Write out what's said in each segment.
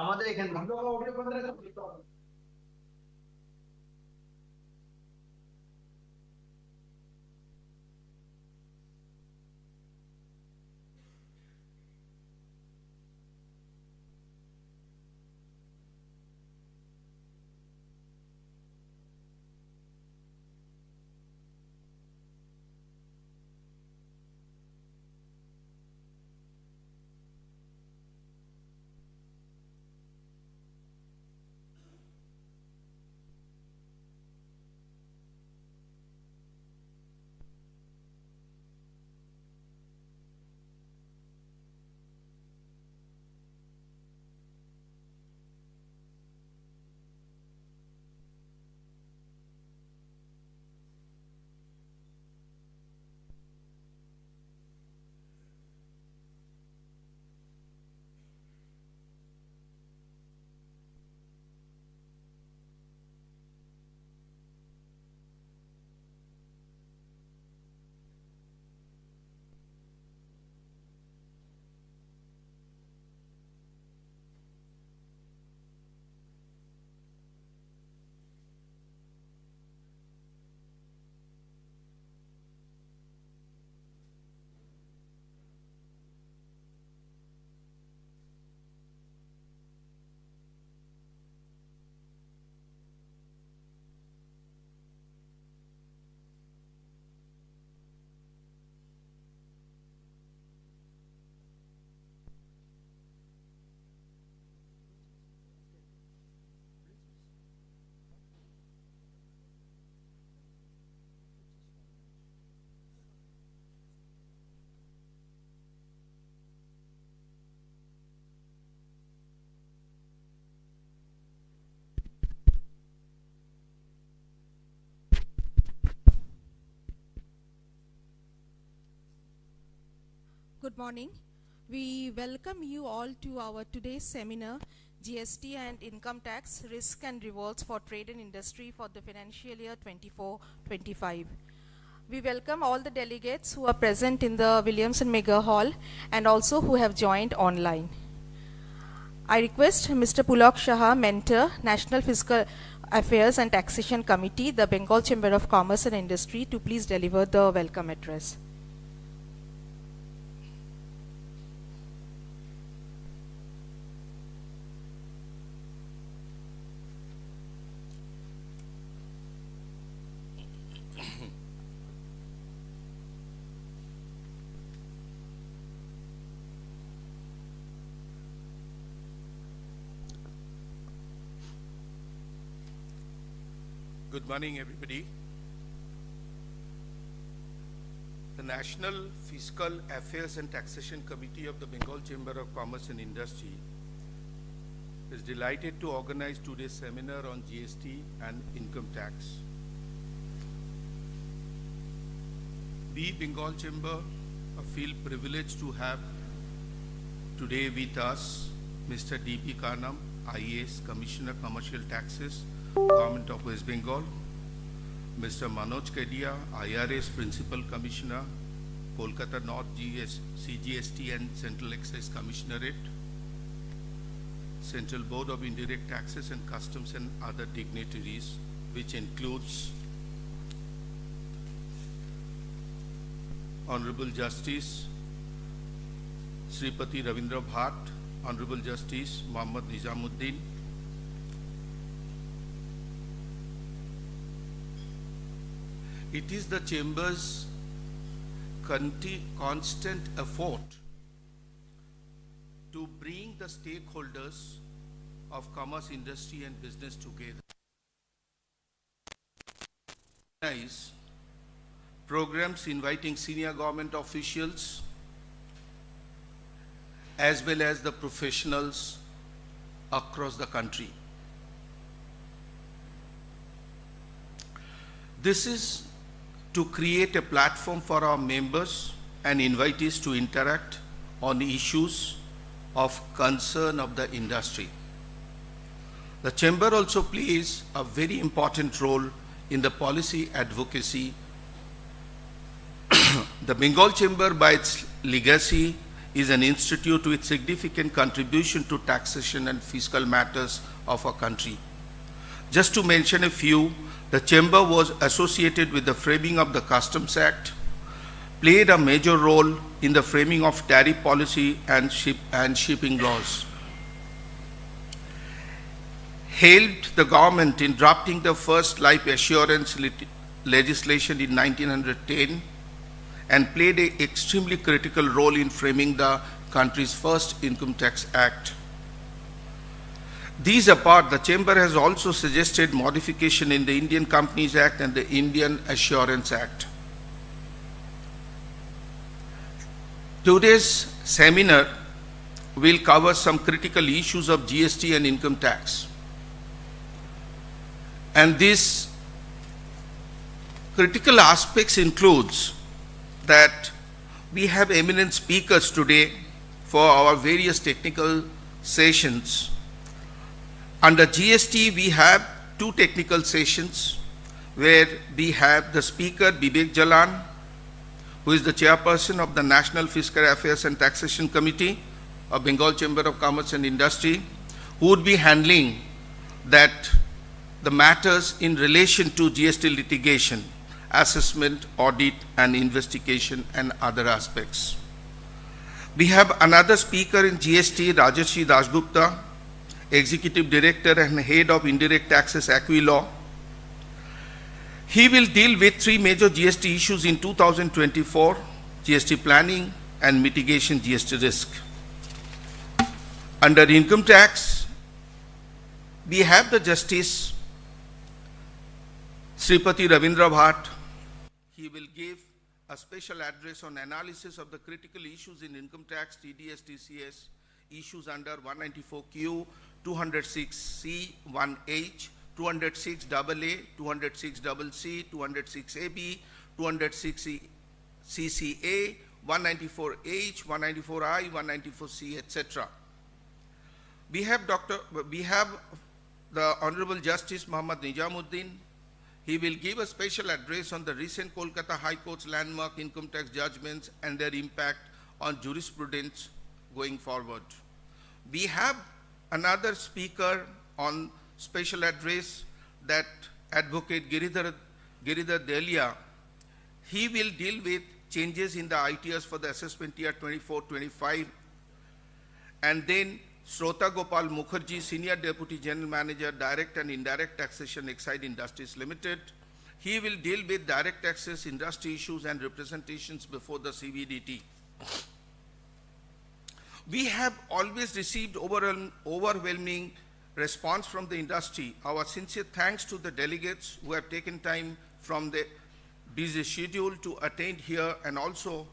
আমাদের এখানে Good morning. We welcome you all to our today's seminar, GST and Income Tax, Risk and Rewards for Trade and Industry for the financial year 24-25. We welcome all the delegates who are present in the Williamson Mega Hall and also who have joined online. I request Mr. Pulak Shah, Mentor, National Fiscal Affairs and Taxation Committee, the Bengal Chamber of Commerce and Industry, to please deliver the welcome address. Good morning, everybody. The National Fiscal Affairs and Taxation Committee of the Bengal Chamber of Commerce and Industry is delighted to organize today's seminar on GST and income tax. We, Bengal Chamber, feel privileged to have today with us Mr. D.P. Karnam, IAS Commissioner, Commercial Taxes, Government of West Bengal, Mr. Manoj Kedia, IRS Principal Commissioner, Kolkata North CGST and Central Excise Commissionerate, Central Board of Indirect Taxes and Customs and other dignitaries, which includes Honorable Justice Sripati Ravindra Bhatt, Honorable Justice Muhammad Nizamuddin, it is the Chamber's constant effort to bring the stakeholders of commerce, industry and business together. Programs inviting senior government officials as well as the professionals across the country. This is to create a platform for our members and invitees to interact on issues of concern of the industry. The Chamber also plays a very important role in the policy advocacy. The Bengal Chamber, by its legacy is an institute with significant contribution to taxation and fiscal matters of our country. Just to mention a few, the Chamber was associated with the framing of the Customs Act, played a major role in the framing of tariff policy and shipping laws, helped the government in drafting the first life assurance legislation in 1910, and played an extremely critical role in framing the country's first Income Tax Act. These apart, the Chamber has also suggested modification in the Indian Companies Act and the Indian Assurance Act. Today's seminar will cover some critical issues of GST and income tax. And these critical aspects includes that we have eminent speakers today for our various technical sessions. Under GST, we have two technical sessions where we have the speaker Vivek Jalan, who is the chairperson of the National Fiscal Affairs and Taxation Committee of Bengal Chamber of Commerce and Industry, who would be handling that the matters in relation to GST litigation, assessment, audit, and investigation, and other aspects. We have another speaker in GST, Rajarshi Dasgupta, Executive Director and Head of Indirect Taxes Aquilaw. He will deal with three major GST issues in 2024, GST planning and mitigation GST risk. Under income tax, we have the Justice Sripati Ravindra Bhatt. He will give a special address on analysis of the critical issues in income tax, TDS, TCS, issues under 194Q, 206C, 1H, 206AA, 206CC, 206AB, 206CCA, 194H, 194I, 194C, etc. We have the Honorable Justice Muhammad Nijamuddin. He will give a special address on the recent Kolkata High Court's landmark income tax judgments and their impact on jurisprudence going forward. We have another speaker on special address, that Advocate Giridhar Delia. He will deal with changes in the ITS for the assessment year 24-25. And then Srota Gopal Mukherjee, Senior Deputy General Manager, Direct and Indirect Taxation, Exide Industries Limited. He will deal with direct taxes, industry issues, and representations before the CBDT. We have always received overwhelming response from the industry. Our sincere thanks to the delegates who have taken time from the busy schedule to attend here, and also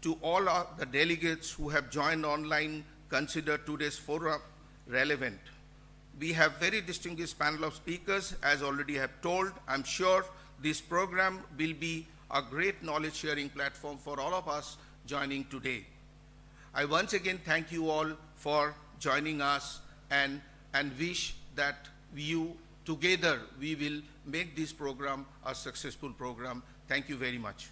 to all the delegates who have joined online. Consider today's forum relevant. We have very distinguished panel of speakers, as already have told. I'm sure this program will be a great knowledge sharing platform for all of us joining today. I once again thank you all for joining us, and wish that together we will make this program a successful program. Thank you very much.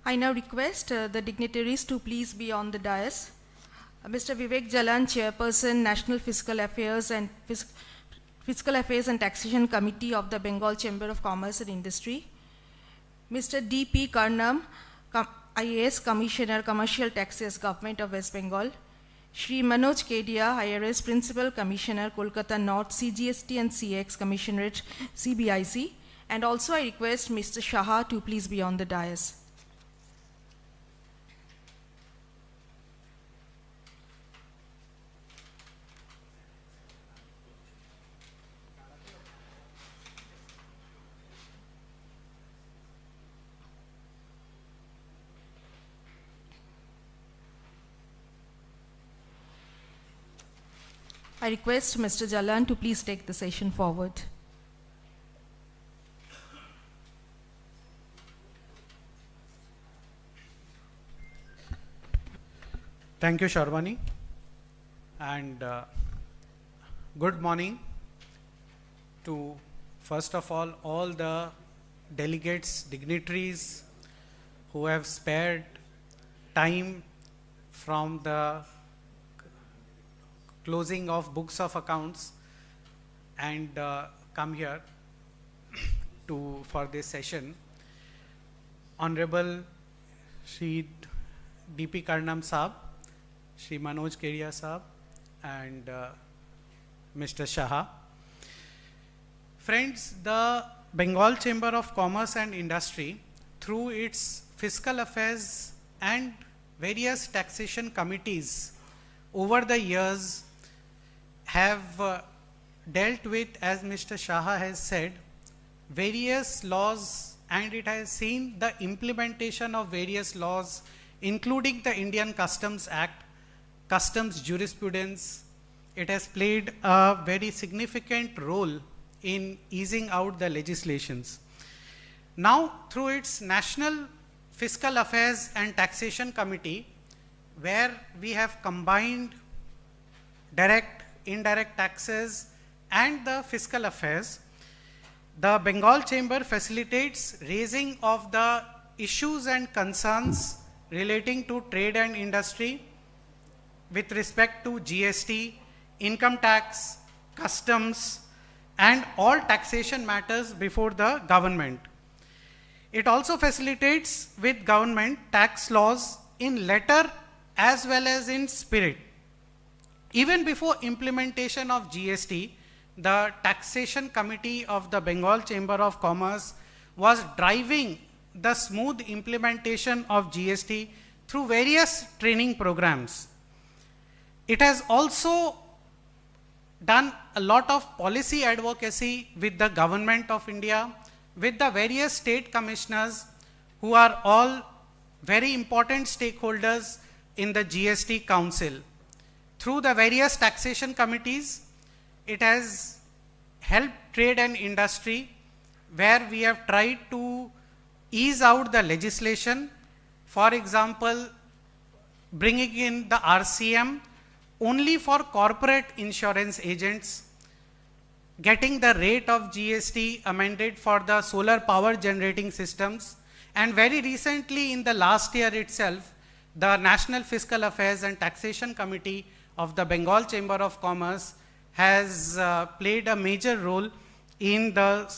I now request the dignitaries to please be on the dais. Mr. Vivek Jalan, Chairperson, National Fiscal Affairs and Taxation Committee of the Bengal Chamber of Commerce and Industry. Mr. D.P. Karnam, IAS Commissioner, Commercial Taxes, Government of West Bengal. Shri Manoj Kedia, IRS Principal Commissioner, Kolkata North, CGST and CX Commissionerate, CBIC. And also I request Mr. Shaha to please be on the dais. I request Mr. Jalan to please take the session forward. Thank you, Sharwani. and good morning to, first of all the delegates, dignitaries who have spared time from the closing of books of accounts and come here for this session. Honorable Shri D.P. Karnam Saab, Shri Manoj Kedia Saab, and Mr. Shah. Friends, the Bengal Chamber of Commerce and Industry, through its fiscal affairs and various taxation committees over the years, have dealt with, as Mr. Shah has said, various laws, and it has seen the implementation of various laws, including the Indian Customs Act, customs jurisprudence. It has played a very significant role in easing out the legislations. Now, through its National Fiscal Affairs and Taxation Committee, where we have combined direct, indirect taxes and the fiscal affairs, the Bengal Chamber facilitates raising of the issues and concerns relating to trade and industry with respect to GST, income tax, customs, and all taxation matters before the government. It also facilitates with government tax laws in letter as well as in spirit. Even before implementation of GST, the Taxation Committee of the Bengal Chamber of Commerce was driving the smooth implementation of GST through various training programs. It has also done a lot of policy advocacy with the Government of India, with the various state commissioners who are all very important stakeholders in the GST Council. Through the various taxation committees, it has helped trade and industry, where we have tried to ease out the legislation. For example, bringing in the RCM only for corporate insurance agents, getting the rate of GST amended for the solar power generating systems, and very recently in the last year itself, the National Fiscal Affairs and Taxation Committee of the Bengal Chamber of Commerce has played a major role in the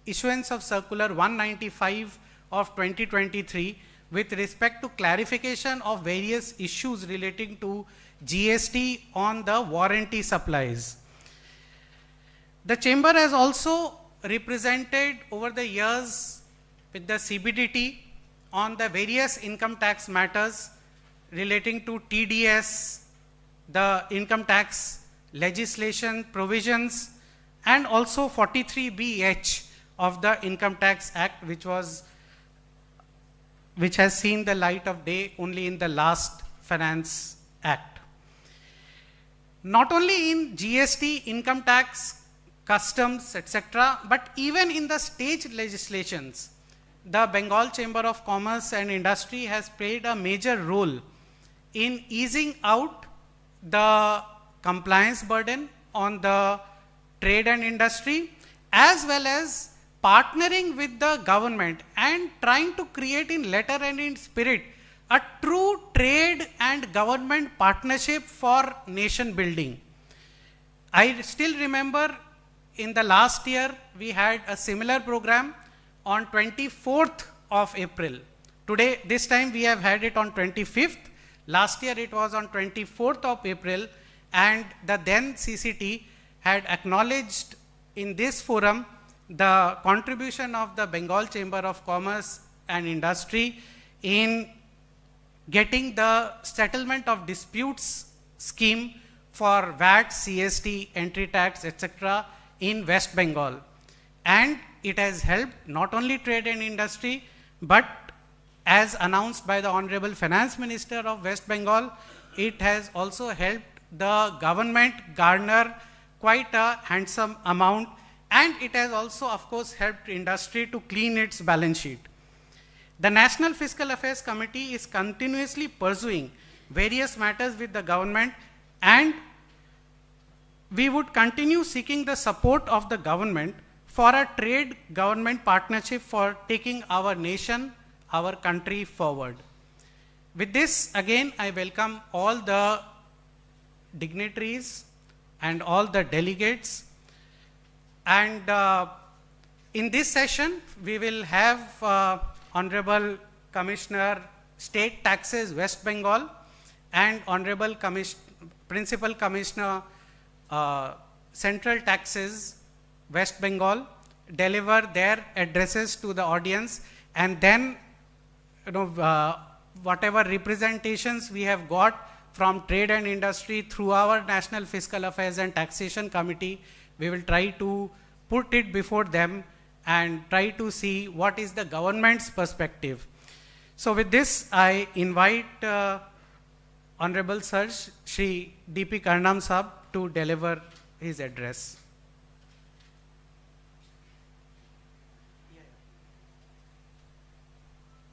issuance of Circular 195 of 2023 with respect to clarification of various issues relating to GST on the warranty supplies. The Chamber has also represented over the years with the CBDT on the various income tax matters relating to TDS, the income tax legislation provisions, and also 43BH of the Income Tax Act, which has seen the light of day only in the last Finance Act. Not only in GST, income tax, customs, etc., but even in the state legislations, the Bengal Chamber of Commerce and Industry has played a major role in easing out the compliance burden on the trade and industry, as well as partnering with the government and trying to create in letter and in spirit a true trade and government partnership for nation building. I still remember in the last year we had a similar program on 24th of April. Today, this time we have had it on 25th. Last year it was on 24th of April, and the then CCT had acknowledged in this forum the contribution of the Bengal Chamber of Commerce and Industry in getting the settlement of disputes scheme for VAT, CST, entry tax, etc. in West Bengal. And it has helped not only trade and industry, but as announced by the Honorable Finance Minister of West Bengal, it has also helped the government garner quite a handsome amount, and it has also, of course, helped industry to clean its balance sheet. The National Fiscal Affairs Committee is continuously pursuing various matters with the government and we would continue seeking the support of the government for a trade government partnership for taking our nation, our country forward. With this, again, I welcome all the dignitaries and all the delegates. And in this session, we will have Honorable Commissioner State Taxes West Bengal and Honorable Principal Commissioner Central Taxes West Bengal deliver their addresses to the audience, and then whatever representations we have got from trade and industry through our National Fiscal Affairs and Taxation Committee, we will try to put it before them and try to see what is the government's perspective. So with this, I invite Honorable Sir Shri D.P. Karnam Sahab to deliver his address.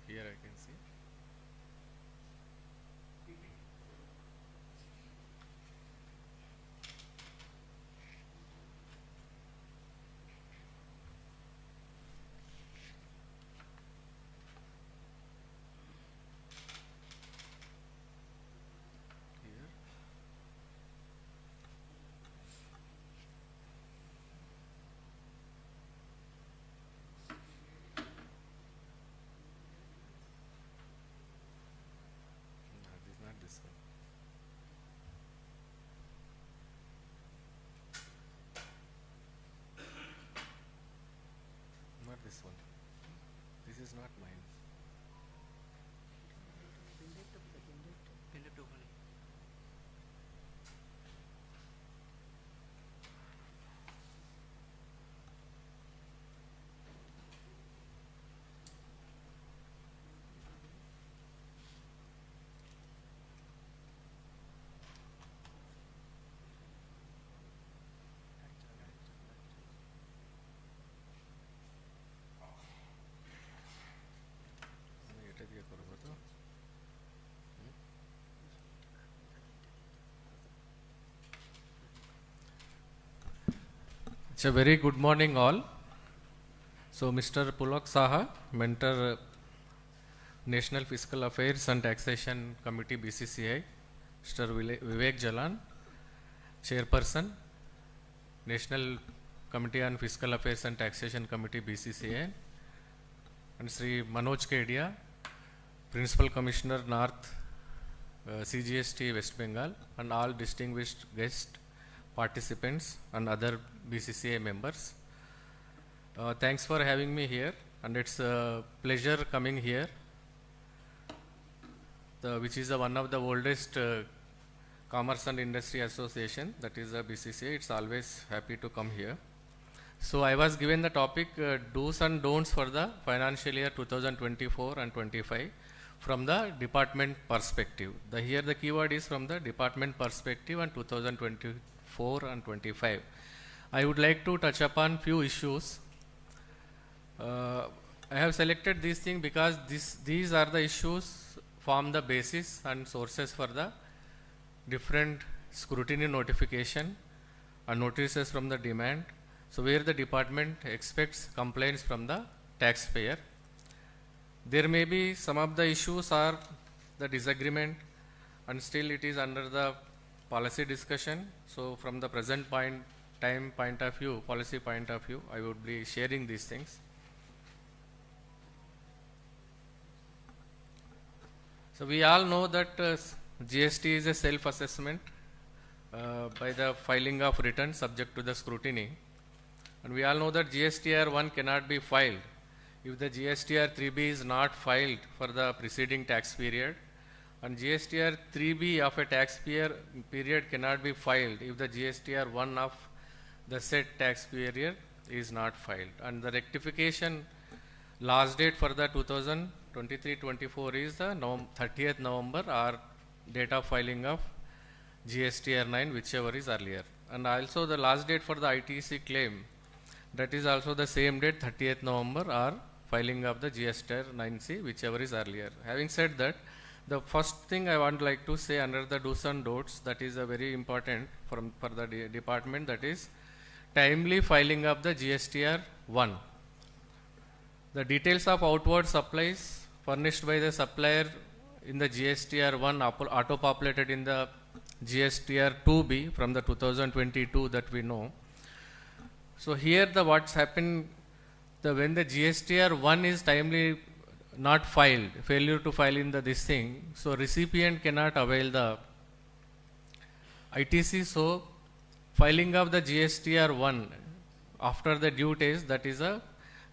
Here I can see. Here. No, this is not this one. Not this one. This is not mine. এটা দিয়ে করবো তো? It's a very good morning all. So Mr. Pulak Saha, Mentor, National Fiscal Affairs and Taxation Committee BCCI, Mr. Vivek Jalan, Chairperson, National Committee on Fiscal Affairs and Taxation Committee BCCI, and Sri Manoj Kedia, Principal Commissioner North, CGST West Bengal, and all distinguished guests, participants and other BCCI members. Thanks for having me here, and it's a pleasure coming here, which is one of the oldest Commerce and Industry Association, that is the BCCI. It's always happy to come here. So I was given the topic do's and don'ts for the financial year 2024 and 25 from the department perspective. Here the keyword is from the department perspective and 2024 and 25. I would like to touch upon few issues. I have selected these things because these are the issues form the basis and sources for the different scrutiny notification and notices from the demand. So where the department expects complaints from the taxpayer. There may be some of the issues are the disagreement, and still it is under the policy discussion. So from the present point of view, policy point of view, I would be sharing these things. So we all know that GST is a self-assessment by the filing of return subject to the scrutiny. And we all know that GSTR 1 cannot be filed if the GSTR 3B is not filed for the preceding tax period, and GSTR 3B of a tax period cannot be filed if the GSTR 1 of the said tax period is not filed. And the rectification last date for the 2023-24 is the 30th November or date of filing of GSTR 9, whichever is earlier. And also the last date for the ITC claim, that is also the same date, 30th November, or filing of the GSTR 9C, whichever is earlier. Having said that, The first thing I want like to say under the do's and don'ts, that is a very important for the department, that is timely filing of the GSTR 1. The details of outward supplies furnished by the supplier in the GSTR 1 auto-populated in the GSTR 2B from the 2022 that we know. So here the what's happened, when the GSTR 1 is timely not filed, failure to file in this thing, so recipient cannot avail the ITC. So filing of the GSTR 1 after the due date, that is a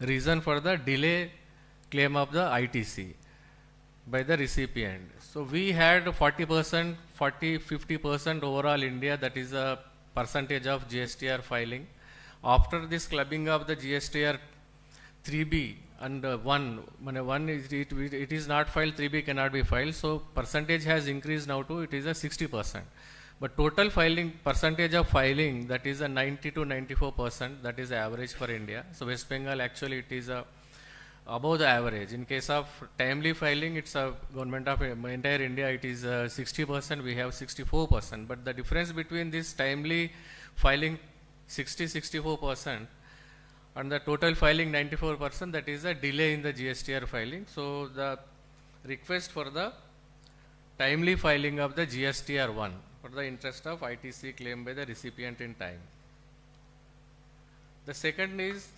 reason for the delay claim of the ITC by the recipient. So we had 40%, 50% overall India, that is a percentage of GSTR filing. After this clubbing of the GSTR 3B and 1 is it is not filed, 3B cannot be filed. So percentage has increased now to it is a 60%. But total filing percentage of filing, that is a 90 to 94%, that is the average for India. So West Bengal actually it is above the average. In case of timely filing, it's a government of entire India, it is 60%, we have 64%. But the difference between this timely filing 64% and the total filing 94%, that is a delay in the GSTR filing. So the request for the timely filing of the GSTR 1 for the interest of ITC claim by the recipient in time. The second is,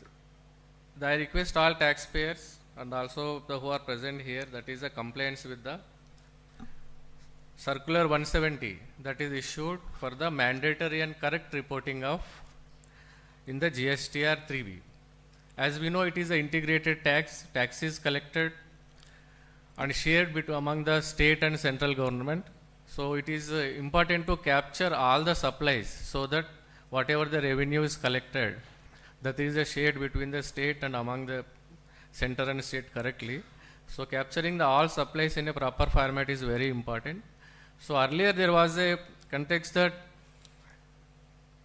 I request all taxpayers and also the who are present here, that is a compliance with the Circular 170 that is issued for the mandatory and correct reporting of in the GSTR 3B. As we know, it is an integrated tax is collected and shared among the state and central government. So it is important to capture all the supplies so that whatever the revenue is collected, that is shared between the state and among the center and state correctly. So capturing all supplies in a proper format is very important. So earlier there was a context that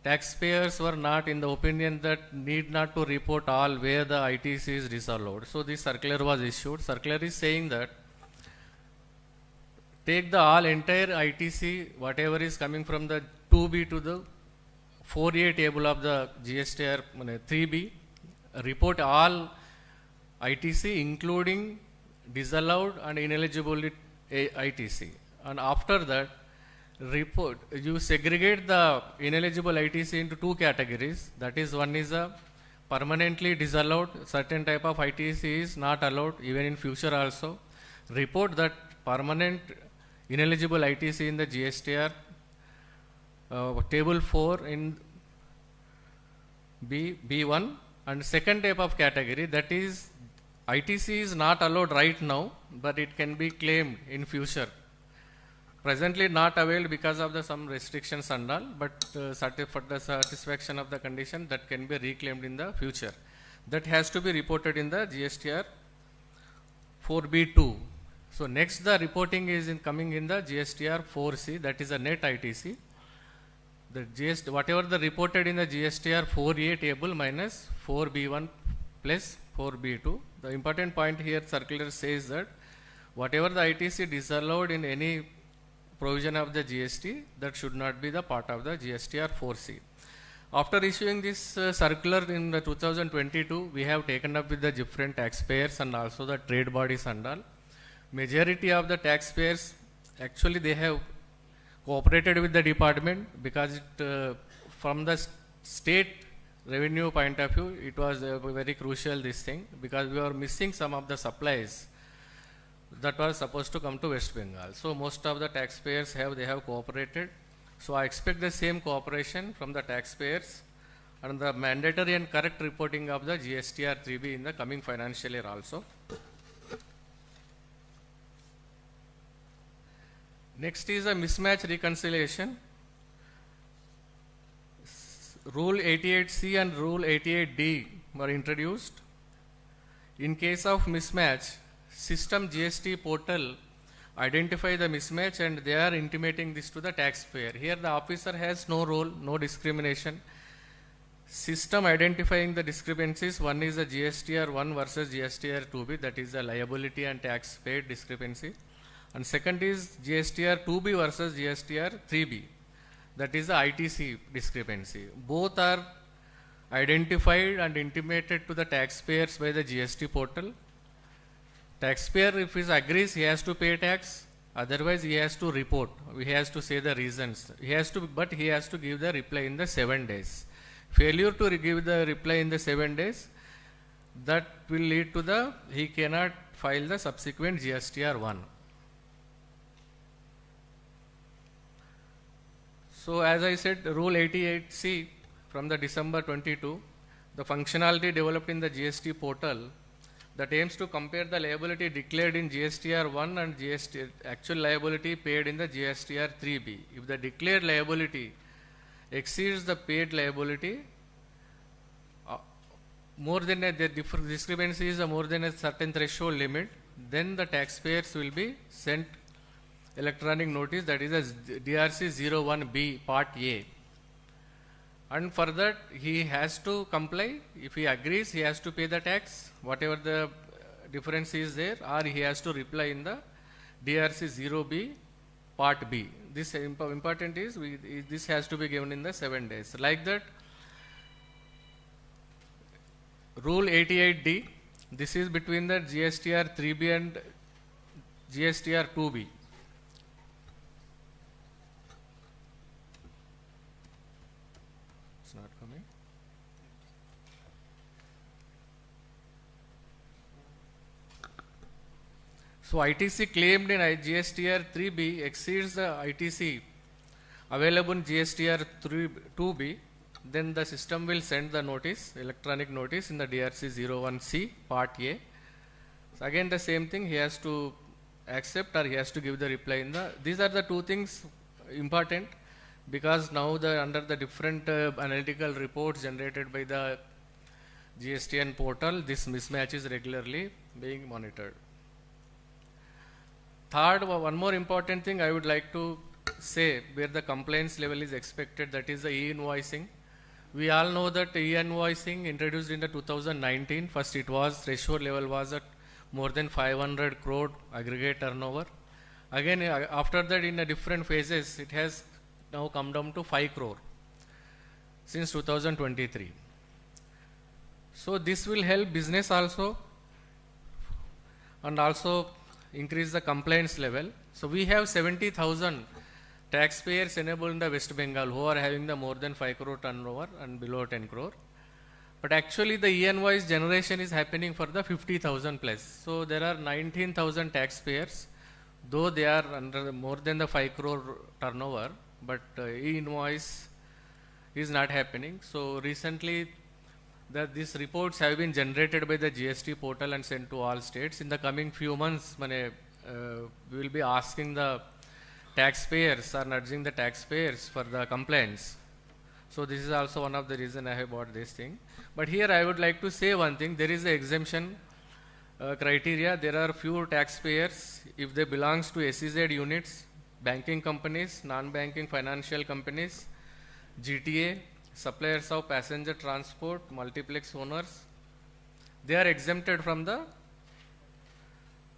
taxpayers were not in the opinion that need not to report all where the ITC is disallowed. So this circular was issued. Circular is saying that take the all entire ITC, whatever is coming from the 2B to the 4A table of the GSTR 3B, report all ITC including disallowed and ineligible ITC. And after that, report, you segregate the ineligible ITC into two categories. That is, one is a permanently disallowed, certain type of ITC is not allowed even in future also. Report that permanent ineligible ITC in the GSTR table 4 in B1, and second type of category, that is ITC is not allowed right now, but it can be claimed in future. Presently not availed because of some restrictions and all, but for the satisfaction of the condition that can be reclaimed in the future. That has to be reported in the GSTR 4B2. So next the reporting is coming in the GSTR 4C, that is a net ITC. The whatever the reported in the GSTR 4A table minus 4B1 plus 4B2. The important point here, circular says that whatever the ITC disallowed in any provision of the GST, that should not be the part of the GSTR 4C. After issuing this circular in the 2022, we have taken up with the different taxpayers and also the trade bodies and all. Majority of the taxpayers, actually they have cooperated with the department because from the state revenue point of view, it was very crucial this thing, because we were missing some of the supplies that was supposed to come to West Bengal. So most of the taxpayers they have cooperated. So I expect the same cooperation from the taxpayers and the mandatory and correct reporting of the GSTR 3B in the coming financial year also. Next is a mismatch reconciliation. Rule 88C and Rule 88D were introduced. In case of mismatch, system GST portal identify the mismatch and they are intimating this to the taxpayer. Here the officer has no role, no discrimination. System identifying the discrepancies, one is the GSTR 1 versus GSTR 2B, that is the liability and tax paid discrepancy. And second is GSTR 2B versus GSTR 3B. That is the ITC discrepancy. Both are identified and intimated to the taxpayers by the GST portal. Taxpayer, if he agrees, he has to pay tax. Otherwise, he has to report. He has to say the reasons. But he has to give the reply in the 7 days. Failure to give the reply in the 7 days, that will lead to he cannot file the subsequent GSTR 1. So as I said, Rule 88C from the December 22, the functionality developed in the GST portal that aims to compare the liability declared in GSTR 1 and actual liability paid in the GSTR 3B. If the declared liability exceeds the paid liability, more than the discrepancy is more than a certain threshold limit, then the taxpayers will be sent electronic notice, that is a DRC 01B Part A. And for that, he has to comply. If he agrees, he has to pay the tax, whatever the difference is there, or he has to reply in the DRC 0B Part B. This important is, this has to be given in the 7 days. Like that, Rule 88D, this is between the GSTR 3B and GSTR 2B. It's not coming. So ITC claimed in GSTR 3B exceeds the ITC available in GSTR 2B, then the system will send the notice, electronic notice in the DRC 01C Part A. So again the same thing, he has to accept or he has to give the reply in the, these are the two things important, because now under the different analytical reports generated by the GSTN portal, this mismatch is regularly being monitored. Third, one more important thing I would like to say where the compliance level is expected, that is the e-invoicing. We all know that e-invoicing introduced in the 2019, first it was, threshold level was at more than 500 crore aggregate turnover. Again, after that in a different phases, it has now come down to 5 crore since 2023. So this will help business also and also increase the compliance level. So we have 70,000 taxpayers enabled in the West Bengal who are having the more than 5 crore turnover and below 10 crore. But actually the e-invoice generation is happening for the 50,000 plus. So there are 19,000 taxpayers, though they are under more than the 5 crore turnover, but e-invoice is not happening. So recently these reports have been generated by the GST portal and sent to all states. In the coming few months, we will be asking the taxpayers or nudging the taxpayers for the complaints. So this is also one of the reason I have bought this thing. But here I would like to say one thing, there is a exemption criteria. There are few taxpayers, if they belongs to SEZ units, banking companies, non-banking financial companies, GTA, suppliers of passenger transport, multiplex owners, they are exempted from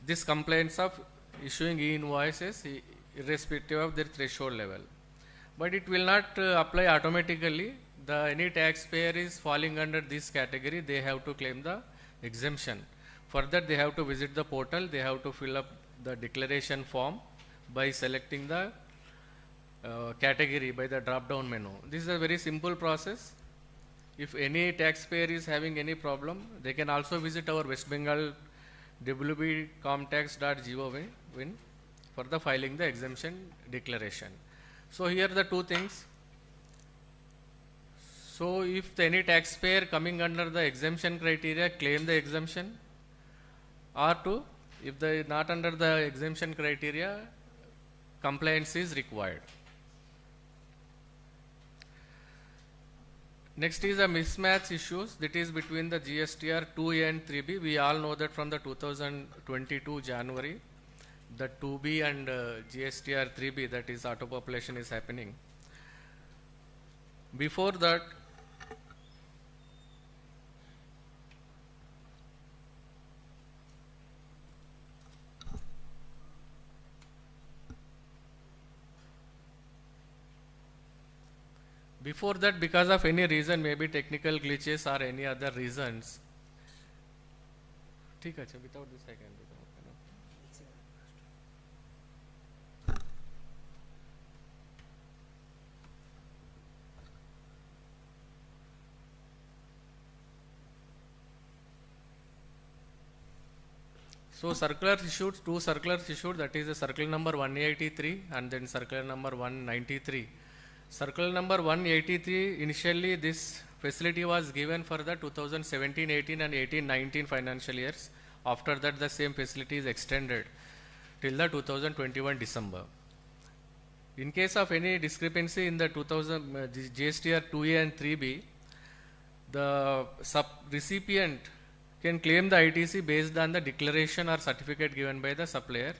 this complaints of issuing e-invoices irrespective of their threshold level. But it will not apply automatically. Any taxpayer is falling under this category, they have to claim the exemption. For that, they have to visit the portal, they have to fill up the declaration form by selecting the category by the drop down menu. This is a very simple process. If any taxpayer is having any problem, they can also visit our West Bengal www.comtax.gov.in for the filing the exemption declaration. So here are the two things. So if any taxpayer coming under the exemption criteria claim the exemption, or if they are not under the exemption criteria, compliance is required. Next is a mismatch issues, that is between the GSTR 2A and 3B. We all know that from the 2022 January, the 2B and GSTR 3B, that is auto population, is happening. Before that, Before that, because of any reason, maybe technical glitches or any other reasons. ठीक है, without this I can do that. So circulars issued, two circulars issued, that is the circular number 183 and then circular number 193. Circular number 183, initially this facility was given for the 2017-18 and 18-19 financial years. After that, the same facility is extended till the 2021 December. In case of any discrepancy in the GSTR 2A and 3B, the recipient can claim the ITC based on the declaration or certificate given by the supplier.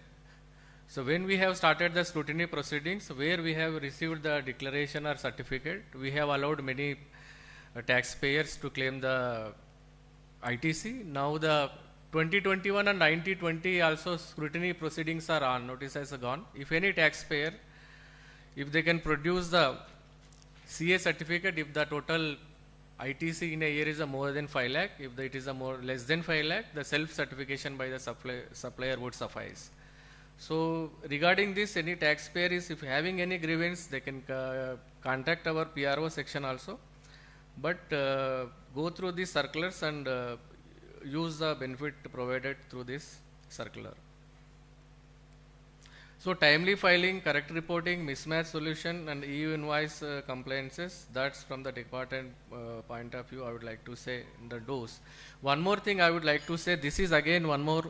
So when we have started the scrutiny proceedings, where we have received the declaration or certificate, we have allowed many taxpayers to claim the ITC. Now the 2021 and 2020 also scrutiny proceedings are on, notice has gone. If any taxpayer, if they can produce the CA certificate, if the total ITC in a year is a more than 5 lakh, if it is a less than 5 lakh, the self-certification by the supplier would suffice. So regarding this, any taxpayer is, if having any grievance, they can contact our PRO section also, but go through these circulars and use the benefit provided through this circular. So timely filing, correct reporting, mismatch solution and EU invoice compliances, that's from the department point of view I would like to say the dose. One more thing I would like to say, this is again one more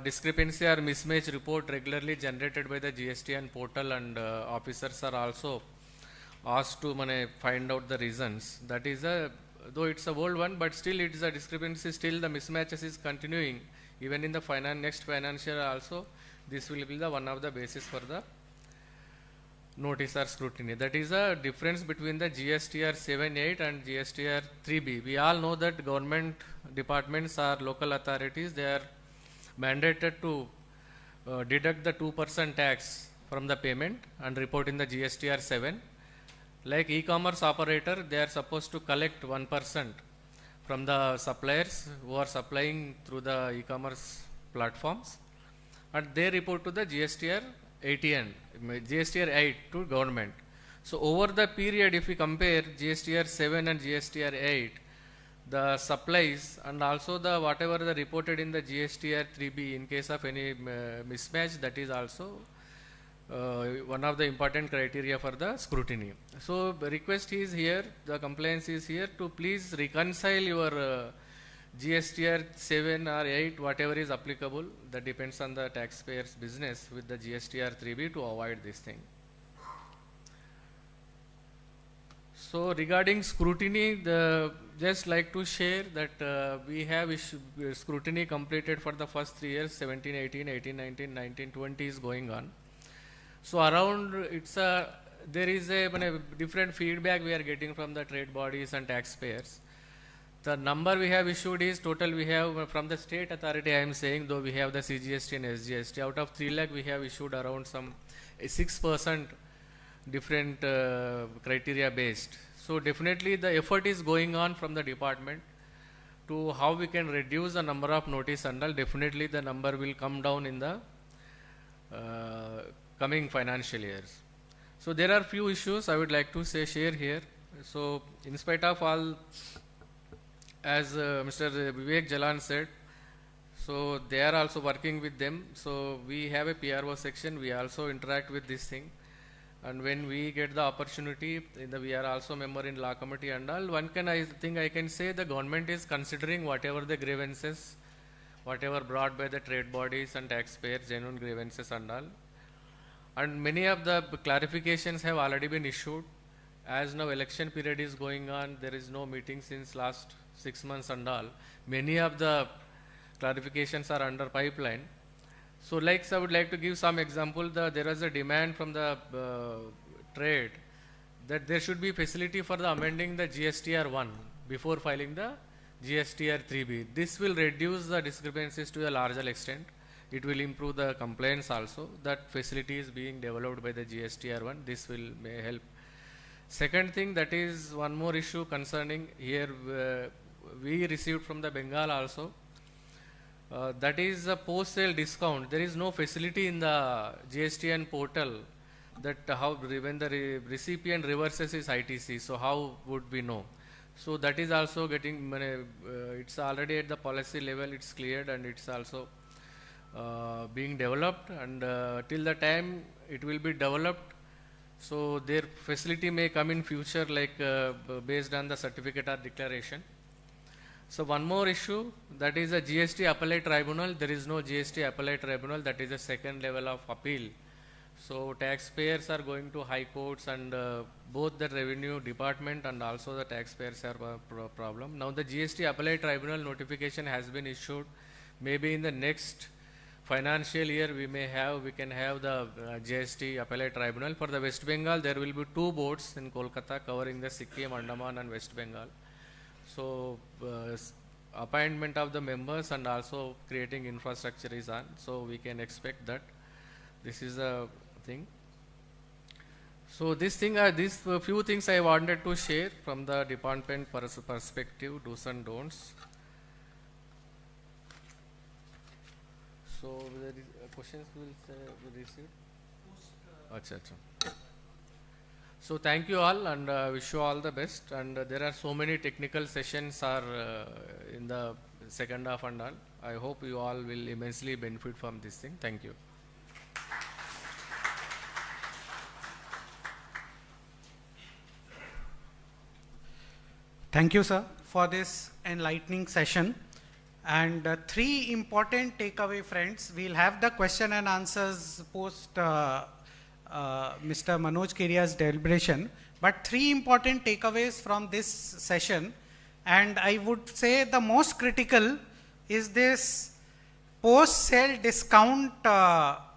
discrepancy or mismatch report regularly generated by the GST and portal, and officers are also asked to find out the reasons. That is though it's a old one, but still it is a discrepancy, still the mismatches is continuing even in the next financial year also. This will be the one of the basis for the notice or scrutiny. That is a difference between the GSTR 7.8 and GSTR 3B. We all know that government departments or local authorities, they are mandated to deduct the 2% tax from the payment and report in the GSTR 7. Like e-commerce operator, they are supposed to collect 1% from the suppliers who are supplying through the e-commerce platforms, and they report to the GSTR 8 to government. So over the period, if we compare GSTR 7 and GSTR 8, the supplies and also the whatever the reported in the GSTR 3B, in case of any mismatch, that is also one of the important criteria for the scrutiny. So the request is here, the compliance is here to please reconcile your GSTR 7 or 8, whatever is applicable, that depends on the taxpayer's business, with the GSTR 3B to avoid this thing. So regarding scrutiny, just like to share that we have scrutiny completed for the first 3 years, 17, 18, 18, 19, 19, 20 is going on. So around there is a different feedback we are getting from the trade bodies and taxpayers. The number we have issued is total, we have from the state authority, I am saying, though we have the CGST and SGST, out of 3 lakh we have issued around some 6% different criteria based. So definitely the effort is going on from the department to how we can reduce the number of notice and all. Definitely the number will come down in the coming financial years. So there are few issues I would like to share here. So in spite of all, as Mr. Vivek Jalan said, so they are also working with them. So we have a PRO section, we also interact with this thing. And when we get the opportunity, we are also member in law committee and all. I think I can say the government is considering whatever the grievances, whatever brought by the trade bodies and taxpayers, genuine grievances and all. And many of the clarifications have already been issued. As now election period is going on, there is no meeting since last 6 months and all. Many of the clarifications are under pipeline. So like I would like to give some example. There is a demand from the trade that there should be facility for the amending the GSTR 1 before filing the GSTR 3B. This will reduce the discrepancies to a larger extent. It will improve the compliance also. That facility is being developed by the GSTR 1. This may help Second thing, that is one more issue concerning here, we received from the Bengal also, that is a post-sale discount. There is no facility in the GSTN portal that when the recipient reverses his ITC, so how would we know? So that is also getting, it's already at the policy level, it's cleared, and it's also being developed, and till the time it will be developed, so their facility may come in future, like based on the certificate or declaration. So one more issue, that is a GST appellate tribunal. There is no GST appellate tribunal, that is the second level of appeal. So taxpayers are going to high courts, and both the revenue department and also the taxpayers are a problem. Now the GST appellate tribunal notification has been issued. Maybe in the next financial year we can have the GST appellate tribunal. For the West Bengal, there will be 2 boards in Kolkata covering the Sikkim, Andaman and West Bengal. So appointment of the members and also creating infrastructure is on, so we can expect that. This is a thing. So these few things I wanted to share from the department perspective, do's and don'ts. So there is questions will receive. Acha. So thank you all, and wish you all the best. And there are so many technical sessions are in the second half and all. I hope you all will immensely benefit from this thing. Thank you. Thank you, sir, for this enlightening session. And 3 important takeaway, friends. We'll have the question and answers post Mr. Manoj Keria's deliberation. But 3 important takeaways from this session. And I would say the most critical is this post-sale discount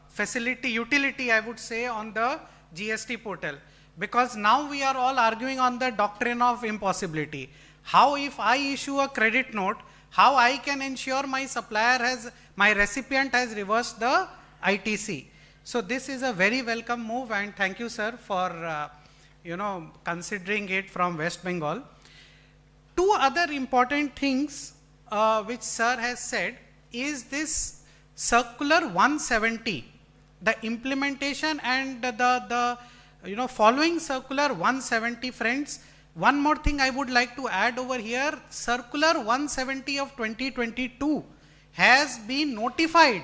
facility, utility, I would say, on the GST portal. Because now we are all arguing on the doctrine of impossibility. How if I issue a credit note, how I can ensure my my recipient has reversed the ITC. So this is a very welcome move, and thank you, sir, for considering it from West Bengal. 2 other important things which sir has said is this circular 170, the implementation and the following circular 170, friends. One more thing I would like to add over here, circular 170 of 2022 has been notified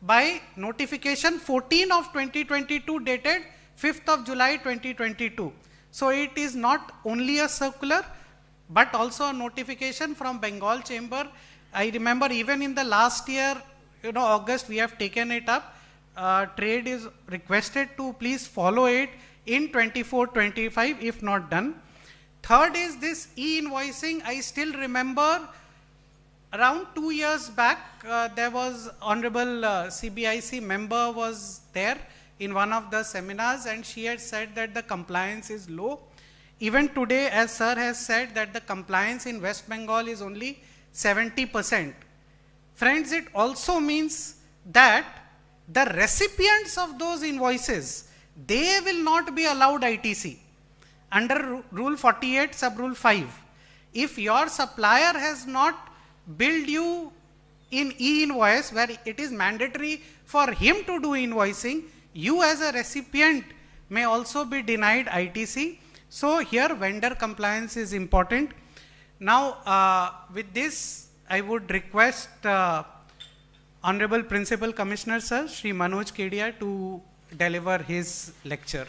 by notification 14 of 2022 dated 5th of July 2022. So it is not only a circular but also a notification from Bengal Chamber. I remember even in the last year, August, we have taken it up. Trade is requested to please follow it in 24-25 if not done. Third is this e-invoicing. I still remember around 2 years back, there was Honorable CBIC member was there in one of the seminars, and she had said that the compliance is low. Even today, as sir has said, that the compliance in West Bengal is only 70%. Friends, it also means that the recipients of those invoices, they will not be allowed ITC. Under Rule 48, Sub Rule 5, if your supplier has not billed you in e-invoice, where it is mandatory for him to do invoicing, you as a recipient may also be denied ITC. So here vendor compliance is important. Now with this, I would request Honorable Principal Commissioner Sir, Shri Manoj Kedia, to deliver his lecture.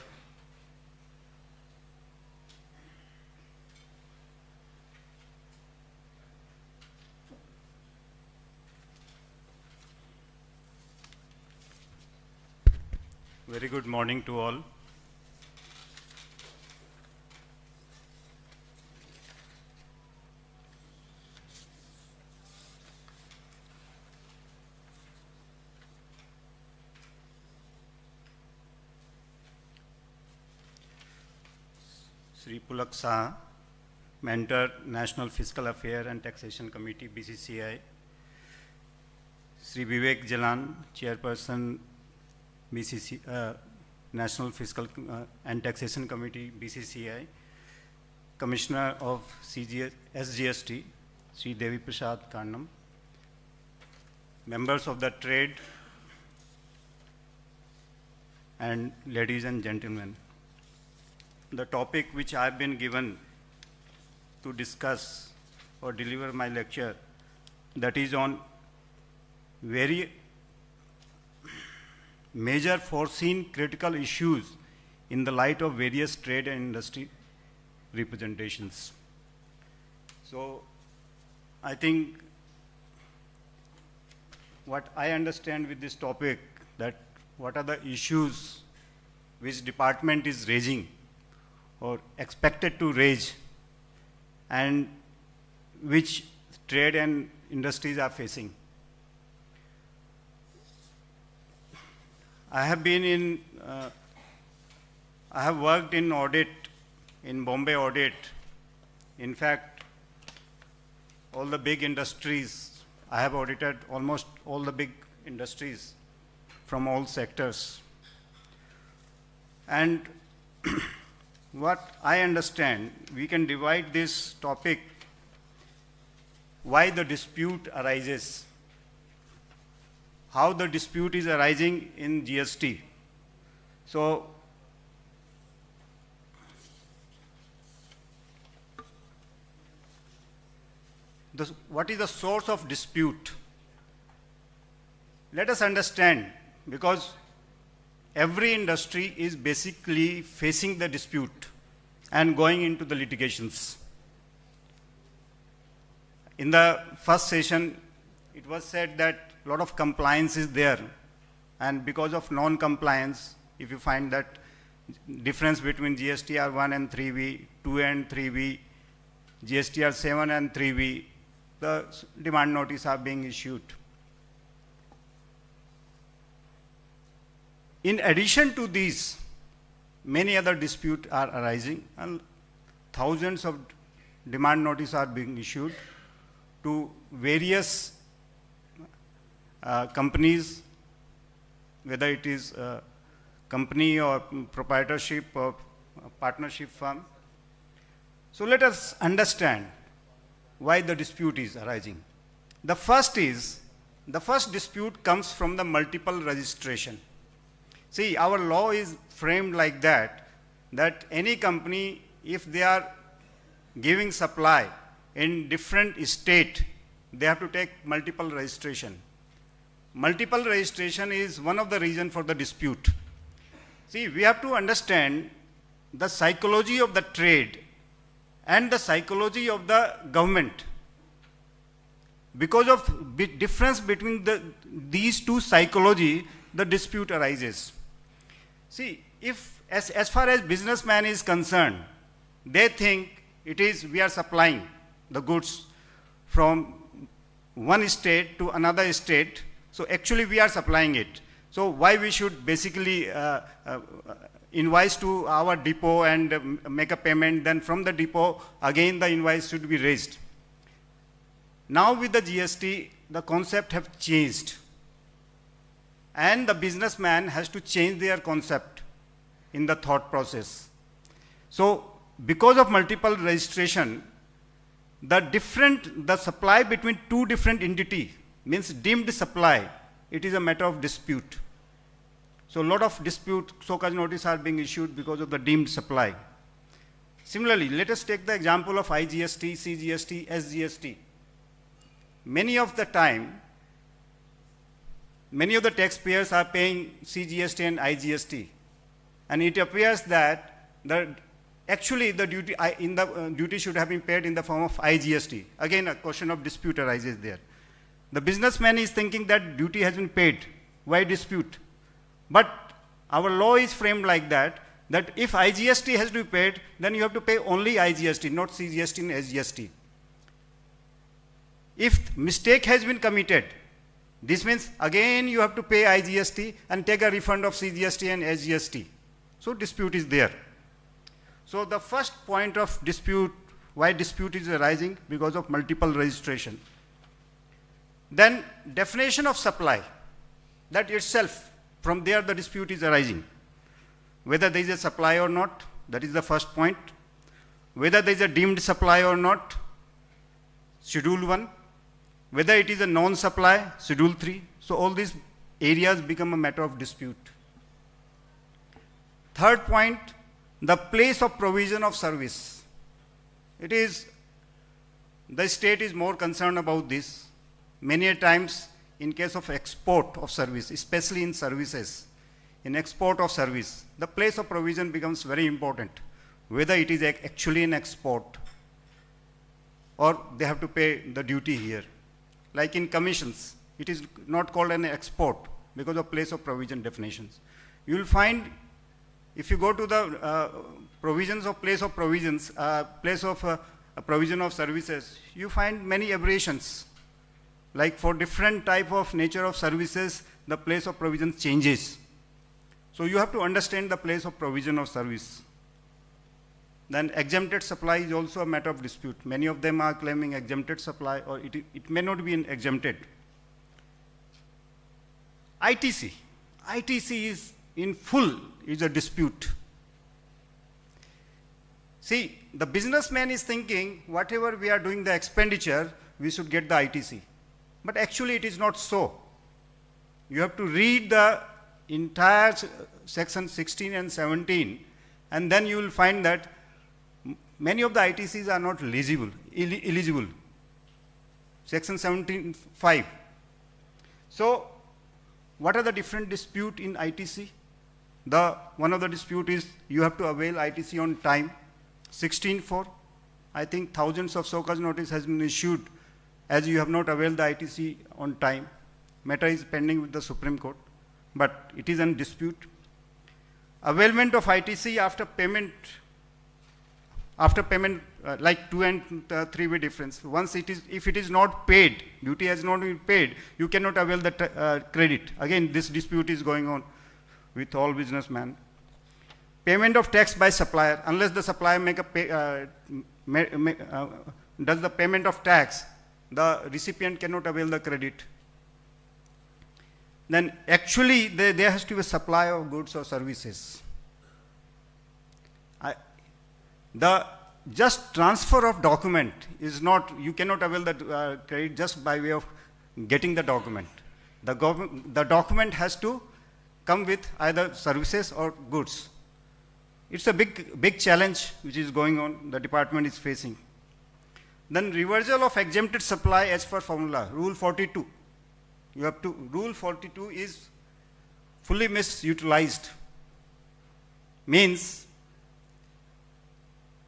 Very good morning to all. Sri Pulak Saha, Mentor, National Fiscal Affairs and Taxation Committee, BCCI. Sri Vivek Jalan, Chairperson, BCC, National Fiscal and Taxation Committee, BCCI. Commissioner of SGST, Sri Devi Prasad Karnam, members of the trade, and ladies and gentlemen. The topic which I have been given to discuss or deliver my lecture, that is on very major foreseen critical issues in the light of various trade and industry representations. So I think what I understand with this topic, that what are the issues which department is raising or expected to raise, and which trade and industries are facing. I have worked in audit, in Bombay audit. In fact, all the big industries, I have audited almost all the big industries from all sectors. And what I understand, we can divide this topic, why the dispute arises, how the dispute is arising in GST. So, what is the source of dispute? Let us understand, because every industry is basically facing the dispute and going into the litigations. In the first session, it was said that a lot of compliance is there, and because of non-compliance, if you find that difference between GSTR 1 and 3B, 2 and 3B, GSTR 7 and 3B, the demand notice are being issued. In addition to these, many other disputes are arising, and thousands of demand notices are being issued to various companies, whether it is a company or proprietorship or partnership firm. So let us understand why the dispute is arising. The first dispute comes from the multiple registration. See, our law is framed like that any company, if they are giving supply in different state, they have to take multiple registration. Multiple registration is one of the reasons for the dispute. See, we have to understand the psychology of the trade and the psychology of the government. Because of difference between these two psychology, the dispute arises. See, if as far as businessman is concerned, they think we are supplying the goods from one state to another state, so actually we are supplying it. So why we should basically invoice to our depot and make a payment, then from the depot again the invoice should be raised. Now with the GST, the concept have changed, and the businessman has to change their concept in the thought process. So because of multiple registration, the supply between two different entities, means deemed supply, it is a matter of dispute. So a lot of dispute, so-called notice are being issued because of the deemed supply. Similarly, let us take the example of IGST, CGST, SGST. Many of the time, many of the taxpayers are paying CGST and IGST, and it appears that actually the duty should have been paid in the form of IGST. Again, a question of dispute arises there. The businessman is thinking that duty has been paid. Why dispute? But our law is framed like that if IGST has to be paid, then you have to pay only IGST, not CGST and SGST. If mistake has been committed, this means again you have to pay IGST and take a refund of CGST and SGST. So dispute is there. So the first point of dispute, why dispute is arising? Because of multiple registration. Then definition of supply, that itself, from there the dispute is arising. Whether there is a supply or not, that is the first point. whether there is a deemed supply or not, Schedule 1, whether it is a non-supply, Schedule 3. So all these areas become a matter of dispute. Third point, the place of provision of service. It is, the state is more concerned about this. Many a times in case of export of service, especially in services, in export of service, the place of provision becomes very important, whether it is actually an export or they have to pay the duty here. Like in commissions, it is not called an export because of place of provision definitions. You will find, if you go to the provisions of place of provisions, place of provision of services, you find many aberrations. Like for different type of nature of services, the place of provision changes. So you have to understand the place of provision of service. Then exempted supply is also a matter of dispute. Many of them are claiming exempted supply, or it may not be exempted. ITC. ITC is in full is a dispute. See, the businessman is thinking whatever we are doing the expenditure, we should get the ITC. But actually it is not so. You have to read the entire section 16 and 17, and then you will find that many of the ITCs are not eligible. Section 17(5). So, what are the different dispute in ITC? One of the dispute is you have to avail ITC on time. 16(4). I think thousands of so-cause notice has been issued as you have not availed the ITC on time. Matter is pending with the Supreme Court, but it is in dispute. Availment of ITC after payment, like 2 and 3-way difference. Once it is, if it is not paid, duty has not been paid, you cannot avail the credit. Again, this dispute is going on with all businessmen. Payment of tax by supplier, unless the supplier does the payment of tax, the recipient cannot avail the credit. Then actually there has to be a supply of goods or services. The just transfer of document is not, you cannot avail the credit just by way of getting the document. The document has to come with either services or goods. It's a big challenge which is going on, the department is facing. Then reversal of exempted supply as per formula, Rule 42. You have to, Rule 42 is fully misutilized. Means,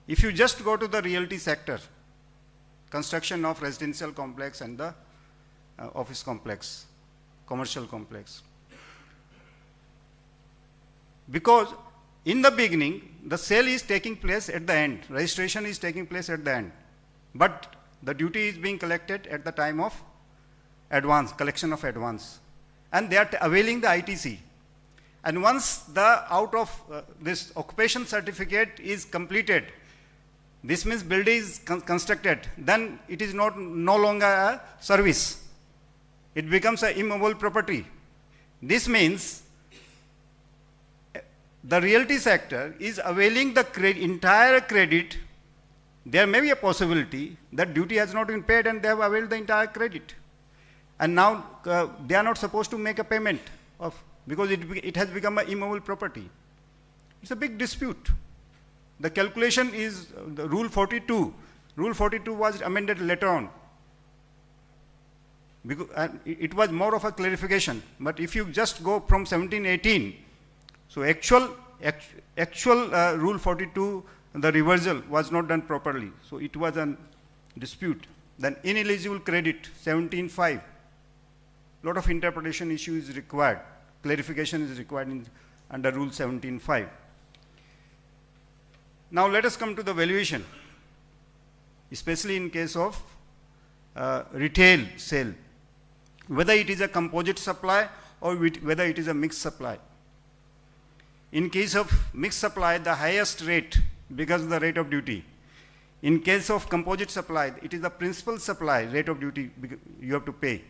if you just go to the realty sector, construction of residential complex and the office complex, commercial complex. Because in the beginning, the sale is taking place at the end, registration is taking place at the end. But the duty is being collected at the time of advance, collection of advance. And they are availing the ITC. And once the out of this occupation certificate is completed, this means building is constructed, then it is no longer a service. It becomes an immovable property. This means the realty sector is availing the entire credit. There may be a possibility that duty has not been paid and they have availed the entire credit. And now they are not supposed to make a payment of, because it has become an immovable property. It's a big dispute. The calculation is the Rule 42. Rule 42 was amended later on. Because, it was more of a clarification. But if you just go from 1718, so actual Rule 42, the reversal was not done properly. So it was a dispute. Then ineligible credit, 17(5). Lot of interpretation issue is required. Clarification is required under Rule 17(5). Now let us come to the valuation, especially in case of retail sale, whether it is a composite supply or whether it is a mixed supply. In case of mixed supply, the highest rate becomes the rate of duty. In case of composite supply, it is the principal supply rate of duty you have to pay.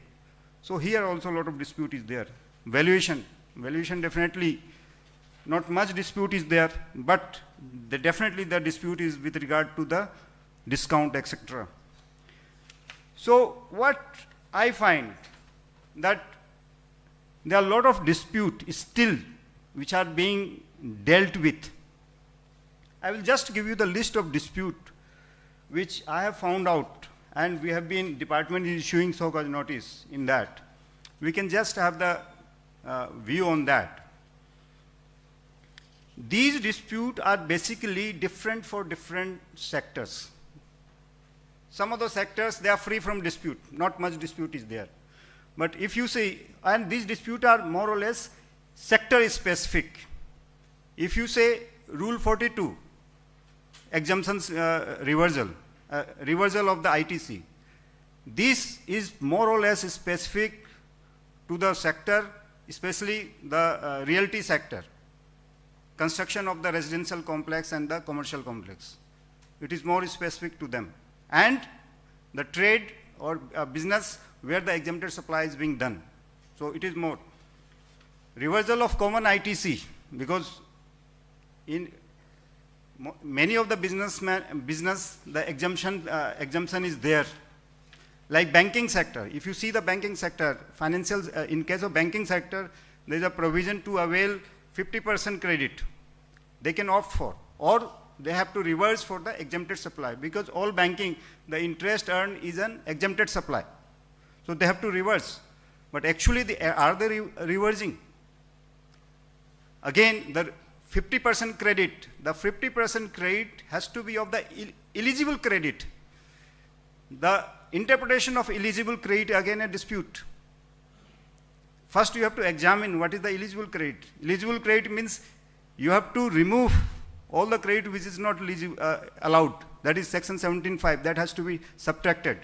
So here also a lot of dispute is there. Valuation definitely not much dispute is there, but definitely the dispute is with regard to the discount, etc. So what I find that there are a lot of dispute still which are being dealt with. I will just give you the list of dispute which I have found out, and we have been, department is issuing so-called notice in that. We can just have the view on that. These disputes are basically different for different sectors. Some of the sectors, they are free from dispute, not much dispute is there. But if you say, and these disputes are more or less sector specific. If you say Rule 42, exemptions reversal of the ITC, this is more or less specific to the sector, especially the realty sector, construction of the residential complex and the commercial complex. It is more specific to them. And the trade or business where the exempted supply is being done. So it is more. Reversal of common ITC, because in many of the business, the exemption is there. Like banking sector, if you see the banking sector, financial, in case of banking sector, there is a provision to avail 50% credit. They can opt for, or they have to reverse for the exempted supply, because all banking, the interest earned is an exempted supply. So they have to reverse. But actually, are they reversing? Again, the 50% credit, the 50% credit has to be of the eligible credit. The interpretation of eligible credit, again a dispute. First you have to examine what is the eligible credit. Eligible credit means you have to remove all the credit which is not allowed. That is section 17(5), that has to be subtracted.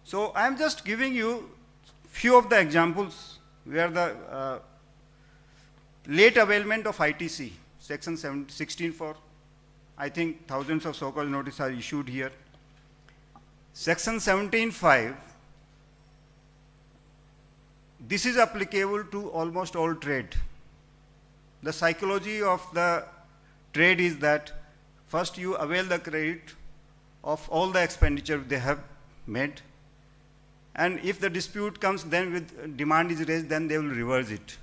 So I am just giving you few of the examples where the late availment of ITC, section 16(4), I think thousands of so-called notices are issued here. Section 17(5), this is applicable to almost all trade. The psychology of the trade is that first you avail the credit of all the expenditure they have made, and if the dispute comes, then with demand is raised, then they will reverse it.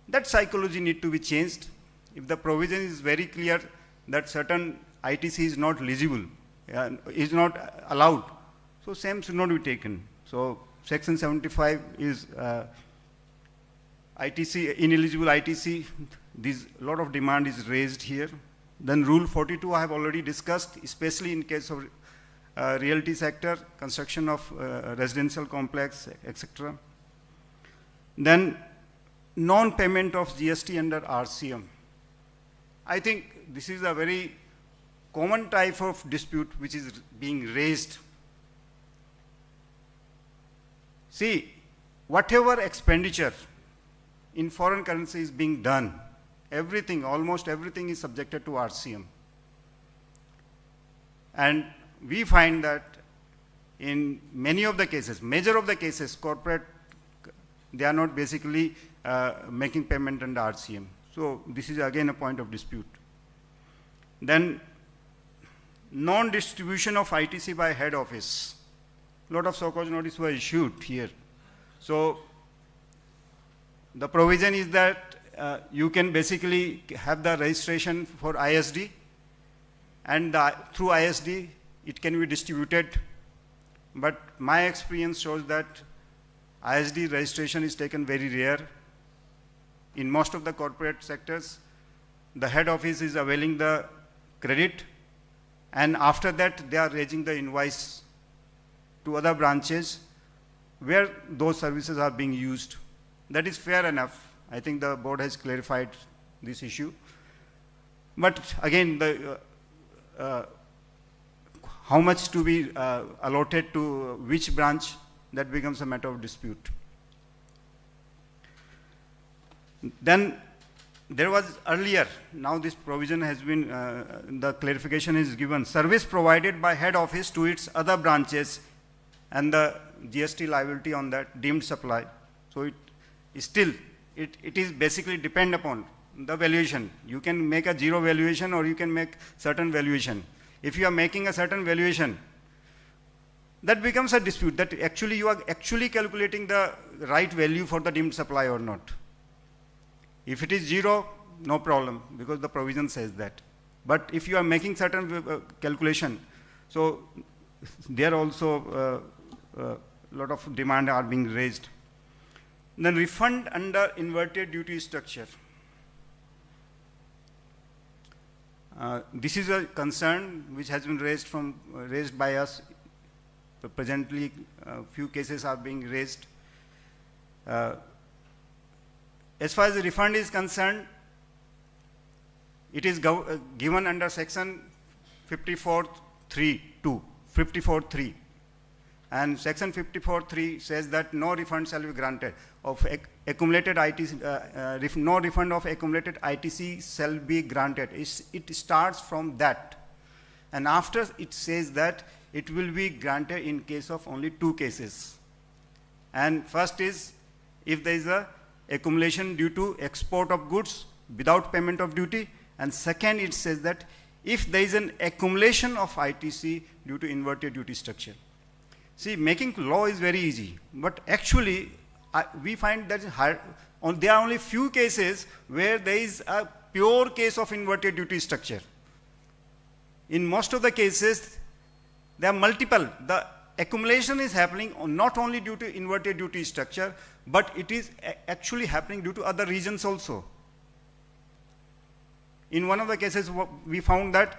That psychology need to be changed. If the provision is very clear that certain ITC is not eligible, is not allowed, so same should not be taken. So section 75 is ITC, ineligible ITC, this lot of demand is raised here. Then Rule 42 I have already discussed, especially in case of realty sector, construction of residential complex, etc. Then non-payment of GST under RCM. I think this is a very common type of dispute which is being raised. See, whatever expenditure in foreign currency is being done, everything, almost everything is subjected to RCM. And we find that in many of the cases, major of the cases, corporate, they are not basically making payment under RCM. So this is again a point of dispute. Then non-distribution of ITC by head office. A lot of so-called notices were issued here. So the provision is that you can basically have the registration for ISD, and through ISD it can be distributed. But my experience shows that ISD registration is taken very rare. In most of the corporate sectors, the head office is availing the credit, and after that they are raising the invoice to other branches where those services are being used. That is fair enough. I think the board has clarified this issue. But again, how much to be allotted to which branch, that becomes a matter of dispute. Then there was earlier, now this provision has been, the clarification is given, service provided by head office to its other branches and the GST liability on that deemed supply. So it is still, it is basically depend upon the valuation. You can make a zero valuation or you can make certain valuation. If you are making a certain valuation, that becomes a dispute, that actually you are actually calculating the right value for the deemed supply or not. If it is zero, no problem, because the provision says that. But if you are making certain calculation, so there also lot of demand are being raised. Then refund under inverted duty structure. This is a concern which has been raised by us. Presently, few cases are being raised. As far as the refund is concerned, it is given under section 54.3, and section 54.3 says that no refund shall be granted of accumulated ITC, no refund of accumulated ITC shall be granted. It starts from that, and after it says that it will be granted in case of only two cases. And first is if there is a accumulation due to export of goods without payment of duty, and second it says that if there is an accumulation of ITC due to inverted duty structure. See, making law is very easy, but actually we find that there are only few cases where there is a pure case of inverted duty structure. In most of the cases, there are multiple. The accumulation is happening not only due to inverted duty structure, but it is actually happening due to other reasons also. In one of the cases, we found that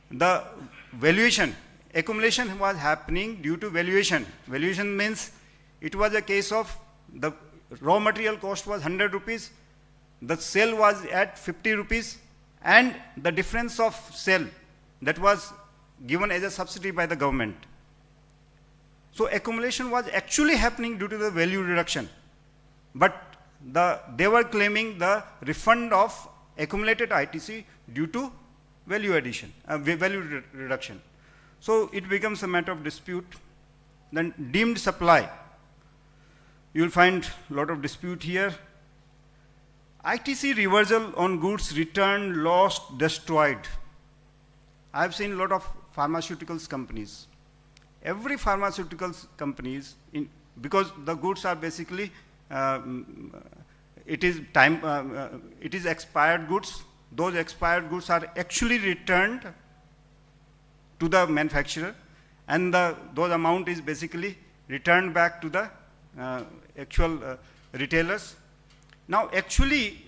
the valuation, accumulation was happening due to valuation. Valuation means it was a case of the raw material cost was 100 rupees, the sale was at 50 rupees, and the difference of sale that was given as a subsidy by the government. So accumulation was actually happening due to the value reduction, but they were claiming the refund of accumulated ITC due to value addition, value reduction. So it becomes a matter of dispute. Then deemed supply, you will find a lot of dispute here. ITC reversal on goods returned, lost, destroyed. I have seen a lot of pharmaceuticals companies. Every pharmaceuticals companies, because the goods are basically, it is expired goods. Those expired goods are actually returned to the manufacturer, and those amount is basically returned back to the actual retailers. Now actually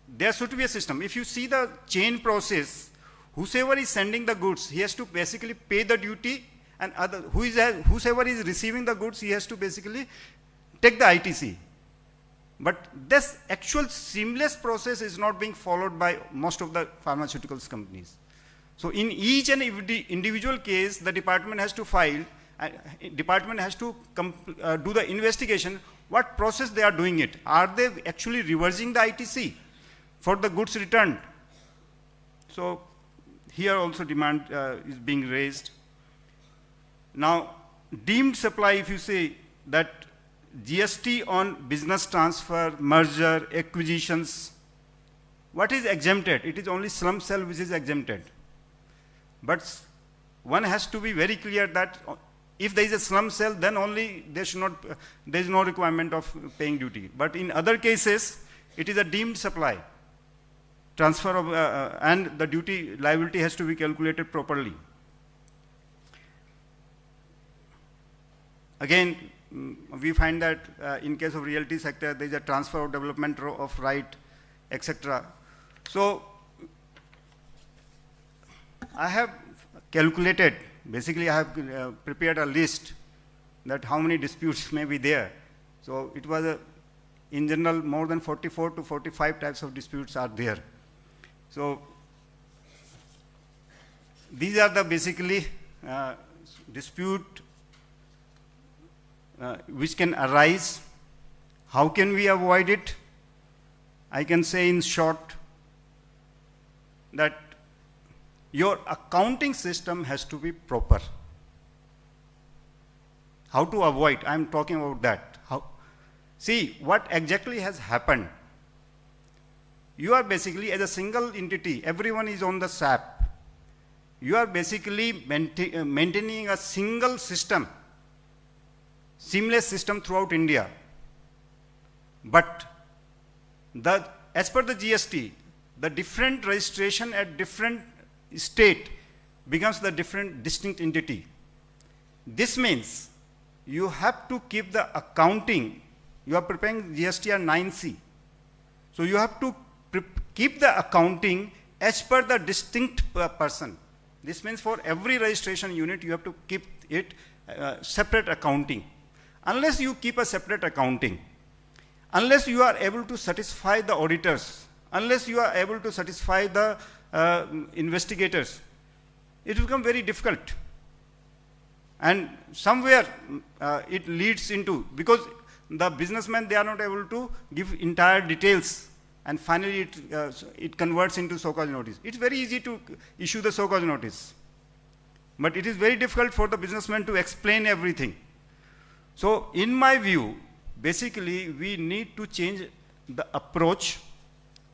there should be a system. If you see the chain process, whosoever is sending the goods, he has to basically pay the duty, and whosoever is receiving the goods, he has to basically take the ITC. But this actual seamless process is not being followed by most of the pharmaceuticals companies. So in each and every individual case, the department has to file, department has to do the investigation, what process they are doing it. Are they actually reversing the ITC for the goods returned? So here also demand is being raised. Now deemed supply, if you say that GST on business transfer, merger, acquisitions, what is exempted? It is only slump sale which is exempted. But one has to be very clear that if there is a slump sale, then only there is no requirement of paying duty. But in other cases, it is a deemed supply. Transfer of, and the duty liability has to be calculated properly. Again, we find that in case of realty sector, there is a transfer of development of right, etc. So I have calculated, basically I have prepared a list that how many disputes may be there. So it was in general more than 44 to 45 types of disputes are there. So these are the basically dispute which can arise. How can we avoid it? I can say in short that your accounting system has to be proper. How to avoid? I am talking about that. See, what exactly has happened? You are basically, as a single entity, everyone is on the SAP. You are basically maintaining a single system, seamless system throughout India. But as per the GST, the different registration at different state becomes the different distinct entity. This means you have to keep the accounting. You are preparing GST 9C. So you have to keep the accounting as per the distinct person. This means for every registration unit, you have to keep it separate accounting. Unless you keep a separate accounting, unless you are able to satisfy the auditors, unless you are able to satisfy the investigators, it will become very difficult. And somewhere it leads into, because the businessmen, they are not able to give entire details, and finally it converts into so-called notice. It's very easy to issue the so-called notice, but it is very difficult for the businessman to explain everything. So in my view, basically we need to change the approach.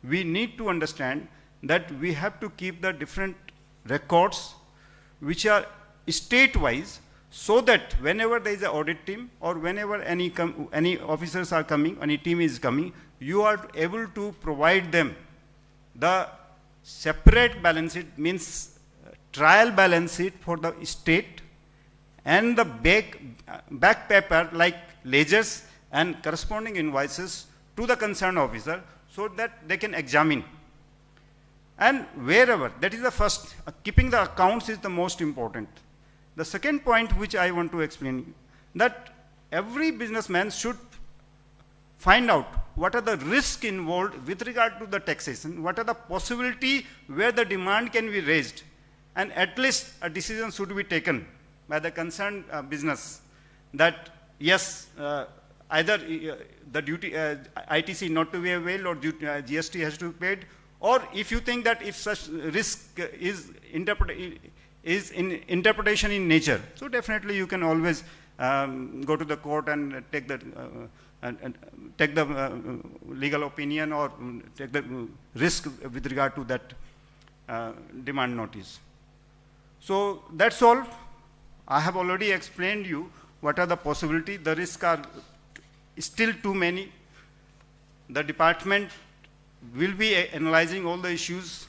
We need to understand that we have to keep the different records which are state-wise, so that whenever there is an audit team or whenever any officers are coming, any team is coming, you are able to provide them the separate balance sheet, means trial balance sheet for the state, and the back paper like ledgers and corresponding invoices to the concerned officer, so that they can examine. And wherever, that is the first, keeping the accounts is the most important. The second point which I want to explain, that every businessman should find out what are the risks involved with regard to the taxation, what are the possibility where the demand can be raised, and at least a decision should be taken by the concerned business that yes, either the duty ITC not to be availed or GST has to be paid, or if you think that if such risk is in interpretation in nature, so definitely you can always go to the court and take the legal opinion or take the risk with regard to that demand notice. So that's all. I have already explained you what are the possibilities. The risks are still too many. The department will be analyzing all the issues,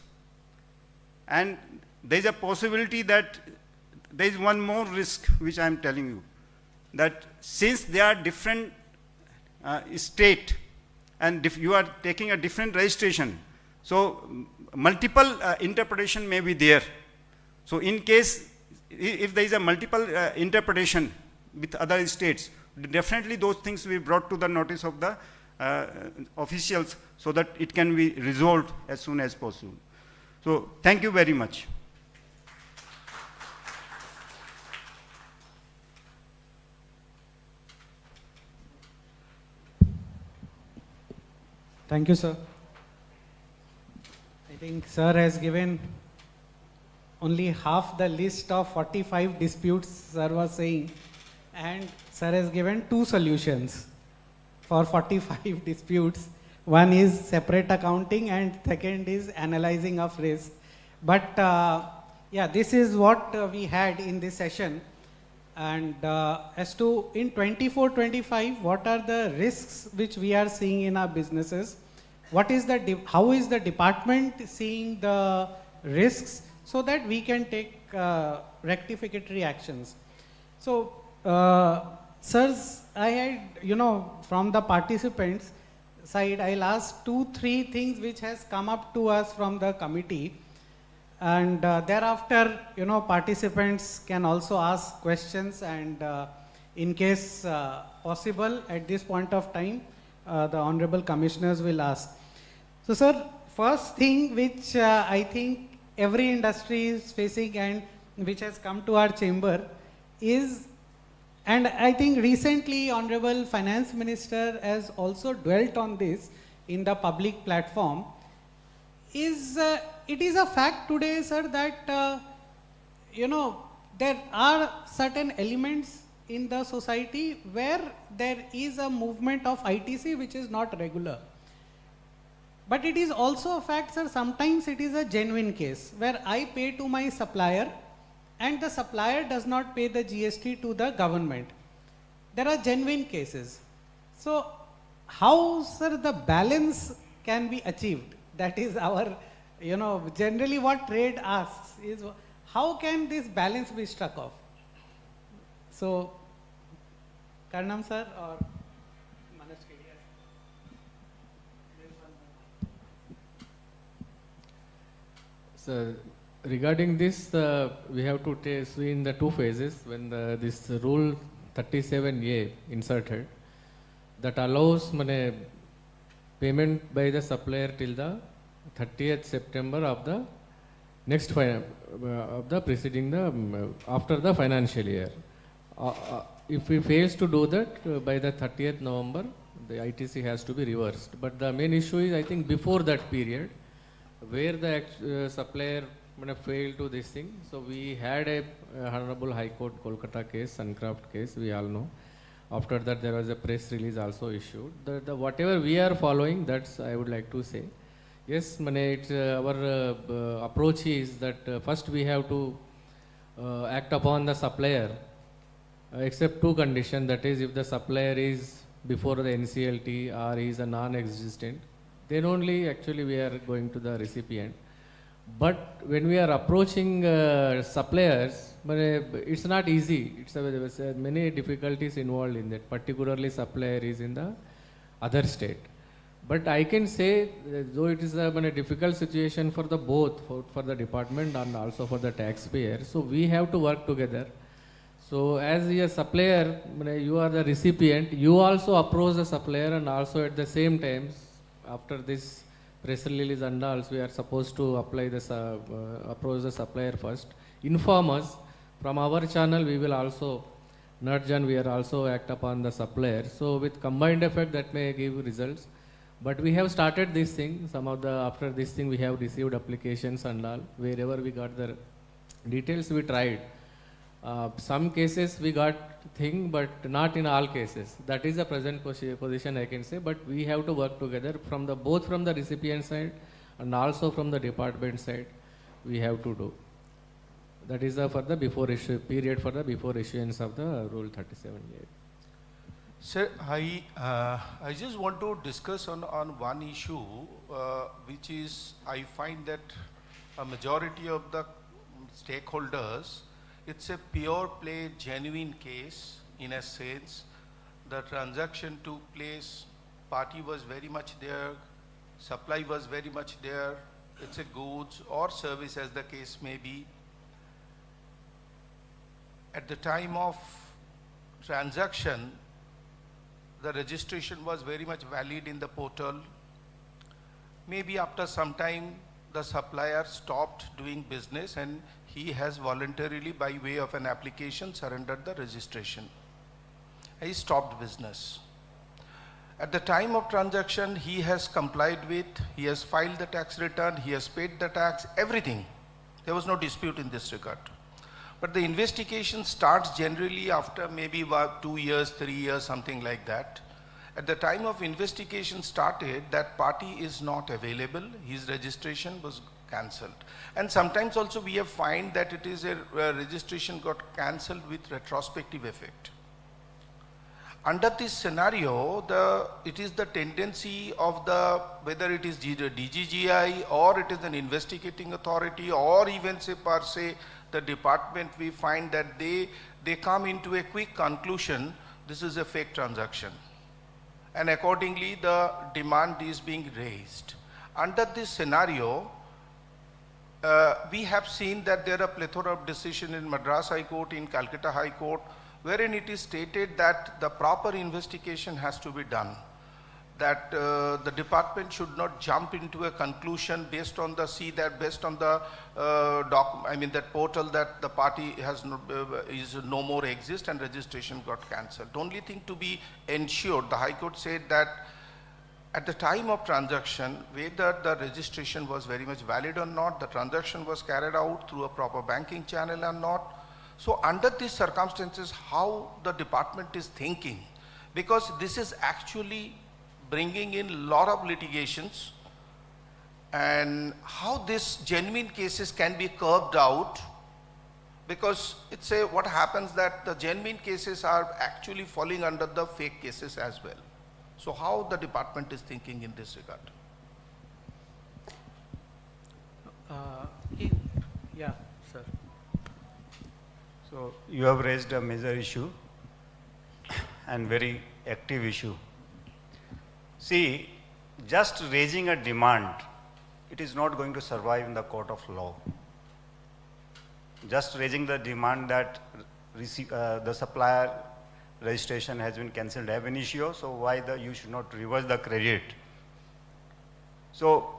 and there is a possibility that there is one more risk which I am telling you, that since they are different state and you are taking a different registration, so multiple interpretation may be there. So in case if there is a multiple interpretation with other states, definitely those things will be brought to the notice of the officials, so that it can be resolved as soon as possible. So thank you very much. Thank you, sir. I think sir has given only half the list of 45 disputes sir was saying, and sir has given 2 solutions for 45 disputes. One is separate accounting and second is analyzing of risk. But yeah, this is what we had in this session. And as to in 24-25, what are the risks which we are seeing in our businesses? What is how is the department seeing the risks, so that we can take rectificatory actions? So, sirs, I had, from the participants side, I'll ask 2-3 things which has come up to us from the committee. And thereafter, participants can also ask questions, and in case possible, at this point of time, the honorable commissioners will ask. So, sir, first thing which I think every industry is facing and which has come to our chamber is, and I think recently Honorable Finance Minister has also dwelt on this in the public platform, is it is a fact today, sir, that there are certain elements in the society where there is a movement of ITC which is not regular. But it is also a fact, sir, sometimes it is a genuine case where I pay to my supplier and the supplier does not pay the GST to the government. There are genuine cases. So how, sir, the balance can be achieved? That is our, generally what trade asks is, how can this balance be struck off? So, Karnam sir or Manoj K. So regarding this, we have to see in the two phases when this rule 37A inserted that allows payment by the supplier till the 30th September of the next of the preceding after the financial year. If we fails to do that by the 30th November, the ITC has to be reversed. But the main issue is, I think, before that period, where the supplier failed to this thing. So we had a Honorable High Court Kolkata case, Suncraft case, we all know. After that, there was a press release also issued. The whatever we are following, that's I would like to say. Yes, it's, our approach is that first we have to act upon the supplier, except two conditions, that is if the supplier is before the NCLT or is a non-existent, then only actually we are going to the recipient. But when we are approaching suppliers, it's not easy. It's many difficulties involved in that, particularly supplier is in the other state. But I can say, though it is a difficult situation for the both, for the department and also for the taxpayer, so we have to work together. So as a supplier, you are the recipient, you also approach the supplier, and also at the same time, after this press release and all, we are supposed to apply this, approach the supplier first. Inform us. From our channel, we will also nudge and we are also act upon the supplier. So with combined effect, that may give results. But we have started this thing. After this thing, we have received applications and all. Wherever we got the details, we tried. Some cases we got thing, but not in all cases. That is the present position I can say. But we have to work together both from the recipient side and also from the department side. We have to do. That is for the before issue period for the before issuance of the Rule 37A. Sir, I just want to discuss on one issue, which is I find that a majority of the stakeholders, it's a pure play, genuine case in a sense. The transaction took place, party was very much there, supply was very much there, it's a goods or service as the case may be. At the time of transaction, the registration was very much valid in the portal. Maybe after some time, the supplier stopped doing business and he has voluntarily, by way of an application, surrendered the registration. He stopped business. At the time of transaction, he has complied with, he has filed the tax return, he has paid the tax, everything. There was no dispute in this regard. But the investigation starts generally after maybe about 2 years, 3 years, something like that. At the time of investigation started, that party is not available, his registration was cancelled. And sometimes also we have find that it is a registration got cancelled with retrospective effect. Under this scenario, it is the tendency of whether it is DGGI or it is an investigating authority or even say per se the department, we find that they come into a quick conclusion, this is a fake transaction. And accordingly, the demand is being raised. Under this scenario, we have seen that there are plethora of decisions in Madras High Court, in Calcutta High Court, wherein it is stated that the proper investigation has to be done. That the department should not jump into a conclusion based on the that portal that the party has no more exist and registration got cancelled. The only thing to be ensured, the High Court said that at the time of transaction, whether the registration was very much valid or not, the transaction was carried out through a proper banking channel or not. So under these circumstances, how the department is thinking, because this is actually bringing in lot of litigations, and how these genuine cases can be curbed out, because it's a, what happens that the genuine cases are actually falling under the fake cases as well. So how the department is thinking in this regard? Yeah, sir. So you have raised a major issue and very active issue. See, just raising a demand, it is not going to survive in the court of law. Just raising the demand that the supplier registration has been cancelled ab initio, so why you should not reverse the credit? So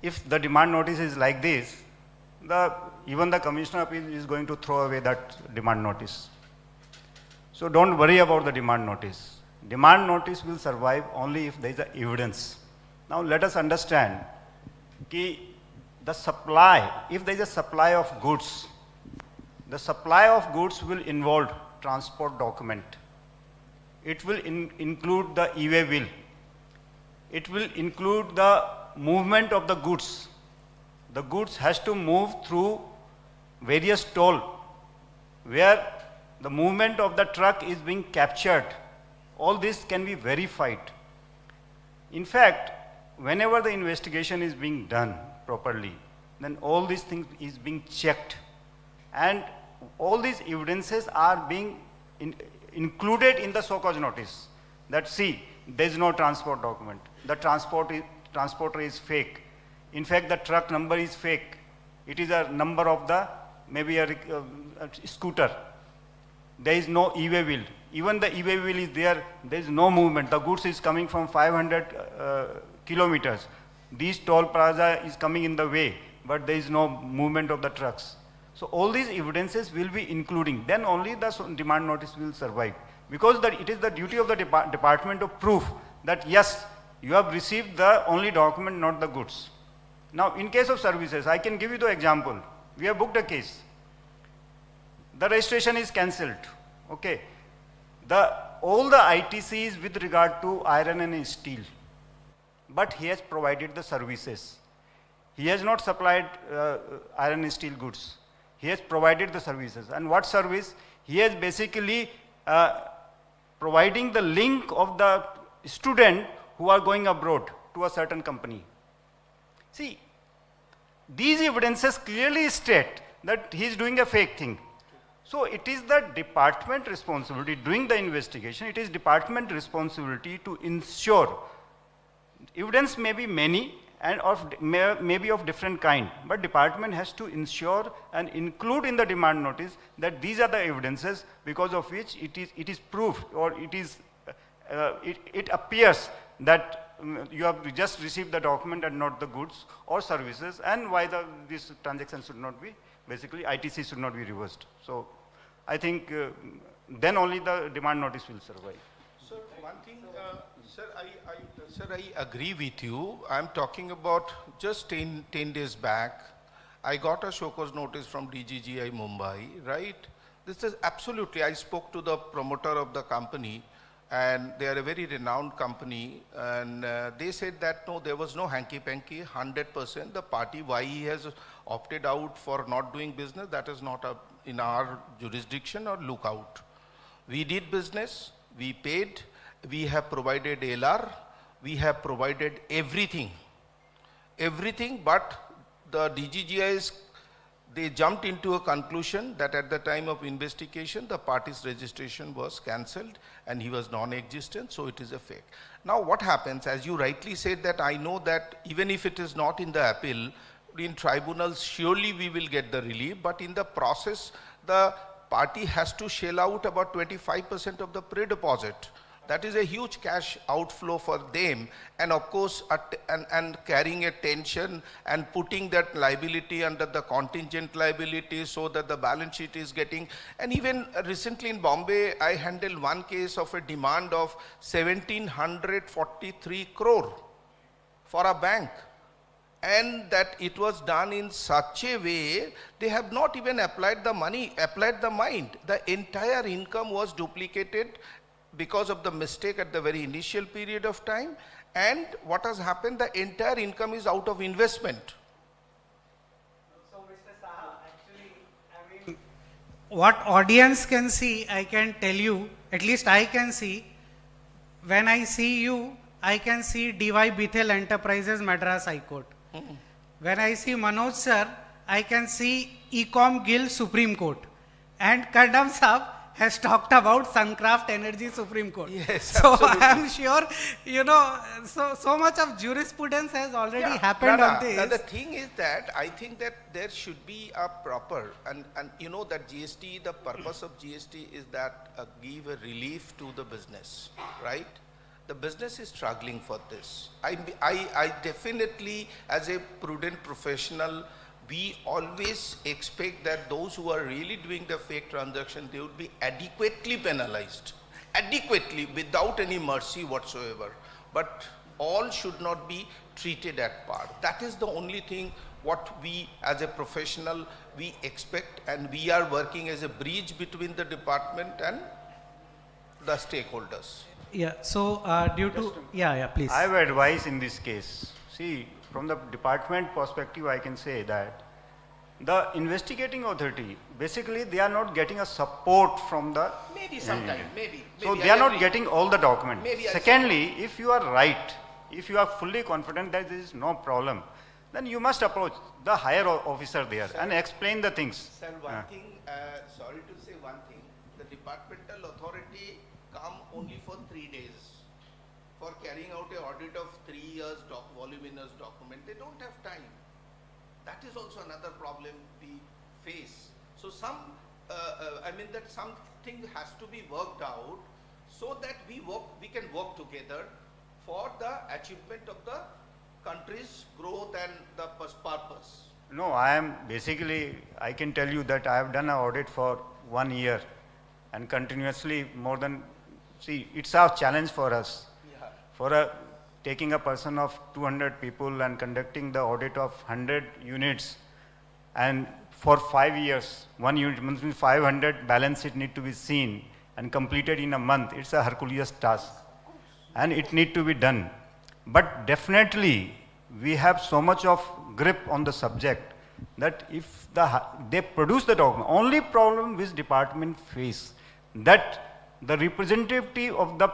if the demand notice is like this, even the Commissioner of Appeal is going to throw away that demand notice. So don't worry about the demand notice. Demand notice will survive only if there is evidence. Now let us understand the supply, if there is a supply of goods, the supply of goods will involve transport document. It will include the e-way bill. It will include the movement of the goods. The goods has to move through various toll where the movement of the truck is being captured. All this can be verified. In fact, whenever the investigation is being done properly, then all these things is being checked, and all these evidences are being included in the show cause notice. That see, there is no transport document. The transporter is fake. In fact, the truck number is fake. It is a number of the maybe a scooter. There is no e-way bill. Even the e-way bill is there. There is no movement. The goods is coming from 500 kilometers. This toll plaza is coming in the way, but there is no movement of the trucks. So all these evidences will be including. Then only the demand notice will survive. Because it is the duty of the department to prove that yes, you have received the only document, not the goods. Now, in case of services, I can give you the example. We have booked a case. The registration is cancelled. Okay. All the ITCs with regard to iron and steel. But he has provided the services. He has not supplied iron and steel goods. He has provided the services. And what service? He has basically providing the link of the student who are going abroad to a certain company. See, these evidences clearly state that he is doing a fake thing. So it is the department responsibility doing the investigation. It is department responsibility to ensure evidence may be many and may be of different kind, but department has to ensure and include in the demand notice that these are the evidences because of which it is proved, or it appears that you have just received the document and not the goods or services, and why this transaction should not be, basically ITC should not be reversed. So I think then only the demand notice will survive. Sir, one thing, sir, I agree with you. I'm talking about just 10 days back, I got a show cause notice from DGGI Mumbai, right? This is absolutely, I spoke to the promoter of the company, and they are a very renowned company, and they said that no, there was no hanky-panky, 100%. The party, why he has opted out for not doing business, that is not in our jurisdiction or lookout. We did business, we paid, we have provided LR, we have provided everything, but the DGGIs, they jumped into a conclusion that at the time of investigation, the party's registration was cancelled and he was non-existent, so it is a fake. Now what happens, as you rightly said, that I know that even if it is not in the appeal, in tribunals, surely we will get the relief, but in the process, the party has to shell out about 25% of the pre-deposit. That is a huge cash outflow for them, and of course, and carrying a tension and putting that liability under the contingent liability so that the balance sheet is getting, and even recently in Bombay, I handled one case of a demand of 1743 crore for a bank. and that it was done in such a way, they have not even applied the money, applied the mind. The entire income was duplicated because of the mistake at the very initial period of time, and what has happened, the entire income is out of investment. So, Mr. Saha, actually, I mean, what audience can see, I can tell you, at least I can see, when I see you, I can see DY Bithel Enterprises, Madras High Court. When I see Manoj sir, I can see Ecom Gill Supreme Court. And Kandam Saab has talked about Suncraft Energy Supreme Court. Yes, so absolutely. I am sure, you know, so much of jurisprudence has already happened on this. Now the thing is that I think that there should be a proper, and you know that GST, the purpose of GST is that give a relief to the business, right? The business is struggling for this. I definitely, as a prudent professional, we always expect that those who are really doing the fake transaction, they would be adequately penalized, adequately, without any mercy whatsoever. But all should not be treated at par. That is the only thing what we as a professional, we expect, and we are working as a bridge between the department and the stakeholders. Yeah, so due to, please. I have advice in this case. See, from the department perspective, I can say that the investigating authority, basically they are not getting a support from the... Maybe sometime, maybe. So maybe they I are not agree. getting all the documents. Maybe I Secondly, if you are right, if you are fully confident that there is no problem, then you must approach the higher officer there and explain the things. Sir, one thing, sorry to say one thing, the departmental authority come only for 3 days for carrying out an audit of 3 years voluminous document. They don't have time. That is also another problem we face. So I mean that something has to be worked out so that we can work together for the achievement of the country's growth and the purpose. No, I am basically, I can tell you that I have done an audit for 1 year and continuously more than, see, it's a challenge for us. Yeah. For taking a person of 200 people and conducting the audit of 100 units, and for 5 years, 1 unit means 500 balance sheet need to be seen and completed in a month. It's a Herculean task and it need to be done. But definitely we have so much of grip on the subject that if they produce the document, only problem which department face, that the representative of the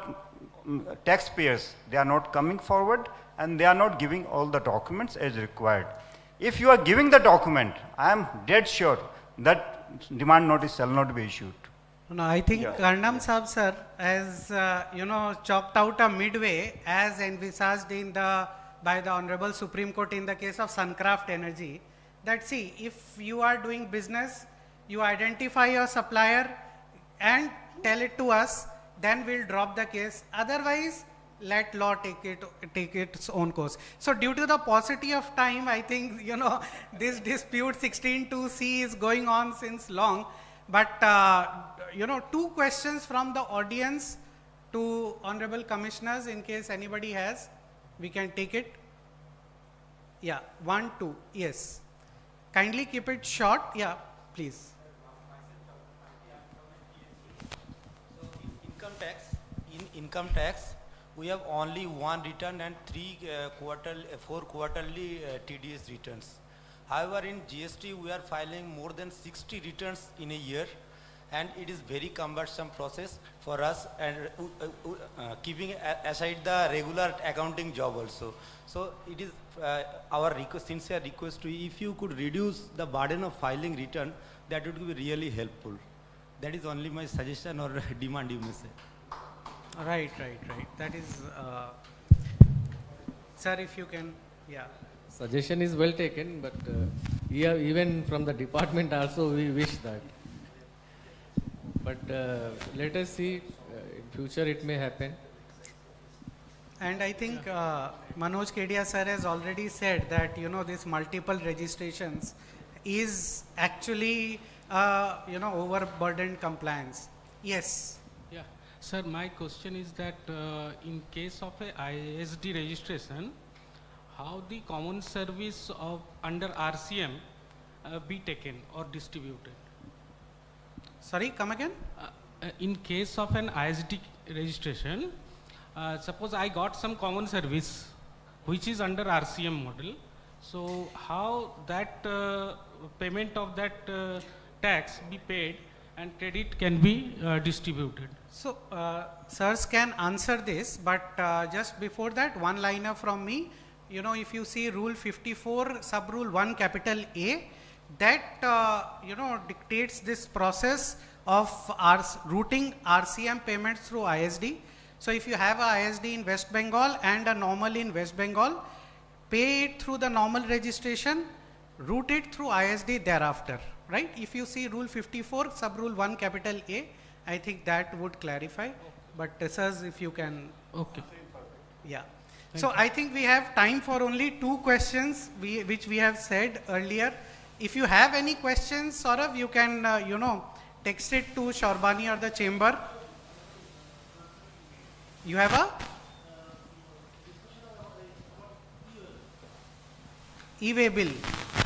taxpayers, they are not coming forward and they are not giving all the documents as required. If you are giving the document, I am dead sure that demand notice shall not be issued. No, I think Karnam Saab sir has, chalked out a midway as envisaged by the Honorable Supreme Court in the case of Suncraft Energy, that see, if you are doing business, you identify your supplier and tell it to us, then we'll drop the case. Otherwise, let law take its own course. So due to the paucity of time, I think, this dispute 16(2)(c) is going on since long. But, 2 questions from the audience to Honorable Commissioners in case anybody has. We can take it. Yeah, 1, 2, yes. Kindly keep it short. Yeah, please. So in income tax, we have only 1 return and 4 quarterly TDS returns. However, in GST, we are filing more than 60 returns in a year, and it is very cumbersome process for us, and keeping aside the regular accounting job also. So it is our sincere request to you, if you could reduce the burden of filing return, that would be really helpful. That is only my suggestion or demand, you may say. Right. That is, sir, if you can, yeah. Suggestion is well taken, but even from the department also we wish that. But let us see, in future it may happen. And I think Manoj Kedia sir has already said that, this multiple registrations is actually, overburdened compliance. Yes. Yeah, sir, my question is that in case of a ISD registration, how the common service of under RCM be taken or distributed? Sorry, come again? In case of an ISD registration, suppose I got some common service which is under RCM model. So how that payment of that tax be paid and credit can be distributed? So, sirs can answer this, but just before that, one liner from me. You know, if you see Rule 54, Sub Rule 1, capital A, that dictates this process of routing RCM payments through ISD. So, if you have a ISD in West Bengal and a normal in West Bengal, pay it through the normal registration, route it through ISD thereafter, right? If you see Rule 54, Sub Rule 1, capital A, I think that would clarify. But sirs, if you can. Okay. Yeah. So I think we have time for only 2 questions, which we have said earlier. If you have any questions, Saurav, you can, text it to Shorbani or the chamber. You have a? E-way bill.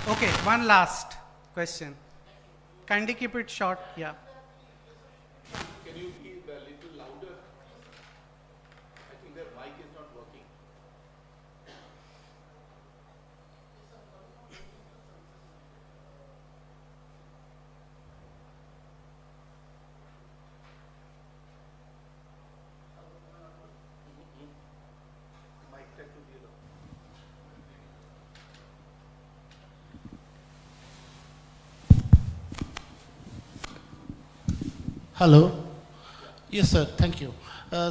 Okay, one last question. Kindly keep it short. Yeah. Can you be a little louder? I think their mic is not working. Mic tech to be low. Hello. Yes, sir. Thank you.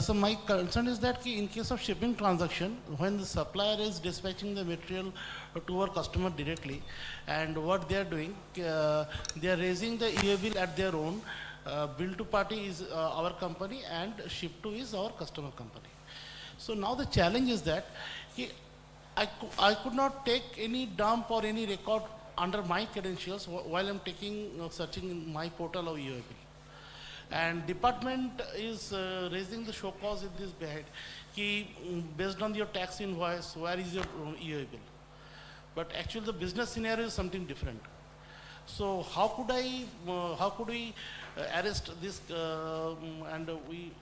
So my concern is that in case of shipping transaction, when the supplier is dispatching the material to our customer directly, and what they are doing, they are raising the EA bill at their own. Bill to party is our company, and ship to is our customer company. So now the challenge is that I could not take any dump or any record under my credentials while I'm searching in my portal of EA bill. And department is raising the show cause in this behalf based on your tax invoice, where is your EA bill? But actually the business scenario is something different. So how could we arrest this and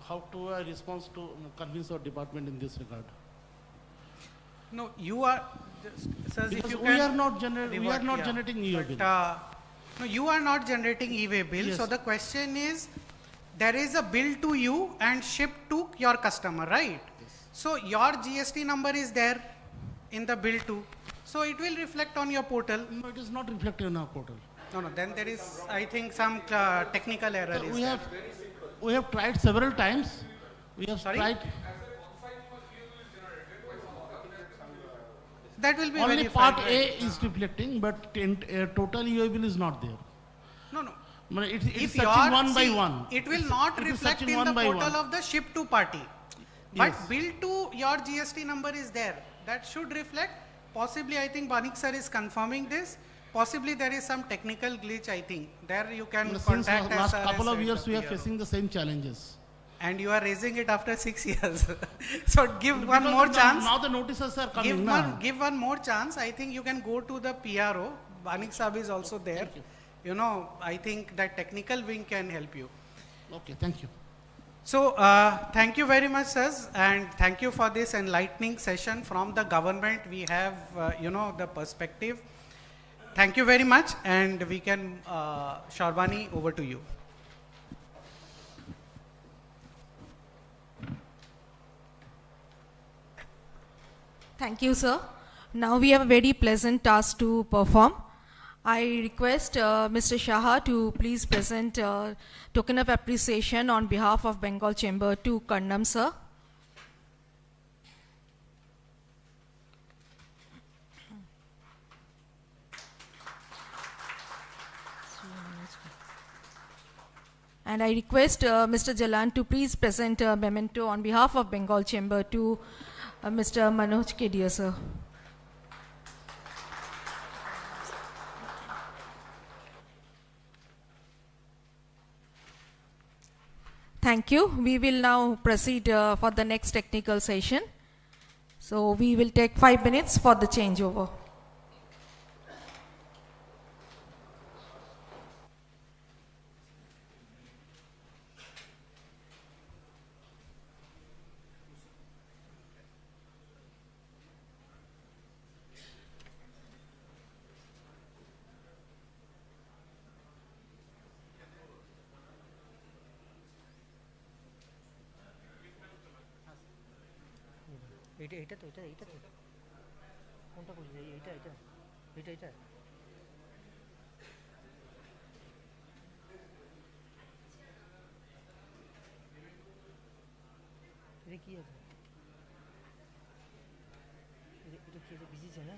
how to respond to convince our department in this regard? No, you are, sirs, Because if you we can are not generating EA bill. No, you are not generating e-way bill. Yes. So the question is, there is a bill to you and shipped to your customer, right? Yes. So your GST number is there in the bill too. So it will reflect on your portal. No, it is not reflected in our portal. No, then there is, I think, some technical error. So Is there. we have tried several times. We have Sorry? tried. That will be Only verified. part A is reflecting, but total EA bill is not there. No. It's If searching your- one by see, one. it will not It is reflect searching in the one by portal one. of the ship to party. But Yes. bill to your GST number is there. That should reflect. Possibly, I think Banik sir is confirming this. Possibly there is some technical glitch, I think. There you can Since contact us. last sir, couple and of years, send we the are PRO. facing the same challenges. And you are raising it after 6 years. So give one Because more now- chance. Now the notices are coming. Give one more chance. I think you can go to the PRO. Banik Sahib is also there. you. I think that technical wing can help you. Okay, thank you. So, thank you very much, sirs, and thank you for this enlightening session from the government. We have, the perspective. Thank you very much, and we can, Shorbani, over to you. Thank you, sir. Now we have a very pleasant task to perform. I request Mr. Shah to please present token of appreciation on behalf of Bengal Chamber to Karnam, sir. And I request Mr. Jalan to please present a memento on behalf of Bengal Chamber to Mr. Manoj Kedia, sir. Thank you. We will now proceed for the next technical session. So we will take 5 minutes for the changeover. এইটা তো কোনটা বলছিস? এইটা এটা এটা এটা এটা কি আছে? এটা কি আছে? ভিজিছে না?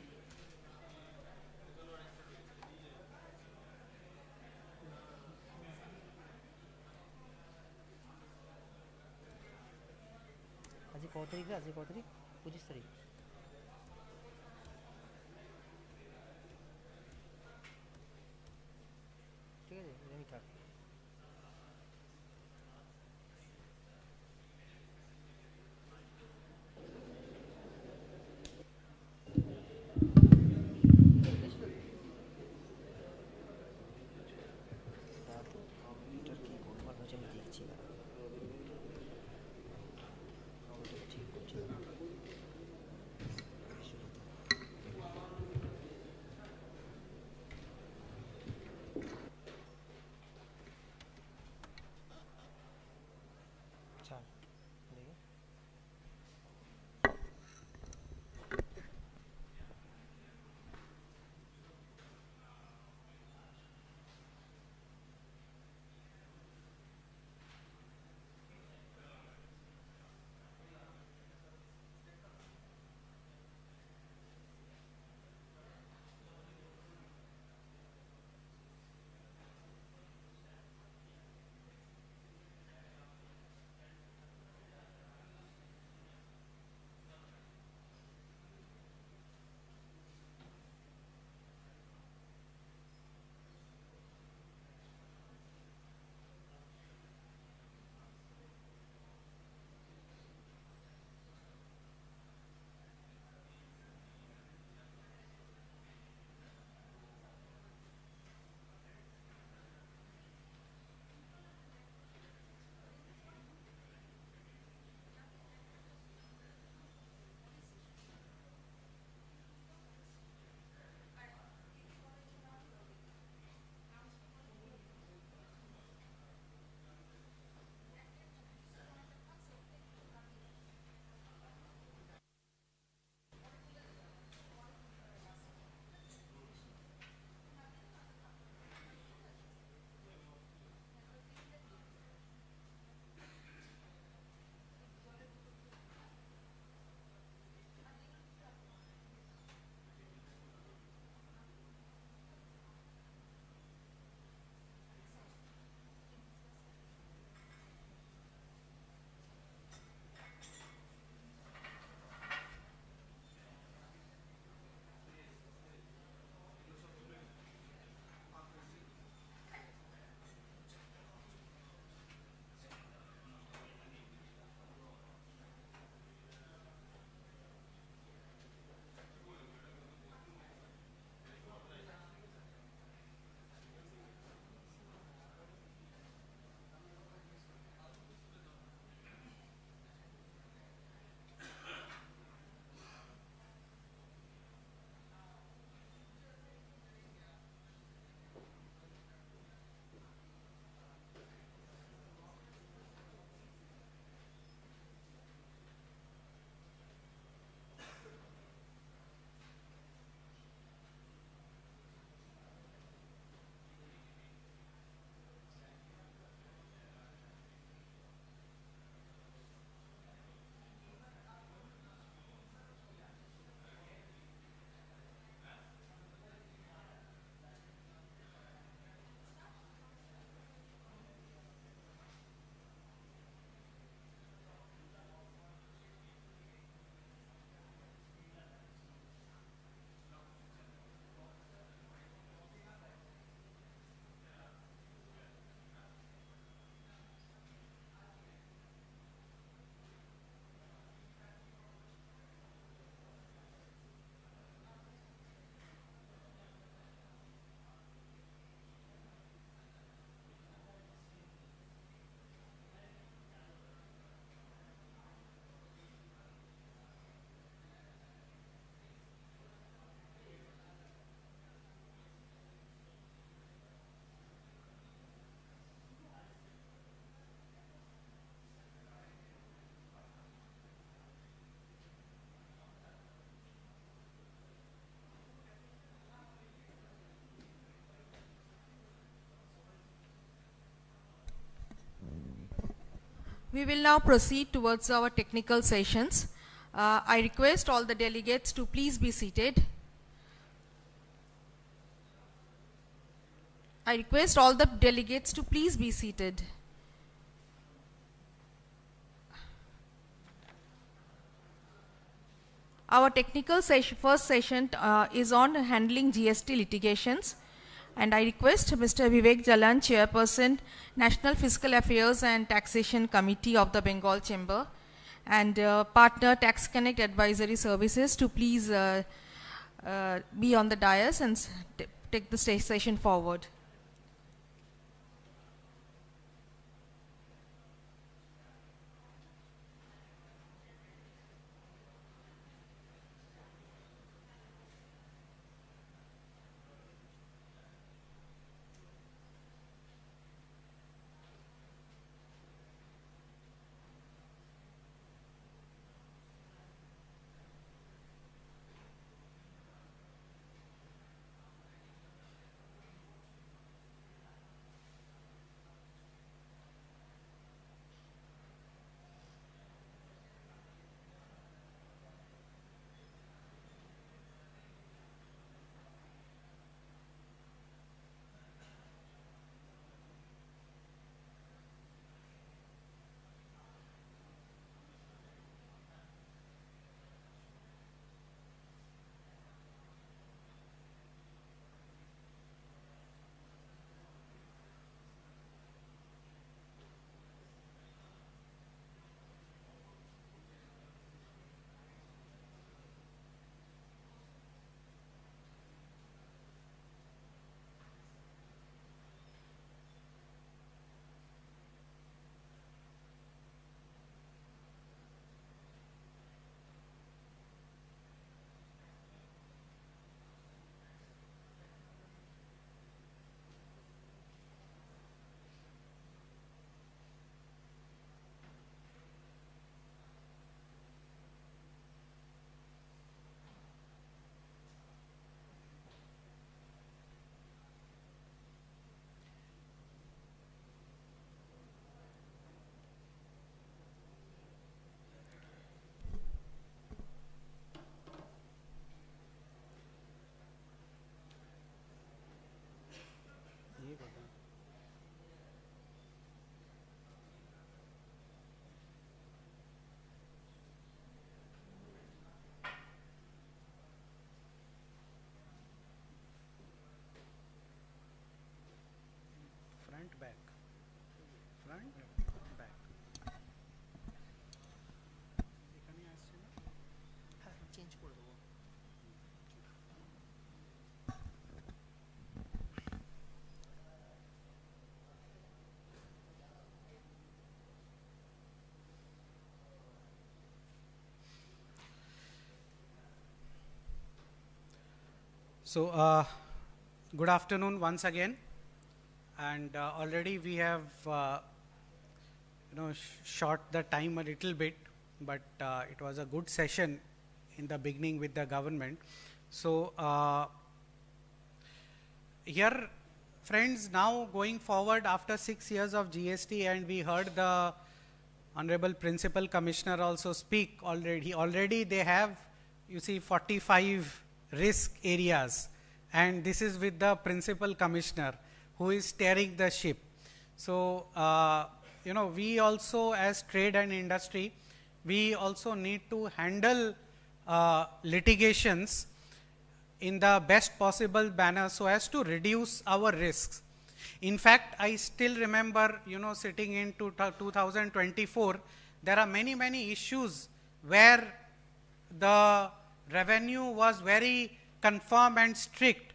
আজকে কত তারিখ? আজকে কত তারিখ? 25 তারিখ। ঠিক আছে, আমি থাক। We will now proceed towards our technical sessions. I request all the delegates to please be seated. I request all the delegates to please be seated. Our technical first session is on handling GST litigations, and I request Mr. Vivek Jalan, Chairperson, National Fiscal Affairs and Taxation Committee of the Bengal Chamber, and partner Tax Connect Advisory Services to please be on the dais and take the session forward. Front, back. Front, back. এখানে আসছে না? হ্যাঁ change করে দেবো। So, good afternoon once again, and already we have short the time a little bit, but it was a good session in the beginning with the government. So here, friends, now going forward after 6 years of GST, and we heard the Honorable Principal Commissioner also speak already. Already they have, you see, 45 risk areas, and this is with the Principal Commissioner who is steering the ship. So, we also as trade and industry, we also need to handle litigations in the best possible manner so as to reduce our risks. In fact, I still remember, sitting in 2024, there are many, many issues where the revenue was very confirm and strict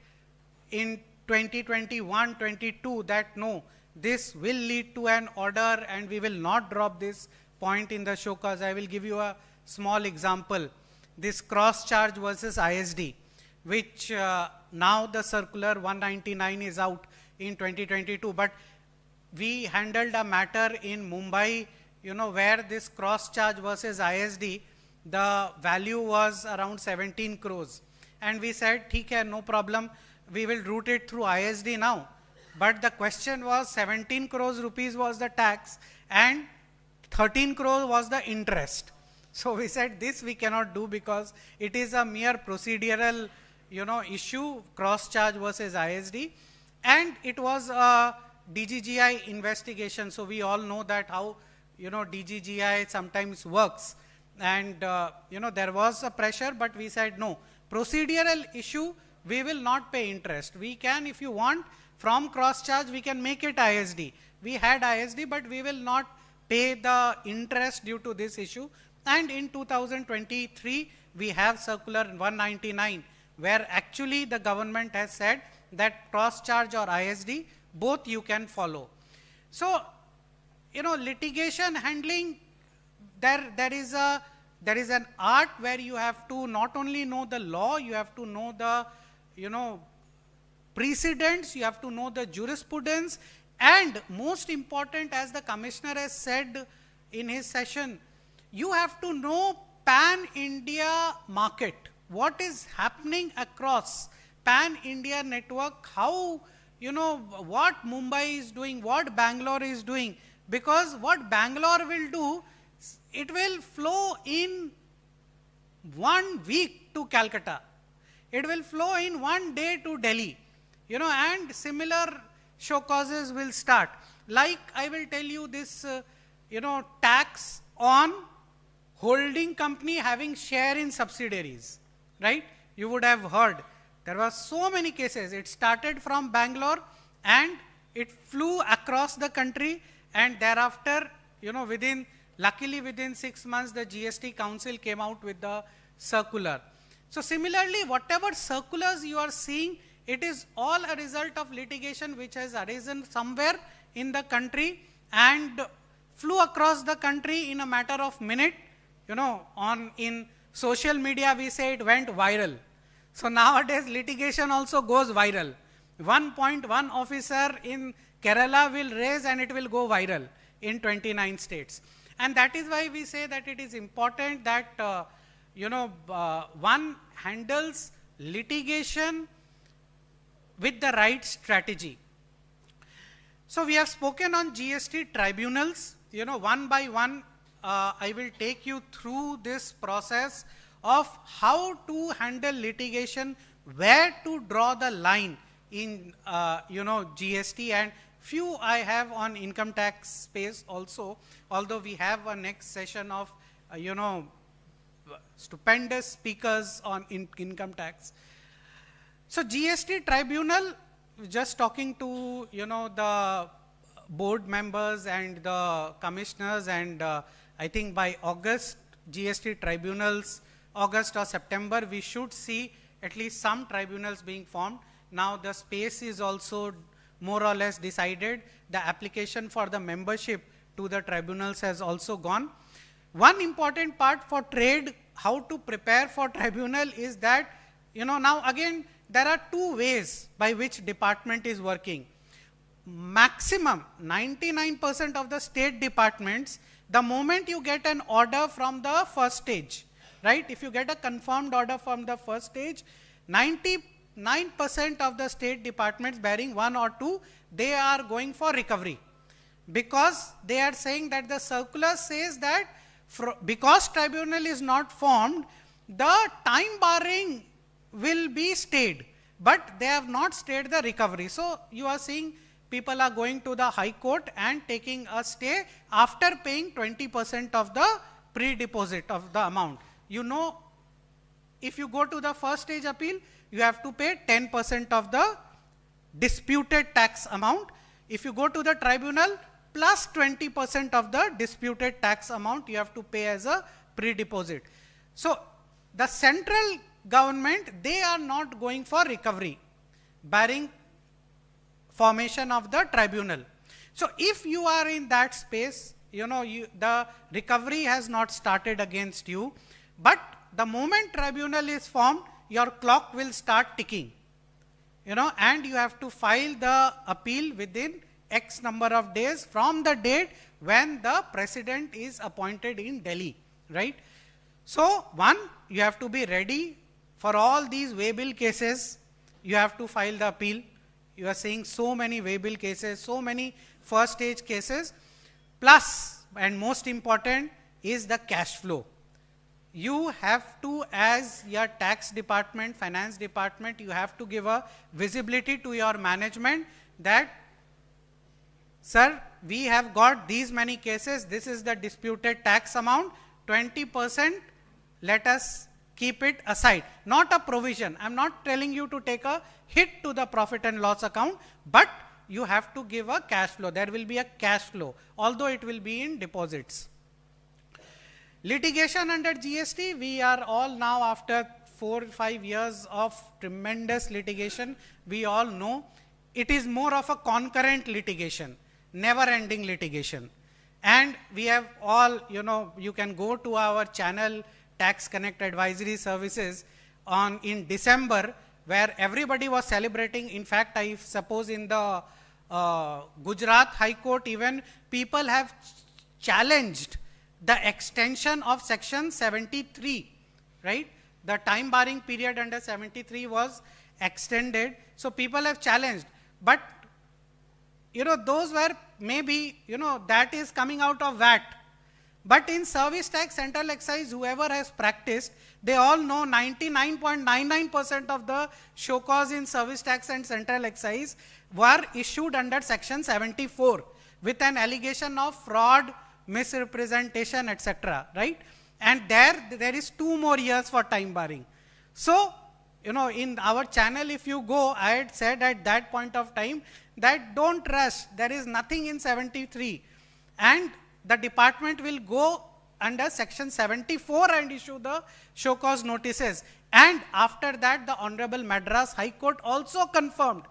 in 2021-22 that no, this will lead to an order and we will not drop this point in the show cause. I will give you a small example. This cross charge versus ISD, which now the circular 199 is out in 2022, but we handled a matter in Mumbai, where this cross charge versus ISD, the value was around 17 crores. And we said, "Theek hai, no problem, we will route it through ISD now." But the question was 17 crores rupees was the tax and 13 crore was the interest. So we said this we cannot do because it is a mere procedural, issue, cross charge versus ISD, and it was a DGGI investigation. So we all know that how, DGGI sometimes works, and there was a pressure, but we said no, procedural issue, we will not pay interest. We can, if you want, from cross charge, we can make it ISD. We had ISD, but we will not pay the interest due to this issue. And in 2023, we have circular 199, where actually the government has said that cross charge or ISD, both you can follow. So, litigation handling, there is an art where you have to not only know the law, you have to know the, precedents, you have to know the jurisprudence, and most important, as the commissioner has said in his session, you have to know pan-India market, what is happening across pan-India network, how, what Mumbai is doing, what Bangalore is doing, because what Bangalore will do, it will flow in 1 week to Calcutta. It will flow in 1 day to Delhi, and similar show causes will start. Like I will tell you this, tax on holding company having share in subsidiaries, right? You would have heard. There were so many cases. It started from Bangalore and it flew across the country, and thereafter, luckily within 6 months, the GST Council came out with the circular. So similarly, whatever circulars you are seeing, it is all a result of litigation which has arisen somewhere in the country and flew across the country in a matter of minute. In social media we say it went viral. So nowadays litigation also goes viral. 1.1 officer in Kerala will raise and it will go viral in 29 states. And that is why we say that it is important that, one handles litigation with the right strategy. So we have spoken on GST tribunals. One by one, I will take you through this process of how to handle litigation, where to draw the line in, GST, and few I have on income tax space also, although we have a next session of, stupendous speakers on income tax. So GST tribunal, just talking to, the board members and the commissioners, and I think by August, GST tribunals, August or September, we should see at least some tribunals being formed. Now the space is also more or less decided. The application for the membership to the tribunals has also gone. One important part for trade, how to prepare for tribunal is that, now again, there are two ways by which department is working. Maximum 99% of the state departments, the moment you get an order from the first stage, right? If you get a confirmed order from the first stage, 99% of the state departments bearing 1 or 2, they are going for recovery, because they are saying that the circular says that because tribunal is not formed, the time barring will be stayed, but they have not stayed the recovery. So you are seeing people are going to the High Court and taking a stay after paying 20% of the pre-deposit of the amount. If you go to the first stage appeal, you have to pay 10% of the disputed tax amount. If you go to the tribunal, plus 20% of the disputed tax amount you have to pay as a pre-deposit. So the central government, they are not going for recovery, barring formation of the tribunal. So if you are in that space, the recovery has not started against you, but the moment tribunal is formed, your clock will start ticking, and you have to file the appeal within X number of days from the date when the president is appointed in Delhi, right? So one, you have to be ready for all these waybill cases. You have to file the appeal. You are seeing so many waybill cases, so many first stage cases. Plus, and most important is the cash flow. You have to, as your tax department, finance department, you have to give a visibility to your management that, sir, we have got these many cases, this is the disputed tax amount, 20%, let us keep it aside. Not a provision. I am not telling you to take a hit to the profit and loss account, but you have to give a cash flow. There will be a cash flow, although it will be in deposits. Litigation under GST, we are all now, after 4 or 5 years of tremendous litigation, we all know it is more of a concurrent litigation, never ending litigation. And we have all, you can go to our channel Tax Connect Advisory Services in December, where everybody was celebrating. In fact, I suppose in the Gujarat High Court, even people have challenged the extension of section 73, right? The time barring period under 73 was extended. So people have challenged, but those were maybe, that is coming out of VAT. But in service tax, central excise, whoever has practiced, they all know 99.99% of the show cause in service tax and central excise were issued under section 74 with an allegation of fraud, misrepresentation, etc., right? And there is 2 more years for time barring. So, in our channel, if you go, I had said at that point of time that don't rush, there is nothing in 73, and the department will go under section 74 and issue the show cause notices. And after that, the Honorable Madras High Court also confirmed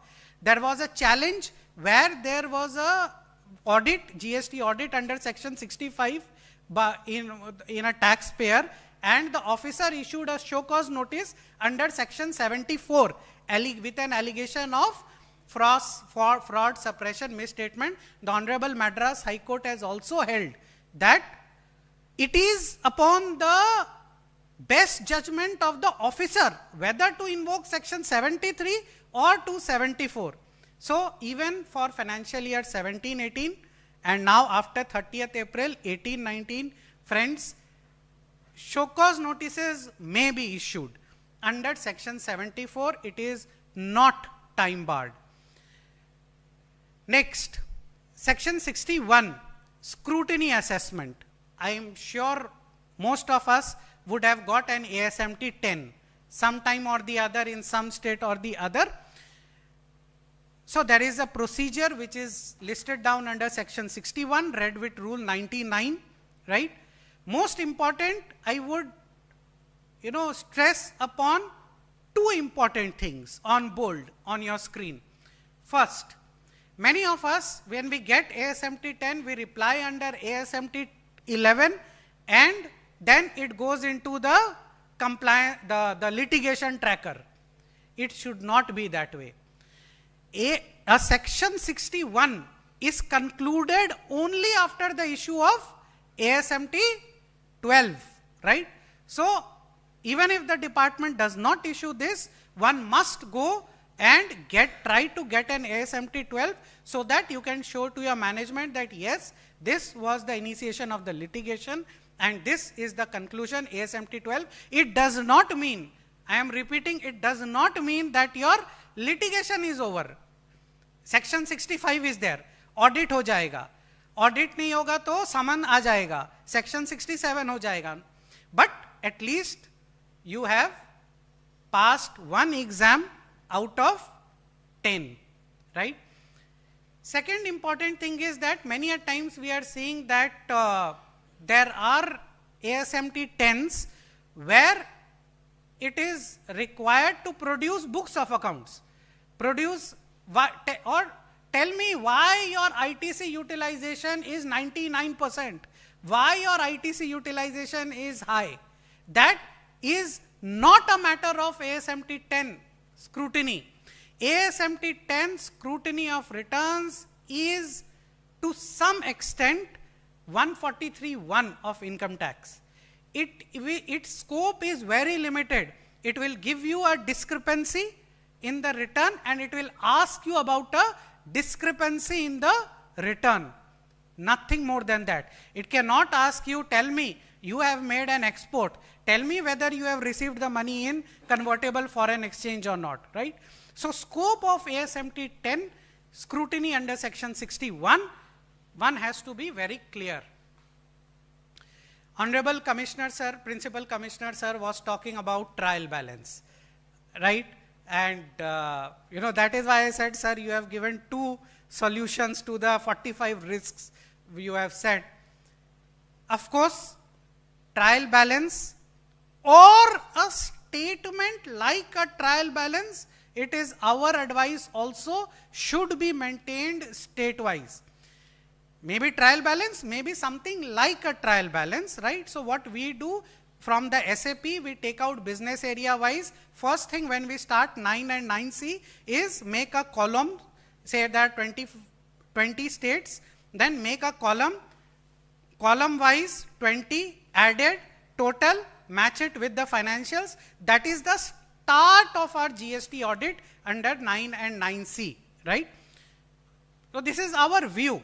there was a challenge where there was a audit, GST audit under section 65 in a taxpayer, and the officer issued a show cause notice under section 74 with an allegation of fraud, suppression, misstatement. The Honorable Madras High Court has also held that it is upon the best judgment of the officer whether to invoke section 73 or to 74. So even for financial year 17-18 and now after 30th April 18-19, friends, show cause notices may be issued under section 74. It is not time barred. Next, section 61, scrutiny assessment. I am sure most of us would have got an ASMT 10 sometime or the other in some state or the other. So there is a procedure which is listed down under section 61, read with rule 99, right? Most important, I would, stress upon 2 important things on bold on your screen. First, many of us, when we get ASMT 10, we reply under ASMT 11, and then it goes into the the litigation tracker. It should not be that way. A section 61 is concluded only after the issue of ASMT 12, right? So even if the department does not issue this, one must go and try to get an ASMT 12 so that you can show to your management that yes, this was the initiation of the litigation and this is the conclusion, ASMT 12. It does not mean, I am repeating, it does not mean that your litigation is over. Section 65 is there, audit हो जाएगा, audit नहीं होगा तो समन आ जाएगा, section 67 हो जाएगा, but at least you have passed 1 exam out of 10, right? Second important thing is that many a times we are seeing that there are ASMT 10s where it is required to produce books of accounts. Or tell me why your ITC utilization is 99%, why your ITC utilization is high. That is not a matter of ASMT 10 scrutiny. ASMT 10 scrutiny of returns is to some extent 143(1) of income tax. Its scope is very limited. It will give you a discrepancy in the return and it will ask you about a discrepancy in the return. Nothing more than that. It cannot ask you, tell me, you have made an export. Tell me whether you have received the money in convertible foreign exchange or not, right? So scope of ASMT 10, scrutiny under section 61, one has to be very clear. Honorable Commissioner Sir, Principal Commissioner Sir was talking about trial balance, right? And that is why I said, sir, you have given 2 solutions to the 45 risks you have said. Of course, trial balance or a statement like a trial balance, it is our advice also, should be maintained state-wise. Maybe trial balance, maybe something like a trial balance, right? So what we do from the SAP, we take out business area wise. First thing when we start 9 and 9C is make a column, say that 20 states, then make a column wise 20 added, total, match it with the financials. That is the start of our GST audit under 9 and 9C, right? So this is our view.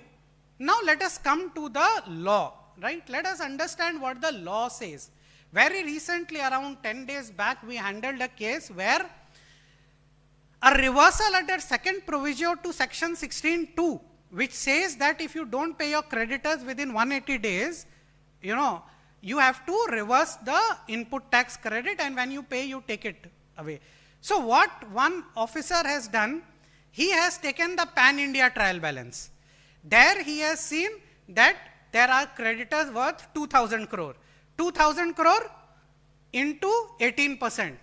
Now let us come to the law, right? Let us understand what the law says. Very recently, around 10 days back, we handled a case where a reversal under second proviso to section 16(2), which says that if you don't pay your creditors within 180 days, you have to reverse the input tax credit, and when you pay, you take it away. So what one officer has done, he has taken the pan-India trial balance. There he has seen that there are creditors worth 2,000 crore. 2,000 crore into 18%.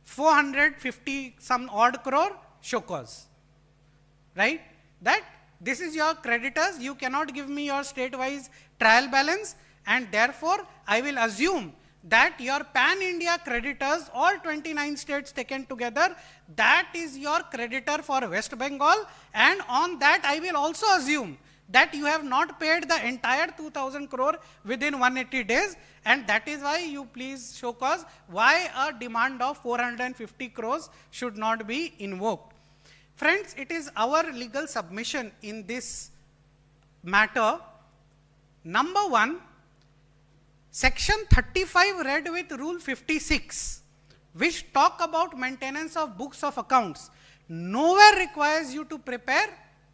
450 some odd crore, show cause. Right? That this is your creditors, you cannot give me your state-wise trial balance, and therefore I will assume that your pan-India creditors, all 29 states taken together, that is your creditor for West Bengal, and on that I will also assume that you have not paid the entire 2,000 crore within 180 days, and that is why you please show cause why a demand of 450 crores should not be invoked. Friends, it is our legal submission in this matter. Number 1, Section 35 read with Rule 56, which talk about maintenance of books of accounts, nowhere requires you to prepare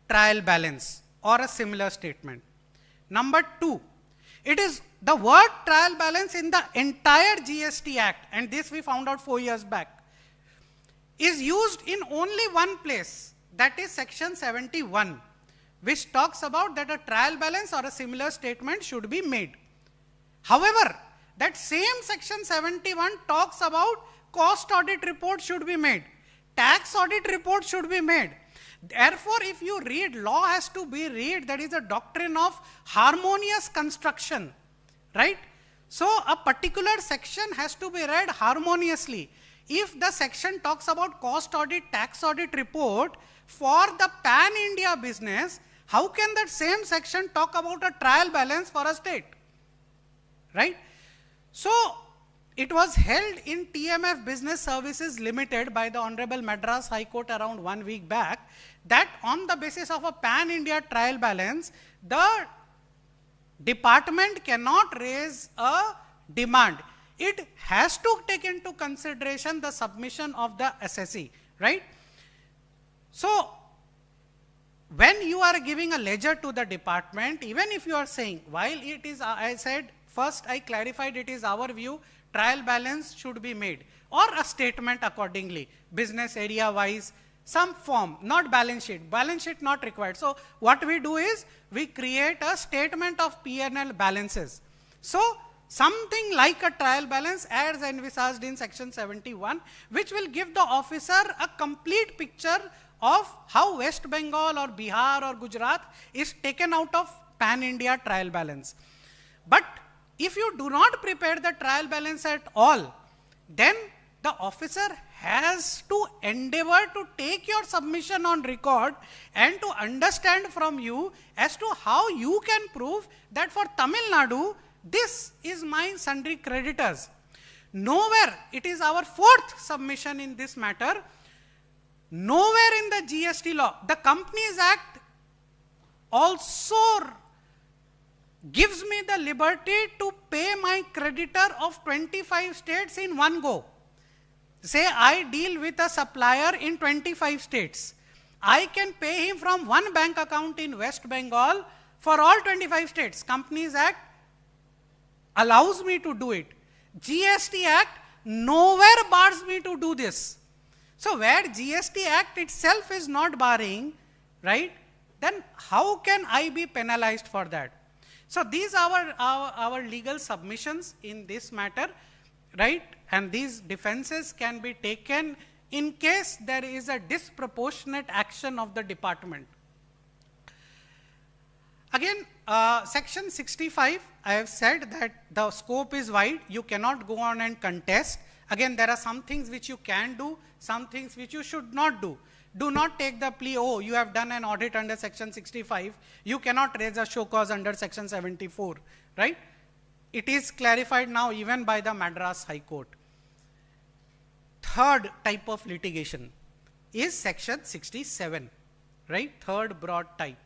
trial balance or a similar statement. Number 2, it is the word trial balance in the entire GST Act, and this we found out 4 years back, is used in only one place, that is section 71, which talks about that a trial balance or a similar statement should be made. However, that same section 71 talks about cost audit report should be made, tax audit report should be made. Therefore, if you read, law has to be read, that is a doctrine of harmonious construction, right? So a particular section has to be read harmoniously. If the section talks about cost audit, tax audit report for the pan-India business, how can that same section talk about a trial balance for a state? Right? So it was held in TMF Business Services Limited by the Honorable Madras High Court around 1 week back, that on the basis of a pan-India trial balance, the department cannot raise a demand. It has to take into consideration the submission of the assessee, right? So when you are giving a ledger to the department, even if you are saying, while it is, I said, first I clarified it is our view, trial balance should be made, or a statement accordingly, business area wise, some form, not balance sheet not required. So what we do is, we create a statement of P&L balances. So something like a trial balance as envisaged in section 71, which will give the officer a complete picture of how West Bengal or Bihar or Gujarat is taken out of pan-India trial balance. But if you do not prepare the trial balance at all, then the officer has to endeavor to take your submission on record and to understand from you as to how you can prove that for Tamil Nadu, this is my sundry creditors. Nowhere, it is our 4th submission in this matter, nowhere in the GST law, the Companies Act also gives me the liberty to pay my creditor of 25 states in one go. Say I deal with a supplier in 25 states. I can pay him from one bank account in West Bengal for all 25 states. Companies Act allows me to do it. GST Act nowhere bars me to do this. So where GST Act itself is not barring, right, then how can I be penalized for that? So these are our legal submissions in this matter, right, and these defenses can be taken in case there is a disproportionate action of the department. Again, section 65, I have said that the scope is wide, you cannot go on and contest. Again, there are some things which you can do, some things which you should not do. Do not take the plea, oh, you have done an audit under section 65, you cannot raise a show cause under section 74, right? It is clarified now even by the Madras High Court. Third type of litigation is section 67, right? Third broad type.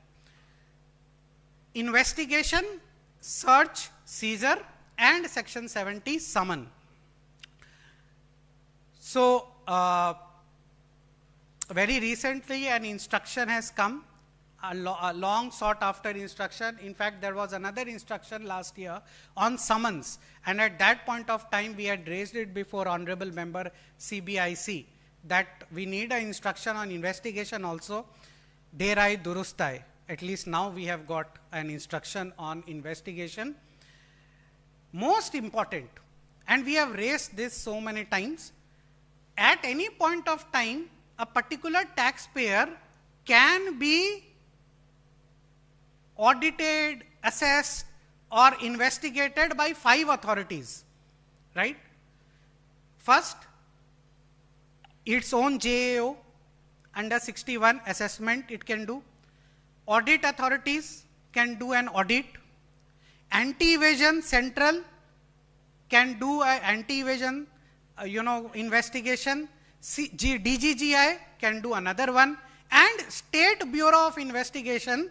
Investigation, search, seizure, and section 70 summon. So, very recently an instruction has come, a long sought after instruction. In fact, there was another instruction last year on summons, and at that point of time we had raised it before Honorable Member CBIC that we need an instruction on investigation also. Derai Durustai. At least now we have got an instruction on investigation. Most important, and we have raised this so many times, at any point of time, a particular taxpayer can be audited, assessed, or investigated by 5 authorities, right? First, its own JAO, under 61 assessment it can do. Audit authorities can do an audit. Anti-evasion central can do an anti-evasion investigation. DGGI can do another one, and State Bureau of Investigation,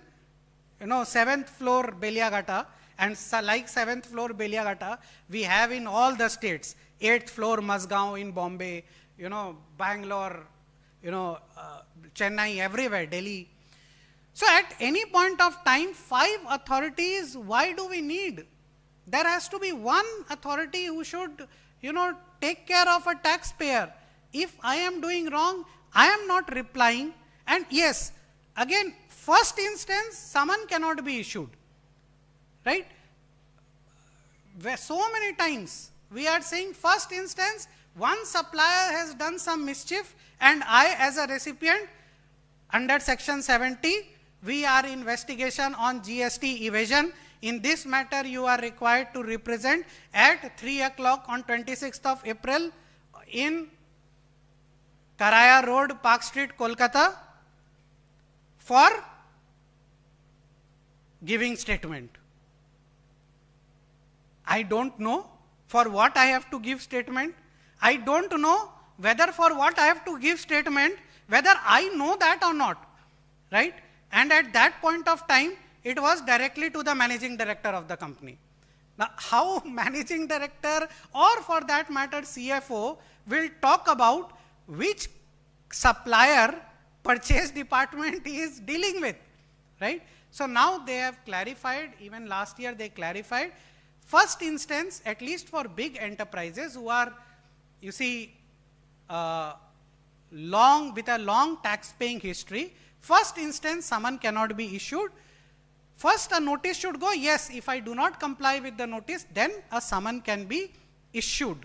7th floor Beliagata, and like 7th floor Beliagata, we have in all the states, 8th floor Mazgaon in Bombay, Bangalore, Chennai, everywhere, Delhi. So at any point of time, 5 authorities, why do we need? There has to be one authority who should, take care of a taxpayer. If I am doing wrong, I am not replying. And yes, again, first instance, summon cannot be issued, right? Where so many times we are saying first instance, one supplier has done some mischief and I as a recipient under section 70, we are investigation on GST evasion. In this matter, you are required to represent at 3 o'clock on 26th of April in Karaya Road, Park Street, Kolkata for giving statement. I don't know for what I have to give statement. I don't know whether for what I have to give statement, whether I know that or not, right? And at that point of time, it was directly to the managing director of the company. Now, how managing director or for that matter CFO will talk about which supplier purchase department is dealing with, right? So now they have clarified, even last year they clarified, first instance, at least for big enterprises who are, you see, with a long tax paying history, first instance summon cannot be issued. First a notice should go, yes, if I do not comply with the notice, then a summon can be issued.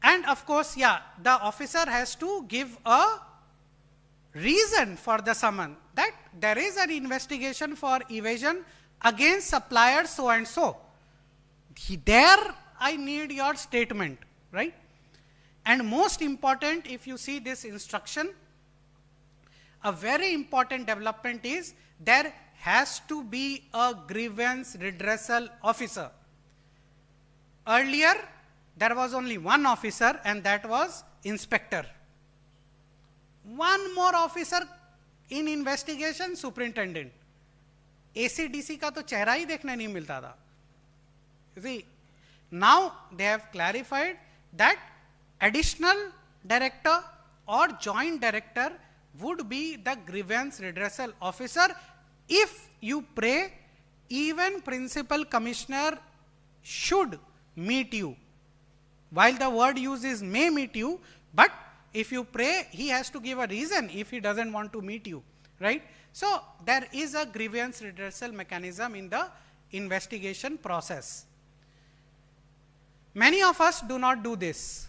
And of course, yeah, the officer has to give a reason for the summon, that there is an investigation for evasion against supplier so and so. There I need your statement, right? And most important, if you see this instruction, a very important development is there has to be a grievance redressal officer. Earlier, there was only one officer and that was inspector. One more officer in investigation superintendent. ACDC का तो चेहरा ही देखने नहीं मिलता था. See, now they have clarified that additional director or joint director would be the grievance redressal officer. If you pray, even principal commissioner should meet you. While the word used is may meet you, but if you pray, he has to give a reason if he doesn't want to meet you, right? So there is a grievance redressal mechanism in the investigation process. Many of us do not do this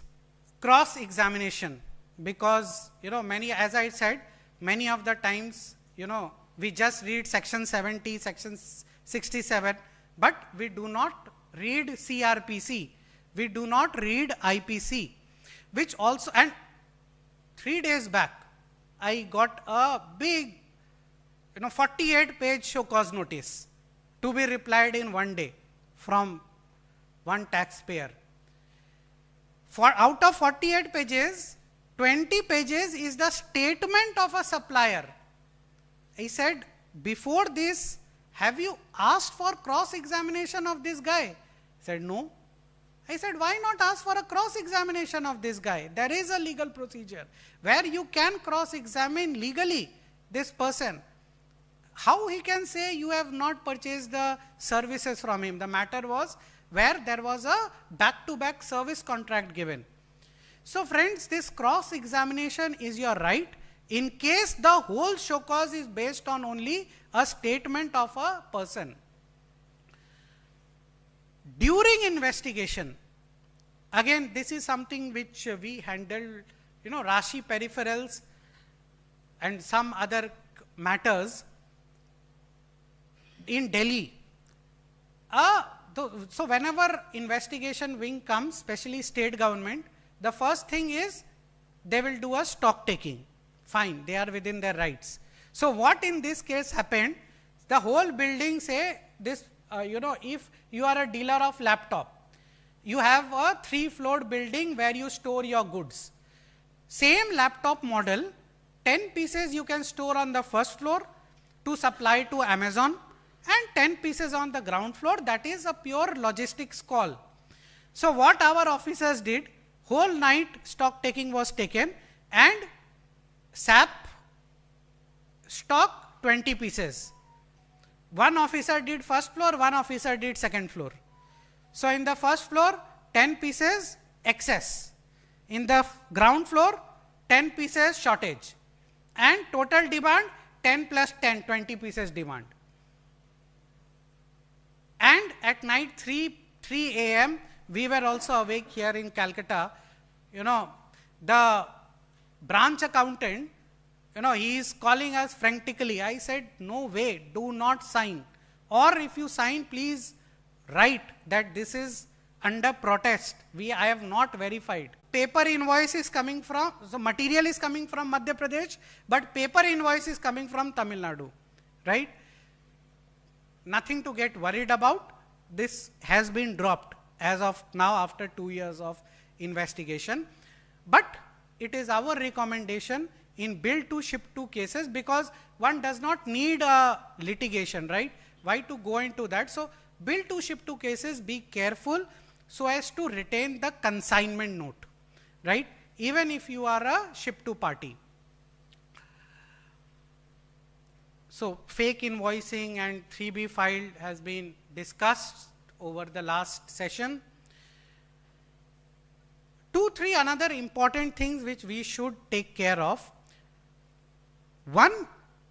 cross examination because, many, as I said, many of the times, we just read section 70, section 67, but we do not read CRPC, we do not read IPC, which also, and 3 days back, I got a big, 48-page show cause notice to be replied in 1 day from one taxpayer. For out of 48 pages, 20 pages is the statement of a supplier. I said, before this, have you asked for cross-examination of this guy? He said, no. I said, why not ask for a cross-examination of this guy? There is a legal procedure where you can cross-examine legally this person. How he can say you have not purchased the services from him? The matter was where there was a back-to-back service contract given. So friends, this cross-examination is your right in case the whole show cause is based on only a statement of a person. During investigation, again this is something which we handled, Rashi peripherals and some other matters in Delhi. So whenever investigation wing comes, especially state government, the first thing is they will do a stock taking. Fine, they are within their rights. So what in this case happened, the whole building say this, if you are a dealer of laptop, you have a 3-floored building where you store your goods. Same laptop model, 10 pieces you can store on the first floor to supply to Amazon, and 10 pieces on the ground floor. That is a pure logistics call. So what our officers did, whole night stock taking was taken and SAP stock 20 pieces. One officer did first floor, one officer did second floor. So in the first floor, 10 pieces excess. In the ground floor, 10 pieces shortage. And total demand, 10 plus 10, 20 pieces demand. And at night 3 a.m., we were also awake here in Calcutta. The branch accountant, he is calling us frantically. I said, no way, do not sign. Or if you sign, please write that this is under protest. I have not verified. Paper invoice is coming from, so material is coming from Madhya Pradesh, but paper invoice is coming from Tamil Nadu, right? Nothing to get worried about. This has been dropped as of now after 2 years of investigation. But it is our recommendation in bill to ship to cases because one does not need a litigation, right? Why to go into that? So bill to ship to cases, be careful so as to retain the consignment note, right? Even if you are a ship to party. So fake invoicing and 3B filed has been discussed over the last session. 2, 3 another important things which we should take care of. One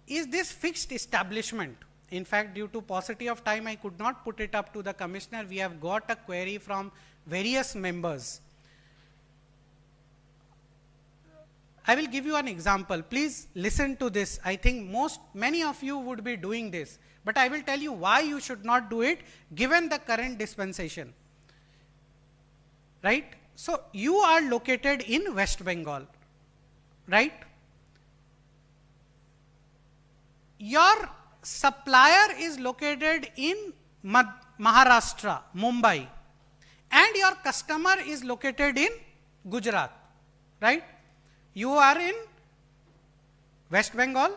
is this fixed establishment. In fact, due to paucity of time, I could not put it up to the commissioner. We have got a query from various members. I will give you an example. Please listen to this. I think many of you would be doing this, but I will tell you why you should not do it given the current dispensation, right? So you are located in West Bengal, right? Your supplier is located in Maharashtra, Mumbai, and your customer is located in Gujarat, right? You are in West Bengal,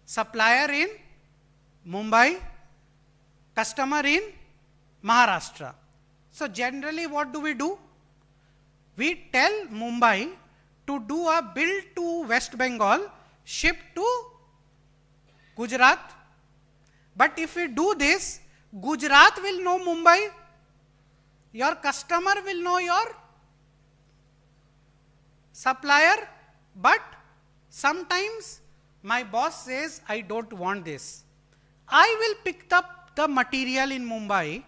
supplier in Mumbai, customer in Maharashtra. So generally what do? We tell Mumbai to do a bill to West Bengal, ship to Gujarat. But if we do this, Gujarat will know Mumbai, your customer will know your supplier, but sometimes my boss says, I don't want this. I will pick up the material in Mumbai,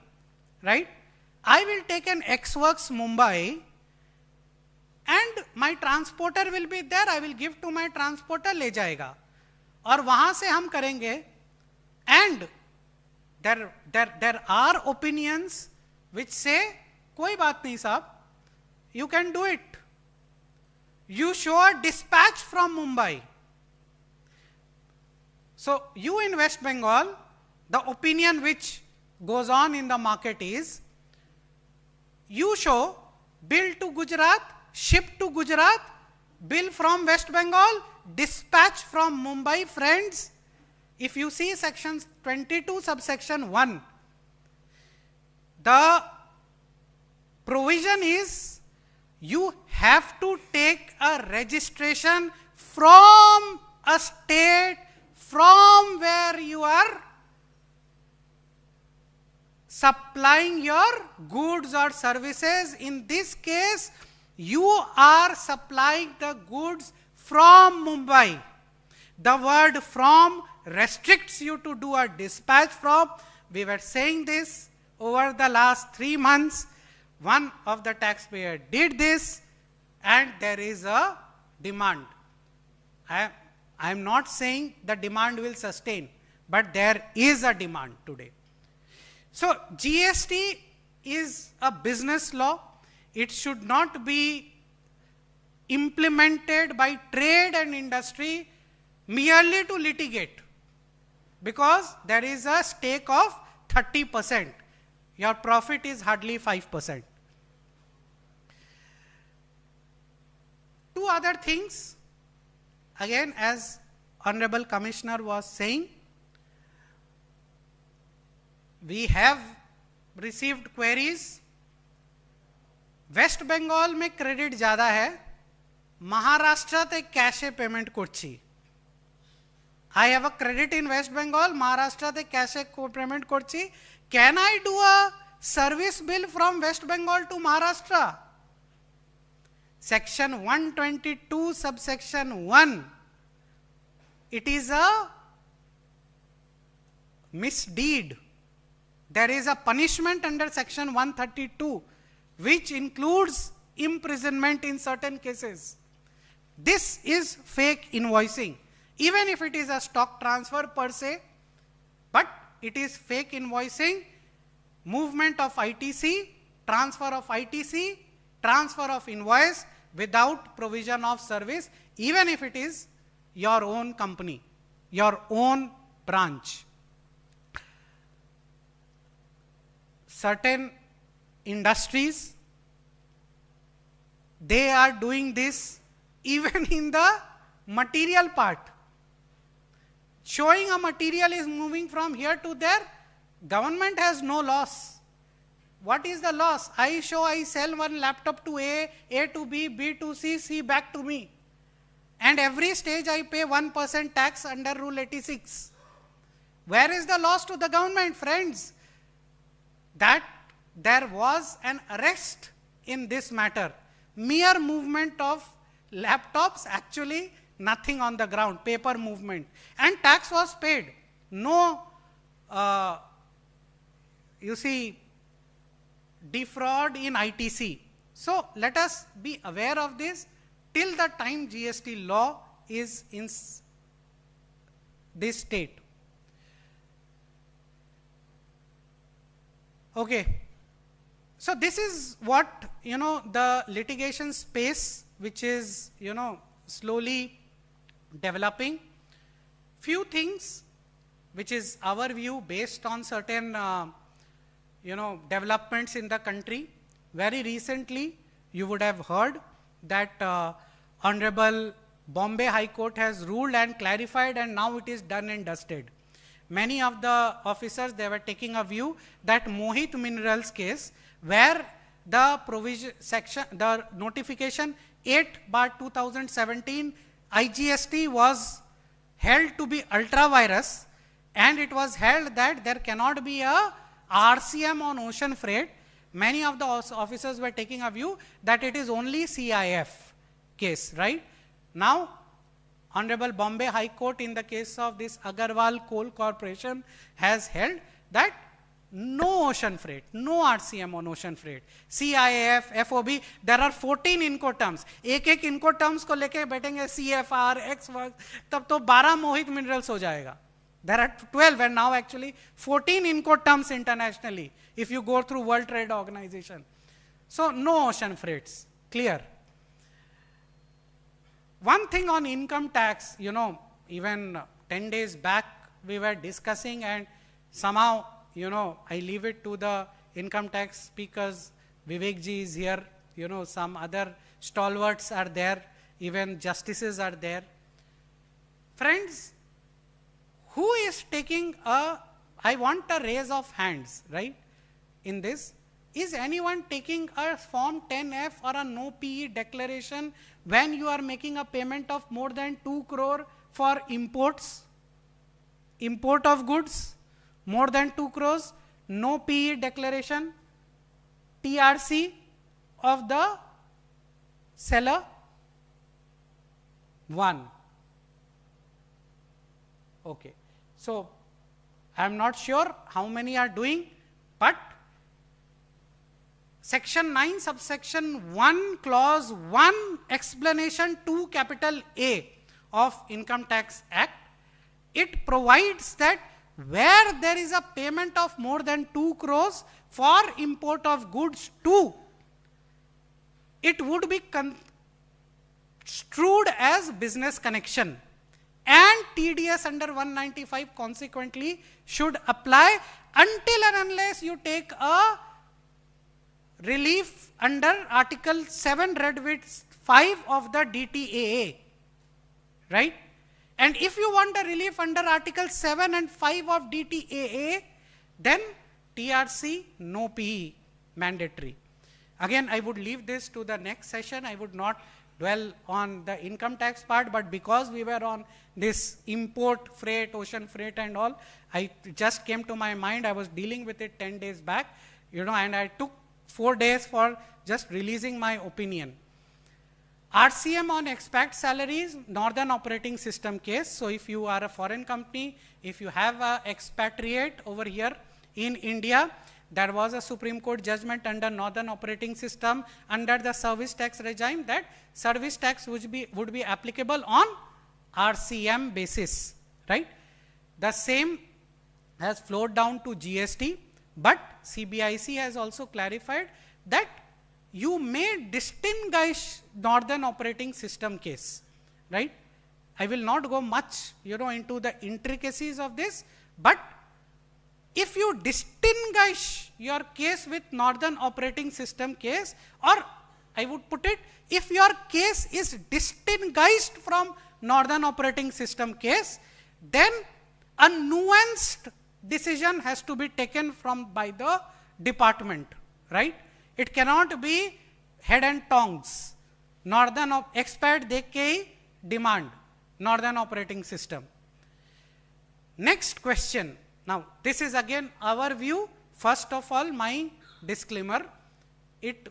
right? I will take an X-Works Mumbai, and my transporter will be there. I will give to my transporter, ले जाएगा, और वहाँ से हम करेंगे. And there are opinions which say, कोई बात नहीं साहब, you can do it. You show a dispatch from Mumbai. So you in West Bengal, the opinion which goes on in the market is, you show bill to Gujarat, ship to Gujarat, bill from West Bengal, dispatch from Mumbai. Friends, if you see section 22 subsection 1, the provision is you have to take a registration from a state from where you are supplying your goods or services. In this case, you are supplying the goods from Mumbai. The word from restricts you to do a dispatch from. We were saying this over the last 3 months. One of the taxpayer did this, and there is a demand. I am not saying the demand will sustain, but there is a demand today. So GST is a business law. It should not be implemented by trade and industry merely to litigate, because there is a stake of 30%. Your profit is hardly 5%. Two other things, again, as Honorable Commissioner was saying, we have received queries. West Bengal में credit ज़्यादा है, Maharashtra ते cash payment Kochi. I have a credit in West Bengal, Maharashtra te cash payment kochi. Can I do a service bill from West Bengal to Maharashtra? Section 122 subsection 1. It is a misdeed. There is a punishment under section 132 which includes imprisonment in certain cases. This is fake invoicing. Even if it is a stock transfer per se, but it is fake invoicing, movement of ITC, transfer of ITC, transfer of invoice without provision of service, even if it is your own company, your own branch. Certain industries, they are doing this even in the material part. Showing a material is moving from here to there, government has no loss. What is the loss? I sell one laptop to A to B, B to C, C back to me. And every stage I pay 1% tax under Rule 86. Where is the loss to the government, friends? That there was an arrest in this matter. Mere movement of laptops, actually nothing on the ground, paper movement. And tax was paid. No, you see, defraud in ITC. So let us be aware of this till the time GST law is in this state. Okay. So this is what, the litigation space which is, slowly developing. Few things which is our view based on certain, developments in the country. Very recently, you would have heard that Honorable Bombay High Court has ruled and clarified, and now it is done and dusted. Many of the officers, they were taking a view that Mohit Minerals case, where the provision section, the notification 8/2017 IGST was held to be ultra virus, and it was held that there cannot be a RCM on ocean freight. Many of the officers were taking a view that it is only CIF case, right? Now, Honorable Bombay High Court in the case of this Agarwal Coal Corporation has held that no ocean freight, no RCM on ocean freight, CIF, FOB, there are 14 Incoterms. एक Incoterms को लेके बैठेंगे CFR, X वर्ग, तब तो 12 मोहित minerals हो जाएगा. There are 12 and now actually 14 Incoterms internationally if you go through World Trade Organization. So no ocean freights, clear. One thing on income tax, you know, even 10 days back we were discussing, and somehow, you know, I leave it to the income tax speakers. Vivek ji is here, you know, some other stalwarts are there, even justices are there. Friends, who is taking I want a raise of hands, right, in this. Is anyone taking a Form 10F or a no PE declaration when you are making a payment of more than 2 crore for imports? Import of goods, more than 2 crores, no PE declaration, TRC of the seller, 1. Okay. So, I am not sure how many are doing, but Section 9 subsection 1 clause 1 explanation 2 capital A of Income Tax Act, it provides that where there is a payment of more than 2 crores for import of goods to, it would be construed as business connection, and TDS under 195 consequently should apply until and unless you take a relief under Article 7 read with 5 of the DTAA, right? And if you want a relief under Article 7 and 5 of DTAA, then TRC, no PE, mandatory. Again, I would leave this to the next session. I would not dwell on the income tax part, but because we were on this import freight, ocean freight and all, I just came to my mind. I was dealing with it 10 days back, you know, and I took 4 days for just releasing my opinion. RCM on expat salaries, Northern Operating System case. So if you are a foreign company, if you have an expatriate over here in India, there was a Supreme Court judgment under Northern Operating System under the service tax regime that service tax would be applicable on RCM basis, right? The same has flowed down to GST, but CBIC has also clarified that you may distinguish Northern Operating System case, right? I will not go much, you know, into the intricacies of this, but if you distinguish your case with Northern Operating System case, or I would put it, if your case is distinguished from Northern Operating System case, then a nuanced decision has to be taken by the department, right? It cannot be head and tongs. Northern expat dekhe demand, Northern Operating System. Next question. Now, this is again our view. First of all, my disclaimer, it,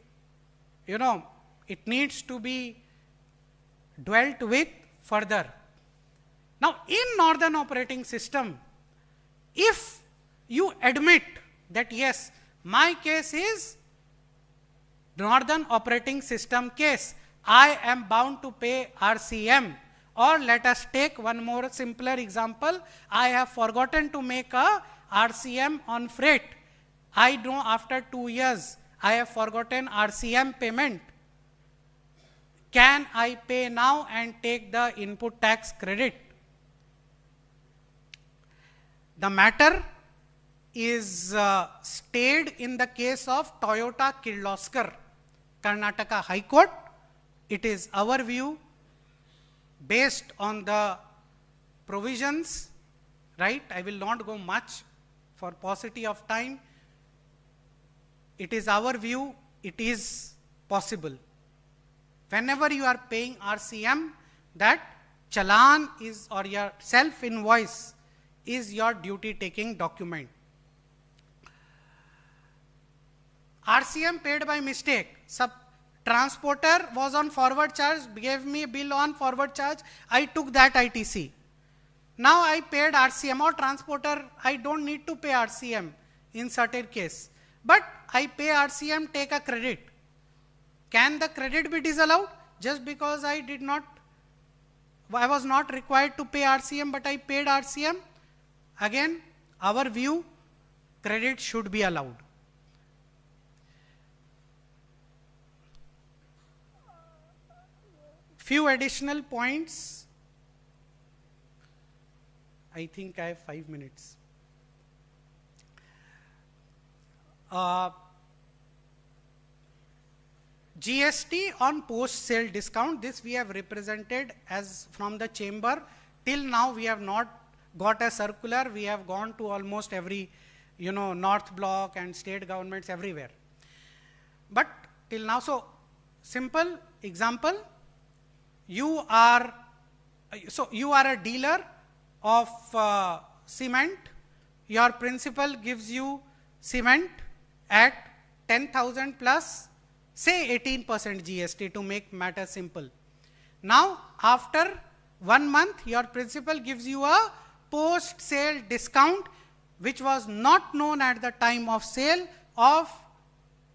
you know, it needs to be dwelt with further. Now, in Northern Operating System, if you admit that yes, my case is Northern Operating System case, I am bound to pay RCM. Or let us take one more simpler example. I have forgotten to make a RCM on freight. I know after 2 years, I have forgotten RCM payment. Can I pay now and take the input tax credit? The matter is stayed in the case of Toyota Kirloskar, Karnataka High Court. It is our view based on the provisions, right? I will not go much for paucity of time. It is our view, it is possible. Whenever you are paying RCM, that challan is, or your self-invoice is your duty-taking document. RCM paid by mistake. Transporter was on forward charge, gave me a bill on forward charge, I took that ITC. Now I paid RCM, or transporter, I don't need to pay RCM in certain case. But I pay RCM, take a credit. Can the credit be disallowed? Just because I was not required to pay RCM, but I paid RCM? Again, our view, credit should be allowed. Few additional points. I think I have 5 minutes. GST on post-sale discount, this we have represented as from the chamber. Till now we have not got a circular. We have gone to almost every, North Block and state governments everywhere. But till now, so simple example, you are a dealer of cement. Your principal gives you cement at 10,000 plus, say 18% GST to make matter simple. Now, after 1 month, your principal gives you a post-sale discount, which was not known at the time of sale, of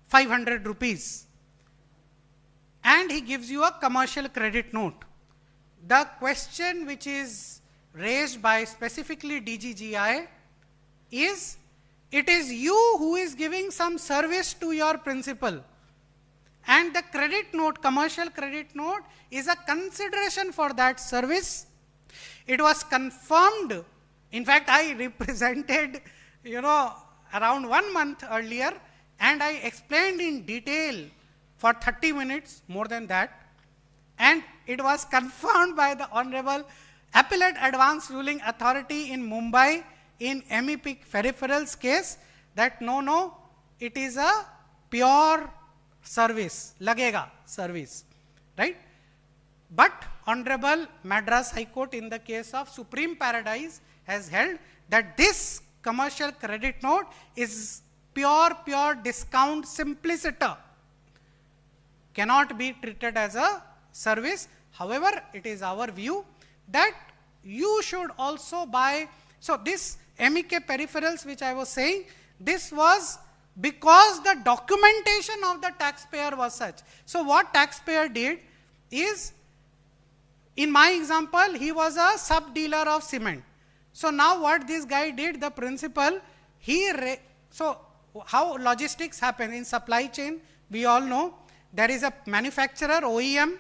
500 rupees. And he gives you a commercial credit note. The question which is raised by specifically DGGI is, it is you who is giving some service to your principal, and the credit note, commercial credit note, is a consideration for that service. It was confirmed. In fact, I represented, around 1 month earlier, and I explained in detail for 30 minutes, more than that, and it was confirmed by the Honorable Appellate Advanced Ruling Authority in Mumbai in MEP Peripherals case, that no, it is a pure service, lagega service, right? But Honorable Madras High Court in the case of Supreme Paradise has held that this commercial credit note is pure discount simpliciter, cannot be treated as a service. However, it is our view that you should also buy. So this MEK peripherals which I was saying, this was because the documentation of the taxpayer was such. So what taxpayer did is, in my example, he was a sub-dealer of cement. So now what this guy did, the principal, so how logistics happen in supply chain, we all know, there is a manufacturer, OEM,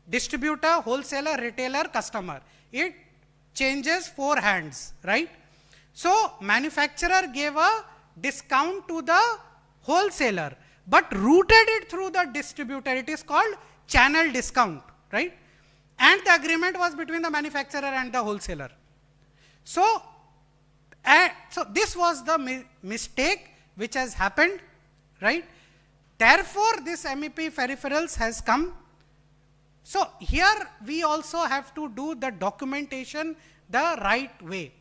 distributor, wholesaler, retailer, customer. It changes 4 hands, right? So manufacturer gave a discount to the wholesaler, but routed it through the distributor. It is called channel discount, right? And the agreement was between the manufacturer and the wholesaler. So this was the mistake which has happened, right? Therefore, this MEP peripherals has come. So here we also have to do the documentation the right way.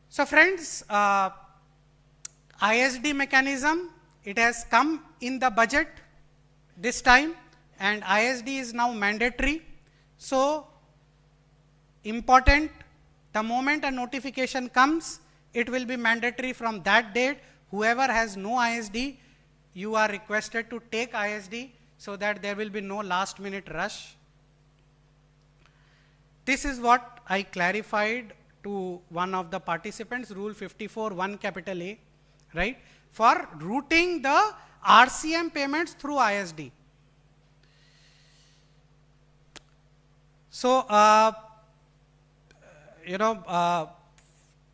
So friends, ISD mechanism, it has come in the budget this time, and ISD is now mandatory. So important, the moment a notification comes, it will be mandatory from that date. Whoever has no ISD, you are requested to take ISD so that there will be no last minute rush. This is what I clarified to one of the participants, Rule 54, 1 capital A, right, for routing the RCM payments through ISD. So,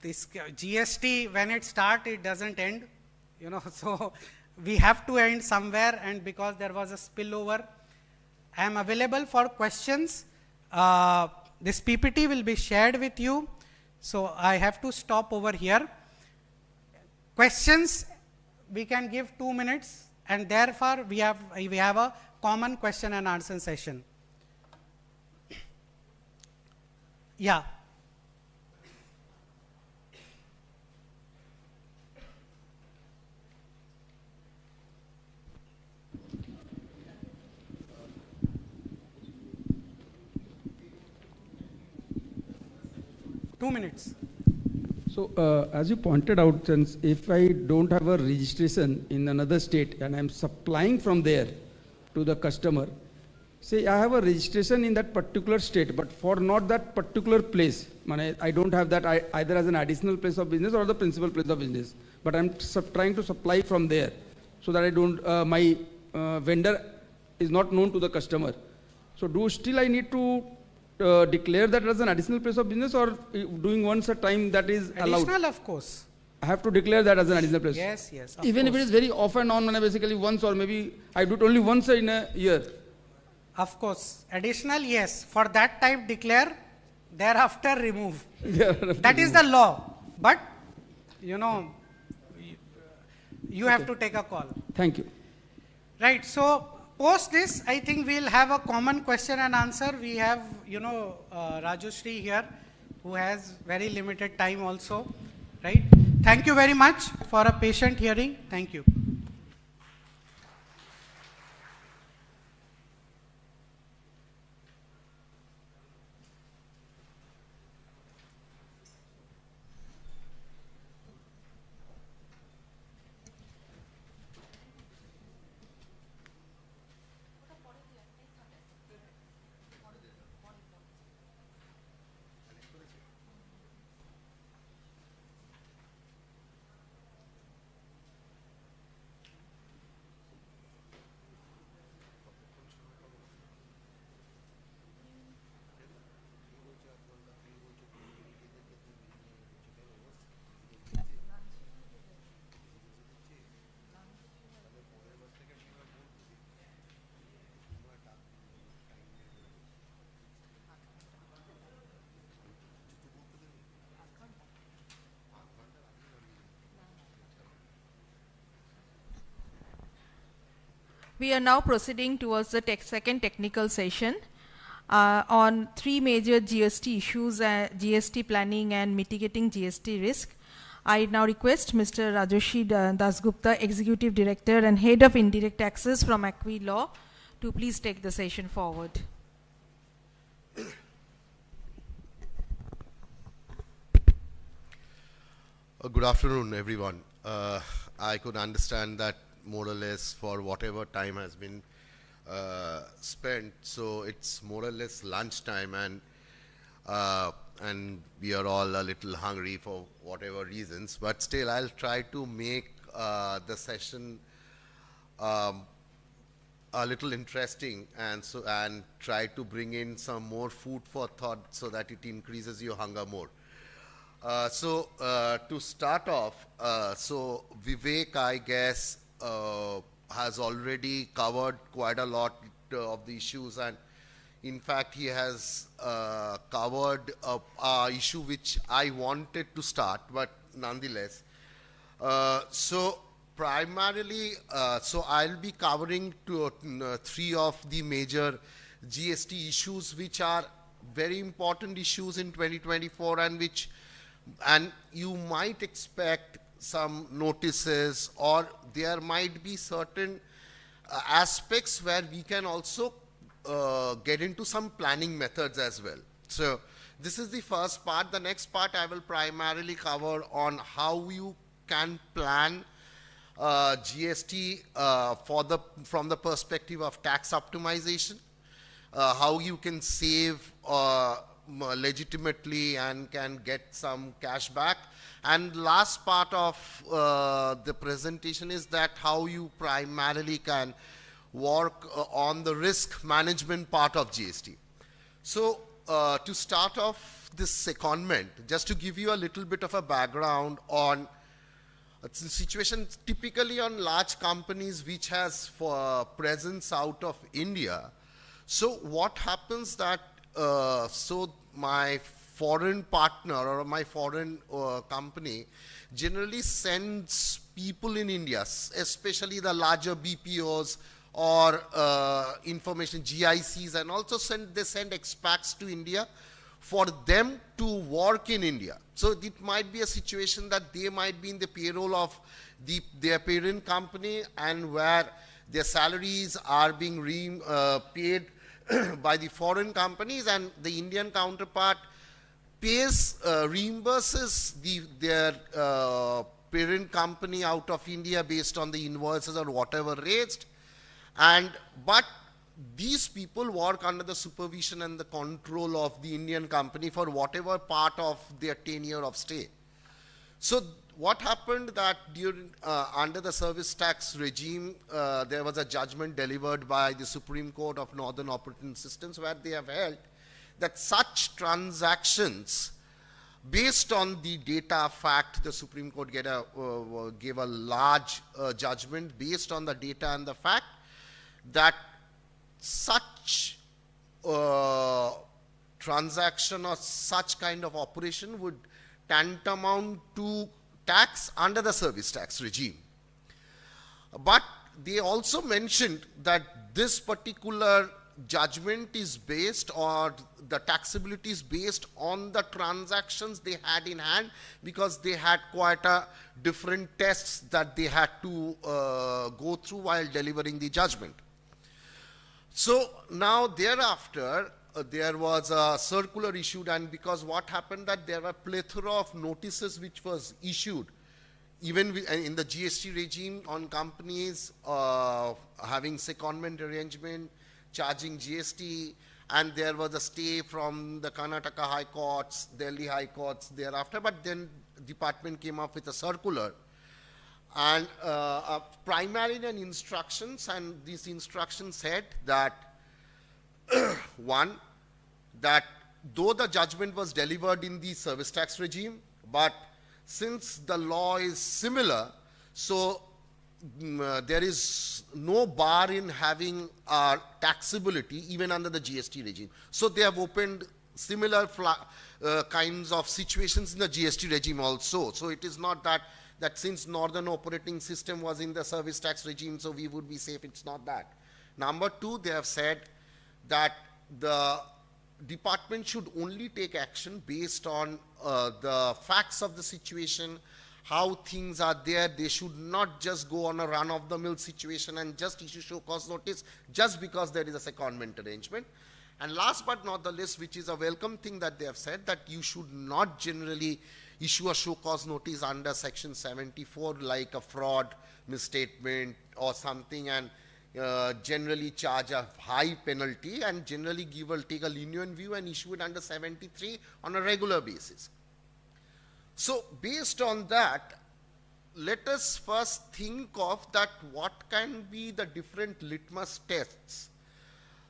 this GST, when it starts, it doesn't end, so we have to end somewhere, and because there was a spillover, I am available for questions. This PPT will be shared with you. So I have to stop over here. Questions, we can give 2 minutes, and therefore we have a common question and answer session. Yeah. Two minutes. So, as you pointed out, since if I don't have a registration in another state and I'm supplying from there to the customer, say I have a registration in that particular state, but for not that particular place, I don't have that either as an additional place of business or the principal place of business, but I'm trying to supply from there so that I don't, my vendor is not known to the customer. So, still I need to declare that as an additional place of business, or doing once a time that is allowed? Additional, of course. I have to declare that as an additional place. Yes, yes. Even if it is very off and on, basically once, or maybe I do it only once in a year. Of course. Additional, yes. For that type declare, thereafter remove. That is the law. But, you know, you have to take a call. Thank you. Right. So, post this, I think we'll have a common question and answer. We have, Rajushri here, who has very limited time also, right? Thank you very much for a patient hearing. Thank you. We are now proceeding towards the second technical session on three major GST issues, GST planning and mitigating GST risk. I now request Mr. Rajoshi Dasgupta, Executive Director and Head of Indirect Taxes from Acqui Law, to please take the session forward. Good afternoon, everyone. I could understand that more or less for whatever time has been spent, so it's more or less lunchtime, and we are all a little hungry for whatever reasons, but still I'll try to make the session a little interesting, and try to bring in some more food for thought so that it increases your hunger more. To start off, so Vivek, I guess, has already covered quite a lot of the issues, and in fact he has covered a issue which I wanted to start, but nonetheless. Primarily, I'll be covering three of the major GST issues which are very important issues in 2024, and you might expect some notices, or there might be certain aspects where we can also get into some planning methods as well. So this is the first part. The next part I will primarily cover on how you can plan GST from the perspective of tax optimization, how you can save legitimately and can get some cash back. And last part of the presentation is that how you primarily can work on the risk management part of GST. So to start off this secondment, just to give you a little bit of a background on the situation typically on large companies which has presence out of India. So what happens that, so my foreign partner or my foreign company generally sends people in India, especially the larger BPOs or information GICs, and also they send expats to India for them to work in India. So it might be a situation that they might be in the payroll of their parent company, and where their salaries are being paid by the foreign companies, and the Indian counterpart pays, reimburses their parent company out of India based on the invoices or whatever raised. But these people work under the supervision and the control of the Indian company for whatever part of their tenure of stay. So what happened that during, under the service tax regime, there was a judgment delivered by the Supreme Court of Northern Operating Systems, where they have held that such transactions, based on the data fact, the Supreme Court gave a large judgment based on the data and the fact that such transaction or such kind of operation would tantamount to tax under the service tax regime. But they also mentioned that this particular judgment is based, or the taxability is based on the transactions they had in hand, because they had quite a different tests that they had to go through while delivering the judgment. So now thereafter, there was a circular issued, and because what happened that there were plethora of notices which was issued, even in the GST regime, on companies having secondment arrangement, charging GST, and there was a stay from the Karnataka High Courts, Delhi High Courts thereafter, but then department came up with a circular, and primarily an instructions, and these instructions said that one, that though the judgment was delivered in the service tax regime, but since the law is similar, so there is no bar in having taxability even under the GST regime. So they have opened similar kinds of situations in the GST regime also. So it is not that since Northern Operating System was in the service tax regime, so we would be safe. It's not that. Number two, they have said that the department should only take action based on the facts of the situation, how things are there. They should not just go on a run-of-the-mill situation and just issue show cause notice just because there is a secondment arrangement. And last but not the least, which is a welcome thing that they have said, that you should not generally issue a show cause notice under section 74 like a fraud, misstatement or something, and generally charge a high penalty, and generally take a lenient view and issue it under 73 on a regular basis. So based on that, let us first think of that what can be the different litmus tests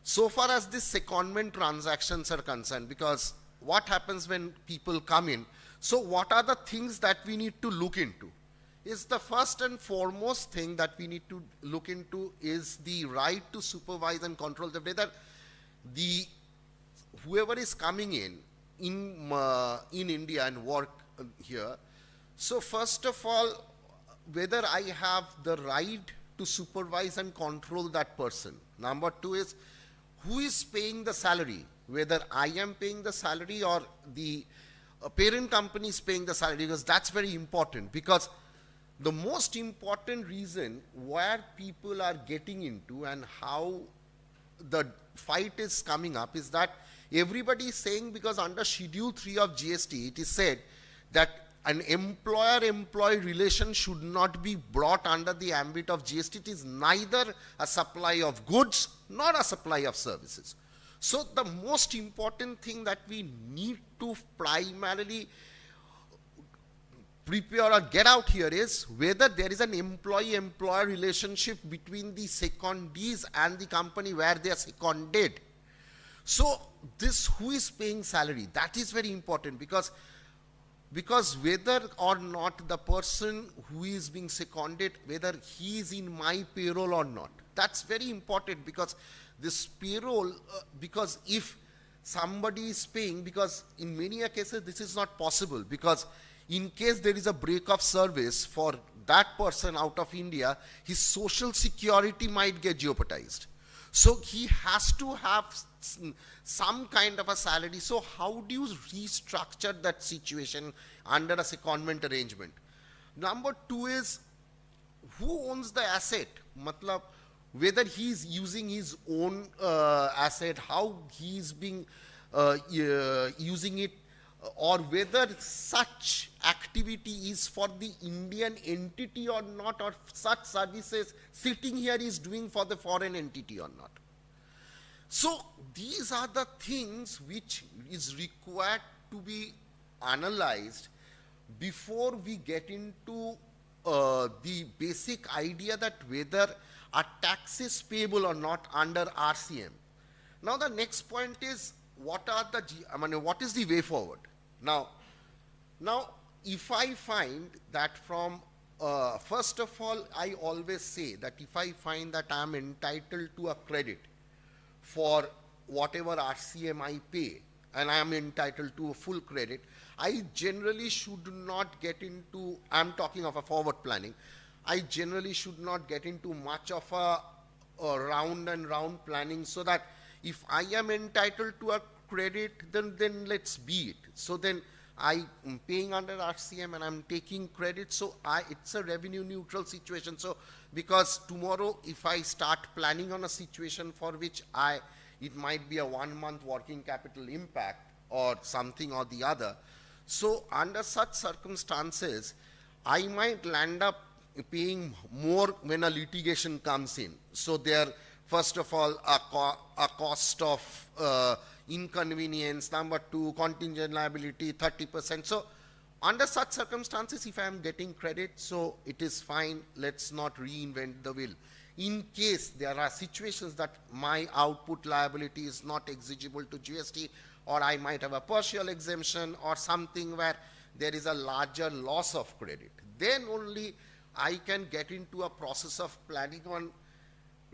so far as these secondment transactions are concerned, because what happens when people come in? So what are the things that we need to look into? Is the first and foremost thing that we need to look into is the right to supervise and control the whether whoever is coming in India and work here. So first of all, whether I have the right to supervise and control that person. Number two is, who is paying the salary? Whether I am paying the salary or the parent company is paying the salary, because that's very important. Because the most important reason where people are getting into and how the fight is coming up is that everybody is saying, because under Schedule 3 of GST, it is said that an employer-employee relation should not be brought under the ambit of GST. It is neither a supply of goods nor a supply of services. So the most important thing that we need to primarily prepare or get out here is whether there is an employee-employer relationship between the secondees and the company where they are seconded. So this, who is paying salary, that is very important, because whether or not the person who is being seconded, whether he is in my payroll or not, that's very important, because this payroll, because if somebody is paying, because in many cases this is not possible, because in case there is a break of service for that person out of India, his social security might get jeopardized. So he has to have some kind of a salary. So how do you restructure that situation under a secondment arrangement? Number two is, who owns the asset? Matlab, whether he is using his own asset, how he is being using it, or whether such activity is for the Indian entity or not, or such services sitting here is doing for the foreign entity or not. So these are the things which is required to be analyzed before we get into the basic idea that whether a tax is payable or not under RCM. Now the next point is, what is the way forward? Now if I find that from, first of all, I always say that if I find that I am entitled to a credit for whatever RCM I pay, and I am entitled to a full credit, I generally should not get into, I am talking of a forward planning, I generally should not get into much of a round and round planning, so that if I am entitled to a credit, then let's be it. So then I am paying under RCM and I'm taking credit, so it's a revenue neutral situation. So because tomorrow if I start planning on a situation for which it might be a 1 month working capital impact or something or the other, so under such circumstances I might land up paying more when a litigation comes in. So there, first of all, a cost of inconvenience, number two, contingent liability, 30%. So under such circumstances, if I am getting credit, so it is fine, let's not reinvent the wheel. In case there are situations that my output liability is not exigible to GST, or I might have a partial exemption or something where there is a larger loss of credit, then only I can get into a process of planning on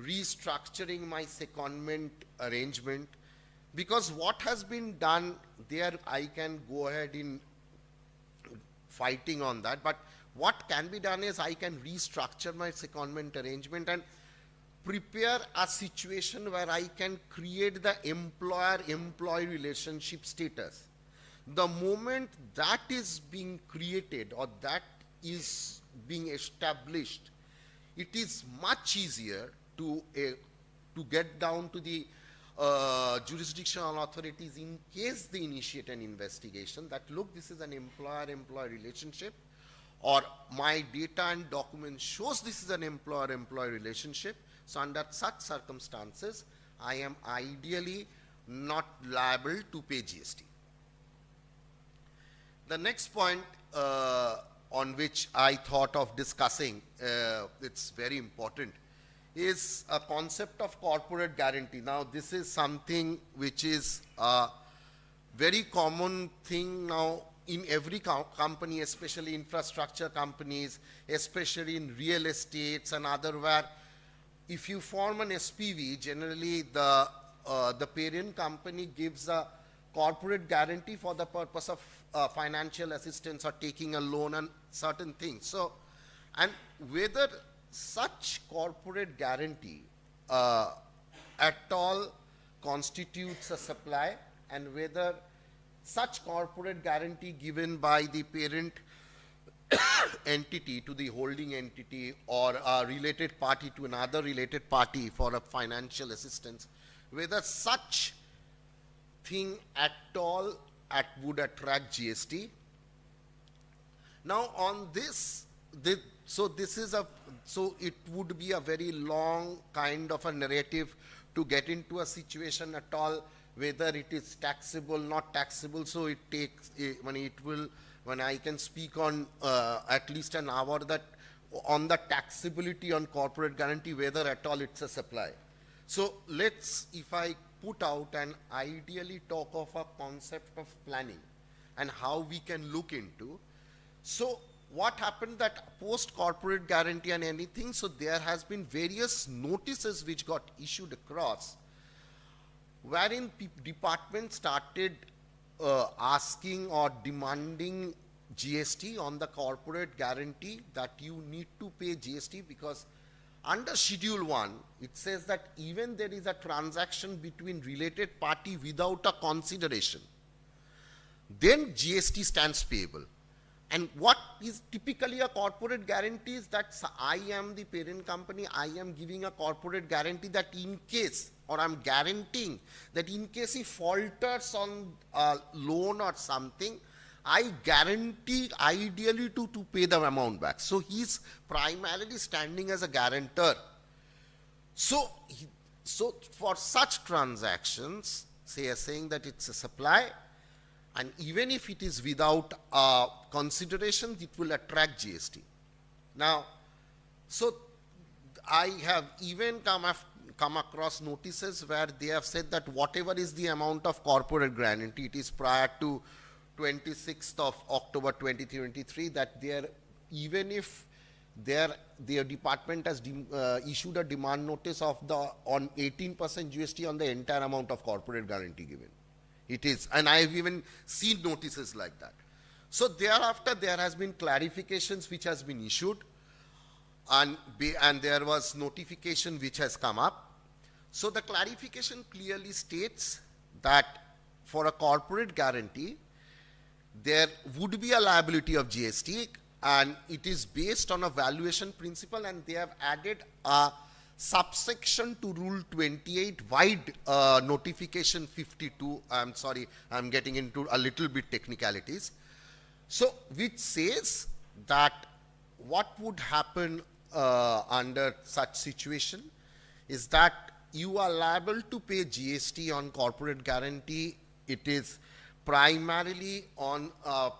restructuring my secondment arrangement. Because what has been done there, I can go ahead in fighting on that, but what can be done is I can restructure my secondment arrangement and prepare a situation where I can create the employer-employee relationship status. The moment that is being created or that is being established, it is much easier to get down to the jurisdictional authorities in case they initiate an investigation that, look, this is an employer-employee relationship, or my data and document shows this is an employer-employee relationship. So under such circumstances, I am ideally not liable to pay GST. The next point on which I thought of discussing, it's very important, is a concept of corporate guarantee. Now this is something which is a very common thing now in every company, especially infrastructure companies, especially in real estates and other, where if you form an SPV, generally the parent company gives a corporate guarantee for the purpose of financial assistance or taking a loan and certain things. So, and whether such corporate guarantee at all constitutes a supply, and whether such corporate guarantee given by the parent entity to the holding entity or a related party to another related party for a financial assistance, whether such thing at all would attract GST. Now on this, so it would be a very long kind of a narrative to get into a situation at all, whether it is taxable, not taxable. So it takes, when I can speak on at least an hour that on the taxability on corporate guarantee, whether at all it's a supply. So let's, if I put out and ideally talk of a concept of planning and how we can look into. So what happened that post corporate guarantee and anything, so there has been various notices which got issued across wherein department started asking or demanding GST on the corporate guarantee, that you need to pay GST, because under Schedule 1, it says that even there is a transaction between related party without a consideration, then GST stands payable. And what is typically a corporate guarantee is that I am the parent company, I am giving a corporate guarantee that in case, or I'm guaranteeing that in case he falters on a loan or something, I guarantee ideally to pay the amount back. So he's primarily standing as a guarantor. So for such transactions, saying that it's a supply, and even if it is without consideration, it will attract GST. Now, so I have even come across notices where they have said that whatever is the amount of corporate guarantee, it is prior to 26th of October 2023, that even if their department has issued a demand notice of on 18% GST on the entire amount of corporate guarantee given. It is, and I have even seen notices like that. So thereafter, there has been clarifications which has been issued, and there was notification which has come up. So the clarification clearly states that for a corporate guarantee, there would be a liability of GST, and it is based on a valuation principle, and they have added a subsection to Rule 28 wide notification 52. I'm sorry, I'm getting into a little bit technicalities. So which says that what would happen under such situation is that you are liable to pay GST on corporate guarantee. It is primarily on a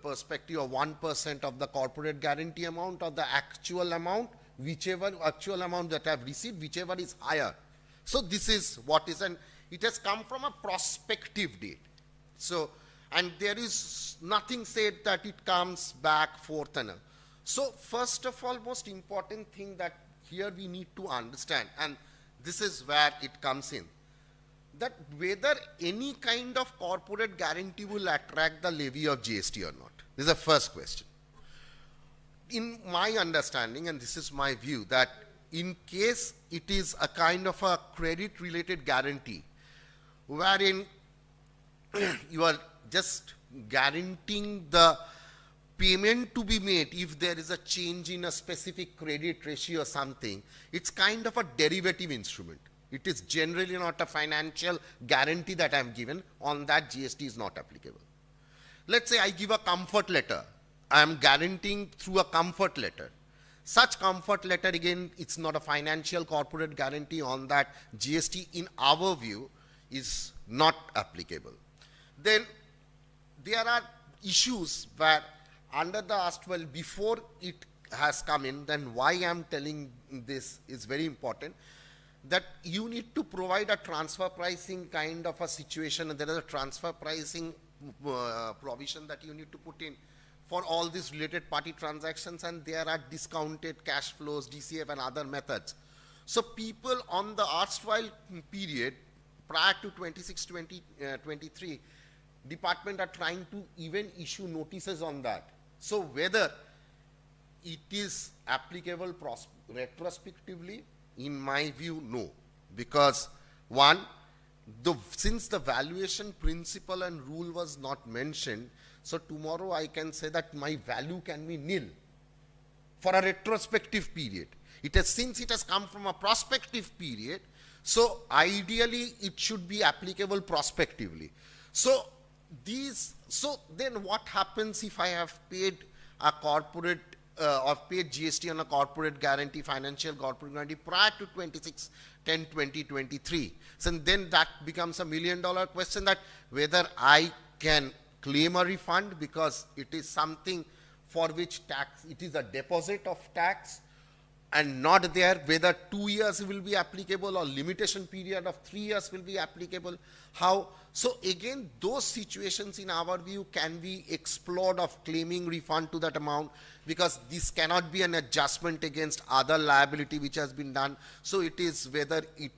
perspective of 1% of the corporate guarantee amount or the actual amount, whichever actual amount that I have received, whichever is higher. So this is what is, and it has come from a prospective date. So, and there is nothing said that it comes back forth and so first of all, most important thing that here we need to understand, and this is where it comes in, that whether any kind of corporate guarantee will attract the levy of GST or not. This is the first question. In my understanding, and this is my view, that in case it is a kind of a credit related guarantee, wherein you are just guaranteeing the payment to be made if there is a change in a specific credit ratio or something, it's kind of a derivative instrument. It is generally not a financial guarantee that I am given. On that, GST is not applicable. Let's say I give a comfort letter. I am guaranteeing through a comfort letter. Such comfort letter, again, it's not a financial corporate guarantee. On that, GST, in our view, is not applicable. Then there are issues where under the erstwhile, before it has come in, then why I am telling this is very important, that you need to provide a transfer pricing kind of a situation, and there is a transfer pricing provision that you need to put in for all these related party transactions, and there are discounted cash flows, DCF and other methods. So people on the erstwhile period prior to 26-23, department are trying to even issue notices on that. So whether it is applicable retrospectively, in my view, no. Because one, since the valuation principle and rule was not mentioned, so tomorrow I can say that my value can be nil for a retrospective period. Since it has come from a prospective period, so ideally it should be applicable prospectively. So then what happens if I have paid a corporate or paid GST on a corporate guarantee, financial corporate guarantee prior to 26/10/2023? So then that becomes $1 million question, that whether I can claim a refund because it is something for which tax, it is a deposit of tax and not there, whether 2 years will be applicable or limitation period of 3 years will be applicable. How? So again, those situations in our view can be explored of claiming refund to that amount, because this cannot be an adjustment against other liability which has been done. So it is whether it,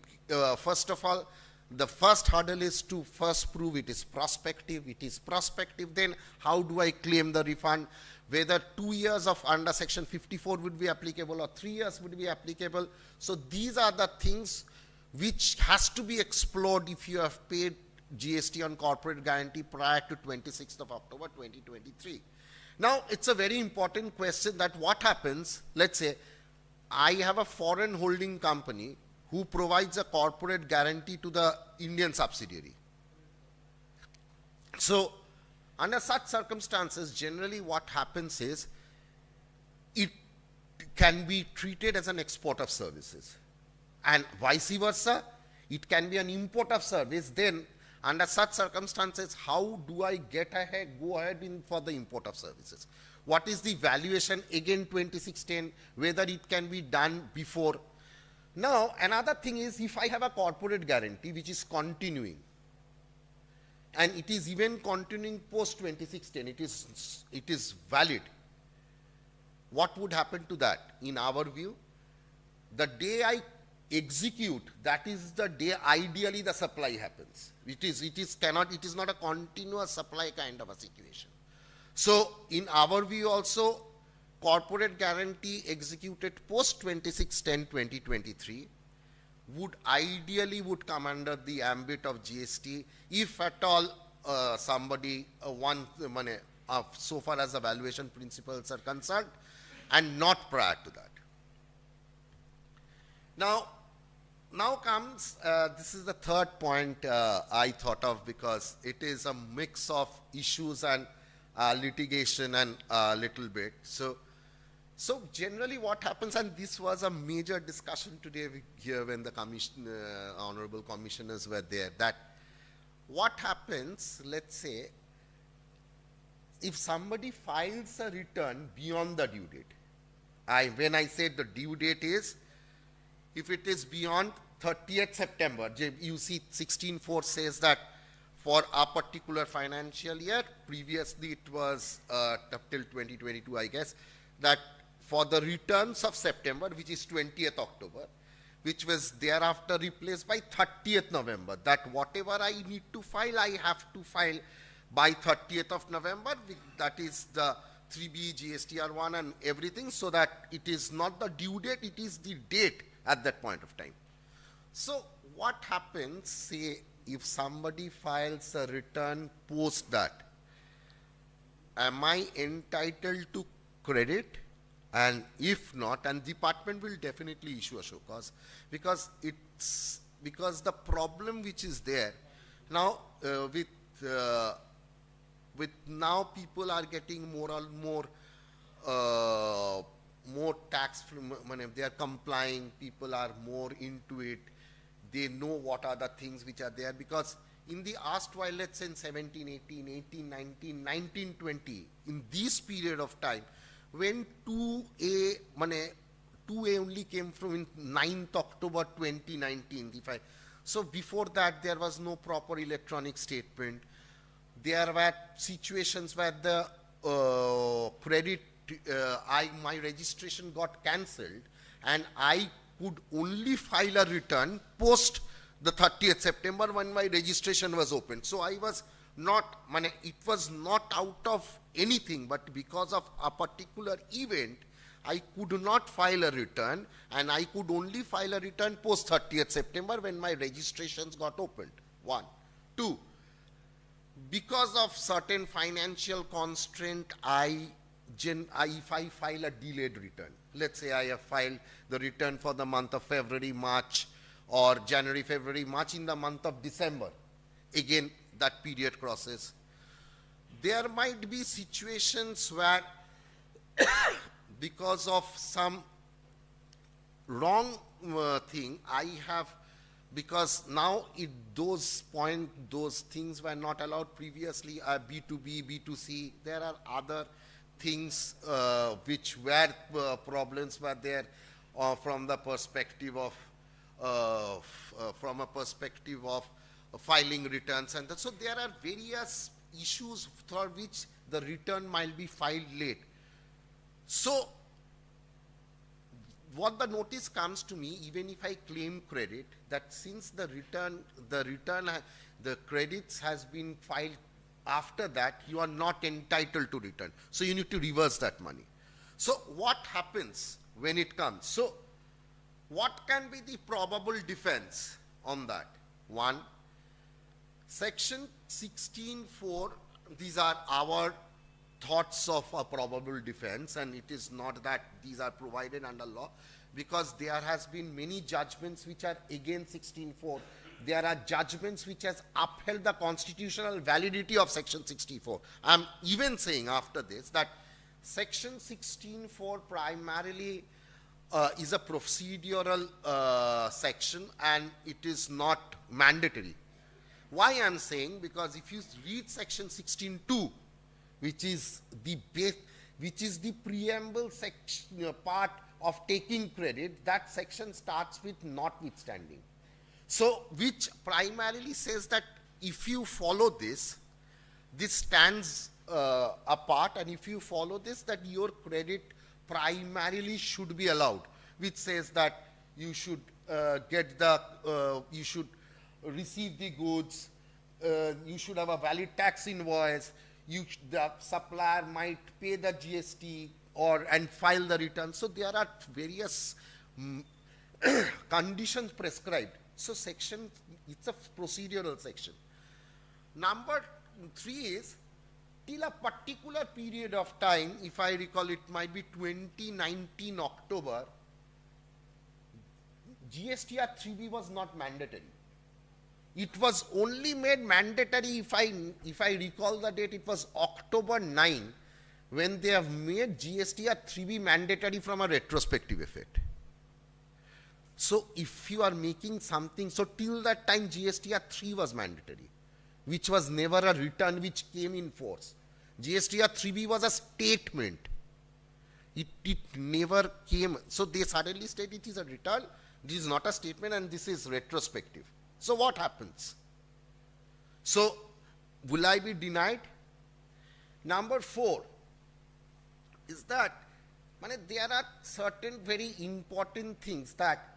first of all, the first hurdle is to first prove it is prospective. It is prospective, then how do I claim the refund? Whether 2 years of under section 54 would be applicable or 3 years would be applicable. So these are the things which has to be explored if you have paid GST on corporate guarantee prior to 26th of October 2023. Now, it's a very important question that what happens, let's say, I have a foreign holding company who provides a corporate guarantee to the Indian subsidiary. So, under such circumstances, generally what happens is, it can be treated as an export of services. And vice versa, it can be an import of service. Then, under such circumstances, how do I go ahead for the import of services? What is the valuation? Again, 2610, whether it can be done before. Now, another thing is, if I have a corporate guarantee which is continuing, and it is even continuing post 2610, it is valid, what would happen to that? In our view, the day I execute, that is the day ideally the supply happens. It is not a continuous supply kind of a situation. So, in our view also, corporate guarantee executed post 26/10/2023 would ideally come under the ambit of GST if at all somebody so far as the valuation principles are concerned, and not prior to that. Now comes, this is the third point I thought of, because it is a mix of issues and litigation and a little bit. So generally what happens, and this was a major discussion today here when the honorable commissioners were there, that what happens, let's say, if somebody files a return beyond the due date. When I say the due date is, if it is beyond 30th September, UC 16.4 says that for a particular financial year, previously it was up till 2022, I guess, that for the returns of September, which is 20th October, which was thereafter replaced by 30th November, that whatever I need to file, I have to file by 30th of November, that is the 3B, GSTR1 and everything, so that it is not the due date, it is the date at that point of time. So what happens, say, if somebody files a return post that, am I entitled to credit? And if not, and the department will definitely issue a show cause, because the problem which is there now with now people are getting more and more tax from money. They are complying, people are more into it, they know what are the things which are there, because in the erstwhile, let's say in 17, 18, 18, 19, 19, 20, in this period of time, when 2A only came from in 9th October 2019. So before that, there was no proper electronic statement. There were situations where the my registration got cancelled, and I could only file a return post the 30th September when my registration was opened. So I was not, it was not out of anything, but because of a particular event, I could not file a return, and I could only file a return post 30th September when my registrations got opened. 1. 2. Because of certain financial constraint, if I file a delayed return, let's say I have filed the return for the month of February, March, or January, February, March in the month of December, again that period crosses. There might be situations where because of some wrong thing, because now those things were not allowed previously, B2B, B2C, there are other things which were problems were there from the perspective of filing returns, and so there are various issues for which the return might be filed late. So what the notice comes to me, even if I claim credit, that since the credits has been filed after that, you are not entitled to return. So you need to reverse that money. So what happens when it comes? So what can be the probable defense on that? One, section 16(4), these are our thoughts of a probable defense, and it is not that these are provided under law, because there has been many judgments which are against 16(4). There are judgments which has upheld the constitutional validity of section 64. I am even saying after this that section 16(4) primarily is a procedural section, and it is not mandatory. Why I am saying? Because if you read section 16(2), which is the preamble section part of taking credit, that section starts with notwithstanding. So, which primarily says that if you follow this stands apart, and if you follow this, that your credit primarily should be allowed, which says that you should you should receive the goods, you should have a valid tax invoice, the supplier might pay the GST and file the return. So there are various conditions prescribed. So it's a procedural section. Number 3 is, till a particular period of time, if I recall, it might be 2019 October, GSTR 3B was not mandatory. It was only made mandatory, if I recall the date, it was October 9, when they have made GSTR 3B mandatory from a retrospective effect. So if you are making something, so till that time GSTR 3 was mandatory, which was never a return which came in force. GSTR 3B was a statement. It never came. So they suddenly state it is a return, this is not a statement, and this is retrospective. So what happens? So will I be denied? Number 4 is that there are certain very important things that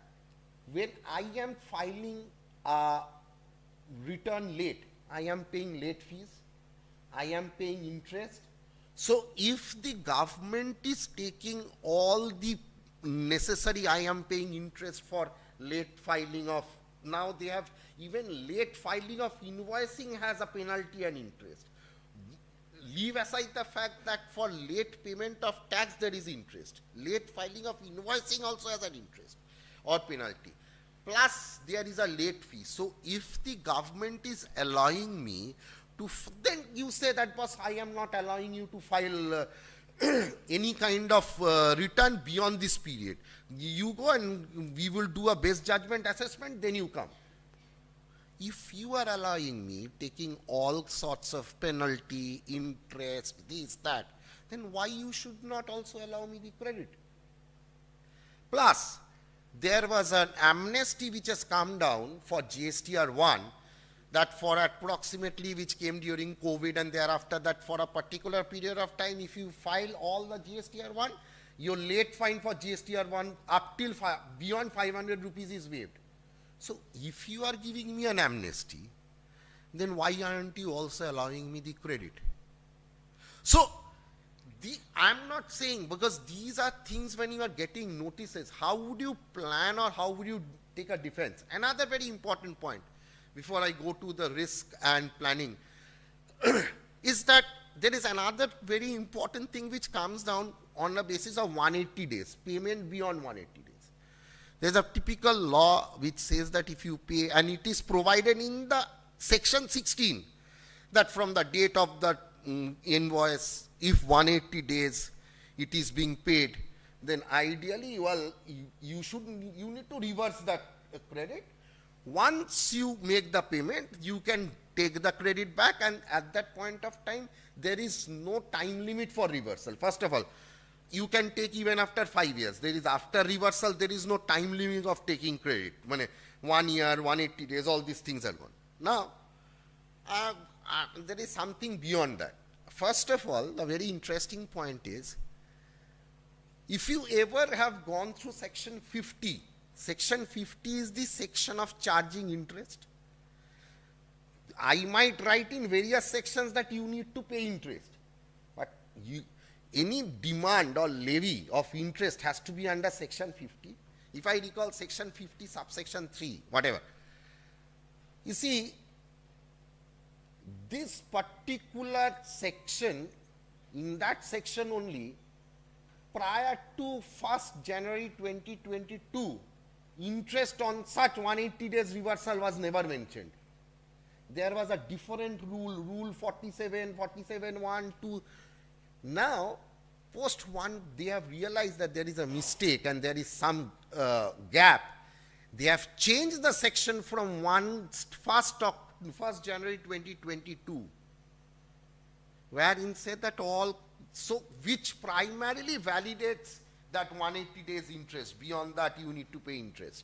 when I am filing a return late, I am paying late fees, I am paying interest. So if the government is taking all the necessary, I am paying interest for late filing of, now they have even late filing of invoicing has a penalty and interest. Leave aside the fact that for late payment of tax there is interest. Late filing of invoicing also has an interest or penalty. Plus there is a late fee. So if the government is allowing me to, then you say that, boss, I am not allowing you to file any kind of return beyond this period. You go and we will do a best judgment assessment, then you come. If you are allowing me taking all sorts of penalty, interest, this, that, then why you should not also allow me the credit? Plus, there was an amnesty which has come down for GSTR 1, that for approximately, which came during COVID, and thereafter that for a particular period of time, if you file all the GSTR 1, your late fine for GSTR 1 up till beyond 500 rupees is waived. So if you are giving me an amnesty, then why aren't you also allowing me the credit? So I'm not saying, because these are things when you are getting notices, how would you plan or how would you take a defense? Another very important point, before I go to the risk and planning, is that there is another very important thing which comes down on the basis of 180 days, payment beyond 180 days. There's a typical law which says that if you pay, and it is provided in the section 16, that from the date of the invoice, if 180 days it is being paid, then ideally you need to reverse that credit. Once you make the payment, you can take the credit back, and at that point of time, there is no time limit for reversal. First of all, you can take even after 5 years. There is, after reversal, there is no time limit of taking credit. 1 year, 180 days, all these things are gone. Now, there is something beyond that. First of all, the very interesting point is, If you ever have gone through section 50, section 50 is the section of charging interest. I might write in various sections that you need to pay interest, but any demand or levy of interest has to be under section 50. If I recall section 50 subsection 3, whatever. You see, this particular section, in that section only, prior to 1st January 2022, interest on such 180 days reversal was never mentioned. There was a different rule, rule 47, 1, 2. Now, post 1, they have realized that there is a mistake and there is some gap. They have changed the section from 1st January 2022, wherein said that all, so which primarily validates that 180 days interest. Beyond that, you need to pay interest.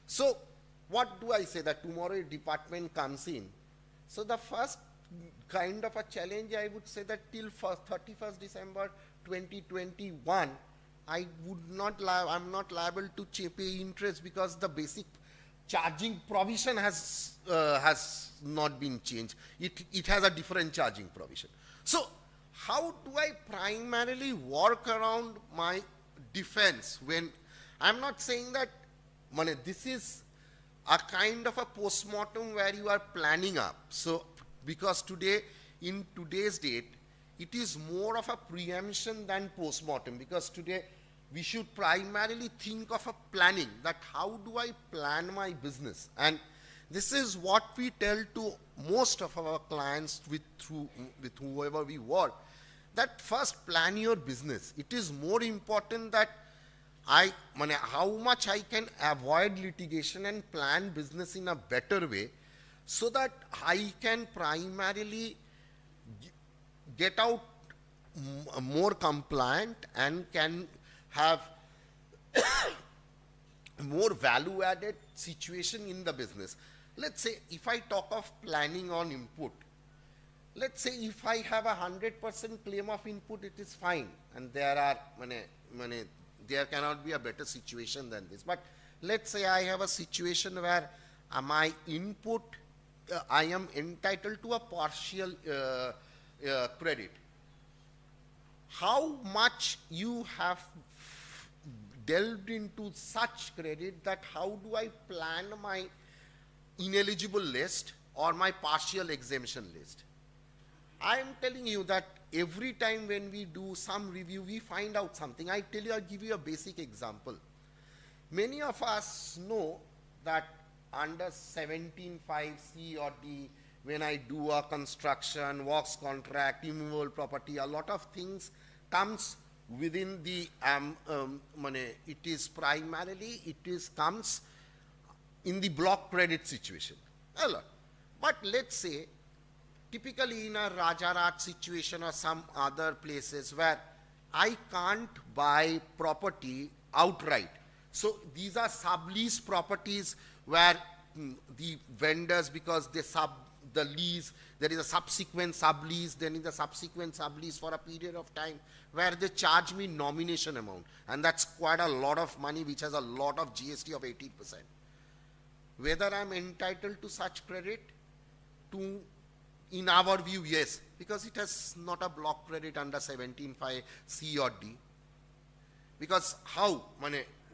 So, what do I say? That tomorrow a department comes in. So, the first kind of a challenge, I would say that till 31st December 2021, I'm not liable to pay interest because the basic charging provision has not been changed. It has a different charging provision. So, how do I primarily work around my defense when I'm not saying that this is a kind of a postmortem where you are planning up. So, because today, in today's date, it is more of a preemption than postmortem, because today we should primarily think of a planning, that how do I plan my business? And this is what we tell to most of our clients with whoever we work, that first plan your business. It is more important that how much I can avoid litigation and plan business in a better way, so that I can primarily get out more compliant and can have more value added situation in the business. Let's say if I talk of planning on input, let's say if I have 100% claim of input, it is fine, and there are there cannot be a better situation than this. But let's say I have a situation where my input, I am entitled to a partial credit. How much you have delved into such credit, that how do I plan my ineligible list or my partial exemption list? I am telling you that every time when we do some review, we find out something. I'll give you a basic example. Many of us know that under 17(5)(c) or D, when I do a construction, works contract, immovable property, a lot of things comes within the it is primarily, comes in the block credit situation. A lot. But let's say, typically in a Rajarat situation or some other places where I can't buy property outright. So these are sublease properties where the vendors, because they the lease, there is a subsequent sublease, then in the subsequent sublease for a period of time where they charge me nomination amount, and that's quite a lot of money, which has a lot of GST of 18%. Whether I'm entitled to such credit, in our view, yes, because it has not a block credit under 17(5)(c) or D. Because how?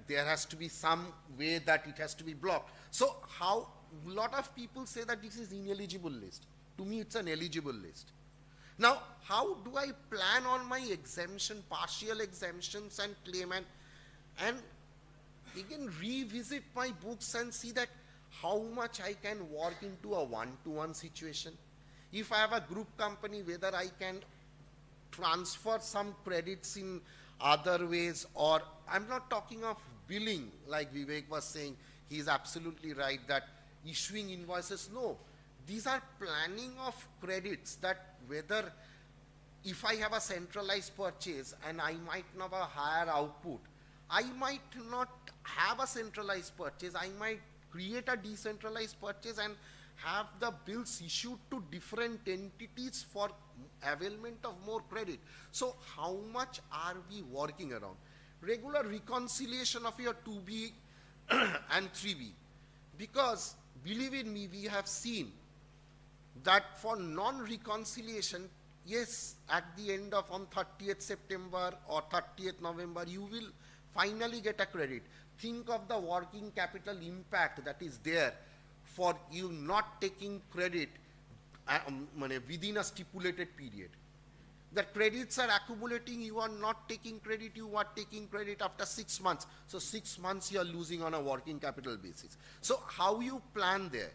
There has to be some way that it has to be blocked. So how? A lot of people say that this is ineligible list. To me, it's an eligible list. Now, how do I plan on my exemption, partial exemptions and claim, and again revisit my books and see that how much I can work into a one-to-one situation? If I have a group company, whether I can transfer some credits in other ways, or I'm not talking of billing, like Vivek was saying, he is absolutely right that issuing invoices, no. These are planning of credits, that whether if I have a centralized purchase and I might not have a higher output, I might not have a centralized purchase, I might create a decentralized purchase and have the bills issued to different entities for availment of more credit. So how much are we working around? Regular reconciliation of your 2B and 3B. Because believe in me, we have seen that for non-reconciliation, yes, at the end of on 30th September or 30th November, you will finally get a credit. Think of the working capital impact that is there for you not taking credit within a stipulated period. The credits are accumulating, you are not taking credit, you are taking credit after 6 months. So 6 months you are losing on a working capital basis. So how you plan there?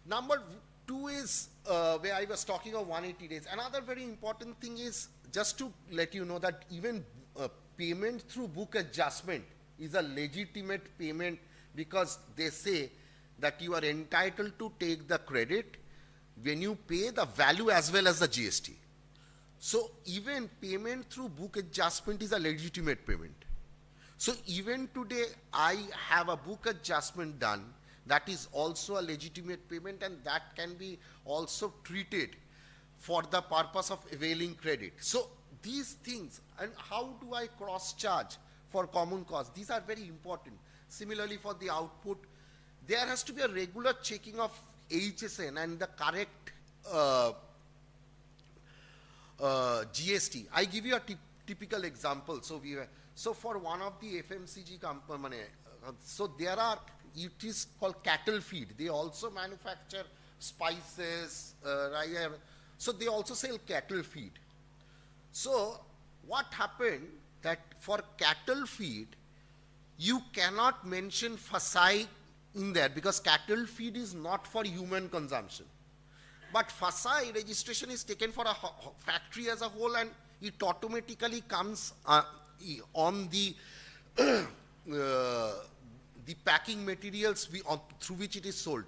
Number 2 is where I was talking of 180 days. Another very important thing is just to let you know that even payment through book adjustment is a legitimate payment, because they say that you are entitled to take the credit when you pay the value as well as the GST. So even payment through book adjustment is a legitimate payment. So even today I have a book adjustment done, that is also a legitimate payment, and that can be also treated for the purpose of availing credit. So these things, and how do I cross charge for common cause? These are very important. Similarly for the output, there has to be a regular checking of HSN and the correct GST. I give you a typical example. So for one of the FMCG company, so there are, it is called cattle feed. They also manufacture spices, so they also sell cattle feed. So what happened that for cattle feed, you cannot mention FSI in there, because cattle feed is not for human consumption. But FSI registration is taken for a factory as a whole, and it automatically comes on the packing materials through which it is sold.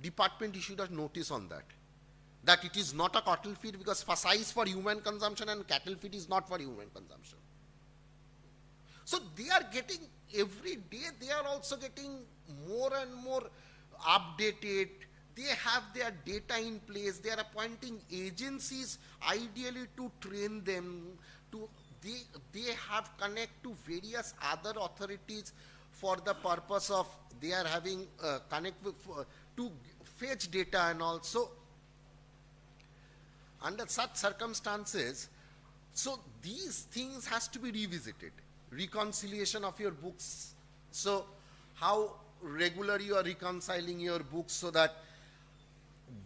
Department issued a notice on that it is not a cattle feed, because FSI is for human consumption and cattle feed is not for human consumption. So they are getting, every day they are also getting more and more updated. They have their data in place. They are appointing agencies ideally to train them. They have connect to various other authorities for the purpose of, they are having connect with, to fetch data, and also under such circumstances, so these things has to be revisited. Reconciliation of your books. So how regular you are reconciling your books, so that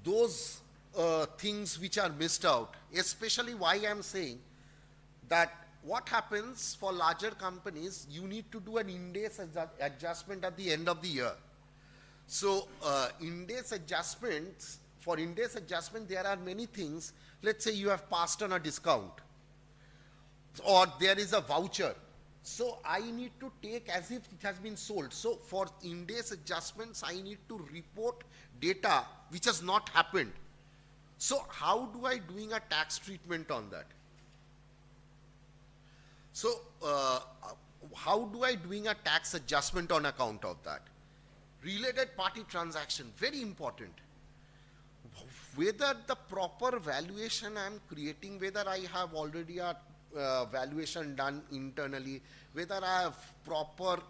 those things which are missed out, especially why I am saying that what happens for larger companies, you need to do an index adjustment at the end of the year. So index adjustments, for index adjustment there are many things. Let's say you have passed on a discount, or there is a voucher. So I need to take as if it has been sold. So for index adjustments, I need to report data which has not happened. So how do I doing a tax treatment on that? So how do I doing a tax adjustment on account of that? Related party transaction, very important. Whether the proper valuation I am creating, whether I have already a valuation done internally, whether I have proper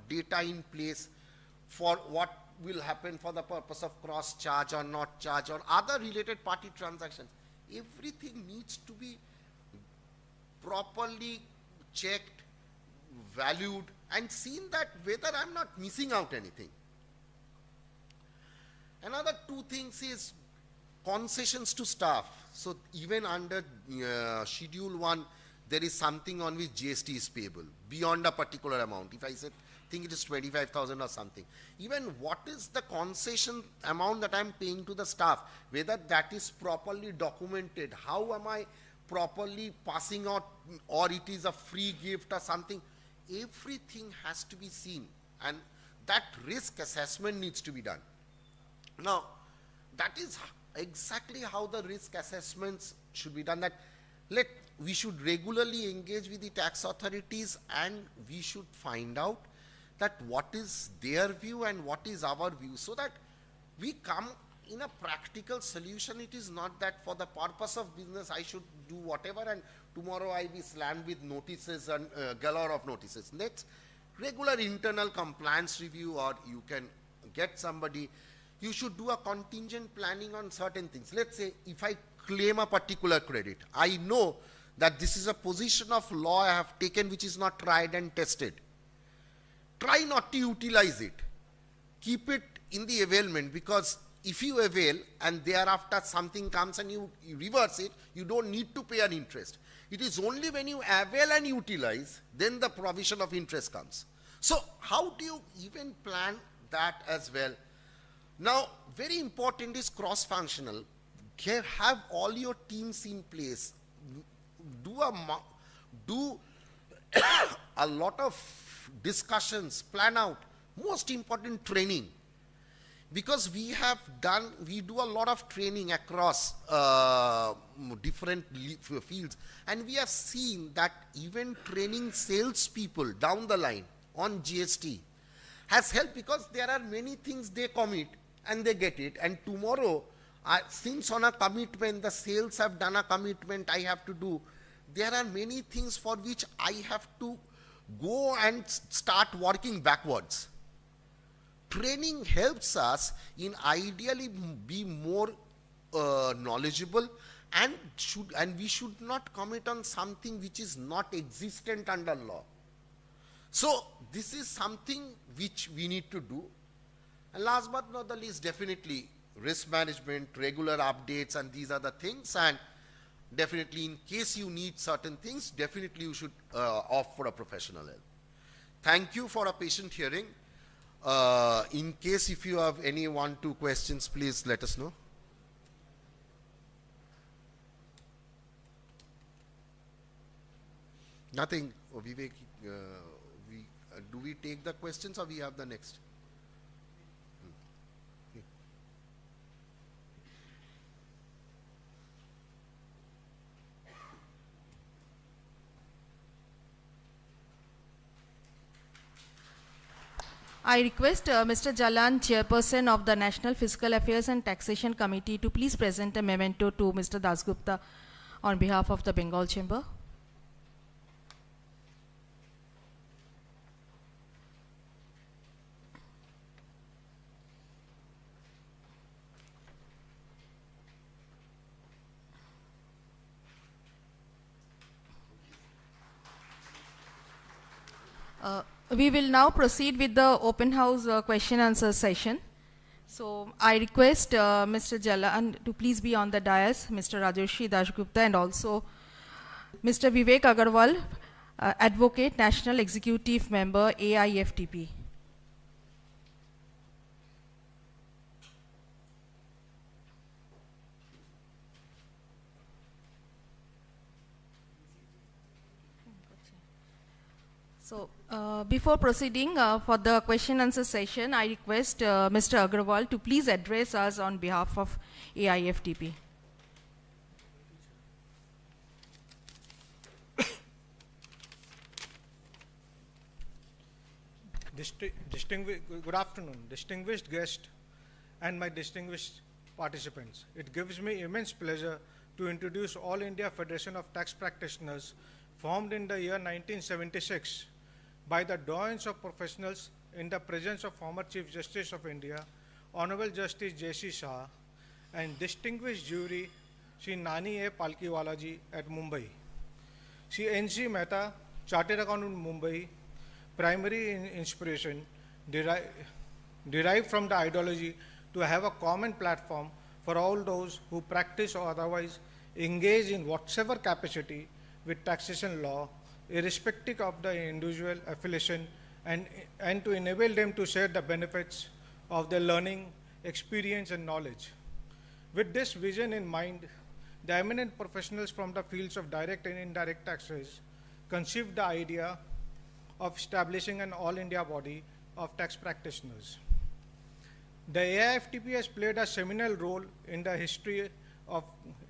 data in place for what will happen for the purpose of cross charge or not charge or other related party transactions. Everything needs to be properly checked, valued, and seen that whether I'm not missing out anything. Another 2 things is concessions to staff. So even under Schedule 1, there is something on which GST is payable beyond a particular amount. If I said, think it is 25,000 or something. Even what is the concession amount that I am paying to the staff, whether that is properly documented, how am I properly passing out, or it is a free gift or something, everything has to be seen, and that risk assessment needs to be done. Now, that is exactly how the risk assessments should be done, that we should regularly engage with the tax authorities, and we should find out that what is their view and what is our view, so that we come in a practical solution. It is not that for the purpose of business I should do whatever and tomorrow I be slammed with notices and galore of notices. Next, regular internal compliance review, or you can get somebody, you should do a contingent planning on certain things. Let's say if I claim a particular credit, I know that this is a position of law I have taken which is not tried and tested. Try not to utilize it. Keep it in the availment, because if you avail and thereafter something comes and you reverse it, you don't need to pay an interest. It is only when you avail and utilize, then the provision of interest comes. So how do you even plan that as well? Now, very important is cross-functional. Have all your teams in place. Do a lot of discussions, plan out. Most important, training. Because we do a lot of training across different fields, and we have seen that even training salespeople down the line on GST has helped, because there are many things they commit and they get it, and tomorrow, since on a commitment, the sales have done a commitment I have to do, there are many things for which I have to go and start working backwards. Training helps us in ideally be more knowledgeable, and we should not commit on something which is not existent under law. So this is something which we need to do. And last but not the least, definitely risk management, regular updates, and these are the things. And definitely in case you need certain things, definitely you should opt for a professional help. Thank you for a patient hearing. In case if you have any 1-2 questions, please let us know. Nothing. Vivek, do we take the questions or we have the next? I request Mr. Jalan, Chairperson of the National Fiscal Affairs and Taxation Committee, to please present a memento to Mr. Dasgupta on behalf of the Bengal Chamber. We will now proceed with the open house question answer session. So I request Mr. Jalan to please be on the dais, Mr. Rajarshi Dasgupta, and also Mr. Vivek Agarwal, Advocate, National Executive Member, AIFTP. So, before proceeding for the question answer session, I request Mr. Agarwal to please address us on behalf of AIFTP. Good afternoon, distinguished guest and my distinguished participants. It gives me immense pleasure to introduce All India Federation of Tax Practitioners, formed in the year 1976 by the doyens of professionals in the presence of former Chief Justice of India, Honorable Justice J.C. Shah, and distinguished jury, Shri Nani A. Palkiwalaji at Mumbai. Shri N.C. Mehta, Chartered Accountant Mumbai, primary inspiration derived from the ideology to have a common platform for all those who practice or otherwise engage in whatever capacity with taxation law, irrespective of the individual affiliation, and to enable them to share the benefits of their learning, experience, and knowledge. With this vision in mind, the eminent professionals from the fields of direct and indirect taxes conceived the idea of establishing an all-India body of tax practitioners. The AIFTP has played a seminal role in the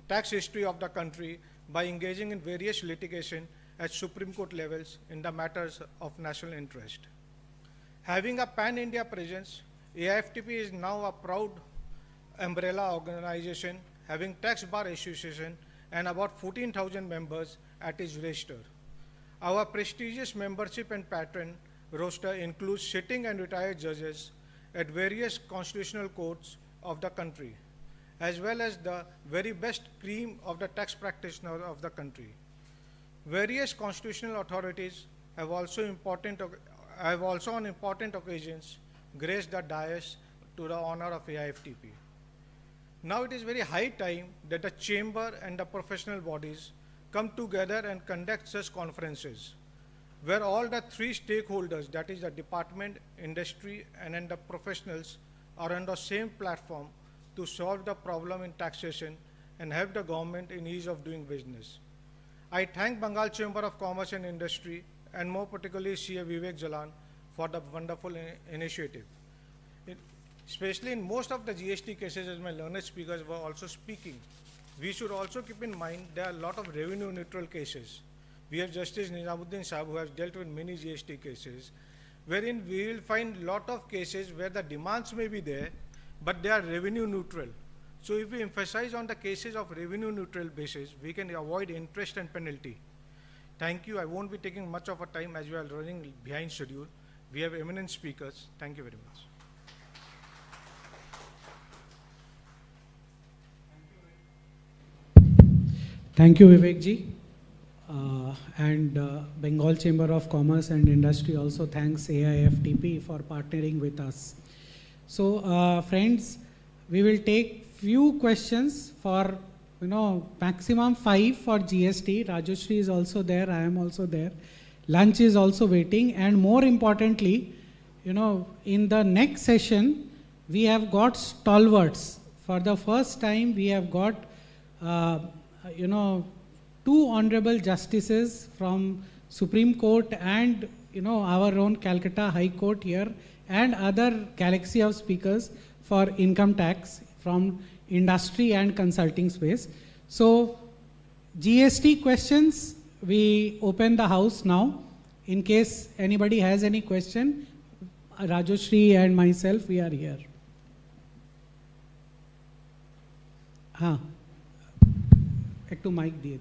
tax history of the country by engaging in various litigation at Supreme Court levels in the matters of national interest. Having a pan-India presence, AIFTP is now a proud umbrella organization having tax bar association and about 14,000 members at its register. Our prestigious membership and patron roster includes sitting and retired judges at various constitutional courts of the country, as well as the very best cream of the tax practitioners of the country. Various constitutional authorities have also on important occasions graced the dais to the honor of AIFTP. Now it is very high time that the chamber and the professional bodies come together and conduct such conferences, where all the three stakeholders, that is the department, industry, and then the professionals, are on the same platform to solve the problem in taxation and help the government in ease of doing business. I thank Bengal Chamber of Commerce and Industry, and more particularly CA Vivek Jalan, for the wonderful initiative. Especially in most of the GST cases, as my learned speakers were also speaking, we should also keep in mind there are a lot of revenue neutral cases. We have Justice Nizamuddin Sahab, who has dealt with many GST cases, wherein we will find a lot of cases where the demands may be there, but they are revenue neutral. So if we emphasize on the cases of revenue neutral basis, we can avoid interest and penalty. Thank you. I won't be taking much of a time as we are running behind schedule. We have eminent speakers. Thank you very much. Thank you, Vivek ji. And Bengal Chamber of Commerce and Industry also thanks AIFTP for partnering with us. So, friends, we will take few questions for, maximum 5 for GST. Rajashri is also there. I am also there. Lunch is also waiting. And more importantly, in the next session, we have got stalwarts. For the first time, we have got, 2 honorable justices from Supreme Court and, our own Calcutta High Court here, and other galaxy of speakers for income tax from industry and consulting space. So, GST questions, we open the house now. In case anybody has any question, Rajashri and myself, we are here. To mic dear.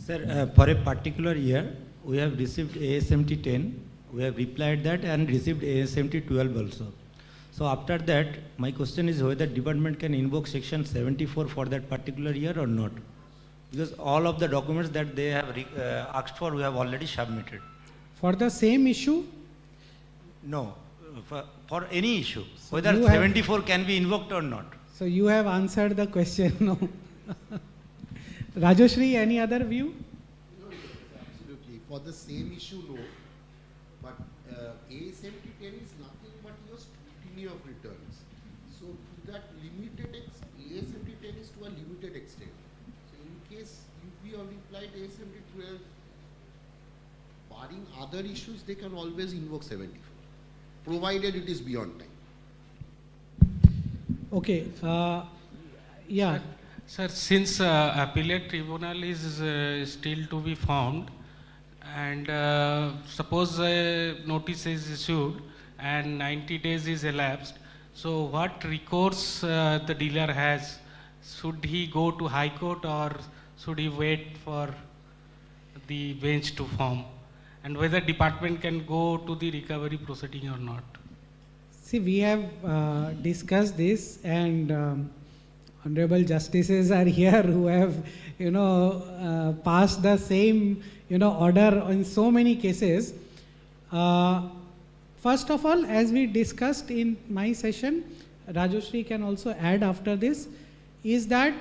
Sir, for a particular year, we have received ASMT 10, we have replied that and received ASMT 12 also. So after that, my question is whether department can invoke section 74 for that particular year or not. Because all of the documents that they have asked for, we have already submitted. For the same issue? No, for any issue, so whether 74 can be invoked or not. So you have answered the question, no? Rajashri, any other view? No, absolutely. For the same issue, no. But ASMT 10 is nothing but your scrutiny of returns. So to that ASMT 10 is to a limited extent. So in case if we have replied ASMT 12, barring other issues, they can always invoke 74, provided it is beyond time. Okay. Yeah. Sir, since appellate tribunal is still to be formed, and suppose a notice is issued and 90 days is elapsed, so what recourse the dealer has? Should he go to High Court or should he wait for the bench to form? And whether department can go to the recovery proceeding or not? See, we have discussed this, and honorable justices are here who have, passed the same, order in so many cases. First of all, as we discussed in my session, Rajashri can also add after this, is that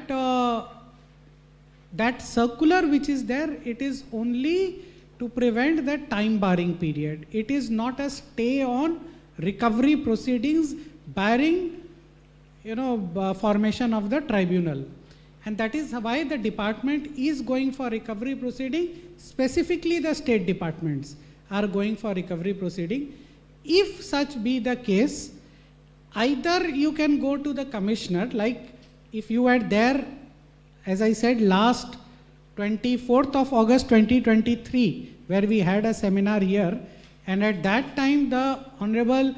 that circular which is there, it is only to prevent the time barring period. It is not a stay on recovery proceedings barring formation of the tribunal. And that is why the department is going for recovery proceeding, specifically the state departments are going for recovery proceeding. If such be the case, either you can go to the commissioner, like if you were there, as I said, last 24th of August 2023, where we had a seminar here, And at that time, the Honorable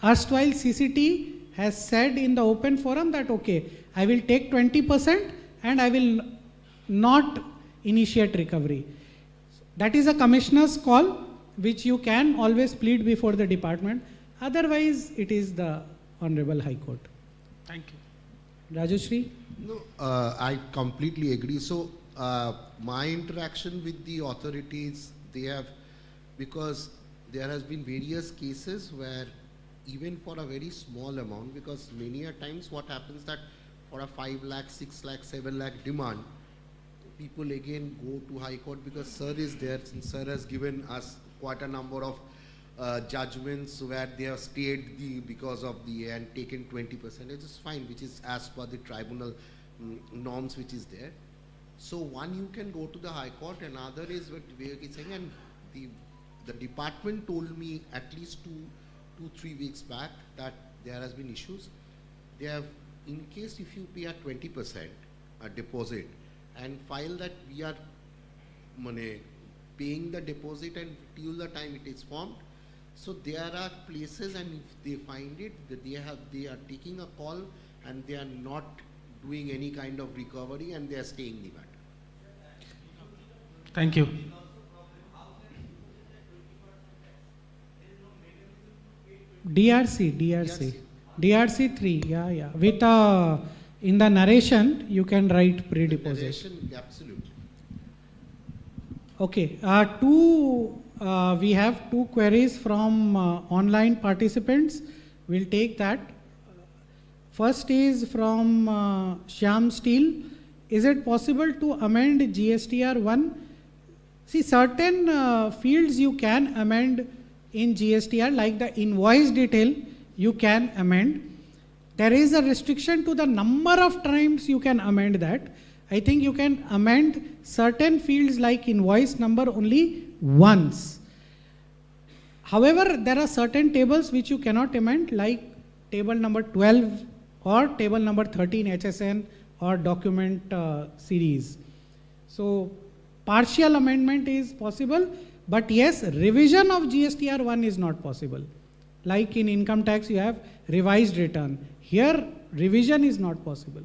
erstwhile CCT has said in the open forum that, okay, I will take 20% and I will not initiate recovery. That is a commissioner's call, which you can always plead before the department. Otherwise, it is the Honorable High Court. Thank you. Rajashri? No, I completely agree. So, my interaction with the authorities, they have, because there has been various cases where even for a very small amount, because many a times what happens that for a 5 lakh, 6 lakh, 7 lakh demand, people again go to High Court because Sir is there, and Sir has given us quite a number of judgments where they have stayed because of the and taken 20%. It is fine, which is as per the tribunal norms which is there. So one, you can go to the High Court, another is what Vivek is saying, and the department told me at least 2-3 weeks back that there has been issues. They have, in case if you pay a 20% a deposit and file that we are paying the deposit and till the time it is formed, so there are places, and if they find it, that they are taking a call and they are not doing any kind of recovery and they are staying the matter. Thank you. DRC 3, yeah. With in the narration, you can write pre-deposit. Narration, absolutely. Okay, we have 2 queries from online participants. We'll take that. First is from Shyam Steel. Is it possible to amend GSTR 1? See, certain fields you can amend in GSTR, like the invoice detail, you can amend. There is a restriction to the number of times you can amend that. I think you can amend certain fields like invoice number only once. However, there are certain tables which you cannot amend, like table number 12 or table number 13 HSN or document series. So, partial amendment is possible, but yes, revision of GSTR 1 is not possible. Like in income tax, you have revised return. Here, revision is not possible.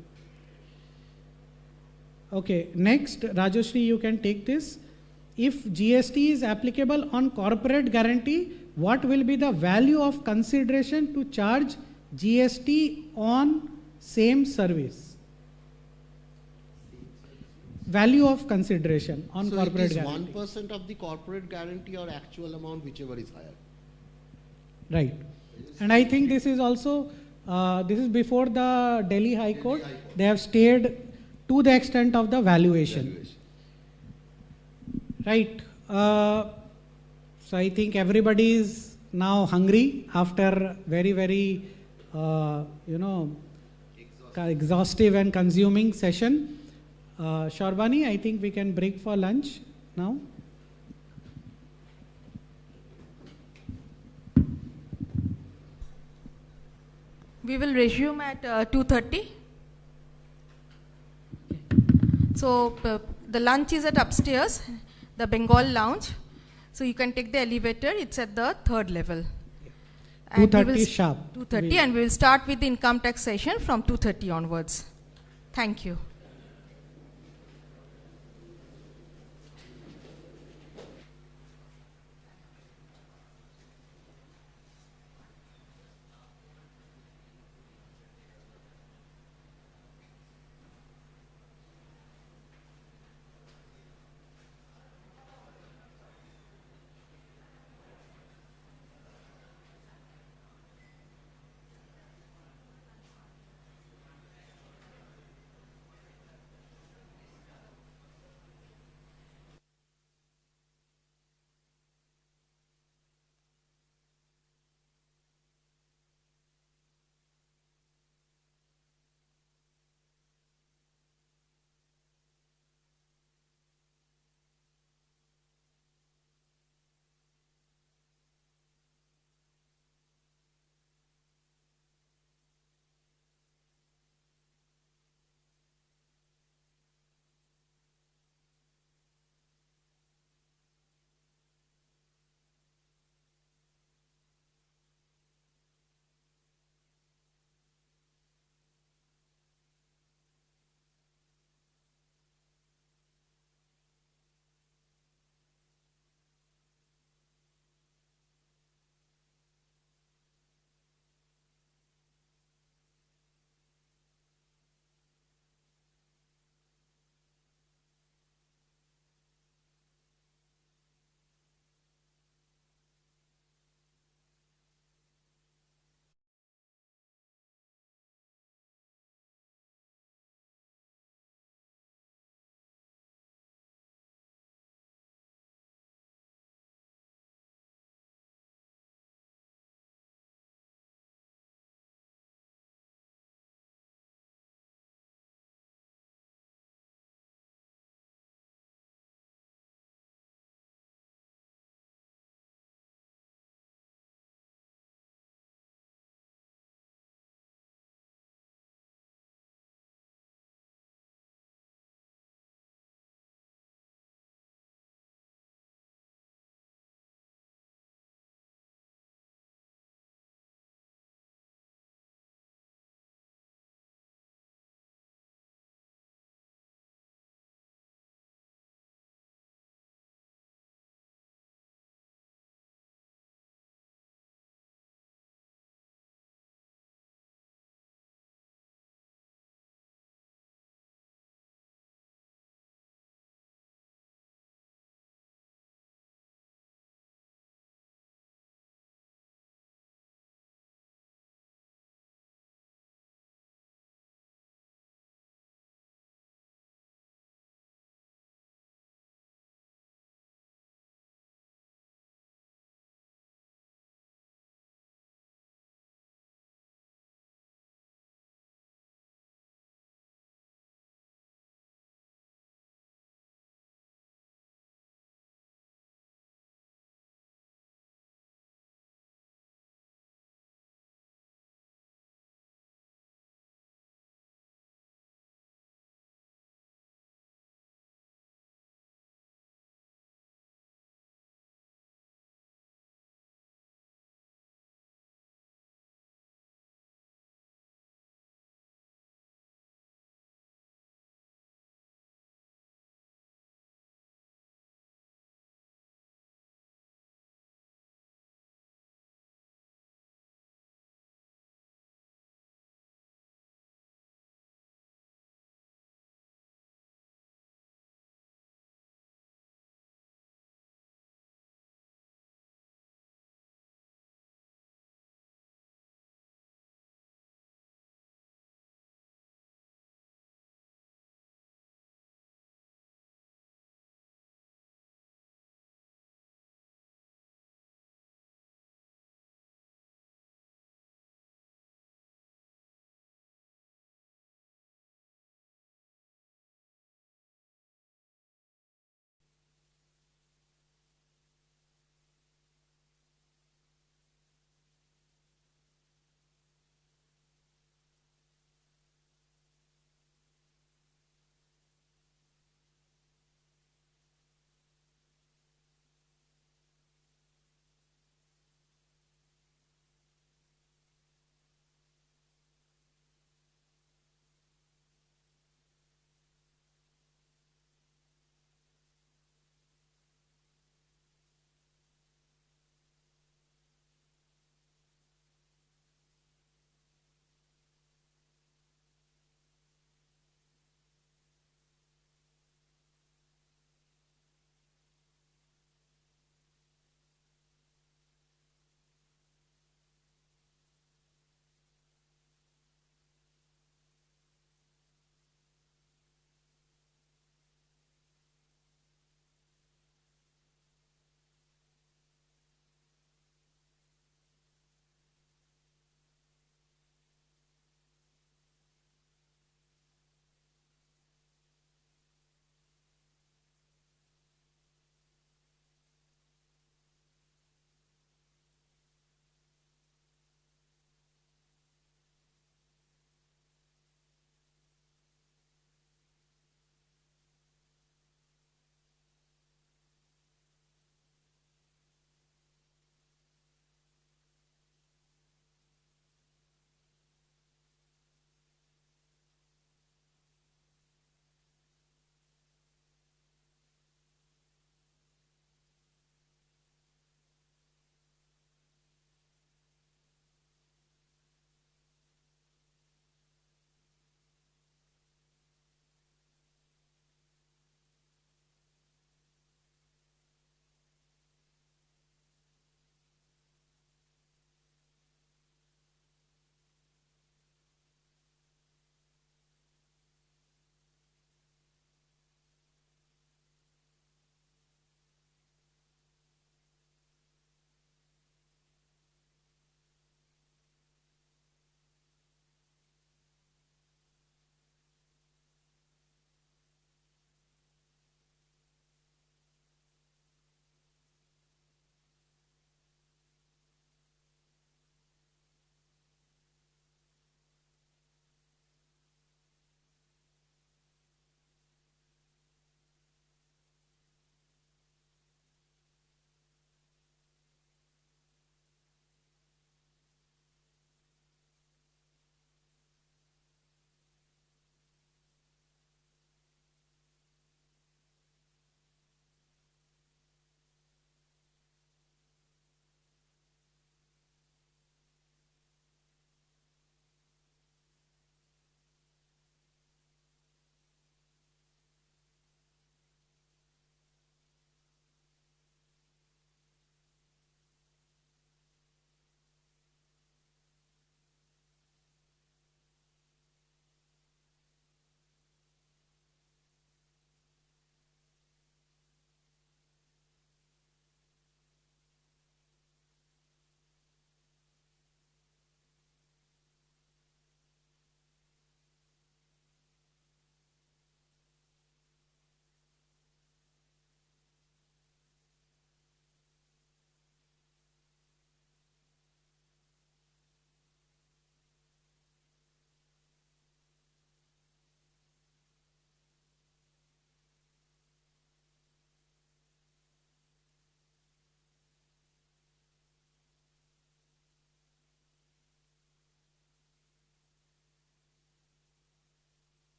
Okay, next, Rajashri, you can take this. If GST is applicable on corporate guarantee, what will be the value of consideration to charge GST on same service? Value of consideration on so corporate it is guarantee. 1% of the corporate guarantee or actual amount, whichever is higher. Right. And I think this is also, this is before the Delhi High Court. They have stayed to the extent of the valuation. Right. So I think everybody is now hungry after very, exhaustive and consuming session. Sharbani, I think we can break for lunch now. We will resume at 2:30. So the lunch is at upstairs, the Bengal lounge. So you can take the elevator. It's at the 3rd level. 2:30 sharp. 2:30, and we will start with the income tax session from 2:30 onwards. Thank you.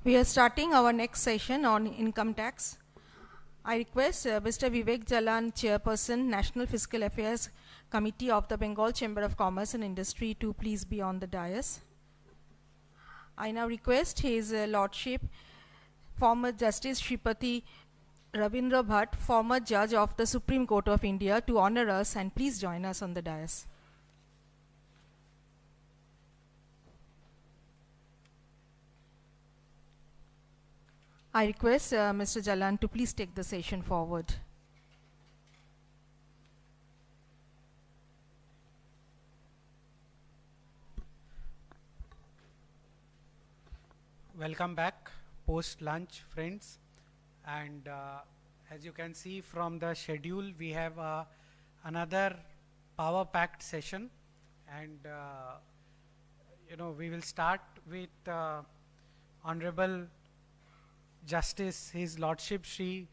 We are starting our next session on income tax. I request Mr. Vivek Jalan, Chairperson, National Fiscal Affairs Committee of the Bengal Chamber of Commerce and Industry, to please be on the dais. I now request His Lordship, former Justice Shripati Ravindra Bhatt, former Judge of the Supreme Court of India, to honor us and please join us on the dais. I request Mr. Jalan to please take the session forward. Welcome back post lunch, friends. And as you can see from the schedule, we have another power packed session, and we will start with Honorable Justice His Lordship Shri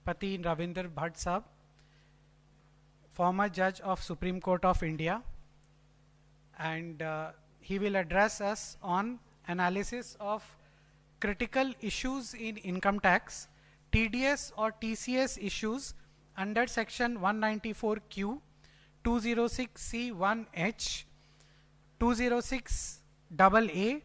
Pati Ravinder Bhatt Sahab, former Judge of Supreme Court of India, and he will address us on analysis of critical issues in income tax, TDS or TCS issues under section 194Q, 206C1H, 206AA,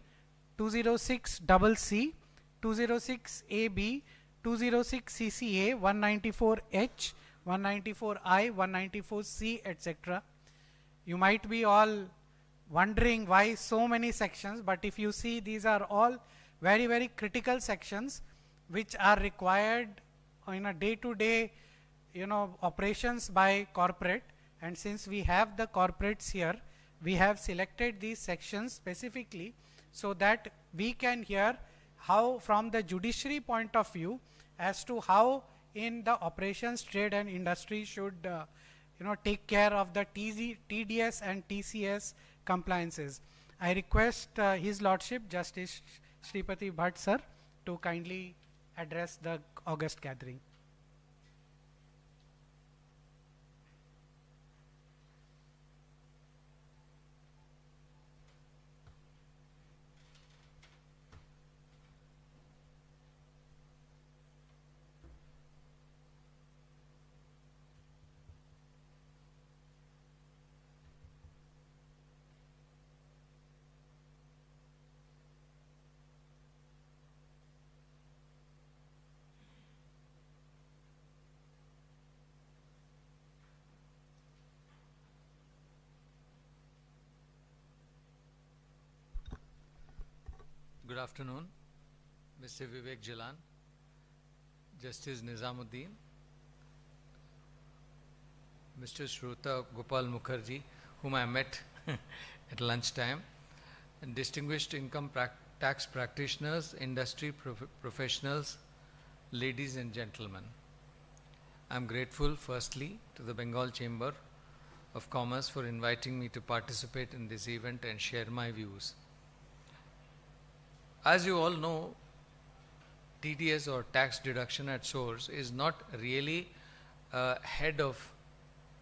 206CC, 206AB, 206CCA, 194H, 194I, 194C, etc. You might be all wondering why so many sections, but if you see, these are all very, very critical sections which are required in a day-to-day, operations by corporate. And since we have the corporates here, we have selected these sections specifically so that we can hear how, from the judiciary point of view, as to how in the operations, trade and industry should take care of the TDS and TCS compliances. I request His Lordship Justice Shripati Bhatt sir to kindly address the august gathering. Good afternoon, Mr. Vivek Jalan, Justice Nizamuddin, Mr. Shruta Gopal Mukherjee, whom I met at lunchtime, and distinguished income tax practitioners, industry professionals, ladies and gentlemen. I am grateful firstly to the Bengal Chamber of Commerce for inviting me to participate in this event and share my views. As you all know, TDS or tax deduction at source is not really head of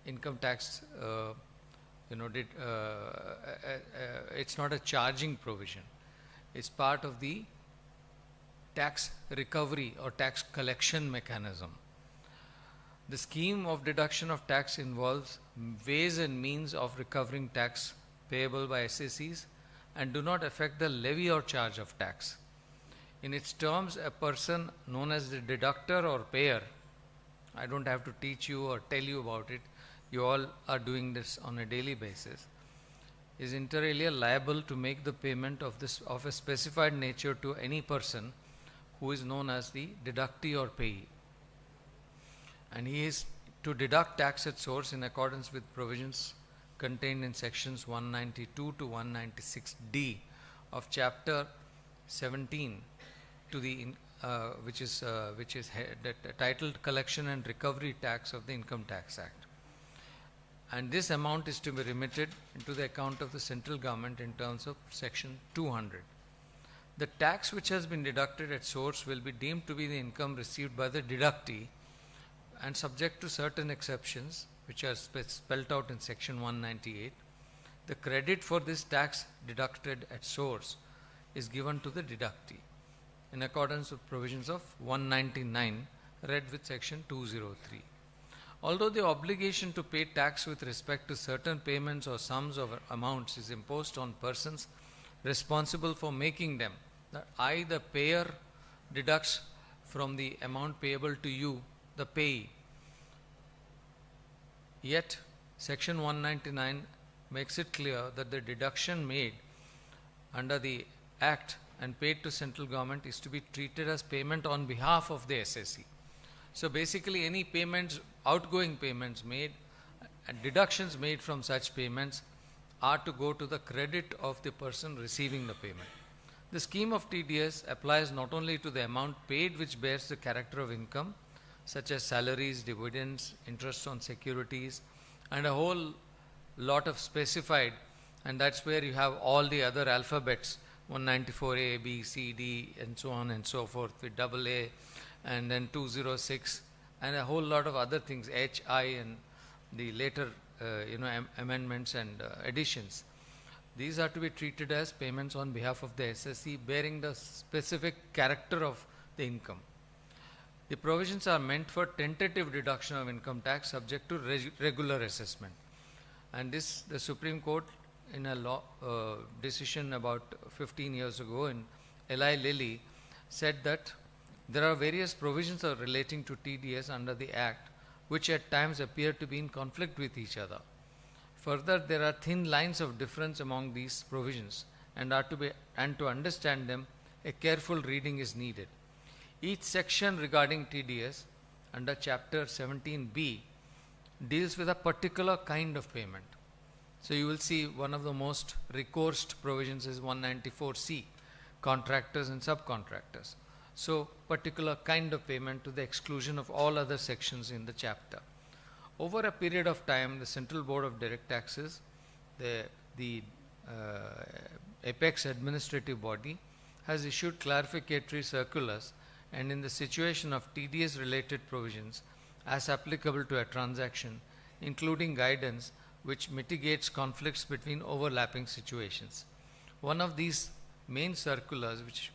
income tax, it's not a charging provision. It's part of the tax recovery or tax collection mechanism. The scheme of deduction of tax involves ways and means of recovering tax payable by SSEs and do not affect the levy or charge of tax. In its terms, a person known as the deductor or payer, I don't have to teach you or tell you about it, you all are doing this on a daily basis, is inter alia liable to make the payment of a specified nature to any person who is known as the deductee or payee. And he is to deduct tax at source in accordance with provisions contained in sections 192 to 196D of chapter 17 to the which is titled Collection and Recovery Tax of the Income Tax Act. And this amount is to be remitted into the account of the central government in terms of section 200. The tax which has been deducted at source will be deemed to be the income received by the deductee and subject to certain exceptions which are spelled out in section 198. The credit for this tax deducted at source is given to the deductee. in accordance with provisions of 199 read with section 203. Although the obligation to pay tax with respect to certain payments or sums of amounts is imposed on persons responsible for making them, that I, the payer, deducts from the amount payable to you, the payee. Yet, section 199 makes it clear that the deduction made under the Act and paid to central government is to be treated as payment on behalf of the SSE. So basically any payments, outgoing payments made and deductions made from such payments are to go to the credit of the person receiving the payment. The scheme of TDS applies not only to the amount paid which bears the character of income, such as salaries, dividends, interest on securities, and a whole lot of specified, and that's where you have all the other alphabets, 194A, B, C, D, and so on and so forth, with double A, and then 206, and a whole lot of other things, H, I, and the later amendments and additions. These are to be treated as payments on behalf of the SSE bearing the specific character of the income. The provisions are meant for tentative deduction of income tax subject to regular assessment. And this, the Supreme Court in a law decision about 15 years ago in Eli Lilly said that there are various provisions relating to TDS under the Act which at times appear to be in conflict with each other. Further, there are thin lines of difference among these provisions and to understand them, a careful reading is needed. Each section regarding TDS under Chapter 17B deals with a particular kind of payment. So you will see one of the most recoursed provisions is 194C, contractors and subcontractors. So particular kind of payment to the exclusion of all other sections in the chapter. Over a period of time, the Central Board of Direct Taxes, the apex administrative body, has issued clarificatory circulars, and in the situation of TDS related provisions as applicable to a transaction, including guidance which mitigates conflicts between overlapping situations. One of these main circulars, which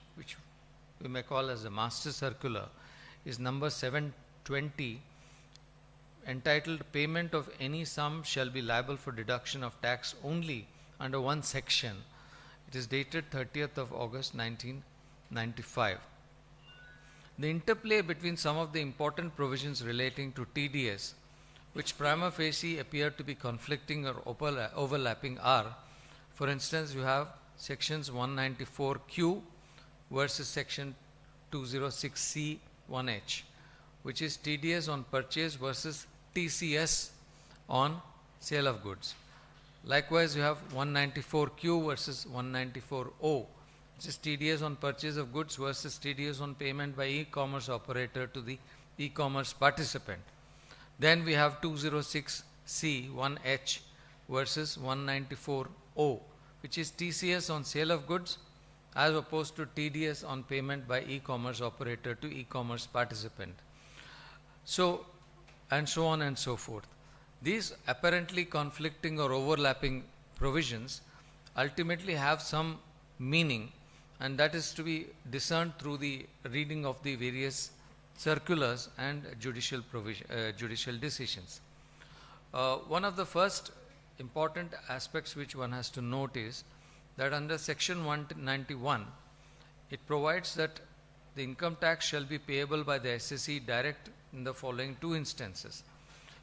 we may call as the master circular, is number 720, entitled Payment of any sum shall be liable for deduction of tax only under one section. It is dated 30th of August 1995. The interplay between some of the important provisions relating to TDS, which prima facie appear to be conflicting or overlapping, are, for instance, you have sections 194Q versus section 206C1H, which is TDS on purchase versus TCS on sale of goods. Likewise, you have 194Q versus 194O, which is TDS on purchase of goods versus TDS on payment by e-commerce operator to the e-commerce participant. Then we have 206C1H versus 194O, which is TCS on sale of goods as opposed to TDS on payment by e-commerce operator to e-commerce participant. So, and so on and so forth. These apparently conflicting or overlapping provisions ultimately have some meaning, and that is to be discerned through the reading of the various circulars and judicial decisions. One of the first important aspects which one has to note is that under section 191, it provides that the income tax shall be payable by the SSE direct in the following two instances.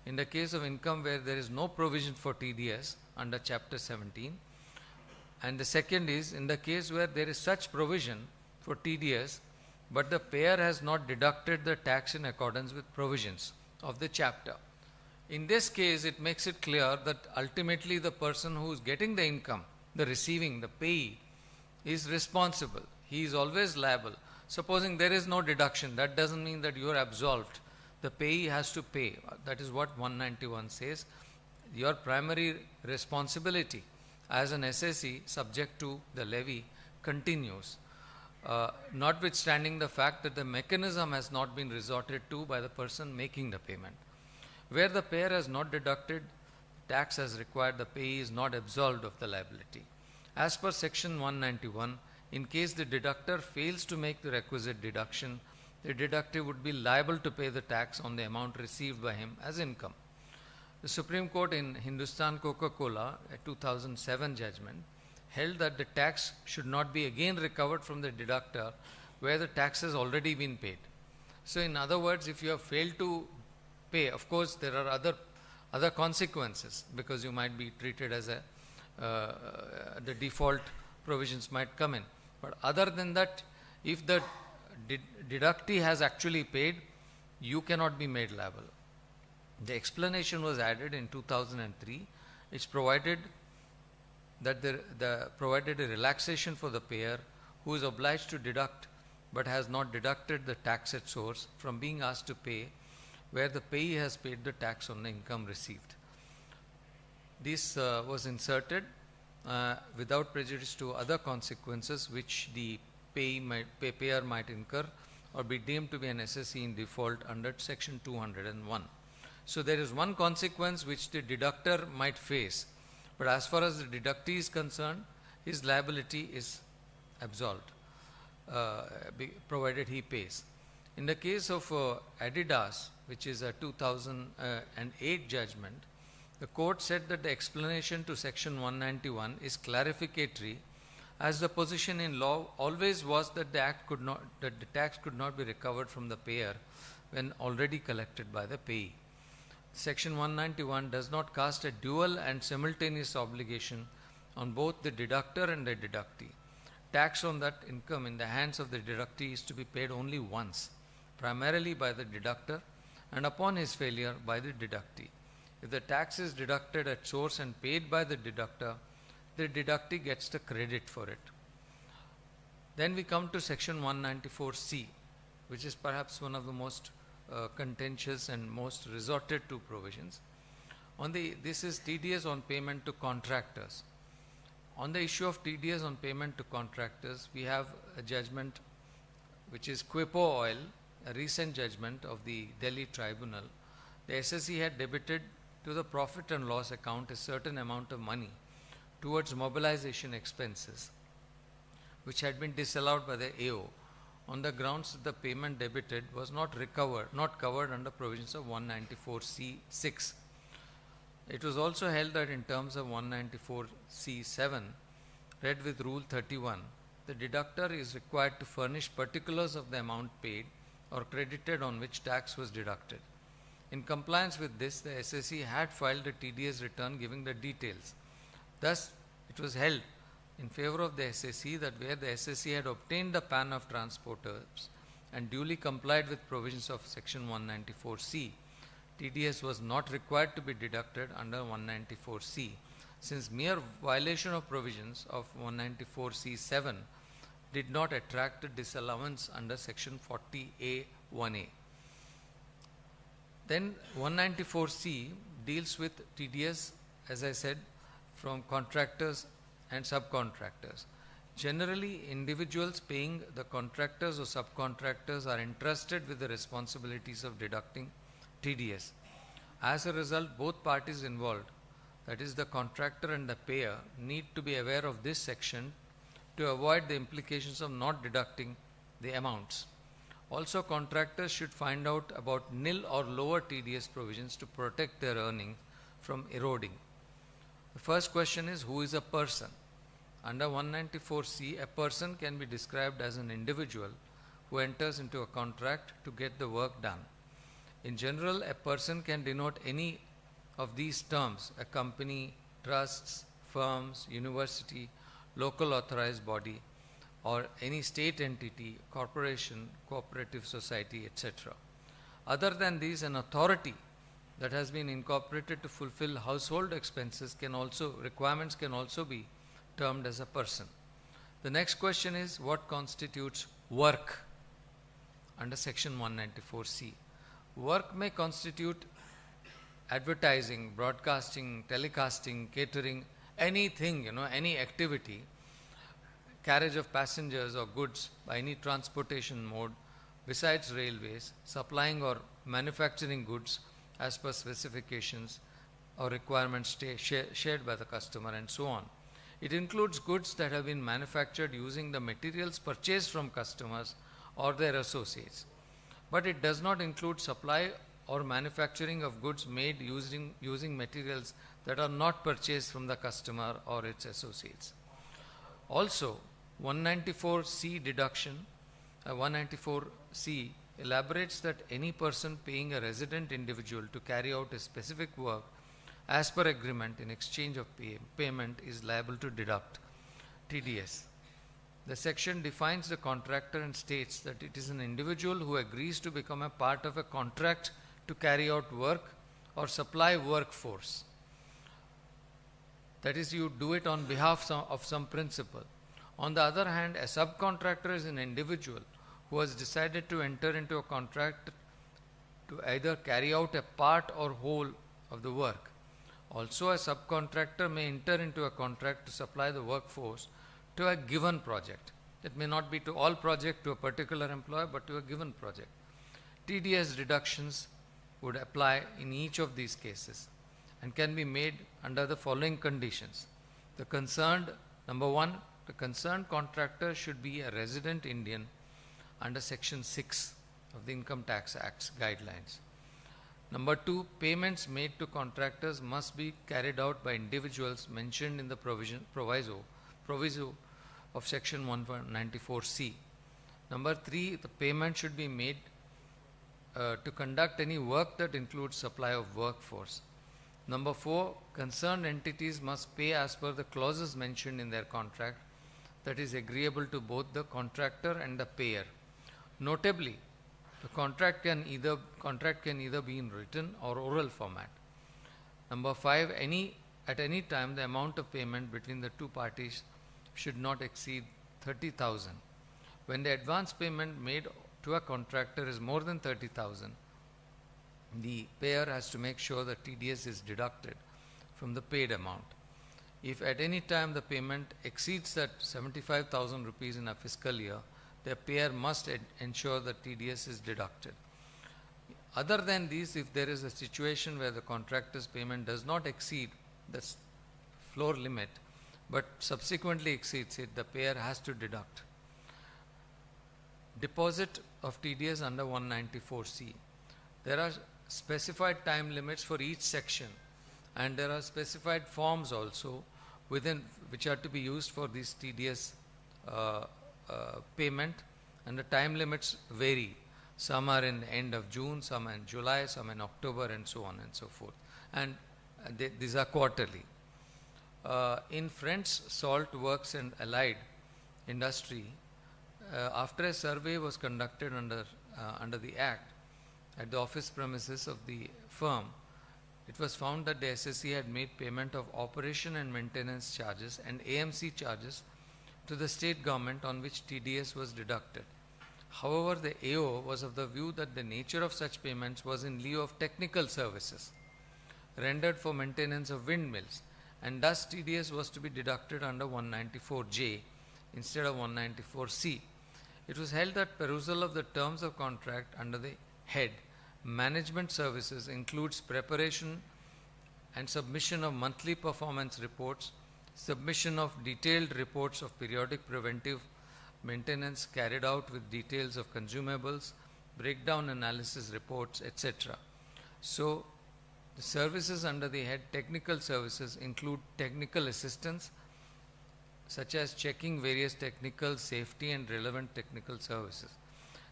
In the case of income where there is no provision for TDS under chapter 17, and the second is in the case where there is such provision for TDS but the payer has not deducted the tax in accordance with provisions of the chapter. In this case, it makes it clear that ultimately the person who is getting the income, the receiving, the payee, is responsible. He is always liable. Supposing there is no deduction, that doesn't mean that you are absolved. The payee has to pay. That is what 191 says. Your primary responsibility as an SSE subject to the levy continues. Notwithstanding the fact that the mechanism has not been resorted to by the person making the payment. Where the payer has not deducted tax as required, the payee is not absolved of the liability. As per section 191, In case the deductor fails to make the requisite deduction, the deductee would be liable to pay the tax on the amount received by him as income. The Supreme Court in Hindustan Coca-Cola, a 2007 judgment, held that the tax should not be again recovered from the deductor where the tax has already been paid. So in other words, if you have failed to pay, of course there are other consequences, because you might be treated as a the default provisions might come in. But other than that, if the deductee has actually paid, you cannot be made liable. The explanation was added in 2003, which provided that provided a relaxation for the payer who is obliged to deduct but has not deducted the tax at source from being asked to pay where the payee has paid the tax on the income received. This was inserted without prejudice to other consequences which the payer might incur or be deemed to be an SSE in default under section 201. So there is one consequence which the deductor might face, but as far as the deductee is concerned, his liability is absolved, provided he pays. In the case of Adidas, which is a 2008 judgment, the court said that the explanation to section 191 is clarificatory, as the position in law always was that the tax could not be recovered from the payer when already collected by the payee. Section 191 does not cast a dual and simultaneous obligation on both the deductor and the deductee. Tax on that income in the hands of the deductee is to be paid only once, primarily by the deductor, and upon his failure by the deductee. If the tax is deducted at source and paid by the deductor, the deductee gets the credit for it. Then we come to section 194C, which is perhaps one of the most contentious and most resorted to provisions. This is TDS on payment to contractors. On the issue of TDS on payment to contractors, we have a judgment which is Quipo Oil, a recent judgment of the Delhi tribunal. The SSE had debited to the profit and loss account a certain amount of money towards mobilization expenses, which had been disallowed by the AO on the grounds that the payment debited was not covered under provisions of 194C6. It was also held that in terms of 194C7, read with Rule 31, the deductor is required to furnish particulars of the amount paid or credited on which tax was deducted. In compliance with this, the SSE had filed a TDS return giving the details. Thus, it was held in favor of the SSE that where the SSE had obtained the PAN of transporters and duly complied with provisions of section 194C, TDS was not required to be deducted under 194C, since mere violation of provisions of 194C7 did not attract a disallowance under section 40A1A. Then 194C deals with TDS, as I said, from contractors and subcontractors. Generally, individuals paying the contractors or subcontractors are entrusted with the responsibilities of deducting TDS. As a result, both parties involved, that is the contractor and the payer, need to be aware of this section to avoid the implications of not deducting the amounts. Also, contractors should find out about nil or lower TDS provisions to protect their earnings from eroding. The first question is, who is a person? Under 194C, a person can be described as an individual who enters into a contract to get the work done. In general, a person can denote any of these terms: a company, trusts, firms, university, local authorized body, or any state entity, corporation, cooperative society, etc. Other than these, an authority that has been incorporated to fulfill household expenses requirements can also be termed as a person. The next question is, what constitutes work under section 194C? Work may constitute advertising, broadcasting, telecasting, catering, anything, any activity, carriage of passengers or goods by any transportation mode besides railways, supplying or manufacturing goods as per specifications or requirements shared by the customer, and so on. It includes goods that have been manufactured using the materials purchased from customers or their associates. But it does not include supply or manufacturing of goods made using materials that are not purchased from the customer or its associates. Also, 194C deduction, 194C elaborates that any person paying a resident individual to carry out a specific work as per agreement in exchange of payment is liable to deduct TDS. The section defines the contractor and states that it is an individual who agrees to become a part of a contract to carry out work or supply workforce. That is, you do it on behalf of some principal. On the other hand, a subcontractor is an individual who has decided to enter into a contract to either carry out a part or whole of the work. Also, a subcontractor may enter into a contract to supply the workforce to a given project. It may not be to all project to a particular employer, but to a given project. TDS deductions would apply in each of these cases and can be made under the following conditions. Number one, the concerned contractor should be a resident Indian under Section 6 of the Income Tax Act's guidelines. Number two, payments made to contractors must be carried out by individuals mentioned in the proviso of Section 194C. Number three, the payment should be made to conduct any work that includes supply of workforce. Number four, concerned entities must pay as per the clauses mentioned in their contract that is agreeable to both the contractor and the payer. Notably, the contract can either be in written or oral format. Number five, at any time the amount of payment between the two parties should not exceed 30,000. When the advance payment made to a contractor is more than 30,000, the payer has to make sure that TDS is deducted from the paid amount. If at any time the payment exceeds that 75,000 rupees in a fiscal year, the payer must ensure that TDS is deducted. Other than these, if there is a situation where the contractor's payment does not exceed the floor limit, but subsequently exceeds it, the payer has to deduct. Deposit of TDS under 194C. There are specified time limits for each section, and there are specified forms also which are to be used for this TDS payment, and the time limits vary. Some are in the end of June, some in July, some in October, and so on and so forth. And these are quarterly. In Friends Salt Works and Allied Industry, after a survey was conducted under the Act at the office premises of the firm, it was found that the SSE had made payment of operation and maintenance charges and AMC charges to the state government on which TDS was deducted. However, the AO was of the view that the nature of such payments was in lieu of technical services rendered for maintenance of windmills, and thus TDS was to be deducted under 194J instead of 194C. It was held that perusal of the terms of contract under the head Management Services includes preparation and submission of monthly performance reports, submission of detailed reports of periodic preventive maintenance carried out with details of consumables, breakdown analysis reports, etc. So, the services under the head technical services include technical assistance, such as checking various technical, safety and relevant technical services.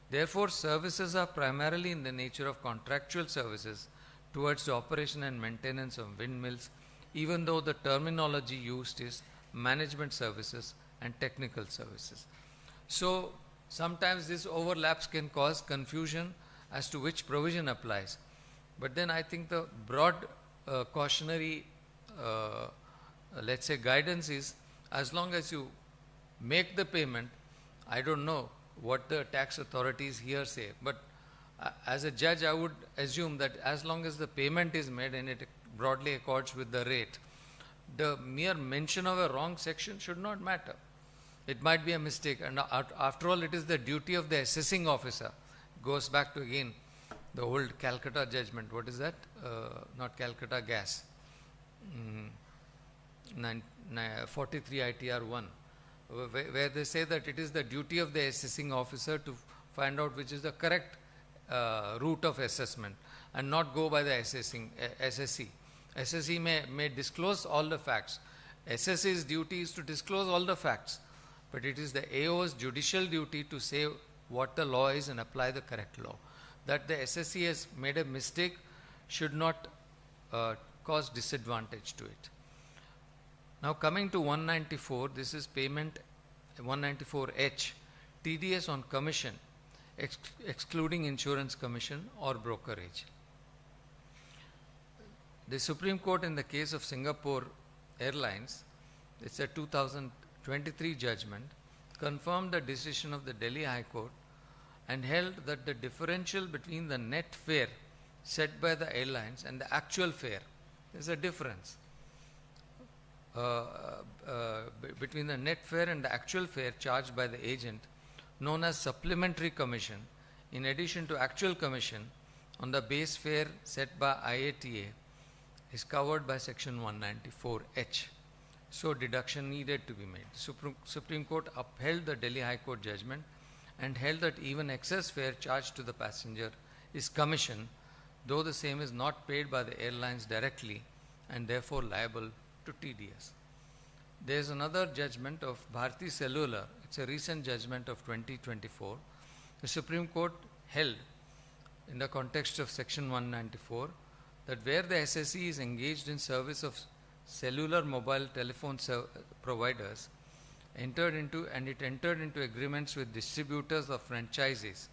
Therefore, services are primarily in the nature of contractual services towards the operation and maintenance of windmills, even though the terminology used is management services and technical services. So, sometimes these overlaps can cause confusion as to which provision applies. But then I think the broad cautionary, let's say, guidance is, as long as you make the payment, I don't know what the tax authorities here say, but as a judge I would assume that as long as the payment is made and it broadly accords with the rate, the mere mention of a wrong section should not matter. It might be a mistake, and after all it is the duty of the assessing officer. Goes back to again the old Calcutta judgment. What is that? Not Calcutta Gas. 43 ITR 1, where they say that it is the duty of the assessing officer to find out which is the correct route of assessment and not go by the SSE. SSE may disclose all the facts. SSE's duty is to disclose all the facts, but it is the AO's judicial duty to say what the law is and apply the correct law. That the SSE has made a mistake should not cause disadvantage to it. Now coming to 194, this is payment 194H, TDS on commission, excluding insurance commission or brokerage. The Supreme Court in the case of Singapore Airlines, it's a 2023 judgment, confirmed the decision of the Delhi High Court and held that the differential between the net fare set by the airlines and the actual fare, there's a difference between the net fare and the actual fare charged by the agent, known as supplementary commission, in addition to actual commission on the base fare set by IATA, is covered by section 194H. So deduction needed to be made. The Supreme Court upheld the Delhi High Court judgment and held that even excess fare charged to the passenger is commission, though the same is not paid by the airlines directly and therefore liable to TDS. There is another judgment of Bharti Cellular. It's a recent judgment of 2024. The Supreme Court held in the context of section 194 that where the SSE is engaged in service of cellular mobile telephone providers, entered into agreements with distributors or franchisees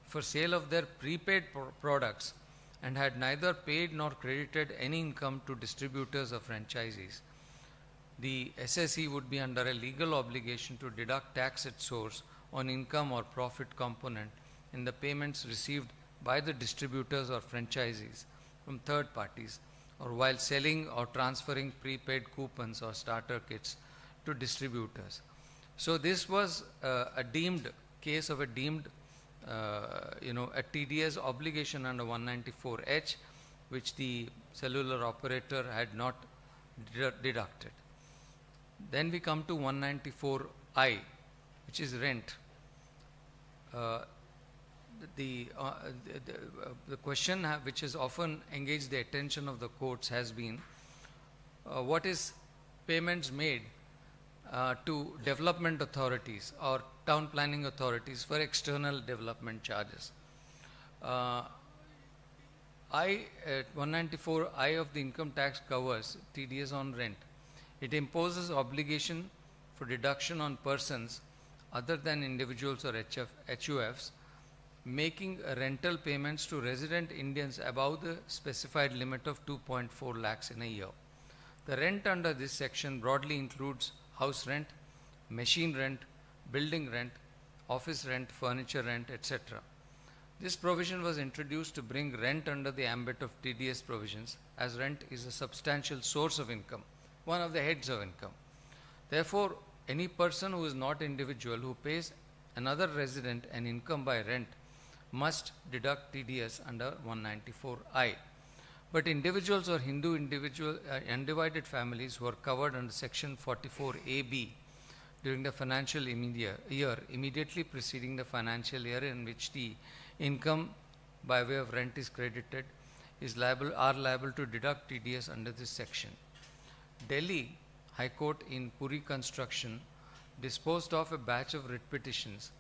for sale of their prepaid products and had neither paid nor credited any income to distributors or franchisees, the SSE would be under a legal obligation to deduct tax at source on income or profit component in the payments received by the distributors or franchisees from third parties, or while selling or transferring prepaid coupons or starter kits to distributors. So this was a deemed case of a deemed a TDS obligation under 194H, which the cellular operator had not deducted. Then we come to 194I, which is rent. The question which has often engaged the attention of the courts has been what is payments made to development authorities or town planning authorities for external development charges. 194I of the income tax covers TDS on rent. It imposes obligation for deduction on persons other than individuals or HUFs making rental payments to resident Indians above the specified limit of 2.4 lakhs in a year. The rent under this section broadly includes house rent, machine rent, building rent, office rent, furniture rent, etc. This provision was introduced to bring rent under the ambit of TDS provisions, as rent is a substantial source of income, one of the heads of income. Therefore, any person who is not individual who pays another resident an income by rent must deduct TDS under 194I. But individuals or Hindu undivided families who are covered under section 44AB during the financial year immediately preceding the financial year in which the income by way of rent is credited are liable to deduct TDS under this section. Delhi High Court in Puri construction disposed of a batch of writ petitions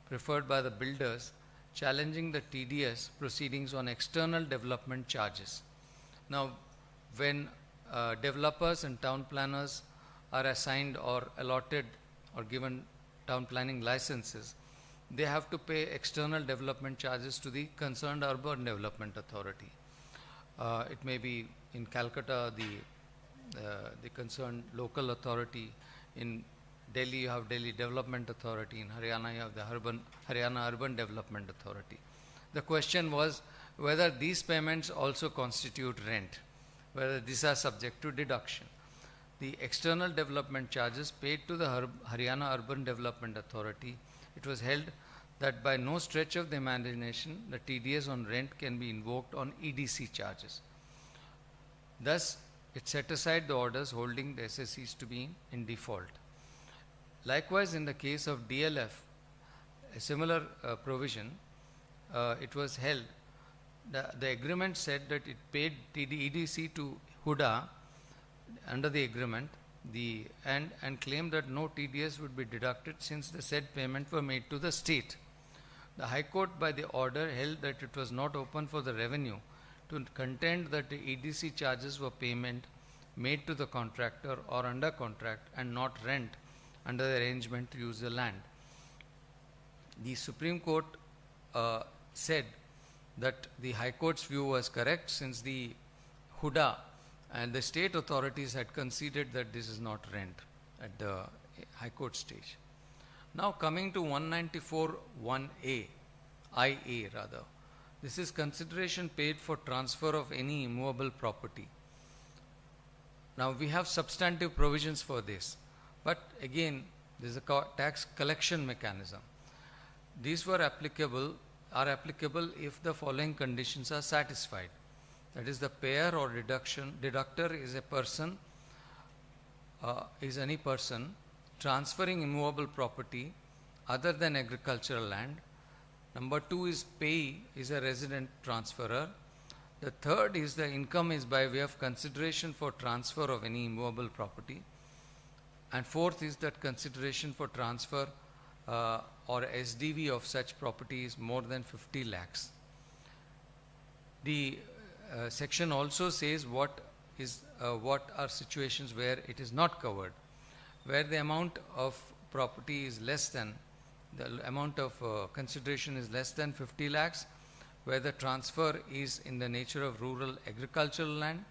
preferred by the builders challenging the TDS proceedings on external development charges. Now, when developers and town planners are assigned or allotted or given town planning licenses, they have to pay external development charges to the concerned urban development authority. It may be in Calcutta, the concerned local authority. In Delhi, you have Delhi Development Authority. In Haryana, you have the Haryana Urban Development Authority. The question was whether these payments also constitute rent, whether these are subject to deduction. The external development charges paid to the Haryana Urban Development Authority, it was held that by no stretch of the imagination, the TDS on rent can be invoked on EDC charges. Thus, it set aside the orders holding the SSEs to be in default. Likewise, in the case of DLF, a similar provision, it was held. The agreement said that it paid EDC to Huda under the agreement and claimed that no TDS would be deducted since the said payment were made to the state. The High Court by the order held that it was not open for the revenue to contend that the EDC charges were payment made to the contractor or under contract and not rent under the arrangement to use the land. The Supreme Court said that the High Court's view was correct since the Huda and the state authorities had conceded that this is not rent at the High Court stage. Now coming to 194(1)(a), IA rather, this is consideration paid for transfer of any immovable property. Now we have substantive provisions for this, but again there is a tax collection mechanism. These are applicable if the following conditions are satisfied. That is, the payer or deductor is a person, is any person transferring immovable property other than agricultural land. Number 2 is payee is a resident transferor. The third is the income is by way of consideration for transfer of any immovable property. And fourth is that consideration for transfer or SDV of such property is more than 50 lakhs. The section also says what are situations where it is not covered, where the amount of property is less than, the amount of consideration is less than 50 lakhs, where the transfer is in the nature of rural agricultural land,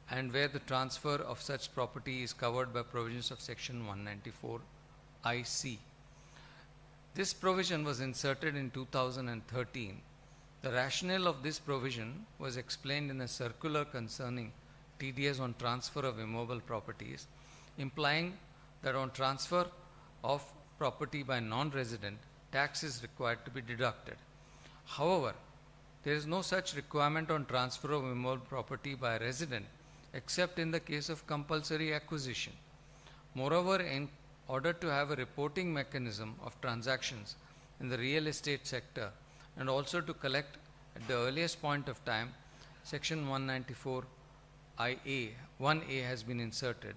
and where the transfer of such property is covered by provisions of section 194 IC. This provision was inserted in 2013. The rationale of this provision was explained in a circular concerning TDS on transfer of immovable properties, implying that on transfer of property by non-resident, tax is required to be deducted. However, there is no such requirement on transfer of immovable property by a resident except in the case of compulsory acquisition. Moreover, in order to have a reporting mechanism of transactions in the real estate sector and also to collect at the earliest point of time, section 194 IA 1A has been inserted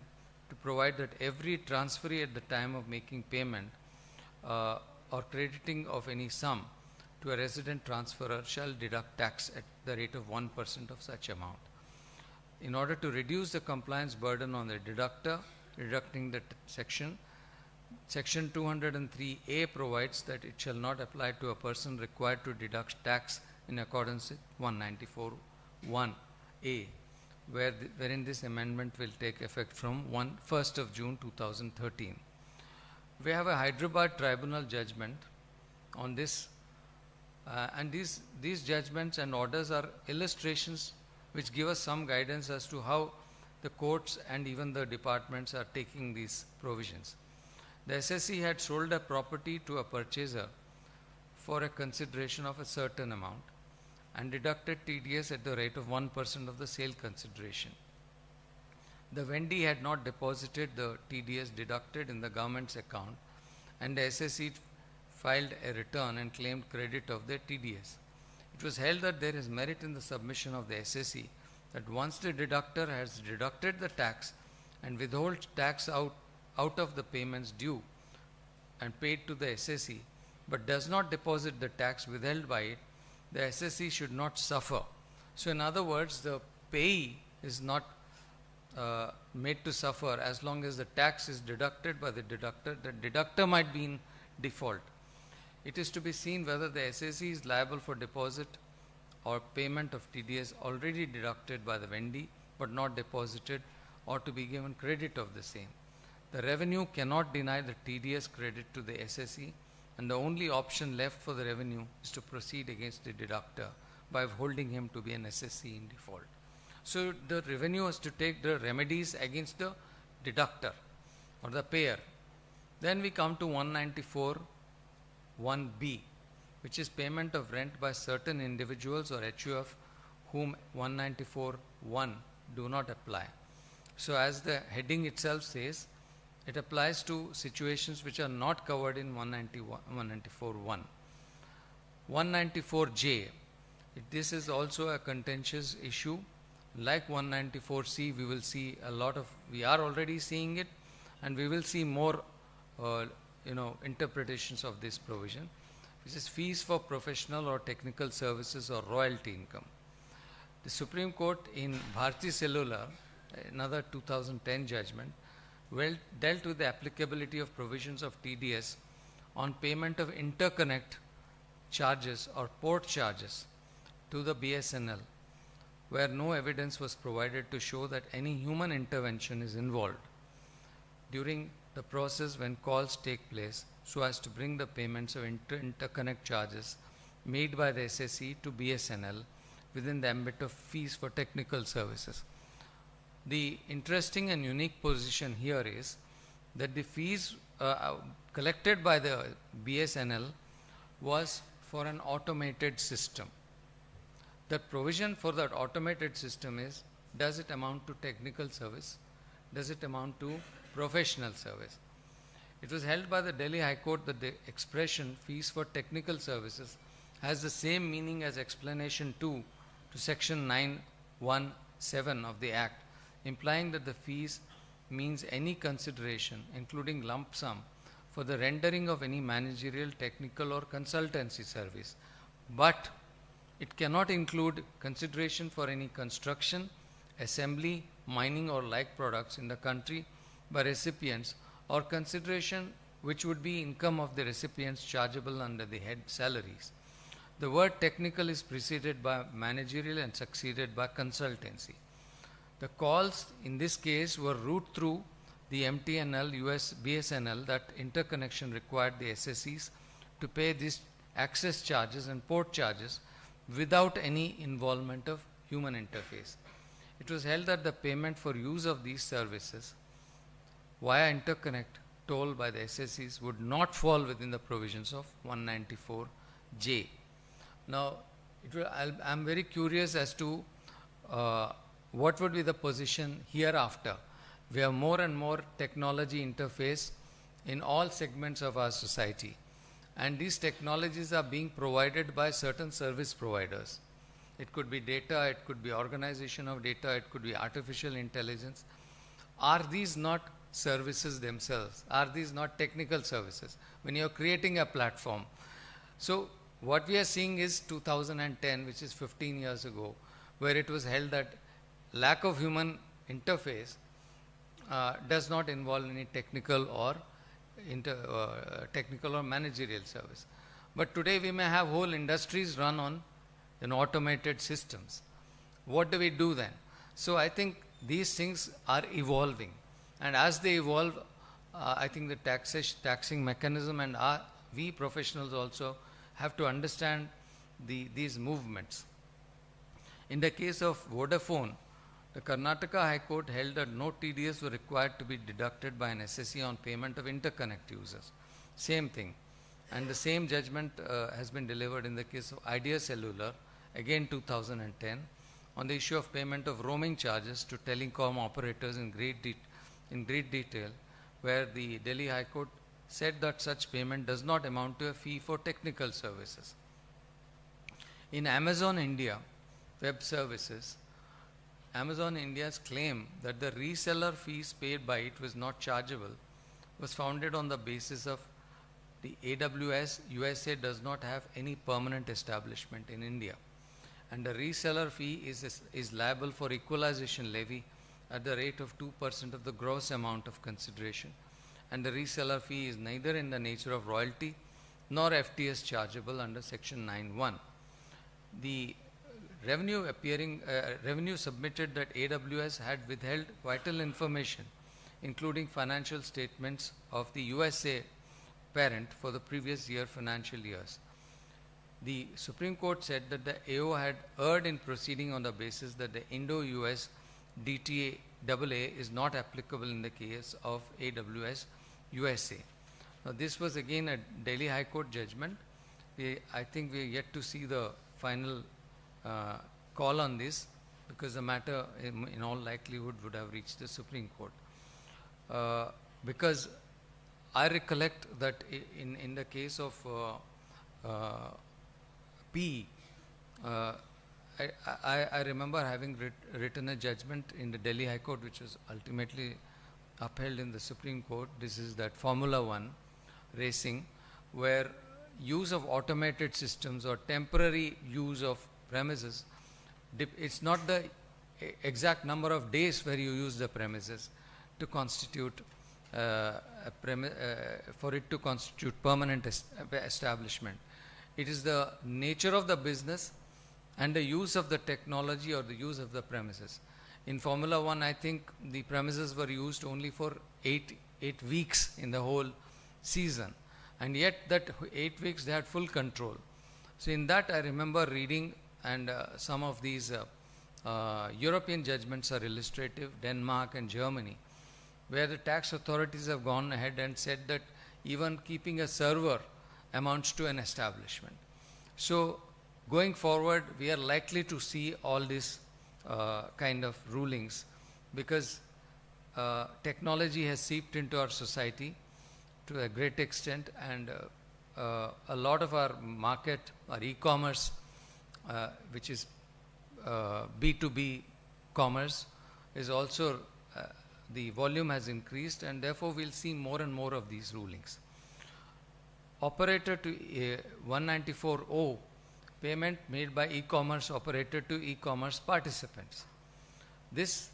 to provide that every transferee at the time of making payment or crediting of any sum to a resident transferor shall deduct tax at the rate of 1% of such amount. In order to reduce the compliance burden on the deductor, deducting the section 203A provides that it shall not apply to a person required to deduct tax in accordance with 194(1)(a), wherein this amendment will take effect from 1st of June 2013. We have a Hyderabad tribunal judgment on this, and these judgments and orders are illustrations which give us some guidance as to how the courts and even the departments are taking these provisions. The SSE had sold a property to a purchaser for a consideration of a certain amount and deducted TDS at the rate of 1% of the sale consideration. The vendee had not deposited the TDS deducted in the government's account, and the SSE filed a return and claimed credit of the TDS. It was held that there is merit in the submission of the SSE that once the deductor has deducted the tax and withholds tax out of the payments due and paid to the SSE, but does not deposit the tax withheld by it, the SSE should not suffer. So in other words, the payee is not made to suffer as long as the tax is deducted by the deductor. The deductor might be in default. It is to be seen whether the SSE is liable for deposit or payment of TDS already deducted by the vendee but not deposited, or to be given credit of the same. The revenue cannot deny the TDS credit to the SSE, and the only option left for the revenue is to proceed against the deductor by holding him to be an SSE in default. So the revenue has to take the remedies against the deductor or the payer. Then we come to 194(1)(b), which is payment of rent by certain individuals or HUF whom 194(1) do not apply. So as the heading itself says, it applies to situations which are not covered in 194.1. 194J, this is also a contentious issue. Like 194C, we will see a lot of, we are already seeing it, and we will see more interpretations of this provision, which is fees for professional or technical services or royalty income. The Supreme Court in Bharti Cellular, another 2010 judgment, dealt with the applicability of provisions of TDS on payment of interconnect charges or port charges to the BSNL, where no evidence was provided to show that any human intervention is involved during the process when calls take place, so as to bring the payments of interconnect charges made by the SSE to BSNL within the ambit of fees for technical services. The interesting and unique position here is that the fees collected by the BSNL was for an automated system. The provision for that automated system is, does it amount to technical service? Does it amount to professional service? It was held by the Delhi High Court that the expression fees for technical services has the same meaning as explanation 2 to section 917 of the Act, implying that the fees means any consideration, including lump sum, for the rendering of any managerial, technical or consultancy service. But it cannot include consideration for any construction, assembly, mining or like products in the country by recipients, or consideration which would be income of the recipients chargeable under the head salaries. The word technical is preceded by managerial and succeeded by consultancy. The calls in this case were route through the MTNL, US BSNL, that interconnection required the SSEs to pay these access charges and port charges without any involvement of human interface. It was held that the payment for use of these services via interconnect toll by the SSEs would not fall within the provisions of 194J. Now, I'm very curious as to what would be the position hereafter. We have more and more technology interface in all segments of our society, and these technologies are being provided by certain service providers. It could be data, it could be organization of data, it could be artificial intelligence. Are these not services themselves? Are these not technical services? When you're creating a platform. So what we are seeing is 2010, which is 15 years ago, where it was held that lack of human interface does not involve any technical or managerial service. But today we may have whole industries run on automated systems. What do we do then? So I think these things are evolving, and as they evolve, I think the taxing mechanism and we professionals also have to understand these movements. In the case of Vodafone, the Karnataka High Court held that no TDS were required to be deducted by an SSE on payment of interconnect users. Same thing. And the same judgment has been delivered in the case of Idea Cellular, again 2010, on the issue of payment of roaming charges to telecom operators in great detail, where the Delhi High Court said that such payment does not amount to a fee for technical services. In Amazon India Web Services, Amazon India's claim that the reseller fees paid by it was not chargeable was founded on the basis of the AWS USA does not have any permanent establishment in India, and the reseller fee is liable for equalization levy at the rate of 2% of the gross amount of consideration, and the reseller fee is neither in the nature of royalty nor FTS chargeable under section 9(1). The revenue submitted that AWS had withheld vital information, including financial statements of the USA parent for the previous financial years. The Supreme Court said that the AO had erred in proceeding on the basis that the Indo-US DTA AA is not applicable in the case of AWS USA. Now this was again a Delhi High Court judgment. I think we are yet to see the final call on this, because the matter in all likelihood would have reached the Supreme Court. Because I recollect that in the case of P, I remember having written a judgment in the Delhi High Court, which was ultimately upheld in the Supreme Court. This is that Formula One racing, where use of automated systems or temporary use of premises, it's not the exact number of days where you use the premises to constitute for it to constitute permanent establishment. It is the nature of the business and the use of the technology or the use of the premises. In Formula One, I think the premises were used only for 8 weeks in the whole season, and yet that 8 weeks they had full control. So in that I remember reading, and some of these European judgments are illustrative, Denmark and Germany, where the tax authorities have gone ahead and said that even keeping a server amounts to an establishment. So going forward, we are likely to see all these kind of rulings, because technology has seeped into our society to a great extent, and a lot of our market, our e-commerce, which is B2B commerce, is also the volume has increased, and therefore we'll see more and more of these rulings. Operator to 194O, payment made by e-commerce operator to e-commerce participants. This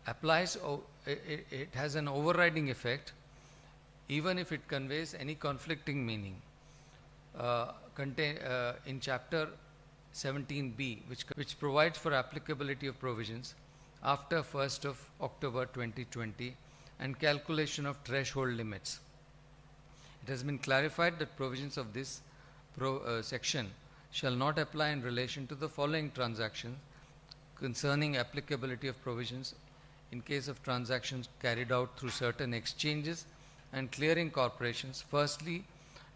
applies, it has an overriding effect even if it conveys any conflicting meaning. In chapter 17B, which provides for applicability of provisions after 1st of October 2020 and calculation of threshold limits. It has been clarified that provisions of this section shall not apply in relation to the following transactions concerning applicability of provisions in case of transactions carried out through certain exchanges and clearing corporations. Firstly,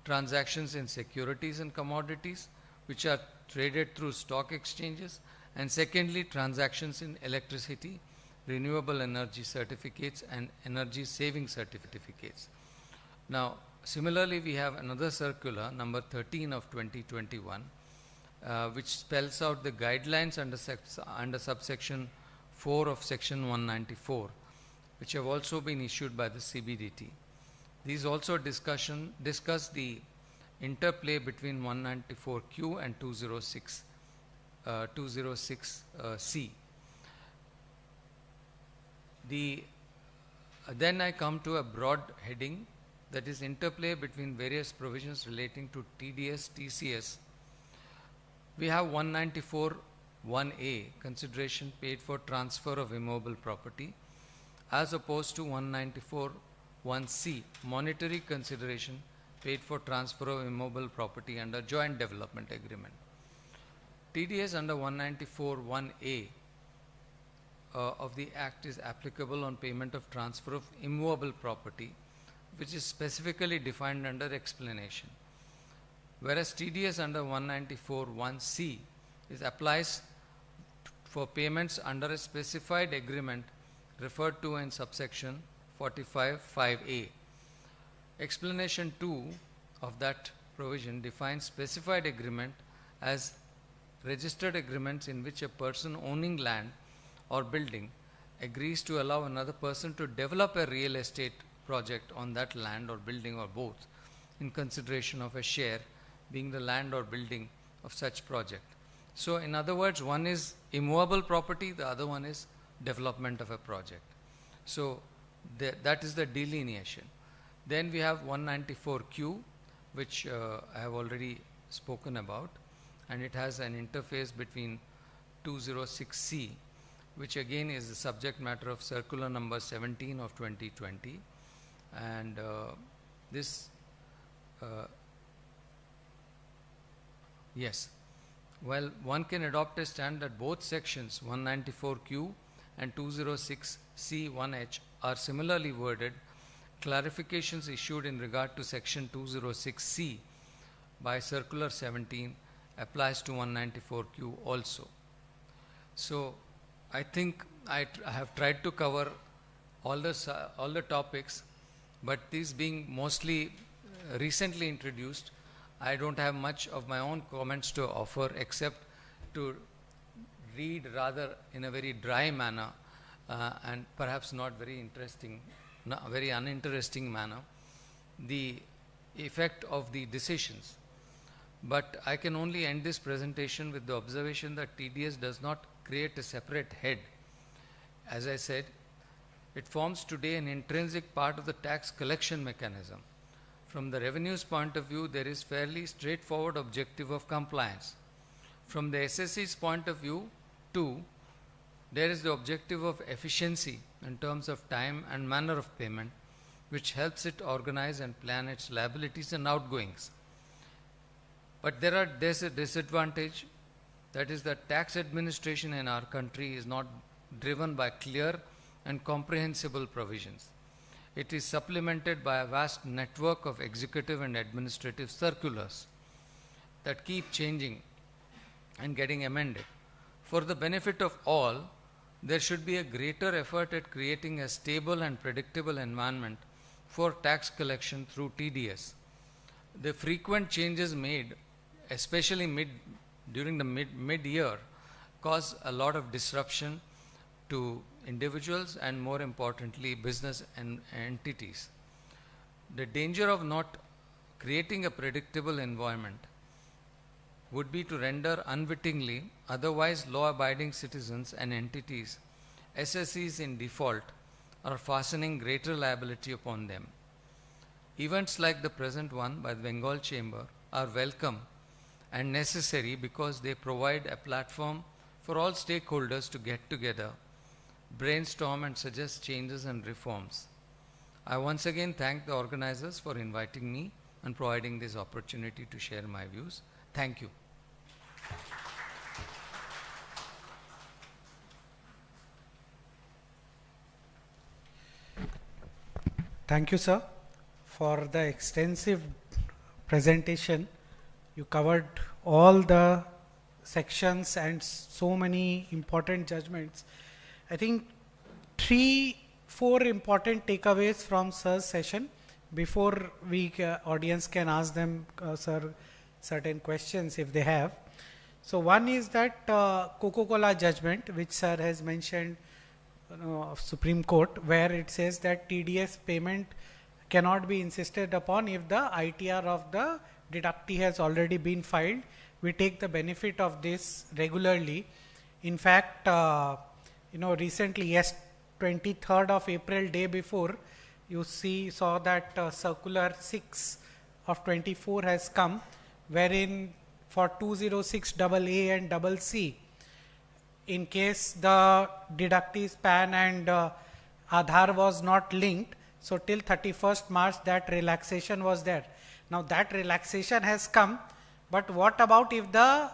transactions in securities and commodities which are traded through stock exchanges, and secondly, transactions in electricity, renewable energy certificates and energy saving certificates. Now, similarly, we have another circular, number 13 of 2021, which spells out the guidelines under subsection 4 of section 194, which have also been issued by the CBDT. These also discuss the interplay between 194Q and 206C. Then I come to a broad heading, that is interplay between various provisions relating to TDS, TCS. We have 194(1)A, consideration paid for transfer of immobile property, as opposed to 194(1)C, monetary consideration paid for transfer of immobile property under joint development agreement. TDS under 194(1)A of the Act is applicable on payment of transfer of immovable property, which is specifically defined under explanation. Whereas TDS under 194(1)C applies for payments under a specified agreement referred to in subsection 45(5)A. Explanation 2 of that provision defines specified agreement as registered agreements in which a person owning land or building agrees to allow another person to develop a real estate project on that land or building or both in consideration of a share being the land or building of such project. So in other words, one is immovable property, the other one is development of a project. So that is the delineation. Then we have 194Q, which I have already spoken about, and it has an interface between 206C, which again is the subject matter of circular number 17 of 2020. And yes, well, one can adopt a stand that both sections 194Q and 206C1H are similarly worded. Clarifications issued in regard to section 206C by circular 17 applies to 194Q also. So I think I have tried to cover all the topics, but these being mostly recently introduced, I don't have much of my own comments to offer except to read rather in a very dry manner and perhaps not very interesting, very uninteresting manner, the effect of the decisions. But I can only end this presentation with the observation that TDS does not create a separate head. As I said, it forms today an intrinsic part of the tax collection mechanism. From the revenues point of view, there is fairly straightforward objective of compliance. From the SSE's point of view, too, there is the objective of efficiency in terms of time and manner of payment, which helps it organize and plan its liabilities and outgoings. But there's a disadvantage, that is that tax administration in our country is not driven by clear and comprehensible provisions. It is supplemented by a vast network of executive and administrative circulars that keep changing and getting amended. For the benefit of all, there should be a greater effort at creating a stable and predictable environment for tax collection through TDS. The frequent changes made, especially during the mid-year, cause a lot of disruption to individuals and, more importantly, business and entities. The danger of not creating a predictable environment would be to render unwittingly otherwise law-abiding citizens and entities, SSEs in default, are fastening greater liability upon them. Events like the present one by the Bengal Chamber are welcome and necessary because they provide a platform for all stakeholders to get together, brainstorm and suggest changes and reforms. I once again thank the organizers for inviting me and providing this opportunity to share my views. Thank you. Thank you, sir, for the extensive presentation. You covered all the sections and so many important judgments. I think 3-4 important takeaways from sir's session before we audience can ask them, sir, certain questions if they have. So one is that Coca-Cola judgment, which sir has mentioned of Supreme Court, where it says that TDS payment cannot be insisted upon if the ITR of the deductee has already been filed. We take the benefit of this regularly. In fact, recently, yes, 23rd of April, day before, you saw that circular 6 of 24 has come, wherein for 206AA and CC, in case the deductee's PAN and Aadhaar was not linked, so till 31st March that relaxation was there. Now that relaxation has come, but what about if the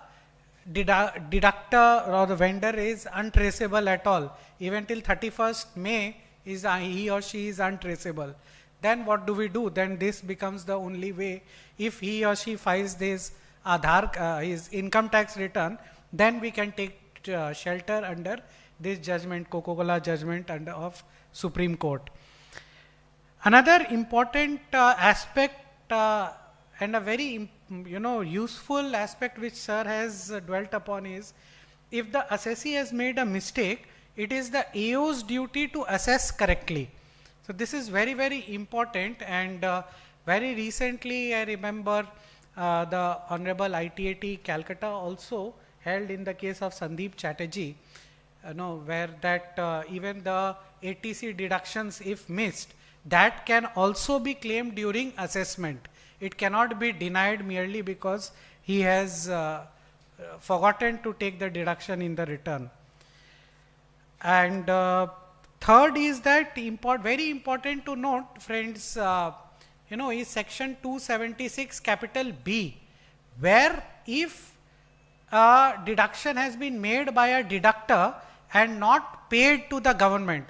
deductor or the vendor is untraceable at all? Even till 31st May, he or she is untraceable. Then what do we do? Then this becomes the only way. If he or she files this Aadhaar, his income tax return, then we can take shelter under this judgment, Coca-Cola judgment of Supreme Court. Another important aspect and a very useful aspect which sir has dwelt upon is, if the assessee has made a mistake, it is the AO's duty to assess correctly. So this is very, very important, and very recently I remember the Honorable ITAT Calcutta also held in the case of Sandeep Chatterjee, where that even the ATC deductions, if missed, that can also be claimed during assessment. It cannot be denied merely because he has forgotten to take the deduction in the return. And third is that very important to note, friends, is section 276 capital B, where if a deduction has been made by a deductor and not paid to the government,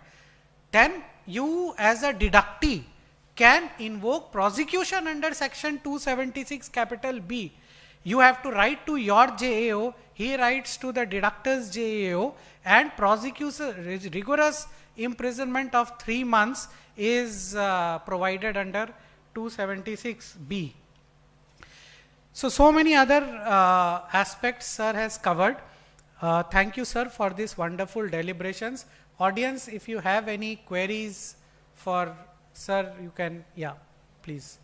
then you as a deductee can invoke prosecution under section 276 capital B. You have to write to your JAO, he writes to the deductor's JAO, and prosecutes rigorous imprisonment of 3 months is provided under 276B. So many other aspects sir has covered. Thank you, sir, for this wonderful deliberations. Audience, if you have any queries for sir, you can, yeah, please.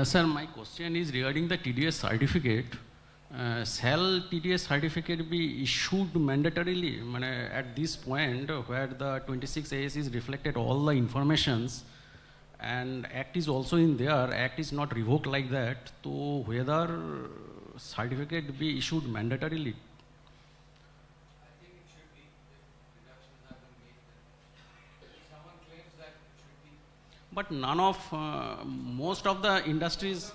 Sir, my question is regarding the TDS certificate. Shall TDS certificate be issued mandatorily at this point where the 26 AS is reflected all the informations and Act is also in there, Act is not revoked like that, so whether certificate be issued mandatorily? But none of, most of the industries.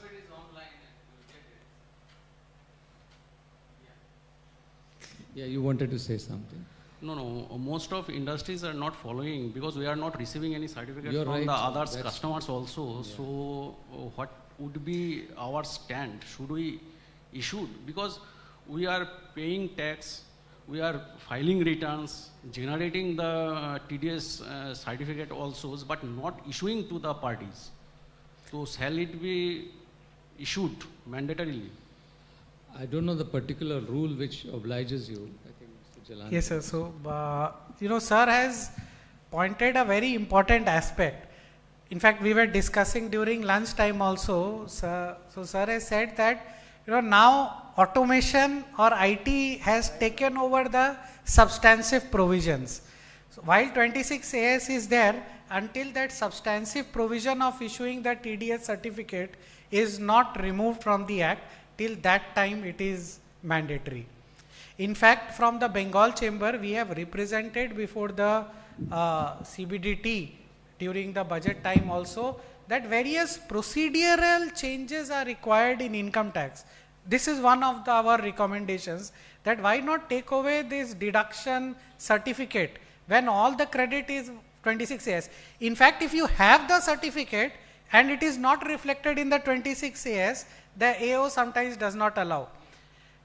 Yeah, you wanted to say something. No, most of industries are not following because we are not receiving any certificates You're from right, the others that's customers also. Yeah. So what would be our stand? Should we issue? Because we are paying tax, we are filing returns, generating the TDS certificate also, but not issuing to the parties. So shall it be issued mandatorily? I don't know the particular rule which obliges you. I think Mr. Jalan. Yes, sir. So, sir has pointed a very important aspect. In fact, we were discussing during lunch time also. Sir, so, sir has said that, now automation or IT has taken over the substantive provisions. So, while 26 AS is there, until that substantive provision of issuing the TDS certificate is not removed from the Act, till that time it is mandatory. In fact, from the Bengal chamber, we have represented before the CBDT during the budget time also that various procedural changes are required in income tax. This is one of our recommendations, that why not take away this deduction certificate when all the credit is 26 AS. In fact, if you have the certificate and it is not reflected in the 26 AS, the AO sometimes does not allow.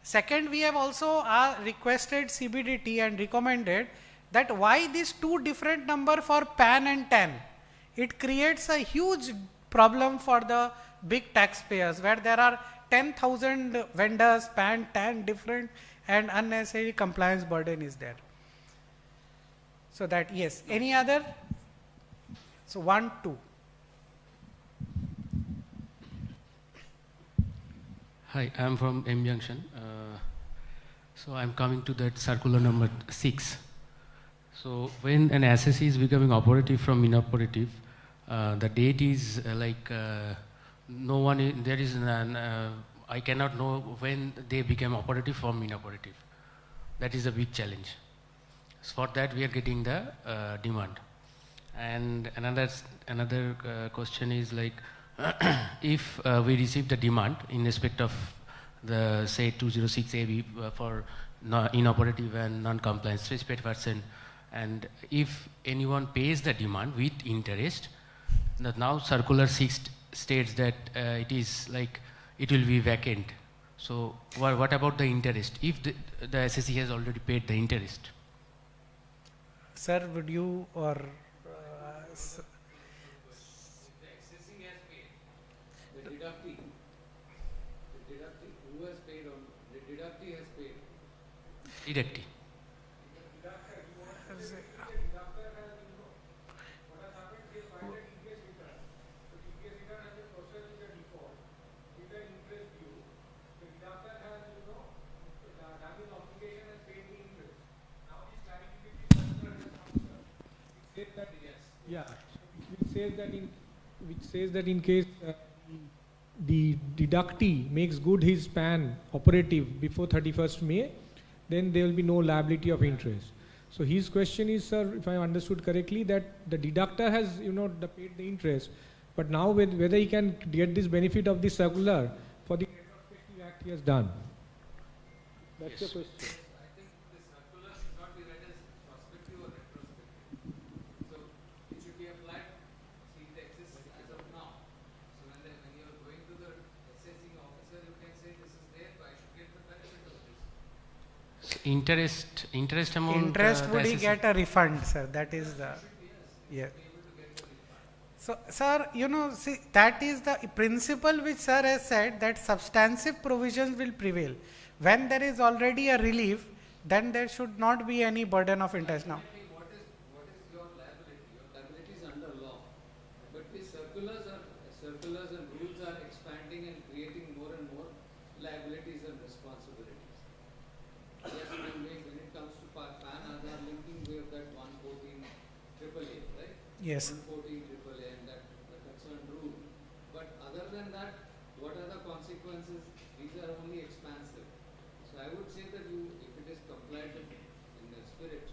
Second, we have also requested CBDT and recommended that why these two different number for PAN and TAN. It creates a huge problem for the big taxpayers where there are 10,000 vendors, PAN, TAN different, and unnecessary compliance burden is there. So that, yes. Any other? So 1, 2. Hi, I am from M Junction. So I am coming to that circular number 6. So when an assessee is becoming operative from inoperative, the date is no one, there is I cannot know when they became operative from inoperative. That is a big challenge. So for that we are getting the demand. And another question is like, if we receive the demand in respect of the say 206AB for inoperative and non-compliance specified person, and if anyone pays the demand with interest, that now circular 6 states that it is like it will be vacant. So what about the interest if the SSE has already paid the interest? Sir, would you or Who has paid on? The deductee has paid. Deductee. Yeah, which says that in case the deductee makes good his PAN operative before 31st May, then there will be no liability of interest. So his question is, sir, if I understood correctly, that the deductor has, paid the interest, but now whether he can get this benefit of this circular for the retrospective act he has done. That's the question. interest amount. Interest would the he SSC? get a refund, sir? That is the, yeah. So, sir, you know, see, that is the principle which sir has said, that substantive provisions will prevail. When there is already a relief, then there should not be any burden of interest now. What is your liability? Your liability is under law. But the circulars and rules are expanding and creating more and more liabilities and responsibilities. Yes, when it comes to PAN Aadhaar linking, we have that 114 AAA, right? Yes. 114 AAA and that the concerned rule. But other than that, what are the consequences? These are only expansive. So I would say that you, if it is complied with in the spirit,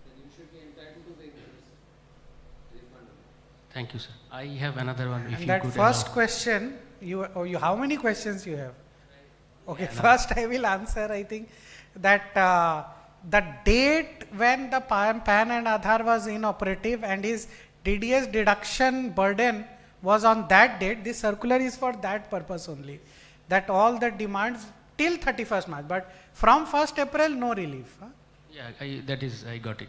then you should be entitled to the interest refund. Thank you, sir. I have another one. If And you that could first allow. question, how many questions you have? Okay, first I will answer, I think, that the date when the PAN and Aadhaar was inoperative and his TDS deduction burden was on that date, this circular is for that purpose only. That all the demands till 31st March, but from 1st April, no relief. Huh? Yeah, I got it.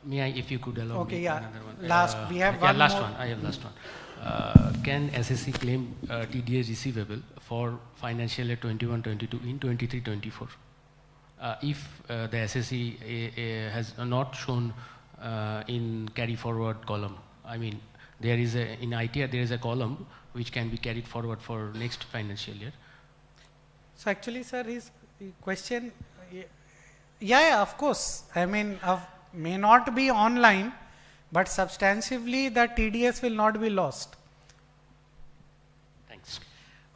May I, if you could allow Okay, me yeah. another one. Last, we have yeah, one last more. one. I have last one. Can SSC claim TDS receivable for financial year 21-22 in 23-24? If the SSC has not shown in carry forward column, I mean, there is in ITR there is a column which can be carried forward for next financial year. So actually, sir, his question, yeah, of course. I mean, may not be online, but substantively the TDS will not be lost. Thanks.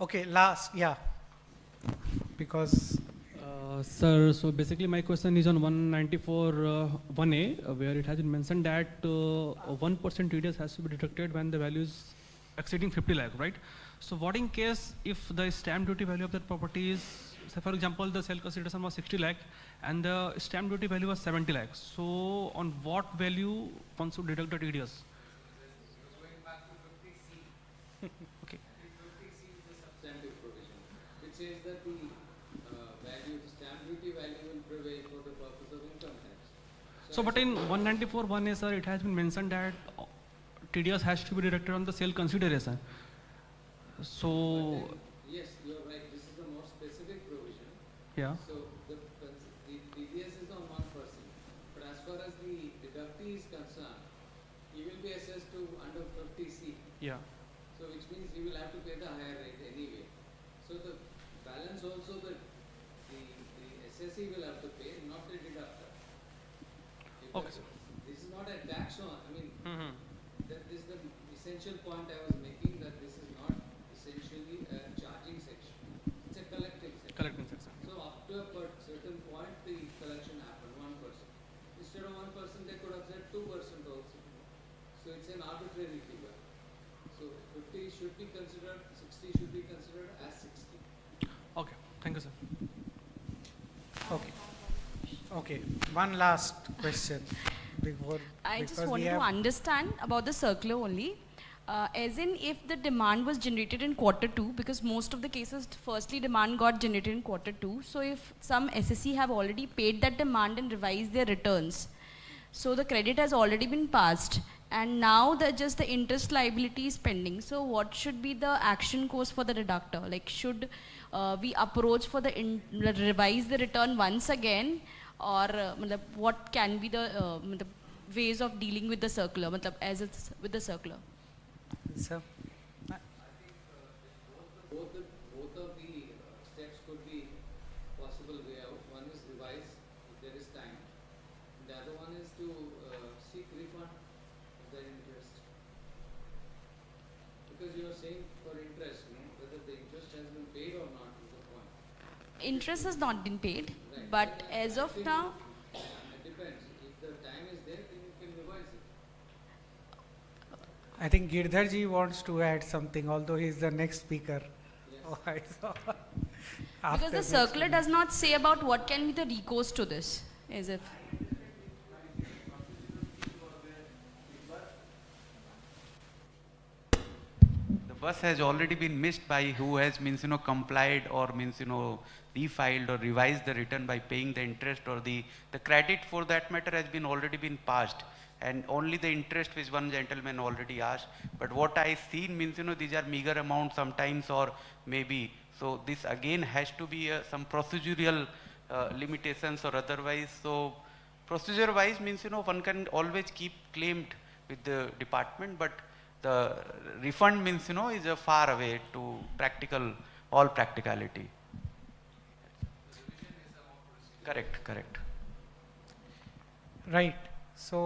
Okay, last, yeah, because. Sir, so basically my question is on 194 1A, where it has been mentioned that 1% TDS has to be deducted when the value is exceeding 50 lakh, right? So what in case if the stamp duty value of that property is, say for example, the sale consideration was 60 lakh and the stamp duty value was 70 lakh. So on what value one should deduct the TDS? Okay. 50C is the substantive provision, which says that the value, the stamp duty value will prevail for the purpose of income tax. So but in 194 1A, sir, it has been mentioned that TDS has to be deducted on the sale consideration. So yes, you are right. This is a more specific provision. Yeah. So the TDS is on 1%, but as far as the deductee is concerned, he will be assessed to under 50C. Yeah. So which means he will have to pay the higher rate anyway. So the balance also the SSE will have to pay, not the deductor. Okay. This is not a tax on. I mean, that is the essential point I was making, that this is not essentially a charging section. It's a collecting section. Collecting section. So up to a certain point, the collection happened 1%. Instead of 1%, they could have said 2% also. So it's an arbitrary figure. So 50 should be considered, 60 should be considered as 60. Okay. Thank you, sir. Okay. Okay. One last question. I just wanted to understand about the circular only. As in, if the demand was generated in Q2, because most of the cases, firstly, demand got generated in Q2. So if some SSC have already paid that demand and revised their returns, so the credit has already been passed, and now just the interest liability is pending. So what should be the action course for the deductor? Like, should we approach for the revise the return once again, or what can be the ways of dealing with the circular, as it's with the circular? Sir. Both of the steps could be possible way out. One is revise if there is time. The other one is to seek refund of the interest. Because you are saying for interest, whether the interest has been paid or not is the point. Interest has not been paid, Right. but as of now, it depends. If the time is there, then you can revise it. I think Girdharji wants to add something, although he is the next speaker. Yes. Oh, I saw. because the circular does not say about what can be the recourse to this, as if. The bus has already been missed by who has complied or refiled or revised the return by paying the interest, or the credit for that matter has been already been passed, and only the interest which one gentleman already asked. But what I seen means these are meager amounts sometimes, or maybe, so this again has to be some procedural limitations or otherwise. So procedure wise means one can always keep claimed with the department, but the refund means is a far away to all practicality. Correct. Right. So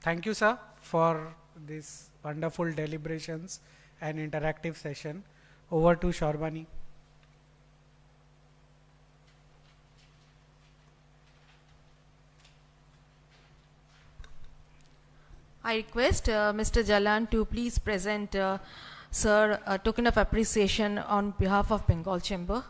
thank you, sir, for this wonderful deliberations and interactive session. Over to Shorbani. I request Mr. Jalan to please present sir a token of appreciation on behalf of Bengal Chamber.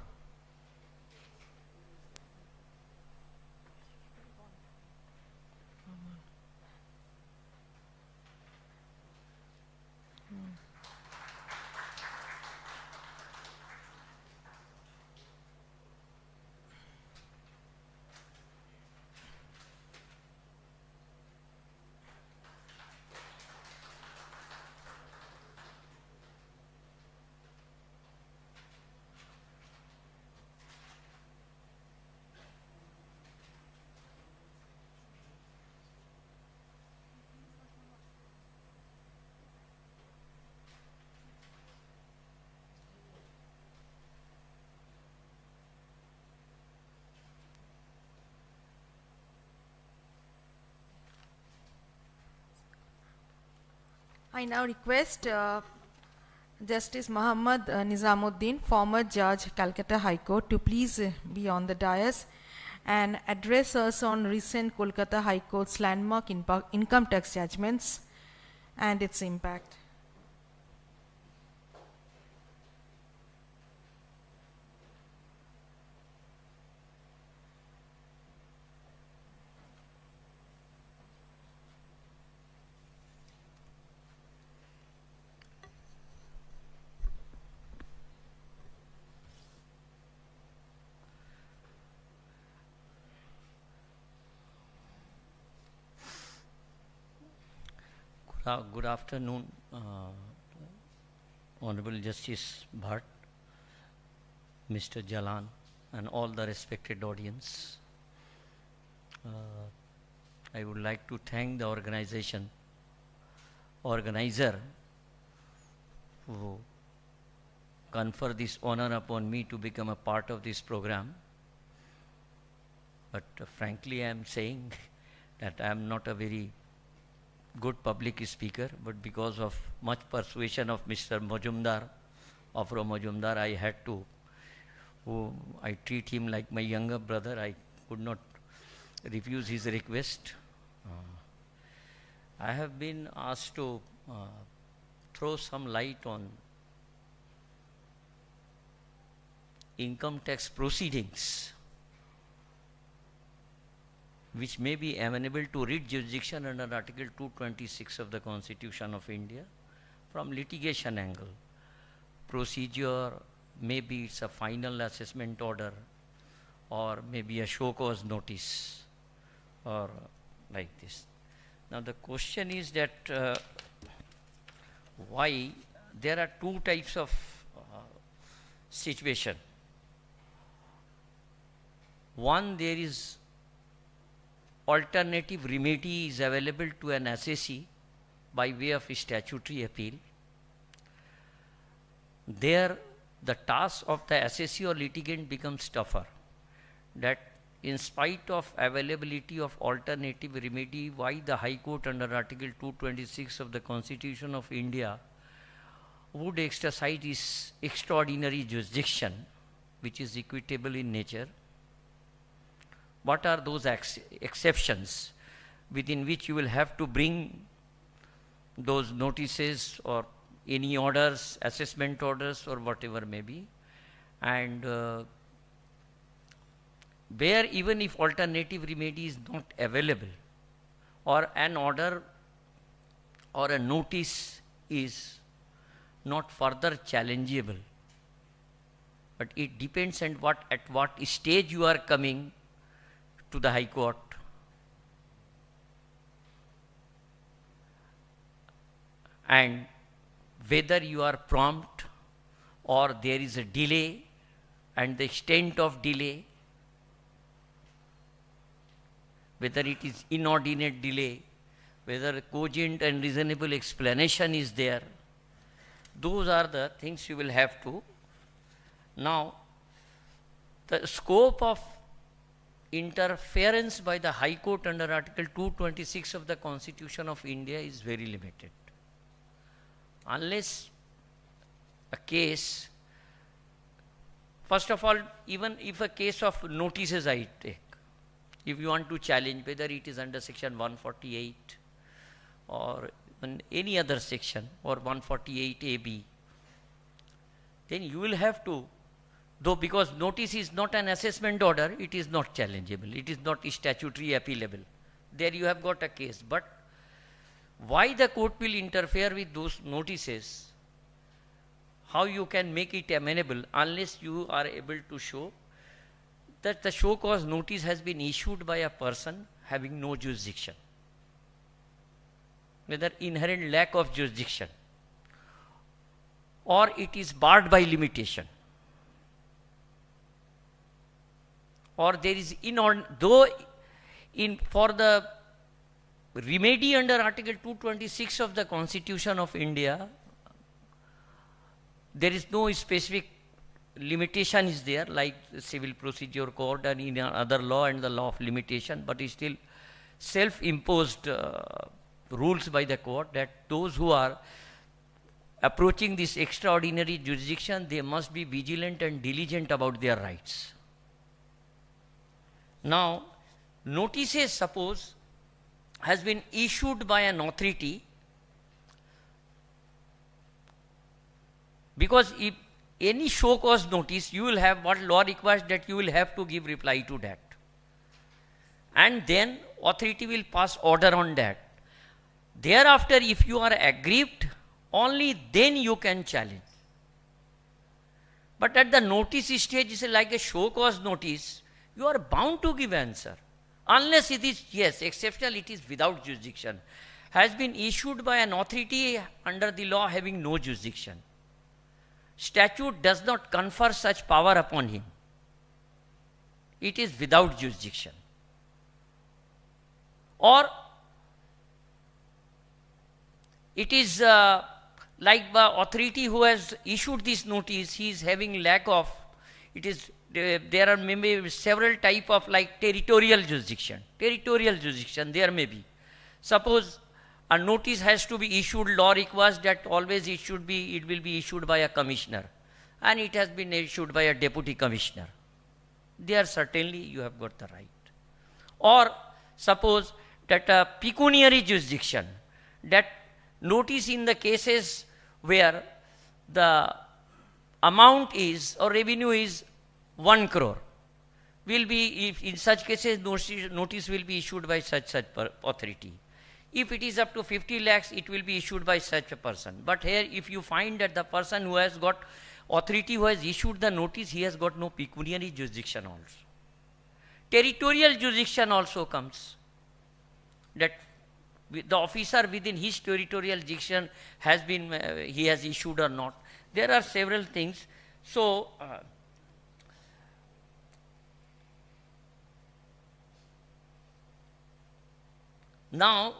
I now request Justice Muhammad Nizamuddin, former Judge, Calcutta High Court, to please be on the dais and address us on recent Kolkata High Court's landmark income tax judgments and its impact. Good afternoon, Honorable Justice Bhatt, Mr. Jalan, and all the respected audience. I would like to thank the organizer who confer this honor upon me to become a part of this program. But frankly, I am saying that I am not a very good public speaker, but because of much persuasion of Mr. Afro Majumdar, I had to, I treat him like my younger brother. I could not refuse his request. I have been asked to throw some light on income tax proceedings which may be amenable to writ jurisdiction under Article 226 of the Constitution of India from litigation angle. Procedure, maybe it's a final assessment order, or maybe a show cause notice, or like this. Now the question is that why there are two types of situation. One, there is alternative remedy is available to an assessee by way of statutory appeal. There, the task of the assessee or litigant becomes tougher. That in spite of availability of alternative remedy, why the High Court under Article 226 of the Constitution of India would exercise this extraordinary jurisdiction, which is equitable in nature. What are those exceptions within which you will have to bring those notices or any orders, assessment orders or whatever may be, and where even if alternative remedy is not available, or an order or a notice is not further challengeable. But it depends on at what stage you are coming to the High Court. And whether you are prompt or there is a delay, and the extent of delay, whether it is inordinate delay, whether cogent and reasonable explanation is there, those are the things you will have to. Now, the scope of interference by the High Court under Article 226 of the Constitution of India is very limited. Unless a case, first of all, even if a case of notices I take, if you want to challenge whether it is under section 148 or any other section or 148AB, then you will have to, though because notice is not an assessment order, it is not challengeable, it is not statutory appealable. There you have got a case. But why the court will interfere with those notices, how you can make it amenable unless you are able to show that the show cause notice has been issued by a person having no jurisdiction, whether inherent lack of jurisdiction or it is barred by limitation, or there is for the remedy under Article 226 of the Constitution of India, there is no specific limitation is there like the Civil Procedure Code and in other law and the law of limitation, but is still self-imposed rules by the court that those who are approaching this extraordinary jurisdiction, they must be vigilant and diligent about their rights. Now, notices, suppose, has been issued by an authority, because if any show cause notice, you will have, what law requires, that you will have to give reply to that. And then authority will pass order on that. Thereafter, if you are aggrieved, only then you can challenge. But at the notice stage, it's like a show cause notice, you are bound to give answer. Unless it is, yes, exceptional, it is without jurisdiction. Has been issued by an authority under the law having no jurisdiction. Statute does not confer such power upon him. It is without jurisdiction. Or it is like the authority who has issued this notice, he is having lack of, it is, there are maybe several type of like territorial jurisdiction. Territorial jurisdiction there may be. Suppose a notice has to be issued, law requires that always it will be issued by a commissioner, and it has been issued by a deputy commissioner. There certainly you have got the right. Or suppose that a pecuniary jurisdiction, that notice in the cases where the amount is or revenue is 1 crore will be, if in such cases notice will be issued by such authority. If it is up to 50 lakhs, it will be issued by such a person. But here, if you find that the person who has got authority who has issued the notice, he has got no pecuniary jurisdiction also. Territorial jurisdiction also comes. That the officer within his territorial jurisdiction has been, he has issued or not. There are several things. So, now,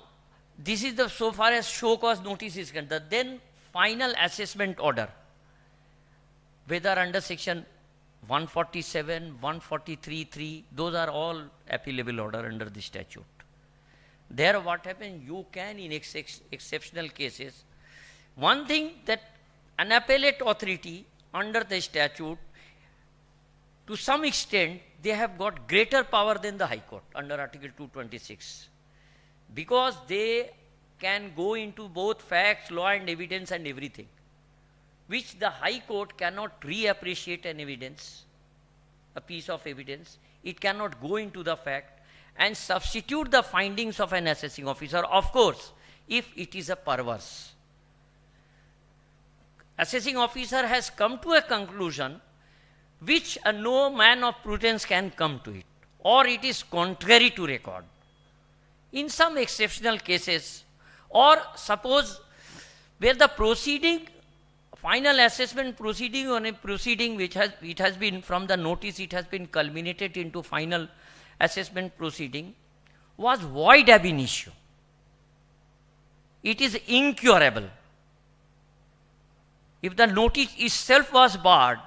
this is the, so far as show cause notice is concerned. Then final assessment order, whether under section 147, 143(3), those are all appealable order under the statute. There what happens, you can in exceptional cases, one thing that an appellate authority under the statute, to some extent, they have got greater power than the High Court under Article 226. Because they can go into both facts, law and evidence and everything, which the High Court cannot reappreciate an evidence, a piece of evidence. It cannot go into the fact and substitute the findings of an assessing officer, of course, if it is a perverse. assessing officer has come to a conclusion which no man of prudence can come to it, or it is contrary to record. In some exceptional cases, or suppose where the proceeding, final assessment proceeding on a proceeding which has been from the notice, it has been culminated into final assessment proceeding, was void ab initio. It is incurable. If the notice itself was barred,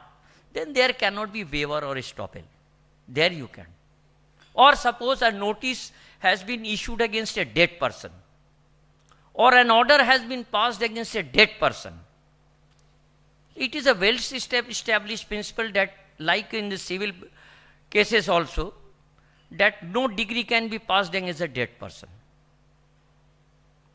then there cannot be waiver or estoppel. There you can. Or suppose a notice has been issued against a dead person, or an order has been passed against a dead person. It is a well-established principle that, like in the civil cases also, that no decree can be passed against a dead person.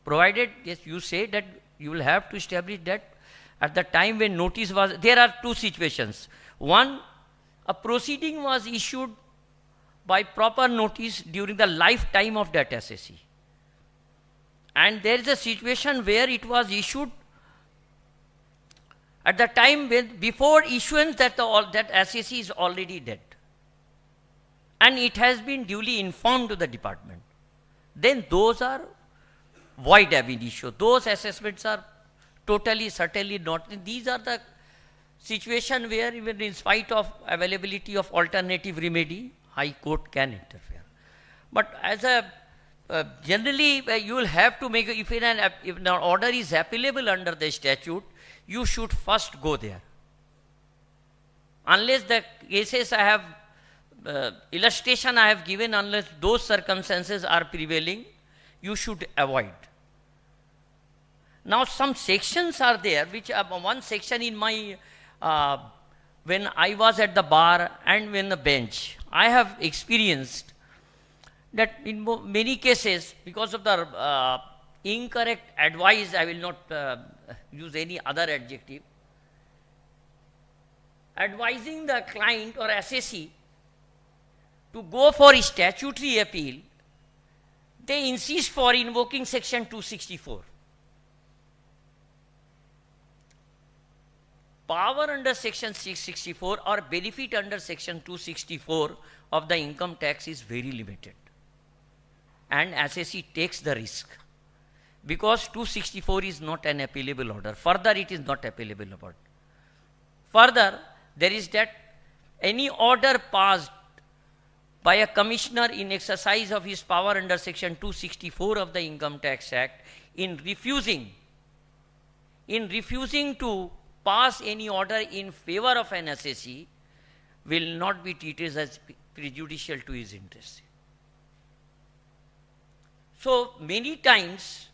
Provided, yes, you say that you will have to establish that at the time when notice was, there are two situations. One, a proceeding was issued by proper notice during the lifetime of that assessee. And there is a situation where it was issued at the time when, before issuance, that assessee is already dead. And it has been duly informed to the department. Then those are void ab initio. Those assessments are totally, certainly not. These are the situation where even in spite of availability of alternative remedy, High Court can interfere. But as a generally, you will have to make, if an order is appealable under the statute, you should first go there. Unless the cases I have, illustration I have given, unless those circumstances are prevailing, you should avoid. Now some sections are there, which one section in my, when I was at the bar and when the bench, I have experienced that in many cases, because of the incorrect advice, I will not use any other adjective, advising the client or assessee to go for a statutory appeal, they insist for invoking section 264. Power under section 664 or benefit under section 264 of the income tax is very limited. And assessee takes the risk, because 264 is not an appealable order. Further, it is not appealable order. Further, there is that any order passed by a commissioner in exercise of his power under section 264 of the Income Tax Act in refusing to pass any order in favor of an assessee will not be treated as prejudicial to his interest. So many times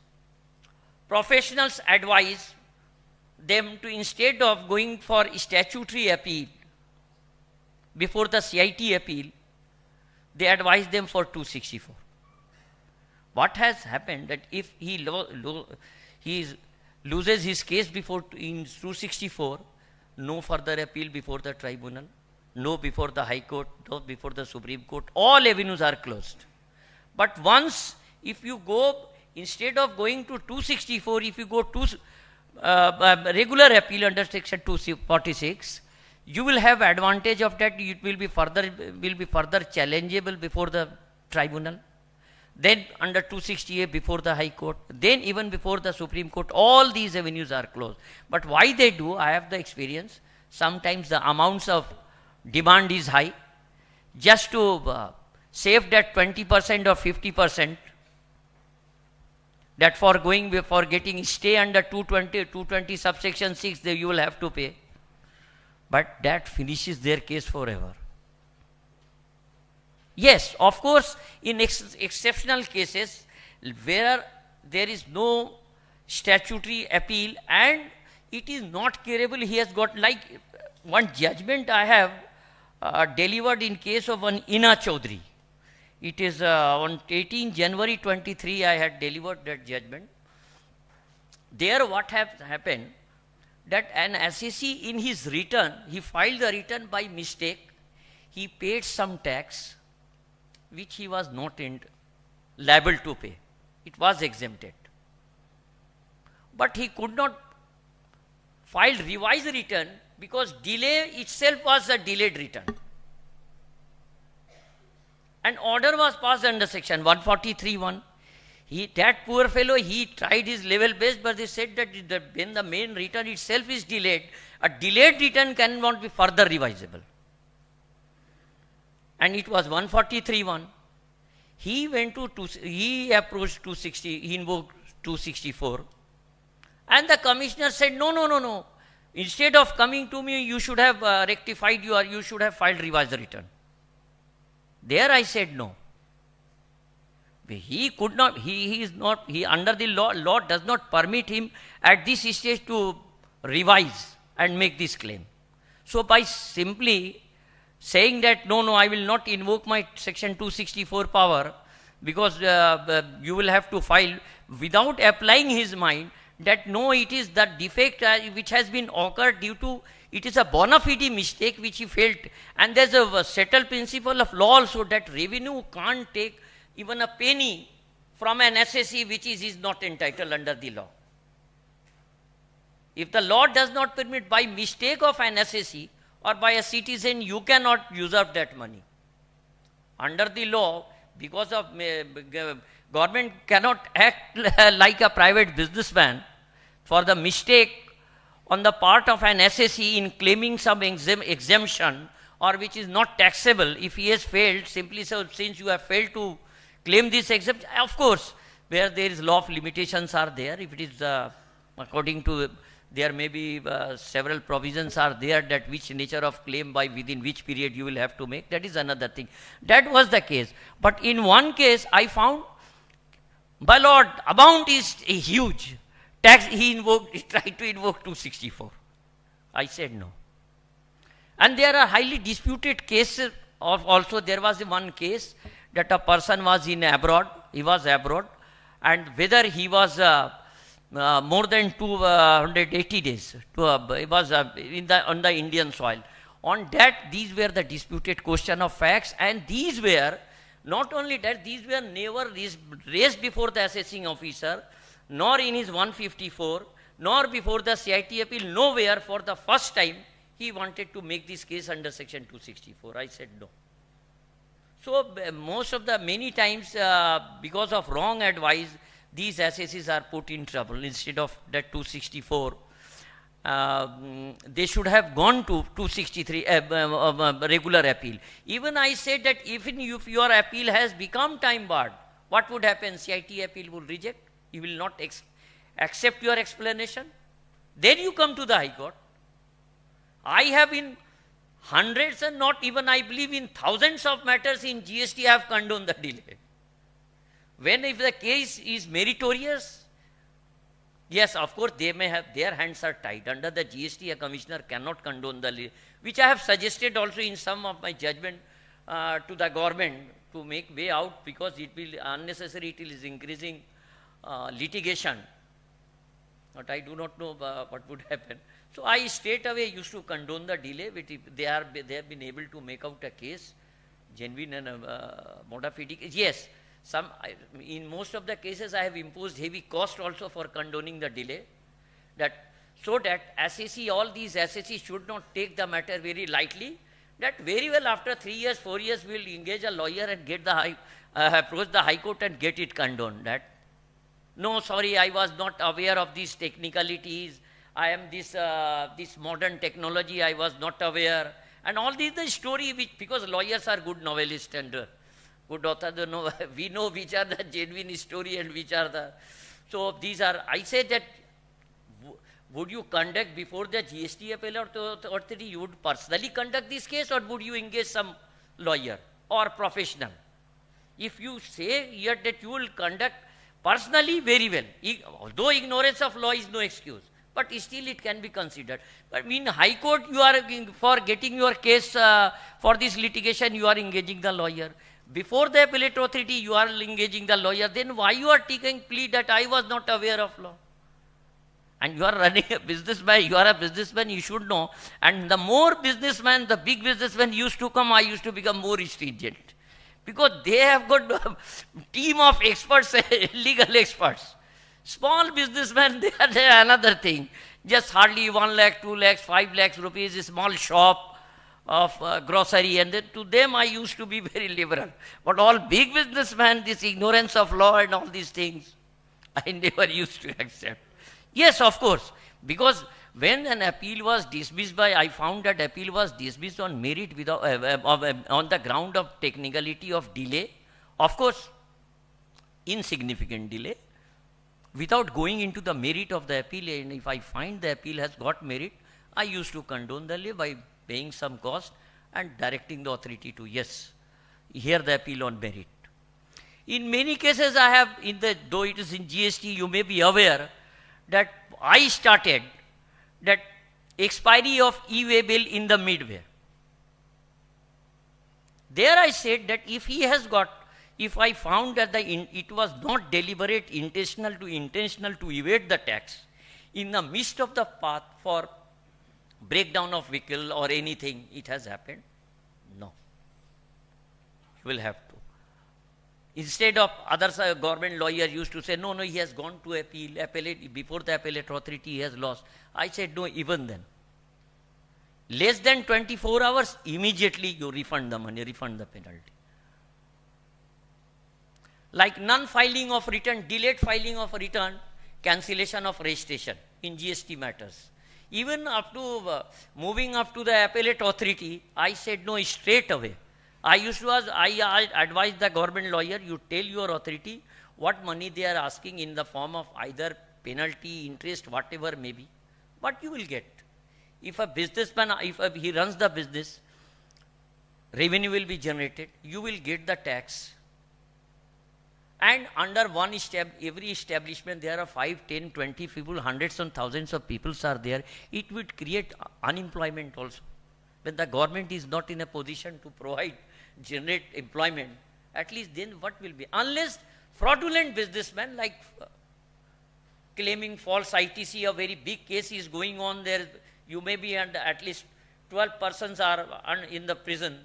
professionals advise them to, instead of going for statutory appeal before the CIT appeal, they advise them for 264. What has happened that if he loses his case before in 264, no further appeal before the tribunal, no before the High Court, no before the Supreme Court, all avenues are closed. But once, if you go, instead of going to 264, if you go to regular appeal under section 246, you will have advantage of that. It will be further challengeable before the tribunal. Then under 268 before the High Court, then even before the Supreme Court, all these avenues are closed. But why they do, I have the experience, sometimes the amounts of demand is high, just to save that 20% or 50%, that for getting stay under 220 subsection 6, you will have to pay. But that finishes their case forever. Yes, of course, in exceptional cases where there is no statutory appeal and it is not curable, he has got, like one judgment I have delivered in case of one Ina Chaudhary. It is on 18 January 23 I had delivered that judgment. There what has happened, that an assessee in his return, he filed the return by mistake, he paid some tax which he was not liable to pay. It was exempted. But he could not filed revised return because delay itself was a delayed return. An order was passed under section 143(1). That poor fellow, he tried his level best, but they said that when the main return itself is delayed, a delayed return cannot be further revisable. And it was 143(1). He went to, he approached 260, he invoked 264. And the commissioner said, no. Instead of coming to me, you should have rectified you should have filed revised return. There I said no. He could not, he is not, he under the law does not permit him at this stage to revise and make this claim. So by simply saying that no, I will not invoke my section 264 power because you will have to file, without applying his mind that no, it is the defect which has been occurred due to, it is a bona fide mistake which he felt, and there is a settled principle of law also that revenue can't take even a penny from an assessee which is not entitled under the law. If the law does not permit by mistake of an assessee or by a citizen, you cannot usurp that money. Under the law, because of government cannot act like a private businessman for the mistake on the part of an assessee in claiming some exemption or which is not taxable. If he has failed, simply so, since you have failed to claim this exemption, of course, where there is law of limitations are there, if it is according to, there may be several provisions are there that which nature of claim by within which period you will have to make, that is another thing. That was the case. But in one case, I found, by Lord, amount is huge. Tax, he tried to invoke 264. I said no. And there are highly disputed cases of also, there was one case that a person was in abroad, he was abroad, and whether he was more than 280 days, it was on the Indian soil. On that, these were the disputed question of facts, and these were, not only that, these were never raised before the assessing officer, nor in his 154, nor before the CIT appeal, nowhere for the first time he wanted to make this case under section 264. I said no. So most of the, many times because of wrong advice, these assessees are put in trouble. Instead of that 264, they should have gone to 263 regular appeal. Even I said that even if your appeal has become time barred, what would happen? CIT appeal will reject. You will not accept your explanation. Then you come to the High Court. I have in hundreds and not even, I believe, in thousands of matters in GST I have condoned the delay. When if the case is meritorious, yes, of course, they may have, their hands are tied. Under the GST, a commissioner cannot condone the delay, which I have suggested also in some of my judgment to the government to make way out, because it will unnecessary, it is increasing litigation. But I do not know what would happen. So I straight away used to condone the delay, but if they have been able to make out a case, genuine and bona fide. Yes, in most of the cases I have imposed heavy cost also for condoning the delay, that so that assessee, all these assessees should not take the matter very lightly, that very well after 3 years, 4 years we will engage a lawyer and get the approach the High Court and get it condoned. That no, sorry, I was not aware of these technicalities. I am this modern technology, I was not aware. And all these the story which, because lawyers are good novelists and good authors, we know which are the genuine story and which are the, so these are, I say that would you conduct before the GST appellate authority, you would personally conduct this case, or would you engage some lawyer or professional? If you say here that you will conduct personally, very well. Although ignorance of law is no excuse, but still it can be considered. But in High Court, you are, for getting your case for this litigation, you are engaging the lawyer. Before the appellate authority, you are engaging the lawyer. Then why you are taking plea that I was not aware of law? And you are running a businessman, you are a businessman, you should know. And the more businessman, the big businessman used to come, I used to become more stringent. Because they have got a team of experts, legal experts. Small businessmen, they are another thing. Just hardly 1 lakh, 2 lakhs, 5 lakhs rupees, a small shop of grocery, and then to them I used to be very liberal. But all big businessmen, this ignorance of law and all these things, I never used to accept. Yes, of course, because when an appeal was dismissed by, I found that appeal was dismissed on merit without, on the ground of technicality of delay, of course, insignificant delay, without going into the merit of the appeal. And if I find the appeal has got merit, I used to condone the delay by paying some cost and directing the authority to, yes, hear the appeal on merit. In many cases I have, though it is in GST, you may be aware that I started that expiry of e-way bill in the midway. There I said that if he has got, if I found that it was not deliberate, intentional to evade the tax in the midst of the path for breakdown of vehicle or anything, it has happened, no. You will have to. Instead of others, government lawyer used to say, no, he has gone to appellate, before the appellate authority he has lost. I said, no, even then. Less than 24 hours, immediately you refund the money, refund the penalty. Like non-filing of return, delayed filing of return, cancellation of registration in GST matters. Even up to moving up to the appellate authority, I said, no, straight away. I advised the government lawyer, you tell your authority what money they are asking in the form of either penalty, interest, whatever may be, what you will get. If a businessman, if he runs the business, revenue will be generated, you will get the tax. And under one every establishment, there are 5, 10, 20 people, hundreds and thousands of people are there. It would create unemployment also. When the government is not in a position to generate employment, at least then what will be? Unless fraudulent businessmen like claiming false ITC, a very big case is going on there, you may be, and at least 12 persons are in the prison.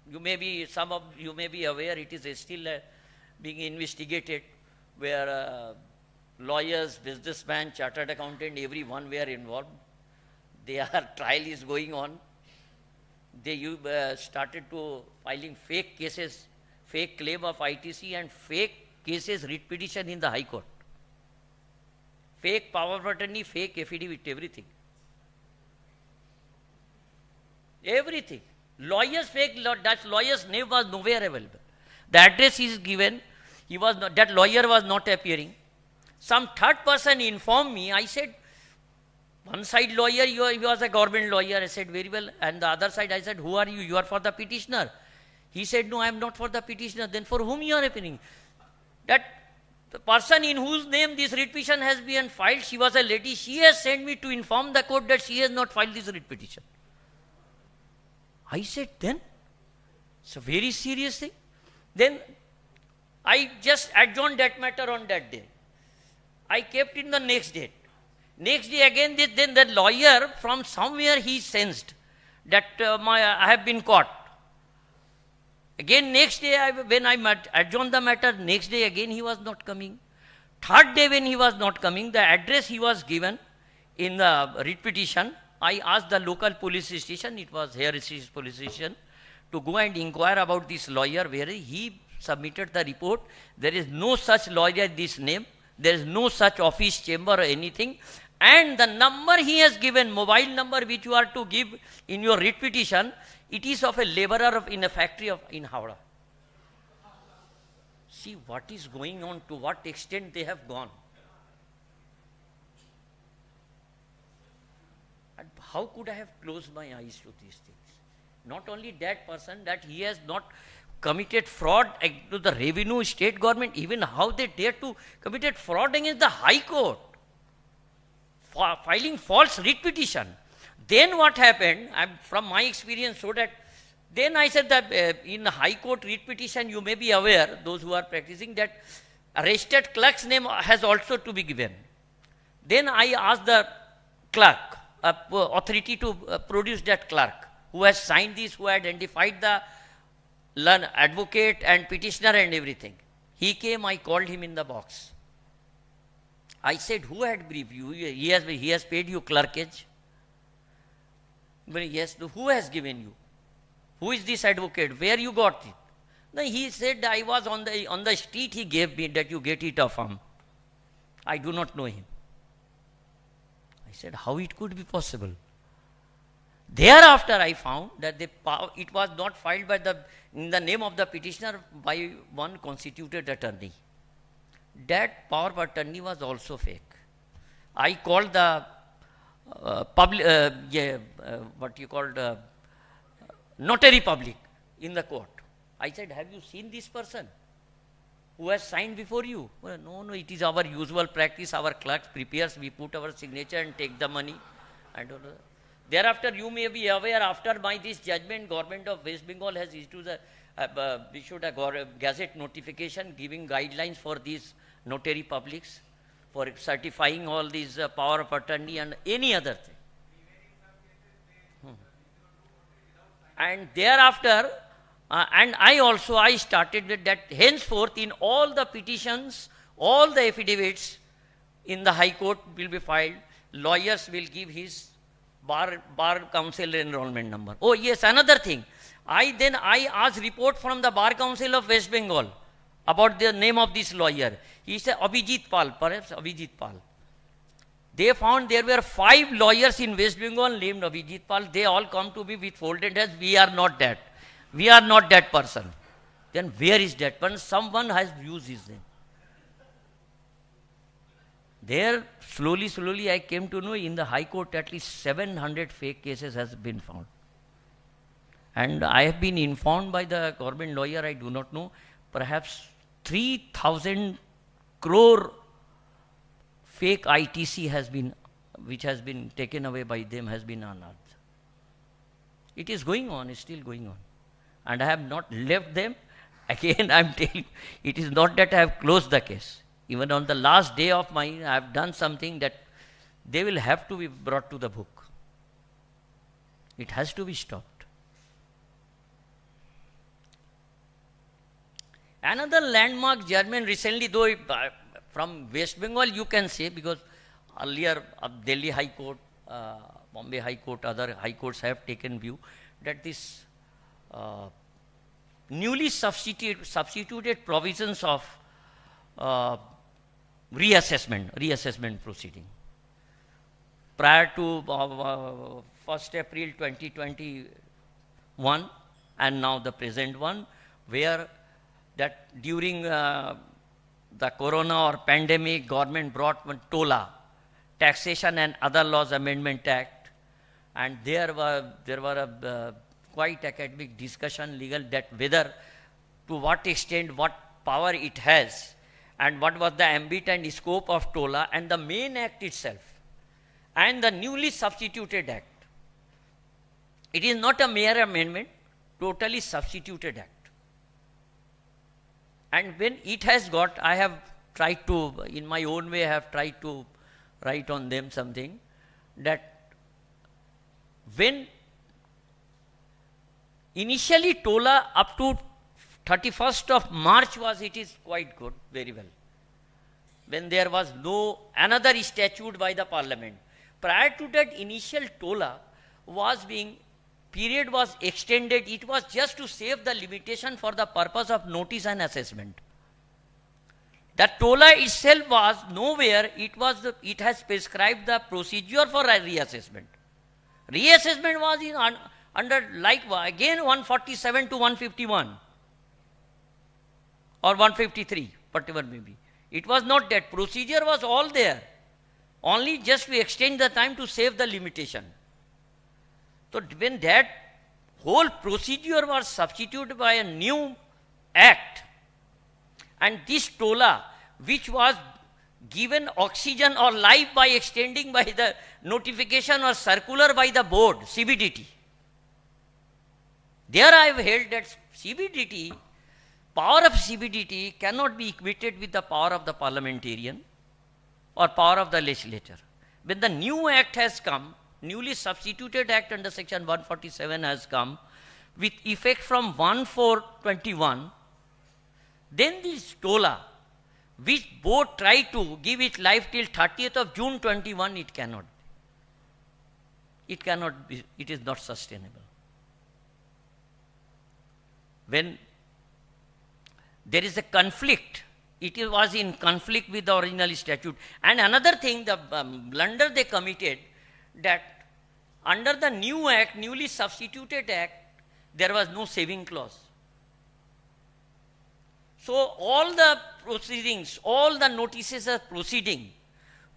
You may be, some of you may be aware, it is still being investigated, where lawyers, businessmen, chartered accountant, everyone were involved. Their trial is going on. They started to filing fake cases, fake claim of ITC and fake cases writ petition in the High Court. Fake power of attorney, fake affidavit, everything. Everything. Lawyer's fake, that lawyer's name was nowhere available. The address is given, he was not, that lawyer was not appearing. Some third person informed me, I said, one side lawyer, he was a government lawyer. I said, very well. And the other side, I said, who are you? You are for the petitioner. He said, no, I am not for the petitioner. Then for whom you are appearing? That the person in whose name this writ petition has been filed, she was a lady. She has sent me to inform the court that she has not filed this writ petition. I said, then? It's a very serious thing. Then I just adjourned that matter on that day. I kept in the next date. Next day again, then the lawyer from somewhere he sensed that I have been caught. Again next day, when I adjourned the matter, next day again he was not coming. Third day when he was not coming, the address he was given in the writ petition, I asked the local police station, it was here police station, to go and inquire about this lawyer, where he submitted the report. There is no such lawyer this name. There is no such office, chamber or anything. And the number he has given, mobile number which you are to give in your writ petition, it is of a laborer in a factory in Howrah. See what is going on, to what extent they have gone. And how could I have closed my eyes to these things? Not only that person, that he has not committed fraud to the revenue, state government, even how they dare to commit fraud against the High Court, filing false writ petition. Then what happened, from my experience, so that then I said that in the High Court writ petition, you may be aware, those who are practicing, that arrested clerk's name has also to be given. Then I asked the clerk, authority to produce that clerk, who has signed this, who identified the advocate and petitioner and everything. He came, I called him in the box. I said, who had briefed you? He has paid you clerkage? Well, yes, who has given you? Who is this advocate? Where you got it? No, he said, I was on the street, he gave me that you get it of him. I do not know him. I said, how it could be possible? Thereafter, I found that it was not filed in the name of the petitioner by one constituted attorney. That power of attorney was also fake. I called the notary public in the court. I said, have you seen this person who has signed before you? Well, no, it is our usual practice. Our clerk prepares, we put our signature and take the money. Thereafter, you may be aware, after this judgment, Government of West Bengal has issued a gazette notification giving guidelines for these notary publics for certifying all these power of attorney and any other thing. And thereafter, and I started with that, henceforth in all the petitions, all the affidavits in the High Court will be filed, lawyers will give his bar council enrollment number. Oh yes, another thing. I asked report from the Bar Council of West Bengal about the name of this lawyer. He said Abhijit Pal, perhaps Abhijit Pal. They found there were 5 lawyers in West Bengal named Abhijit Pal. They all come to me with folded hands. We are not that. We are not that person. Then where is that person? Someone has used his name. There, slowly I came to know in the High Court at least 700 fake cases has been found. And I have been informed by the government lawyer, I do not know, perhaps 3,000 crore fake ITC which has been taken away by them, has been unearthed. It is going on, it's still going on. And I have not left them. Again, I am telling you, it is not that I have closed the case. Even on the last day of mine, I have done something that they will have to be brought to the book. It has to be stopped. Another landmark judgment recently, though from West Bengal you can say, because earlier Delhi High Court, Bombay High Court, other high courts have taken view that this newly substituted provisions of reassessment proceeding prior to 1st April 2021 and now the present one, where that during the corona or pandemic, government brought one TOLA, Taxation and Other Laws Amendment Act, and there were a quite academic discussion, legal, that whether to what extent, what power it has, and what was the ambit and scope of TOLA and the main act itself, and the newly substituted act. It is not a mere amendment, totally substituted act. And when it has got, I have tried to, in my own way, I have tried to write on them something, that when initially TOLA up to 31st of March it is quite good, very well. When there was no another statute by the Parliament. Prior to that, initial TOLA period was extended. It was just to save the limitation for the purpose of notice and assessment. The TOLA itself was nowhere, it has prescribed the procedure for a reassessment. Reassessment was under again 147 to 151 or 153, whatever may be. It was not that. Procedure was all there, only just to extend the time to save the limitation. So when that whole procedure was substituted by a new act, and this TOLA, which was given oxygen or life by extending by the notification or circular by the board, CBDT. There I have held that CBDT, power of CBDT cannot be equated with the power of the parliamentarian or power of the legislature. When the new act has come, newly substituted act under section 147 has come with effect from 1/4/21, then this TOLA, which board tried to give it life till 30th of June 21, it cannot. It cannot be, it is not sustainable. When there is a conflict, it was in conflict with the original statute. And another thing, the blunder they committed, that under the new act, newly substituted act, there was no saving clause. So all the proceedings, all the notices of proceeding,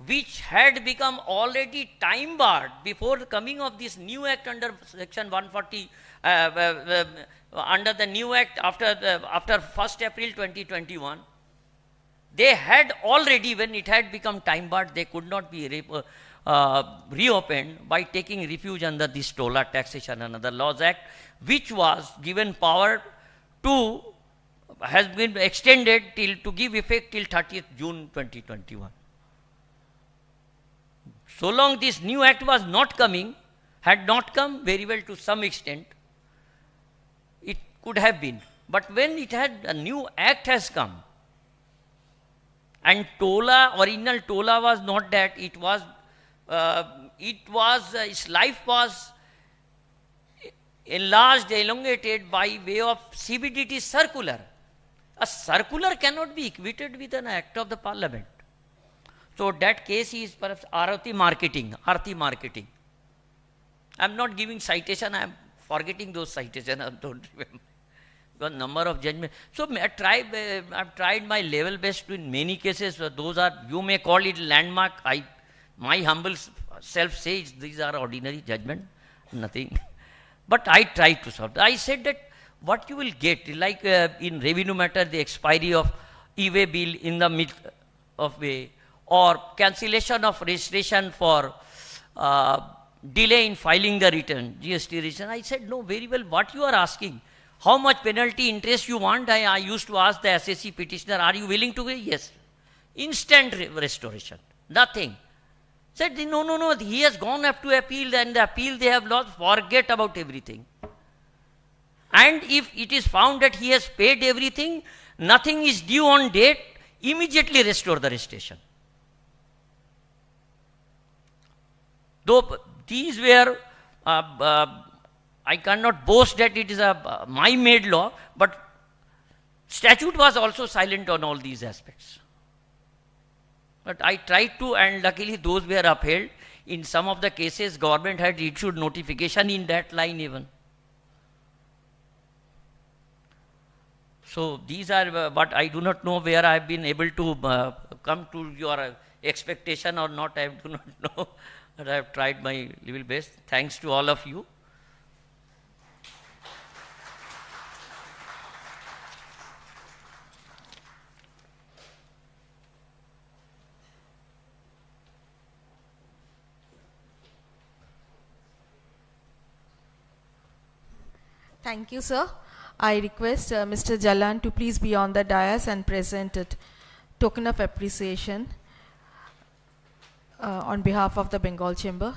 which had become already time barred before the coming of this new act under section 140, under the new act after 1st April 2021, they had already, when it had become time barred, they could not be reopened by taking refuge under this Tola Taxation and Other Laws Act, which was given power to, has been extended till, to give effect till 30th June 2021. So long this new act was not coming, had not come very well to some extent, it could have been. But when it had, a new act has come, and Tola, original Tola was not that, it was, its life was enlarged, elongated by way of CBDT circular. A circular cannot be equated with an act of the parliament. So that case is perhaps Arati marketing. I am not giving citation, I am forgetting those citations, I don't remember. Because number of judgments. So I've tried my level best to, in many cases, those are, you may call it landmark. My humble self says these are ordinary judgment, nothing. But I tried to solve. I said that what you will get, like in revenue matter, the expiry of e-way bill in the mid of way, or cancellation of registration for delay in filing the return, GST return. I said, no, very well, what you are asking, how much penalty interest you want? I used to ask the SSC petitioner, are you willing to give? Yes. Instant restoration, nothing. Said, no, he has gone up to appeal, and the appeal they have lost, forget about everything. And if it is found that he has paid everything, nothing is due on date, immediately restore the registration. Though these were, I cannot boast that it is a my made law, but statute was also silent on all these aspects. But I tried to, and luckily those were upheld. In some of the cases, government had issued notification in that line even. So these are, but I do not know where I have been able to come to your expectation or not. I do not know, but I have tried my level best. Thanks to all of you. Thank you, sir. I request Mr. Jalan to please be on the dais and present a token of appreciation on behalf of the Bengal Chamber.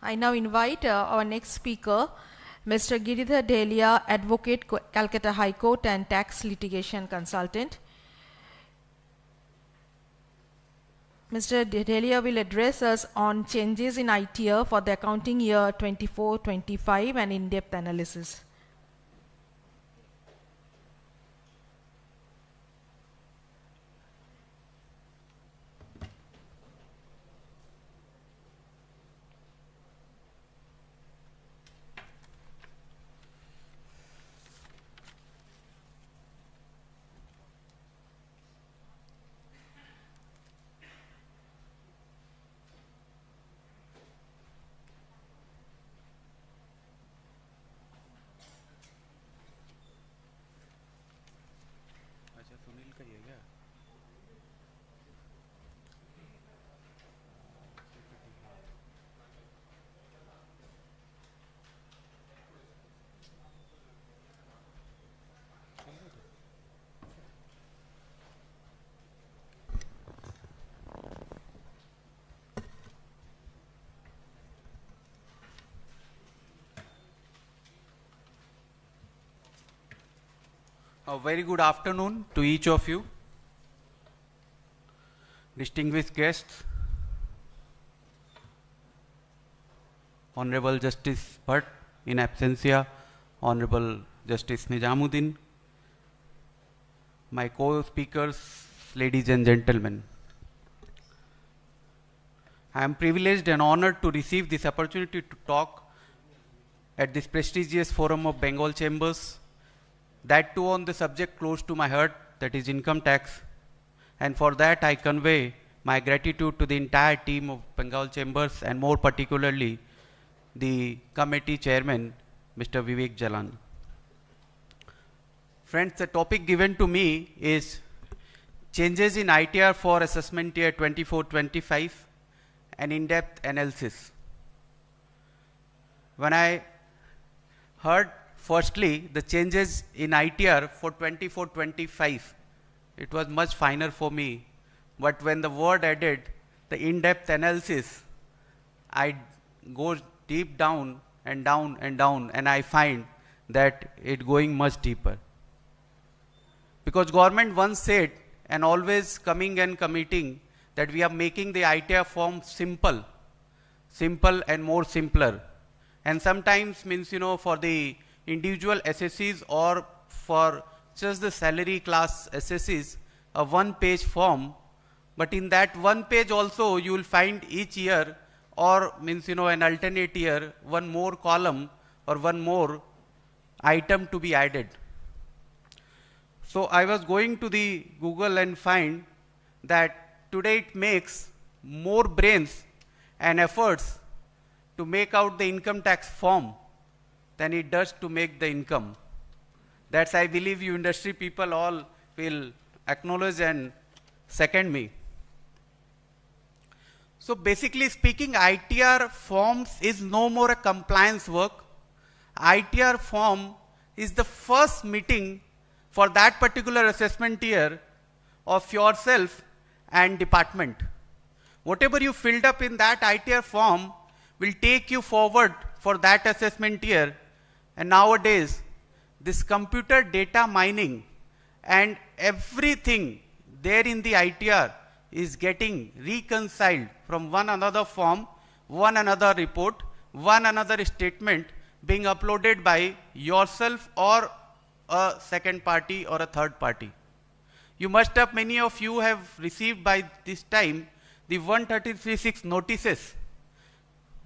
I now invite our next speaker, Mr. Giridhar Delia, Advocate, Calcutta High Court and Tax Litigation Consultant. Mr. Delia will address us on changes in ITR for the accounting year 24-25 and in-depth analysis. A very good afternoon to each of you, distinguished guests, Honorable Justice Bhatt in absentia, Honorable Justice Nizamuddin, my co-speakers, ladies and gentlemen. I am privileged and honored to receive this opportunity to talk at this prestigious forum of Bengal Chambers, that too on the subject close to my heart, that is income tax. And for that I convey my gratitude to the entire team of Bengal Chambers and more particularly the committee chairman, Mr. Vivek Jalan. Friends, the topic given to me is changes in ITR for assessment year 24-25, an in-depth analysis. When I heard firstly the changes in ITR for 24-25, it was much finer for me. But when the word added, the in-depth analysis, I go deep down and down and down, and I find that it going much deeper. Because government once said, and always coming and committing, that we are making the ITR form simple and more simpler. And sometimes means, for the individual SSCs or for just the salary class SSCs, a one-page form. But in that one page also, you will find each year or means, an alternate year, one more column or one more item to be added. So I was going to the Google and find that today it makes more brains and efforts to make out the income tax form than it does to make the income. That's, I believe, you industry people all will acknowledge and second me. So basically speaking, ITR forms is no more a compliance work. ITR form is the first meeting for that particular assessment year of yourself and department. Whatever you filled up in that ITR form will take you forward for that assessment year. And nowadays, this computer data mining and everything there in the ITR is getting reconciled from one another form, one another report, one another statement being uploaded by yourself or a second party or a third party. You must have, many of you have received by this time the 133.6 notices.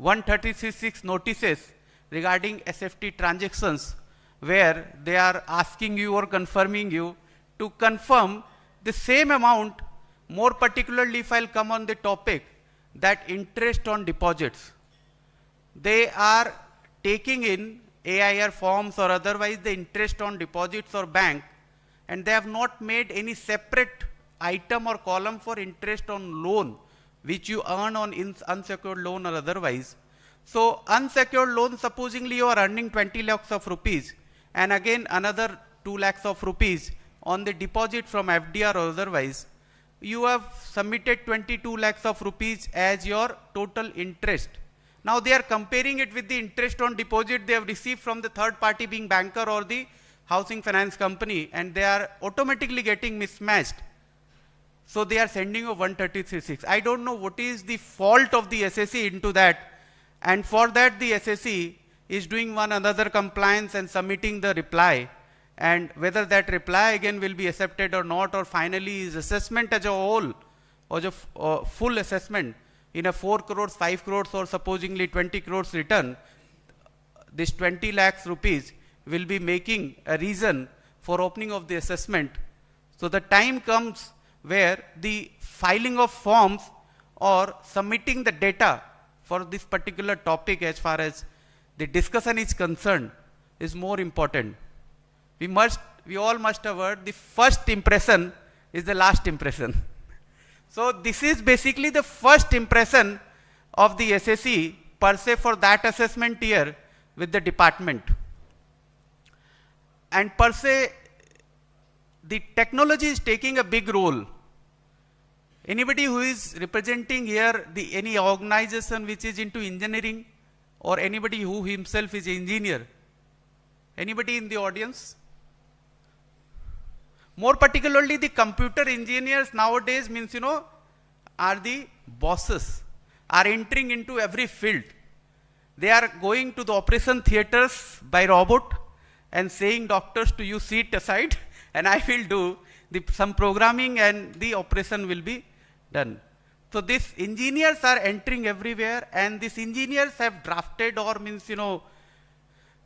133.6 notices regarding SFT transactions, where they are asking you or confirming you to confirm the same amount. More particularly, if I'll come on the topic, that interest on deposits. They are taking in AIR forms or otherwise the interest on deposits or bank, and they have not made any separate item or column for interest on loan, which you earn on unsecured loan or otherwise. So unsecured loan, supposingly you are earning 20 lakhs of rupees, and again another 2 lakhs of rupees on the deposit from FDR or otherwise, you have submitted 22 lakhs of rupees as your total interest. Now they are comparing it with the interest on deposit they have received from the third party, being banker or the housing finance company, and they are automatically getting mismatched. So they are sending a 133.6. I don't know what is the fault of the SSC into that, and for that the SSC is doing one another compliance and submitting the reply. And whether that reply again will be accepted or not, or finally is assessment as a whole, or a full assessment in a 4 crores, 5 crores or supposingly 20 crores return, this 20 lakhs rupees will be making a reason for opening of the assessment. So the time comes where the filing of forms or submitting the data for this particular topic as far as the discussion is concerned is more important. We all must have heard the first impression is the last impression. So this is basically the first impression of the SSC per se for that assessment year with the department. And per se, the technology is taking a big role. Anybody who is representing here any organization which is into engineering, or anybody who himself is an engineer? Anybody in the audience? More particularly, the computer engineers nowadays means, are the bosses, are entering into every field. They are going to the operation theaters by robot and saying, doctors, to you seat aside and I will do some programming and the operation will be done. So these engineers are entering everywhere, and these engineers have drafted or means,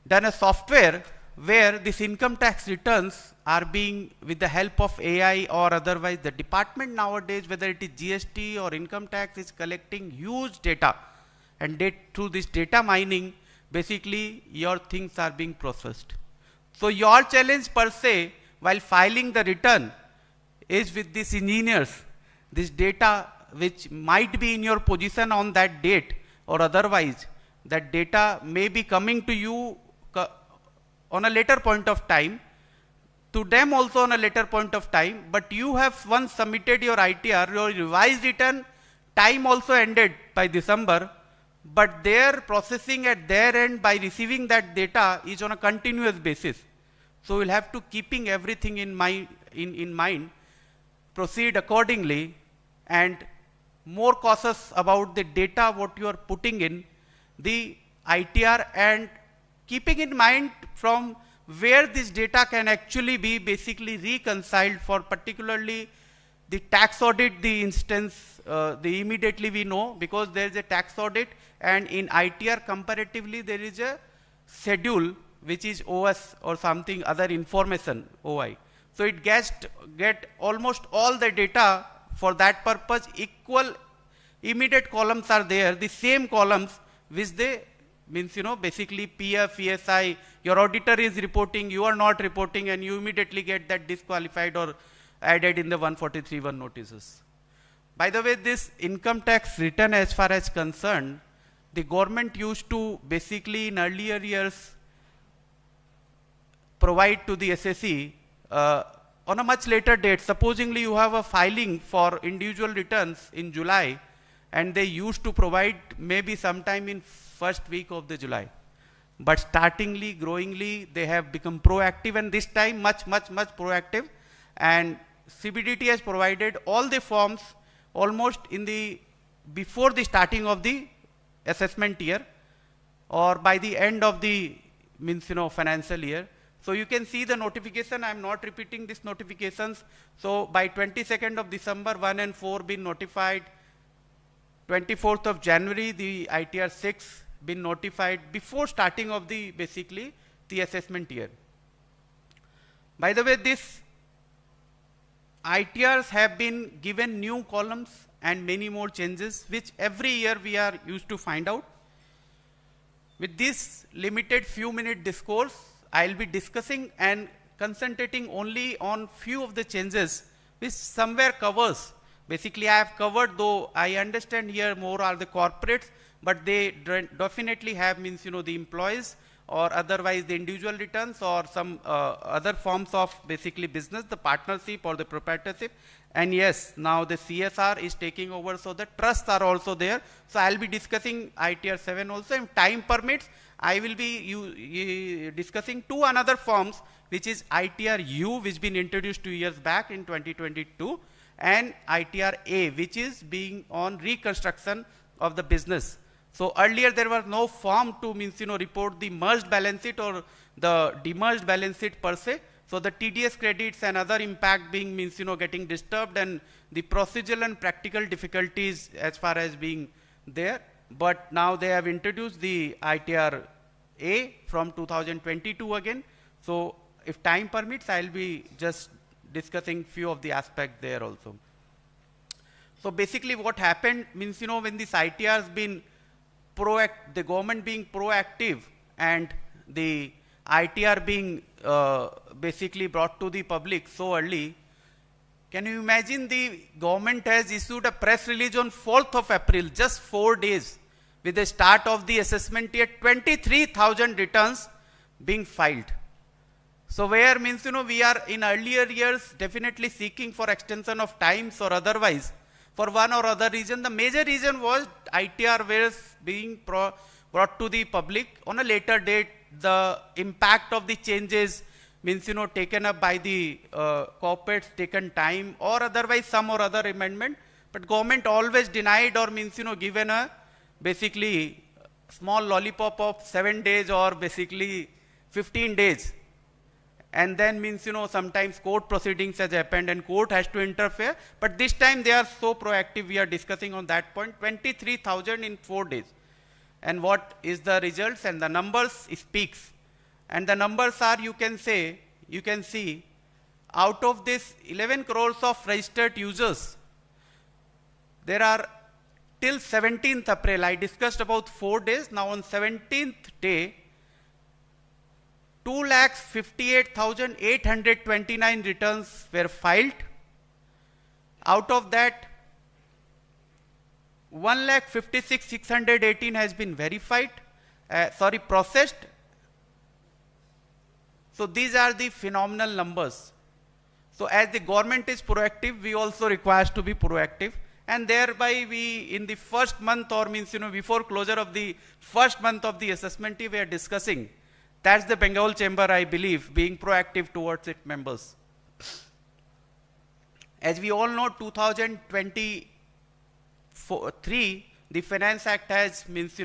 done a software where these income tax returns are being, with the help of AI or otherwise, the department nowadays, whether it is GST or income tax, is collecting huge data. And through this data mining, basically your things are being processed. So your challenge per se, while filing the return, is with these engineers, this data which might be in your possession on that date or otherwise, that data may be coming to you on a later point of time, to them also on a later point of time, but you have once submitted your ITR, your revised return, time also ended by December, but their processing at their end by receiving that data is on a continuous basis. So we'll have to keeping everything in mind, proceed accordingly, and more cautious about the data what you are putting in the ITR, and keeping in mind from where this data can actually be basically reconciled for particularly the tax audit, the instance, immediately we know, because there is a tax audit, and in ITR comparatively there is a schedule which is OS or something other information, OI. So it get almost all the data for that purpose. Equal immediate columns are there, the same columns which they means, basically PF, ESI, your auditor is reporting, you are not reporting, and you immediately get that disqualified or added in the 143(1) notices. By the way, this income tax return, as far as concerned, the government used to basically in earlier years provide to the SSE on a much later date. Supposingly you have a filing for individual returns in July, and they used to provide maybe sometime in first week of the July. But startingly, growingly, they have become proactive, and this time much proactive. And CBDT has provided all the forms almost before the starting of the assessment year, or by the end of the financial year. So you can see the notification. I am not repeating these notifications. So by 22nd of December, 1 and 4 been notified. 24th of January, the ITR 6 been notified before starting of the assessment year. By the way, these ITRs have been given new columns and many more changes, which every year we are used to find out. With this limited few-minute discourse, I will be discussing and concentrating only on few of the changes which somewhere covers. Basically, I have covered, though I understand here more are the corporates, but they definitely have the employees or otherwise the individual returns or some other forms of basically business, the partnership or the proprietorship. And yes, now the CSR is taking over, so the trusts are also there. So I'll be discussing ITR 7 also. If time permits, I will be discussing two another forms, which is ITR U, which been introduced 2 years back in 2022, and ITR A, which is being on reconstruction of the business. So earlier there was no form to report the merged balance sheet or the demerged balance sheet per se. So the TDS credits and other impact being getting disturbed, and the procedural and practical difficulties as far as being there. But now they have introduced the ITR A from 2022 again. So if time permits, I'll be just discussing few of the aspects there also. So basically what happened means, when this ITR has been the government being proactive and the ITR being basically brought to the public so early, can you imagine the government has issued a press release on 4th of April, just 4 days with the start of the assessment year, 23,000 returns being filed. So where means, we are in earlier years definitely seeking for extension of times or otherwise for one or other reason. The major reason was ITR was being brought to the public on a later date. The impact of the changes means, taken up by the corporates, taken time, or otherwise some or other amendment, but government always denied or means, given a basically small lollipop of 7 days or basically 15 days. And then means, sometimes court proceedings has happened and court has to interfere, but this time they are so proactive, we are discussing on that point, 23,000 in 4 days. And what is the results? And the numbers speaks. And the numbers are, you can see, out of this 11 crores of registered users, there are till 17th April, I discussed about 4 days, now on 17th day, 2,58,829 returns were filed. Out of that, 1,56,618 has been verified, processed. So these are the phenomenal numbers. So as the government is proactive, we also require to be proactive, and thereby we, in the first month or means, before closure of the first month of the assessment, we are discussing. That's the Bengal Chamber, I believe, being proactive towards its members. As we all know, 2023, the Finance Act has means,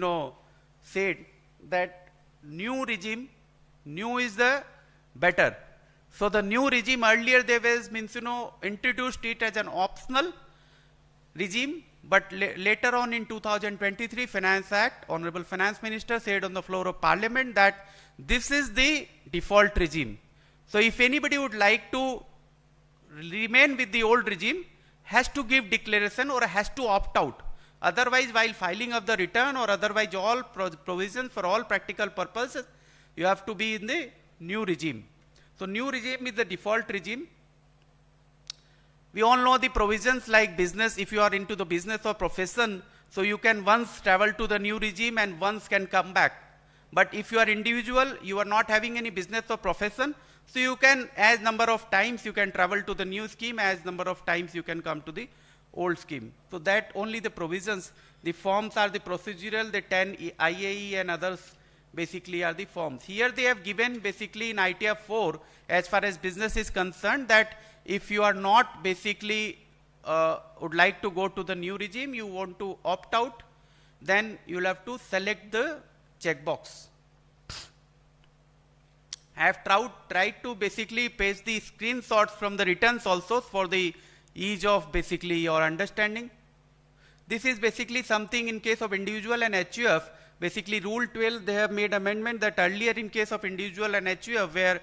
said that new regime, new is the better. So the new regime earlier there was means, introduced it as an optional regime, but later on in 2023 Finance Act, Honorable Finance Minister said on the floor of Parliament that this is the default regime. So if anybody would like to remain with the old regime, has to give declaration or has to opt out. Otherwise, while filing of the return or otherwise all provisions for all practical purposes, you have to be in the new regime. So new regime is the default regime. We all know the provisions like business, if you are into the business or profession, so you can once travel to the new regime and once can come back. But if you are individual, you are not having any business or profession, so you can, as number of times you can travel to the new scheme, as number of times you can come to the old scheme. So that only the provisions, the forms are the procedural, the 10 IAE and others basically are the forms. Here they have given basically in ITR 4, as far as business is concerned, that if you are not basically would like to go to the new regime, you want to opt out, then you will have to select the checkbox. I have tried to basically paste the screenshots from the returns also for the ease of basically your understanding. This is basically something in case of individual and HUF. Basically rule 12, they have made amendment that earlier in case of individual and HUF where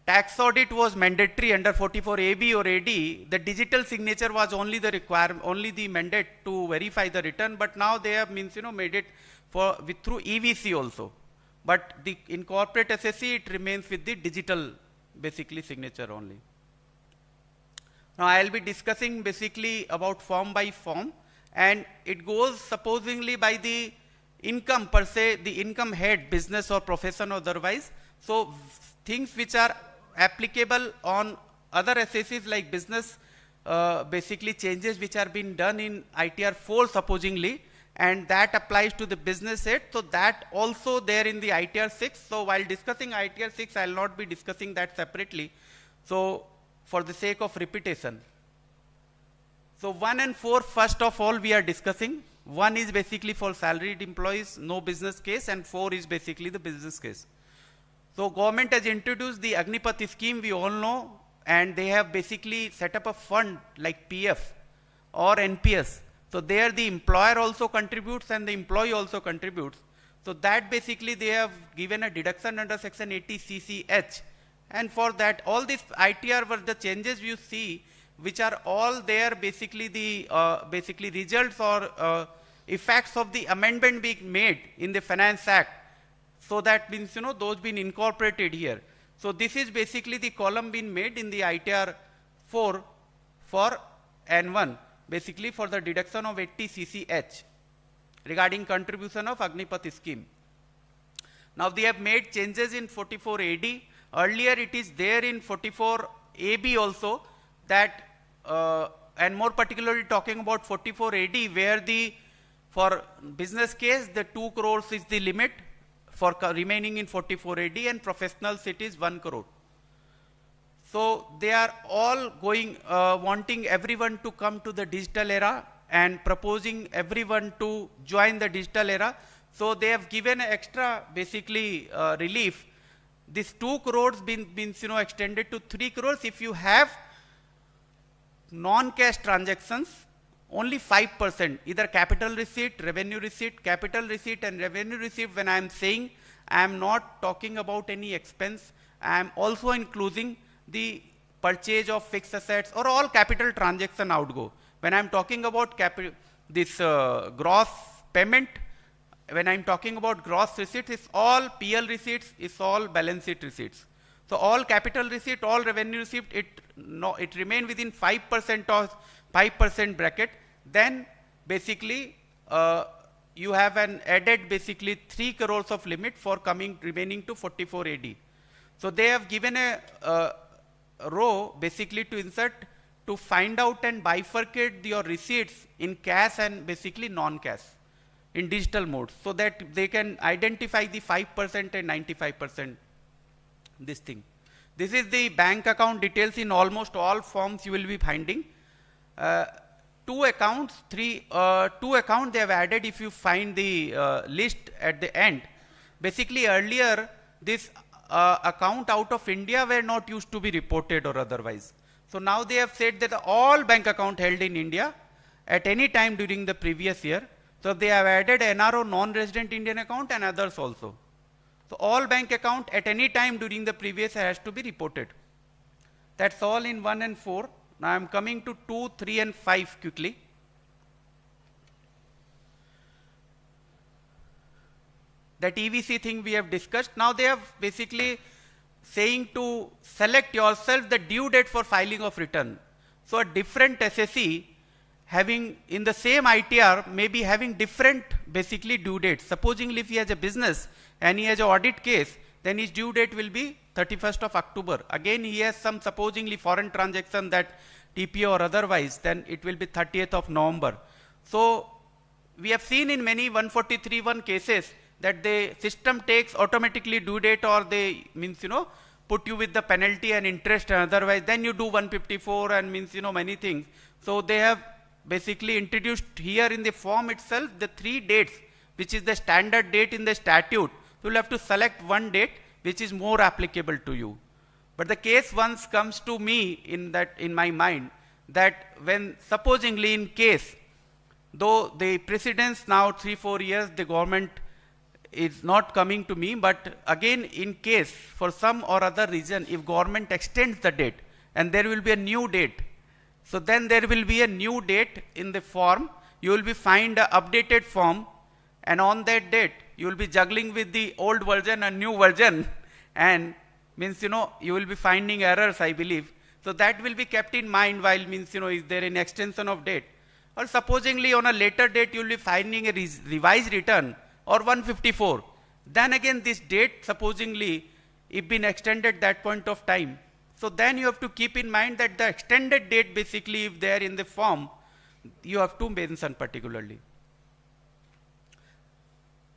tax audit was mandatory under 44AB or AD, the digital signature was only the requirement, only the mandate to verify the return, but now they have means, made it through EVC also. But in corporate SSC, it remains with the digital basically signature only. Now I will be discussing basically about form by form, and it goes supposedly by the income per se, the income head, business or profession or otherwise. So things which are applicable on other SSCs like business, basically changes which are being done in ITR 4 supposedly, and that applies to the business head. So that also there in the ITR 6. So while discussing ITR 6, I will not be discussing that separately. So for the sake of repetition. So 1 and 4, first of all, we are discussing. 1 is basically for salaried employees, no business case, and 4 is basically the business case. So government has introduced the Agnipath scheme, we all know, and they have basically set up a fund like PF or NPS. So there the employer also contributes and the employee also contributes. So that basically they have given a deduction under section 80 CCH. And for that, all these ITR were the changes you see, which are all there basically the basically results or effects of the amendment being made in the Finance Act. So that means, those been incorporated here. So this is basically the column being made in the ITR 4 for N1, basically for the deduction of 80 CCH regarding contribution of Agnipath scheme. Now they have made changes in 44 AD. Earlier it is there in 44 AB also, that and more particularly talking about 44 AD, where for business case the 2 crores is the limit for remaining in 44 AD, and professionals it is 1 crore. So they are all going, wanting everyone to come to the digital era and proposing everyone to join the digital era. So they have given extra basically relief. This 2 crores been extended to 3 crores if you have non-cash transactions, only 5%, either capital receipt, revenue receipt, capital receipt and revenue receipt. When I am saying, I am not talking about any expense, I am also including the purchase of fixed assets or all capital transaction outgo. When I am talking about this gross payment, when I am talking about gross receipts, it's all PL receipts, it's all balance sheet receipts. So all capital receipt, all revenue receipt, it remain within 5% or 5% bracket. Then basically you have an added basically 3 crores of limit for remaining to 44 AD. So they have given a row basically to insert, to find out and bifurcate your receipts in cash and basically non-cash in digital mode, so that they can identify the 5% and 95% this thing. This is the bank account details. In almost all forms you will be finding. 2 accounts they have added if you find the list at the end. Basically earlier this account out of India were not used to be reported or otherwise. So now they have said that all bank account held in India at any time during the previous year. So they have added NRO, non-resident Indian account, and others also. So all bank account at any time during the previous year has to be reported. That's all in 1 and 4. Now I am coming to 2, 3 and 5 quickly. That EVC thing we have discussed. Now they have basically saying to select yourself the due date for filing of return. So a different SSE having in the same ITR may be having different basically due dates. Supposing if he has a business and he has an audit case, then his due date will be 31st of October. Again he has some supposingly foreign transaction, that TPO or otherwise, then it will be 30th of November. So we have seen in many 143(1) cases that the system takes automatically due date, or they put you with the penalty and interest and otherwise, then you do 154 and many things. So they have basically introduced here in the form itself the 3 dates, which is the standard date in the statute. You will have to select one date which is more applicable to you. But the case once comes to me in my mind, that when supposingly in case, though the precedence now 3-4 years the government is not coming to me, but again in case for some or other reason if government extends the date and there will be a new date, so then there will be a new date in the form. You will be find an updated form, and on that date you will be juggling with the old version and new version, and you will be finding errors, I believe. So that will be kept in mind while is there an extension of date, or supposingly on a later date you will be finding a revised return or 154. Then again this date supposingly if been extended that point of time. So then you have to keep in mind that the extended date basically if they are in the form, you have to mention particularly.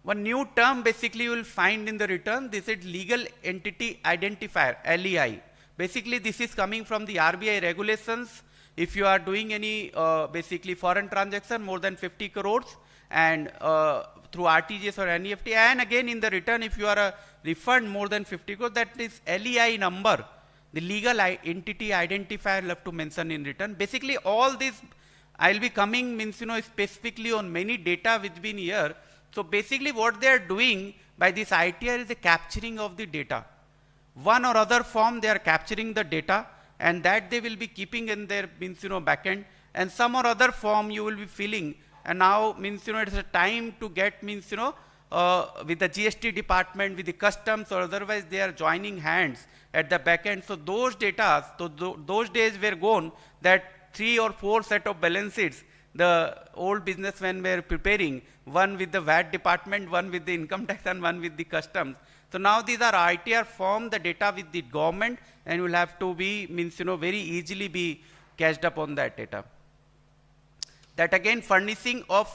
One new term basically you will find in the return, this is legal entity identifier, LEI. Basically this is coming from the RBI regulations. If you are doing any basically foreign transaction more than 50 crores and through RTGS or NEFT, and again in the return if you are a refund more than 50 crores, that is LEI number. The legal entity identifier left to mention in return. Basically all this I will be coming specifically on many data which been here. So basically what they are doing by this ITR is the capturing of the data. One or other form they are capturing the data, and that they will be keeping in their backend, and some or other form you will be filling, and now it's a time to get with the GST department, with the customs or otherwise they are joining hands at the back end. So those data, those days were gone, that 3 or 4 set of balance sheets the old businessmen were preparing, one with the VAT department, one with the income tax and one with the customs. So now these are ITR form the data with the government, and will have to be very easily be cached up on that data. That again furnishing of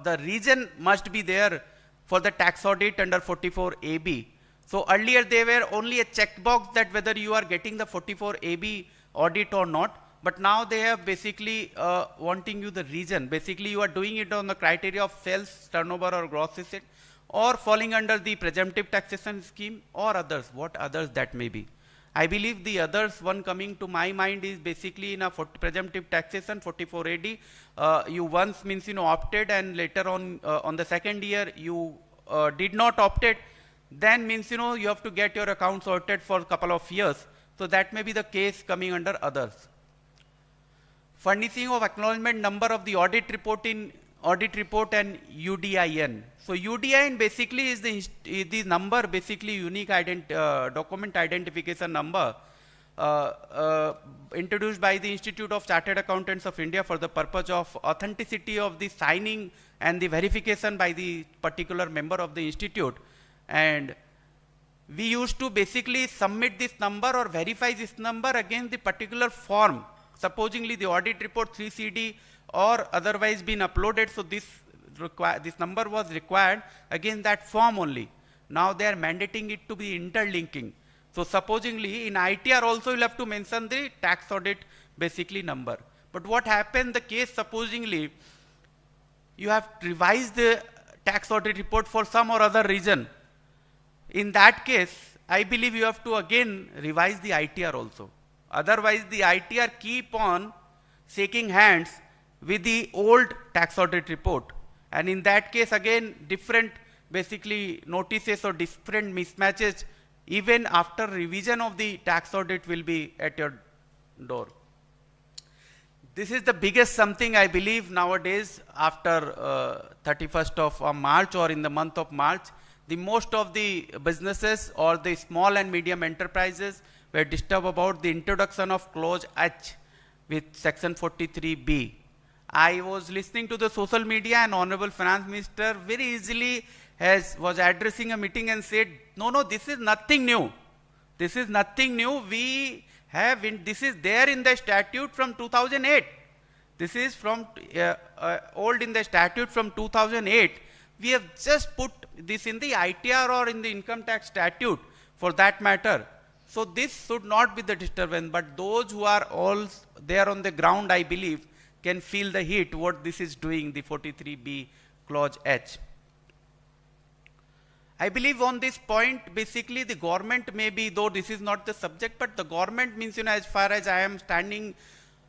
the region must be there for the tax audit under 44 AB. So earlier they were only a checkbox that whether you are getting the 44AB audit or not, but now they have basically wanting you the reason. Basically you are doing it on the criteria of sales, turnover or gross asset, or falling under the presumptive taxation scheme or others, what others that may be. I believe the others one coming to my mind is basically in a presumptive taxation 44AD. You once means opted, and later on the second year you did not opted, then means you have to get your account sorted for a couple of years. So that may be the case coming under others. Furnishing of acknowledgement number of the audit report and UDIN. So UDIN basically is the number, basically unique document identification number introduced by the Institute of Chartered Accountants of India for the purpose of authenticity of the signing and the verification by the particular member of the institute. And we used to basically submit this number or verify this number against the particular form. Supposingly the audit report 3CD or otherwise been uploaded, so this number was required against that form only. Now they are mandating it to be interlinking. So supposingly in ITR also you'll have to mention the tax audit basically number. But what happened the case, supposingly you have revised the tax audit report for some or other reason. In that case, I believe you have to again revise the ITR also. Otherwise the ITR keep on shaking hands with the old tax audit report. And in that case again different basically notices or different mismatches even after revision of the tax audit will be at your door. This is the biggest something I believe nowadays after 31st of March or in the month of March. The most of the businesses or the small and medium enterprises were disturbed about the introduction of clause H with section 43B. I was listening to the social media, and Honorable Finance Minister very easily was addressing a meeting and said, no, this is nothing new. This is nothing new. We have, this is there in the statute from 2008. This is from old in the statute from 2008. We have just put this in the ITR or in the income tax statute for that matter. So this should not be the disturbance, but those who are all there on the ground, I believe, can feel the heat what this is doing, the 43B clause H. I believe on this point, basically the government may be, though this is not the subject, but the government means, as far as I am standing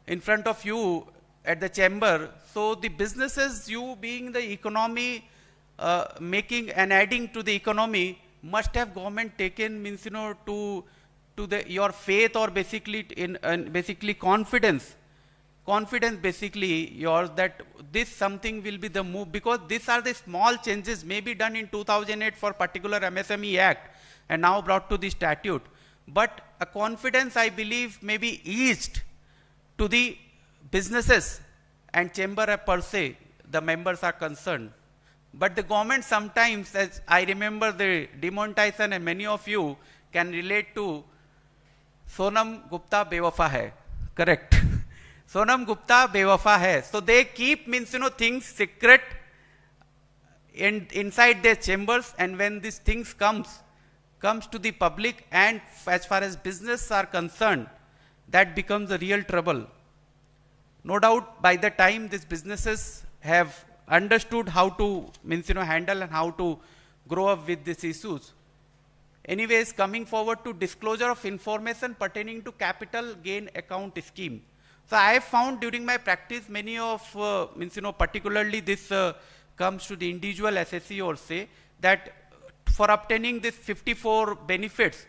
in front of you at the chamber, so the businesses, you being the economy, making and adding to the economy, must have government taken means, to your faith or basically basically confidence basically yours that this something will be the move, because these are the small changes may be done in 2008 for particular MSME Act and now brought to the statute. But a confidence, I believe, may be eased to the businesses and chamber per se, the members are concerned. But the government sometimes, as I remember the demonetization, and many of you can relate to Sonam Gupta Bewafa hai, correct? Sonam Gupta Bewafa hai. So they keep means things secret inside their chambers, and when these things comes to the public, and as far as business are concerned, that becomes a real trouble. No doubt by the time these businesses have understood how to handle and how to grow up with these issues. Anyways, coming forward to disclosure of information pertaining to capital gain account scheme. So I have found during my practice many of particularly this comes to the individual SSE or say that for obtaining this 54 benefits,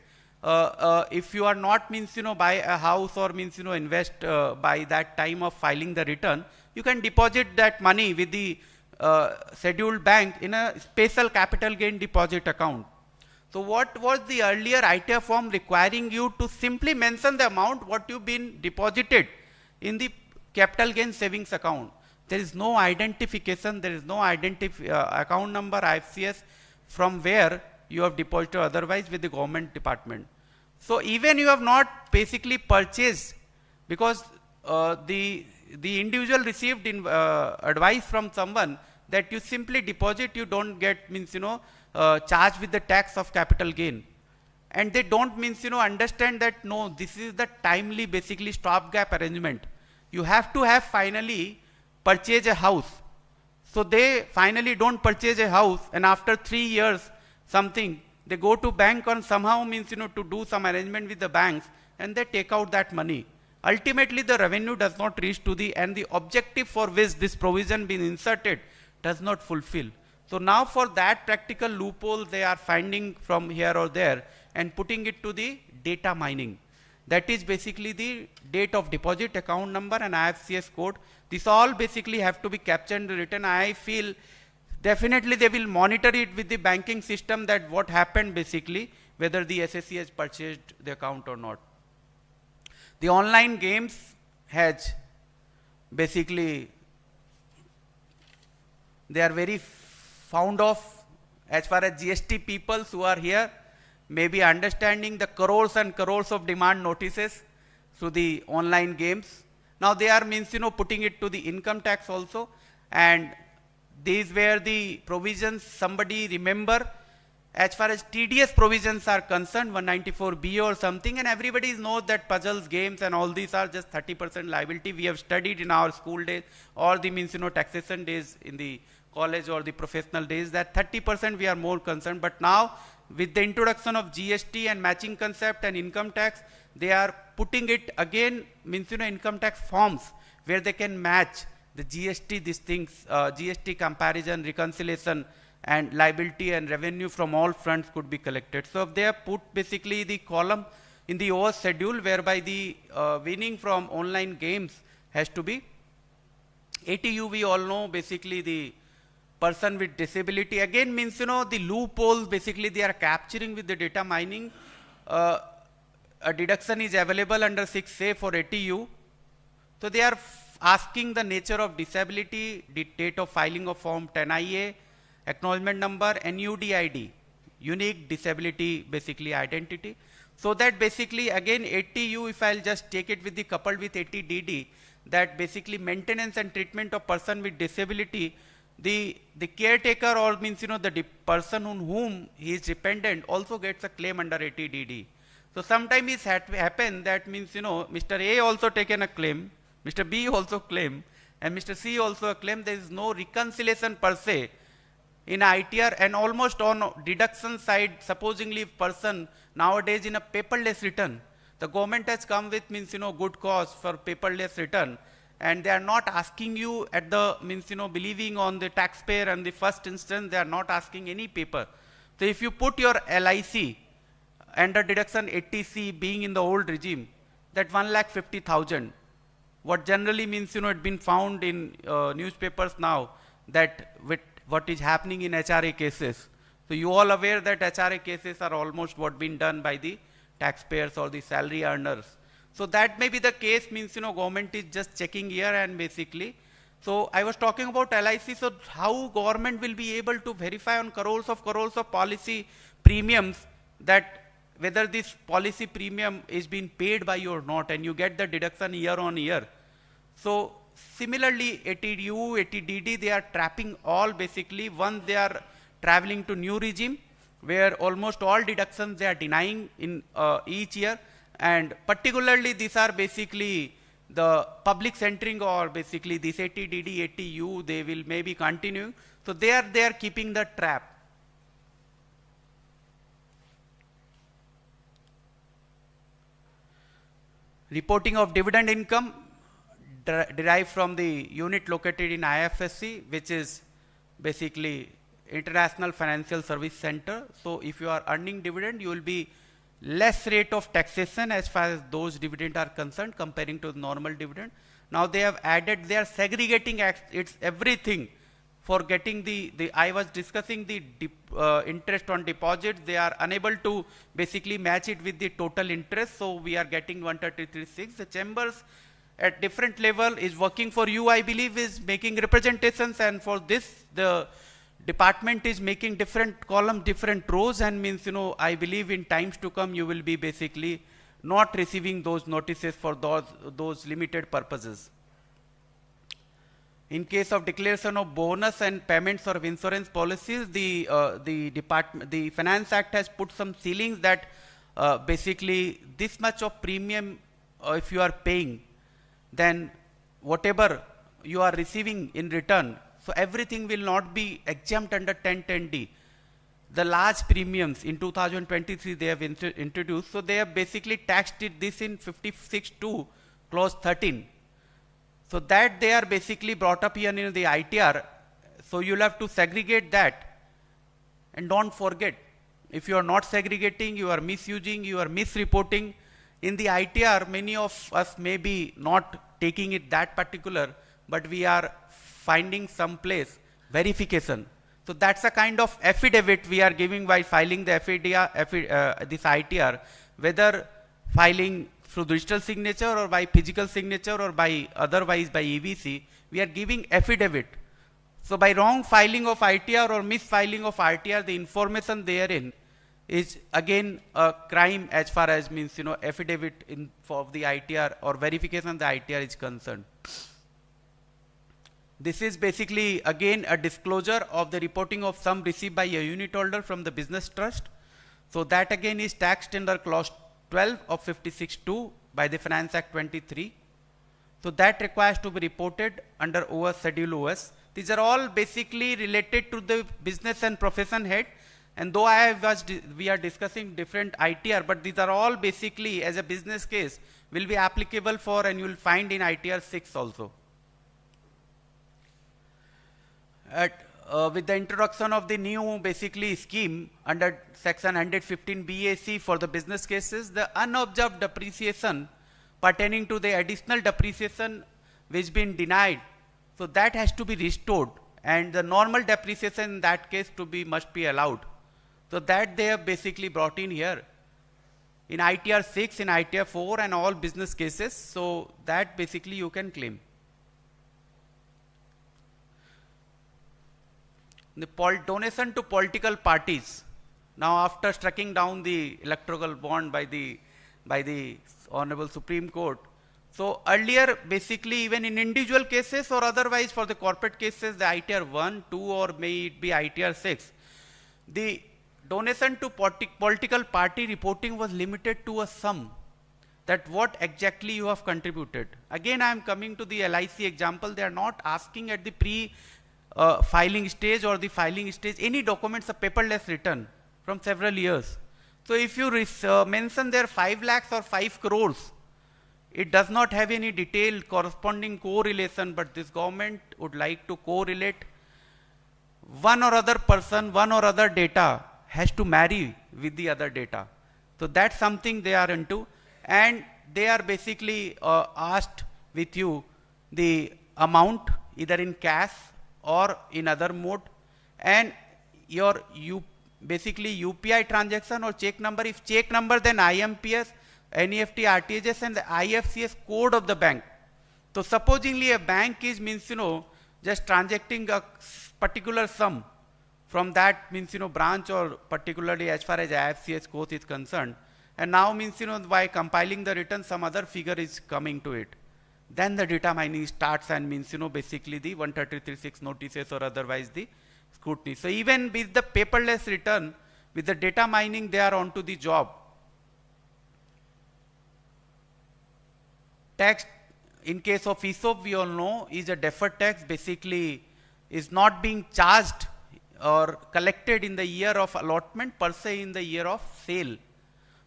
if you are not buy a house or invest by that time of filing the return, you can deposit that money with the scheduled bank in a special capital gain deposit account. So what was the earlier ITR form requiring you to simply mention the amount what you've been deposited in the capital gain savings account. There is no identification, there is no account number, IFCS, from where you have deposited otherwise with the government department. So even you have not basically purchased, because the individual received advice from someone that you simply deposit, you don't get charged with the tax of capital gain. and they don't understand that no, this is the timely basically stopgap arrangement. You have to have finally purchase a house. So they finally don't purchase a house, and after 3 years something, they go to bank on somehow to do some arrangement with the banks, and they take out that money. Ultimately the revenue does not reach to the, and the objective for which this provision been inserted does not fulfill. So now for that practical loophole they are finding from here or there and putting it to the data mining. That is basically the date of deposit, account number and IFSC code. This all basically have to be captured and written. I feel definitely they will monitor it with the banking system that what happened basically, whether the SSC has purchased the account or not. The online games has basically, they are very fond of, as far as GST people who are here, maybe understanding the crores and crores of demand notices through the online games. Now they are putting it to the income tax also, and these were the provisions. Somebody remember, as far as TDS provisions are concerned, 194B or something, and everybody knows that puzzles, games and all these are just 30% liability. We have studied in our school days or the taxation days in the college or the professional days that 30% we are more concerned. But now with the introduction of GST and matching concept and income tax, they are putting it again, income tax forms where they can match the GST, these things, GST comparison, reconciliation and liability and revenue from all fronts could be collected. So they have put basically the column in the OS schedule whereby the winning from online games has to be ATU. We all know basically the person with disability, again the loopholes basically they are capturing with the data mining. A deduction is available under 6A for ATU. So they are asking the nature of disability, the date of filing of form 10IA, acknowledgement number, NUD ID, unique disability basically identity. So that basically again ATU, if I'll just take it with the coupled with ATDD, that basically maintenance and treatment of person with disability, the caretaker or the person on whom he is dependent also gets a claim under ATDD. So sometimes it's happen that Mr. A also taken a claim, Mr. B also claim, and Mr. C also a claim. There is no reconciliation per se in ITR, and almost on deduction side, supposingly person nowadays in a paperless return, the government has come with good cause for paperless return, and they are not asking you at the believing on the taxpayer and the first instance, they are not asking any paper. So if you put your LIC under deduction 80C being in the old regime, that 1,50,000, what generally means it been found in newspapers now that with what is happening in HRA cases. So you all aware that HRA cases are almost what been done by the taxpayers or the salary earners. So that may be the case, government is just checking here and basically. So I was talking about LIC, so how government will be able to verify on crores of policy premiums that whether this policy premium is being paid by you or not, and you get the deduction year on year. So similarly, ATU, ATDD, they are trapping all basically. One, they are traveling to new regime where almost all deductions they are denying in each year, and particularly these are basically the public centering or basically this ATDD, ATU, they will maybe continue. So they are keeping the trap. Reporting of dividend income derived from the unit located in IFSC, which is basically International Financial Service Center. So if you are earning dividend, you will be less rate of taxation as far as those dividend are concerned comparing to the normal dividend. Now they have added, they are segregating it's everything for getting I was discussing the interest on deposit. They are unable to basically match it with the total interest. So we are getting 133.6. The chambers at different level is working for you, I believe, is making representations, and for this the department is making different columns, different rows, and I believe in times to come you will be basically not receiving those notices for those limited purposes. In case of declaration of bonus and payments or insurance policies, the Finance Act has put some ceilings that basically this much of premium if you are paying, then whatever you are receiving in return, so everything will not be exempt under 1010D. The large premiums in 2023 they have introduced, so they have basically taxed this in 56(2) clause 13. So that they are basically brought up here in the ITR. So you'll have to segregate that, and don't forget, if you are not segregating, you are misusing, you are misreporting. In the ITR, many of us may be not taking it that particular, but we are finding some place verification. So that's a kind of affidavit we are giving by filing the this ITR, whether filing through digital signature or by physical signature or by otherwise by EVC, we are giving affidavit. So by wrong filing of ITR or misfiling of ITR, the information therein is again a crime as far as means affidavit of the ITR or verification of the ITR is concerned. This is basically again a disclosure of the reporting of sum received by a unit holder from the business trust. So that again is taxed under clause 12 of 56(2) by the Finance Act 23. So that requires to be reported under OS Schedule OS. These are all basically related to the business and profession head. And though we are discussing different ITR, but these are all basically as a business case will be applicable for, and you will find in ITR 6 also. With the introduction of the new basically scheme under section 115 BAC for the business cases, the unobserved depreciation pertaining to the additional depreciation which been denied, so that has to be restored, and the normal depreciation in that case must be allowed. So that they have basically brought in here in ITR 6, in ITR 4 and all business cases, so that basically you can claim. The donation to political parties. Now after striking down the electoral bond by the Honorable Supreme Court, so earlier basically even in individual cases or otherwise for the corporate cases, the ITR 1, 2 or may it be ITR 6, the donation to political party reporting was limited to a sum, that what exactly you have contributed. Again I am coming to the LIC example. They are not asking at the filing stage or the filing stage any documents, a paperless return from several years. So if you mention there 5 lakhs or 5 crores, it does not have any detailed corresponding correlation, but this government would like to correlate one or other person, one or other data has to marry with the other data. So that's something they are into, and they are basically asked with you the amount either in cash or in other mode, and your basically UPI transaction or check number. If check number, then IMPS, NEFT, RTGS and the IFSC code of the bank. So supposingly a bank is just transacting a particular sum from that branch or particularly as far as IFSC code is concerned, and now by compiling the return some other figure is coming to it. Then the data mining starts and basically the 133(6) notices or otherwise the scrutiny. So even with the paperless return, with the data mining, they are onto the job. Tax in case of ESOP, we all know, is a deferred tax, basically is not being charged or collected in the year of allotment per se in the year of sale.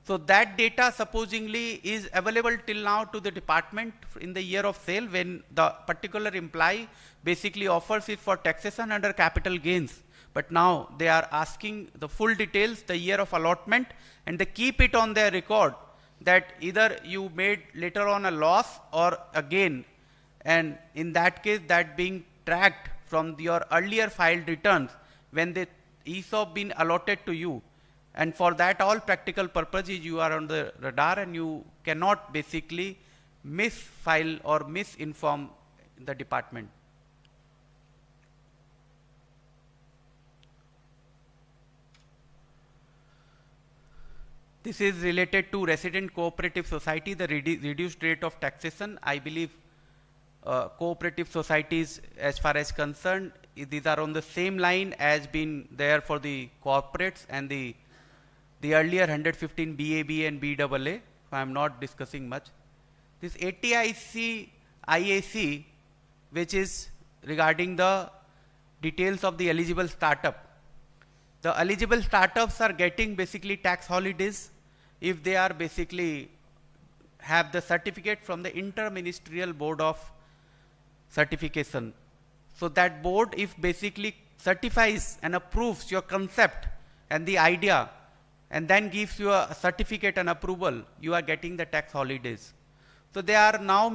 So that data supposingly is available till now to the department in the year of sale when the particular employee basically offers it for taxation under capital gains. But now they are asking the full details, the year of allotment, and they keep it on their record that either you made later on a loss or a gain, and in that case that being tracked from your earlier filed returns when the ESOP been allotted to you. And for that all practical purposes you are on the radar and you cannot basically misfile or misinform the department. This is related to resident cooperative society, the reduced rate of taxation. I believe cooperative societies as far as concerned, these are on the same line as been there for the corporates and the the earlier 115 BAB and BAA, so I am not discussing much. This 80IC IAC, which is regarding the details of the eligible startup. The eligible startups are getting basically tax holidays if they are basically have the certificate from the Inter-Ministerial Board of Certification. So that board, if basically certifies and approves your concept and the idea and then gives you a certificate and approval, you are getting the tax holidays. So they are now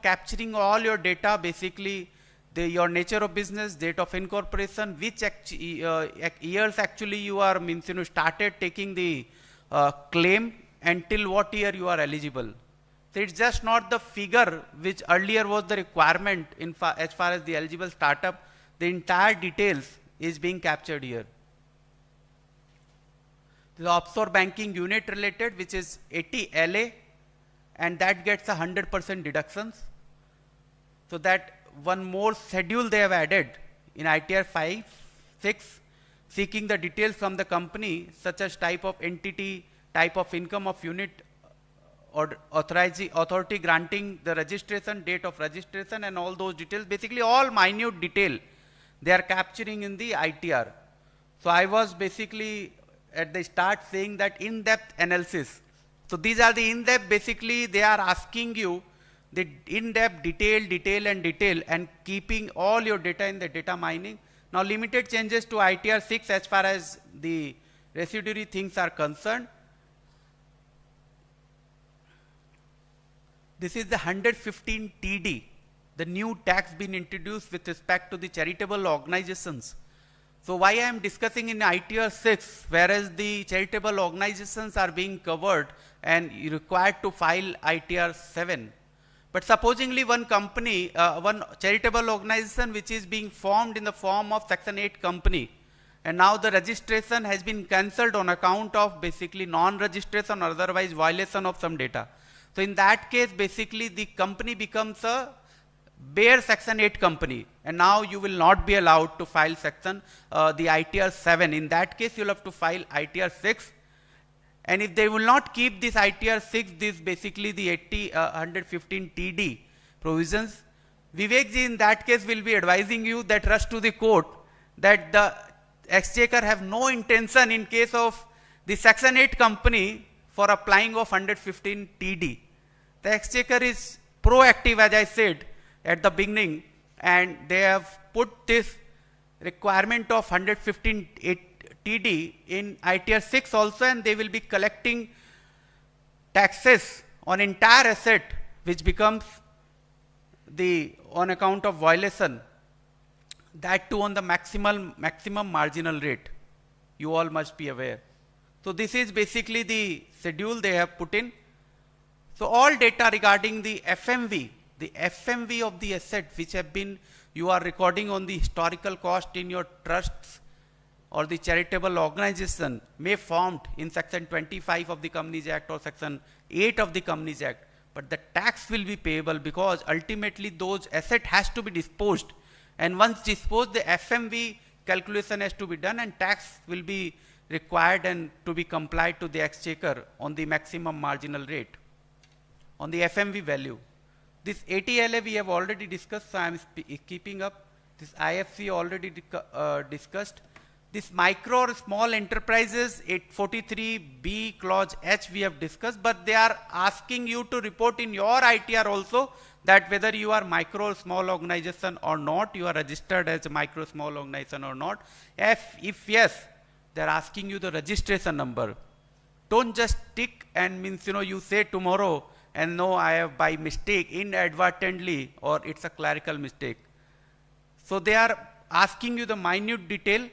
capturing all your data, basically your nature of business, date of incorporation, which years actually you are started taking the claim, until what year you are eligible. So it's just not the figure which earlier was the requirement as far as the eligible startup. The entire details is being captured here. The offshore banking unit related, which is 80 LA, and that gets 100% deductions. So that one more schedule they have added in ITR 5, 6, seeking the details from the company, such as type of entity, type of income of unit, or authority granting the registration, date of registration, and all those details, basically all minute detail they are capturing in the ITR. So I was basically at the start saying that in-depth analysis. So these are the in-depth, basically they are asking you the in-depth detail and keeping all your data in the data mining. Now limited changes to ITR 6 as far as the residuary things are concerned. This is the 115 TD, the new tax being introduced with respect to the charitable organizations. So why I am discussing in ITR 6, whereas the charitable organizations are being covered and required to file ITR 7. But supposingly one company, one charitable organization which is being formed in the form of Section 8 company, and now the registration has been cancelled on account of basically non-registration or otherwise violation of some data. So in that case, basically the company becomes a bare Section 8 company, and now you will not be allowed to file the ITR 7. In that case, you will have to file ITR 6. And if they will not keep this ITR 6, this basically the 115 TD provisions, Vivek ji in that case will be advising you that rush to the court, that the exchequer have no intention in case of the Section 8 company for applying of 115 TD. The exchequer is proactive, as I said at the beginning, and they have put this requirement of 115 TD in ITR 6 also, and they will be collecting taxes on entire asset which becomes on account of violation, that too on the maximum marginal rate. You all must be aware. So this is basically the schedule they have put in. So all data regarding the FMV of the asset which have been, you are recording on the historical cost in your trusts or the charitable organization may formed in Section 25 of the Companies Act or Section 8 of the Companies Act, but the tax will be payable because ultimately those asset has to be disposed, and once disposed the FMV calculation has to be done and tax will be required and to be complied to the exchequer on the maximum marginal rate on the FMV value. This 80 LA we have already discussed, so I am keeping up. This IFC already discussed. This micro or small enterprises, 843B clause H we have discussed, but they are asking you to report in your ITR also that whether you are micro or small organization or not, you are registered as a micro small organization or not. If yes, they are asking you the registration number. Don't just tick and you say tomorrow and no, I have by mistake, inadvertently, or it's a clerical mistake. So they are asking you the minute detail.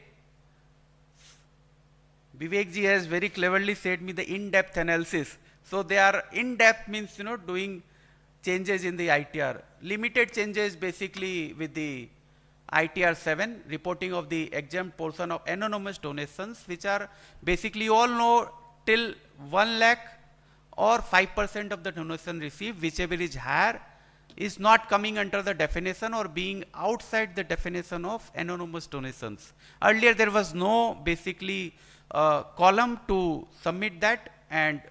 Vivek ji has very cleverly said me the in-depth analysis. So they are in-depth means doing changes in the ITR. Limited changes basically with the ITR 7, reporting of the exempt portion of anonymous donations, which are basically you all know till 1 lakh or 5% of the donation received, whichever is higher, is not coming under the definition or being outside the definition of anonymous donations. Earlier there was no basically column to submit that, and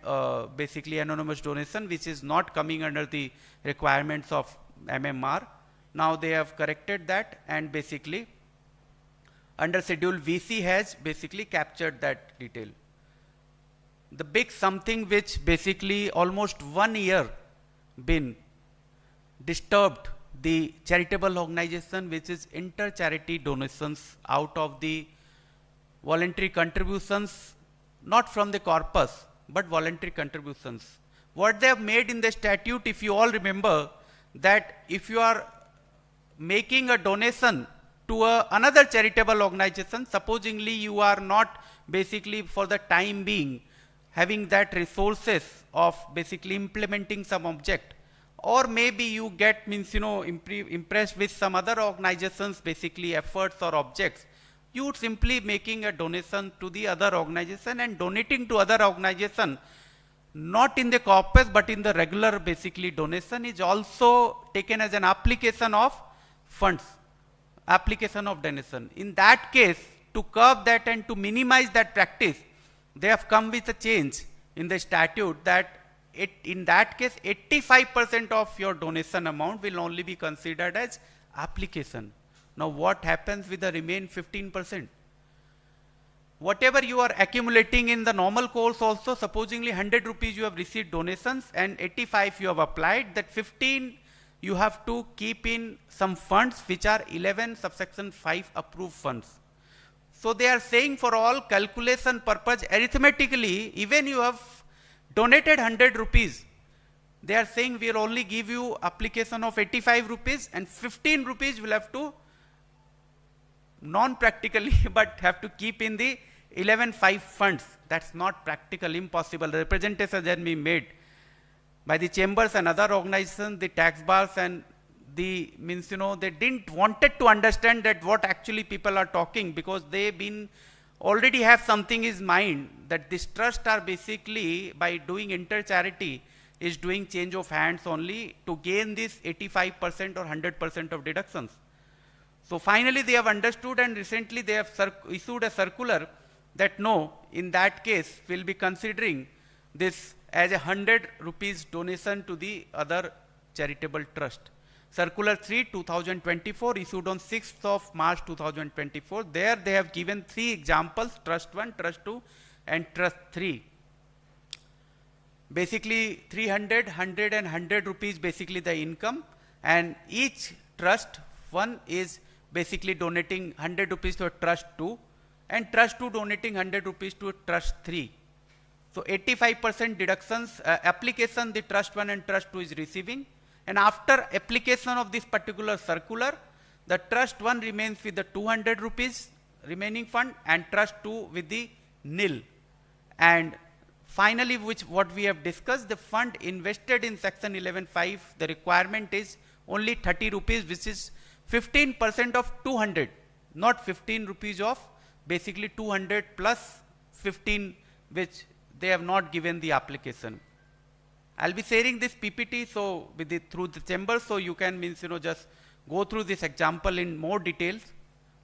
basically anonymous donation, which is not coming under the requirements of MMR. Now they have corrected that, and basically under schedule VC has basically captured that detail. The big something which basically almost 1 year been disturbed the charitable organization, which is inter-charity donations out of the voluntary contributions, not from the corpus, but voluntary contributions. What they have made in the statute, if you all remember, that if you are making a donation to another charitable organization, supposingly you are not basically for the time being having that resources of basically implementing some object, or maybe you get impressed with some other organizations basically efforts or objects, you would simply making a donation to the other organization, and donating to other organization not in the corpus but in the regular basically donation is also taken as an application of funds, application of donation. In that case, to curb that and to minimize that practice, they have come with a change in the statute that in that case 85% of your donation amount will only be considered as application. Now what happens with the remaining 15%? Whatever you are accumulating in the normal course also, supposingly 100 rupees you have received donations and 85 you have applied, that 15 you have to keep in some funds which are 11 subsection 5 approved funds. So they are saying for all calculation purpose, arithmetically, even you have donated 100 rupees, they are saying we will only give you application of 85 rupees and 15 rupees will have to non-practically but have to keep in the 11.5 funds. That's not practical, impossible. The representations have been made by the chambers and other organizations, the tax bars, and the they didn't wanted to understand that what actually people are talking, because they been already have something in mind that this trust are basically by doing inter-charity is doing change of hands only to gain this 85% or 100% of deductions. So finally they have understood, and recently they have issued a circular that no, in that case we'll be considering this as a 100 rupees donation to the other charitable trust. Circular 3 2024 issued on 6th of March 2024. There they have given 3 examples: trust 1, trust 2 and trust 3. Basically 300, 100 and 100 rupees basically the income, and each trust 1 is basically donating 100 rupees to a trust 2, and trust 2 donating 100 rupees to a trust 3. So 85% deductions application the trust 1 and trust 2 is receiving, and after application of this particular circular, the trust 1 remains with the 200 rupees remaining fund and trust 2 with the nil. And finally, what we have discussed, the fund invested in section 11.5, the requirement is only 30 rupees, which is 15% of 200, not 15 rupees of basically 200 plus 15, which they have not given the application. I'll be sharing this PPT so with through the chamber, so you can just go through this example in more details.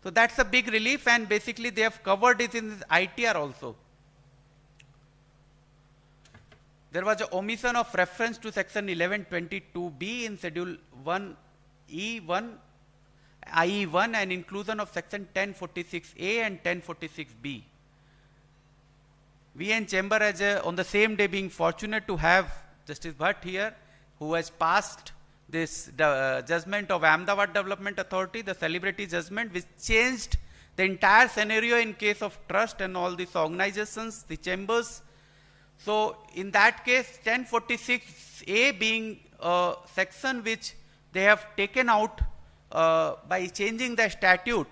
So that's a big relief, and basically they have covered it in this ITR also. There was an omission of reference to section 1122B in schedule 1E1, IE1, and inclusion of section 1046A and 1046B. We in chamber as on the same day being fortunate to have Justice Bhatt here, who has passed this judgment of Ahmedabad Development Authority, the celebrity judgment which changed the entire scenario in case of trust and all these organizations, the chambers. So in that case, 1046A being a section which they have taken out by changing the statute,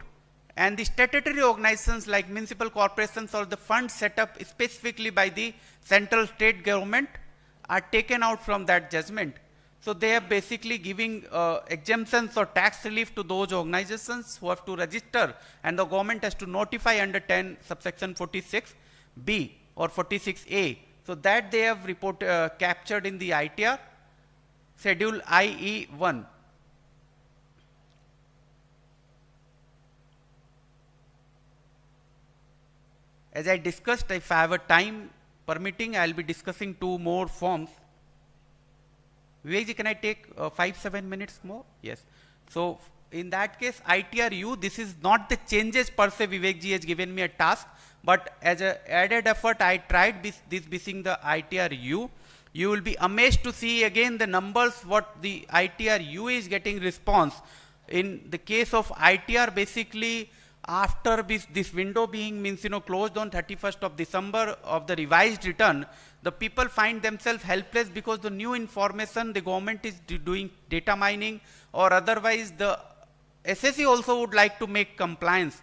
and the statutory organizations like municipal corporations or the funds set up specifically by the central state government are taken out from that judgment. So they are basically giving exemptions or tax relief to those organizations who have to register, and the government has to notify under 10 subsection 46B or 46A. So that they have captured in the ITR schedule IE1. as I discussed, if I have a time permitting, I will be discussing 2 more forms. Vivek ji, can I take 5-7 minutes more? Yes. So in that case, ITRU, this is not the changes per se. Vivek ji has given me a task, but as an added effort, I tried this using the ITRU. You will be amazed to see again the numbers what the ITRU is getting response. In the case of ITR, basically after this window being closed on 31st of December of the revised return, the people find themselves helpless because the new information the government is doing data mining, or otherwise the SSE also would like to make compliance,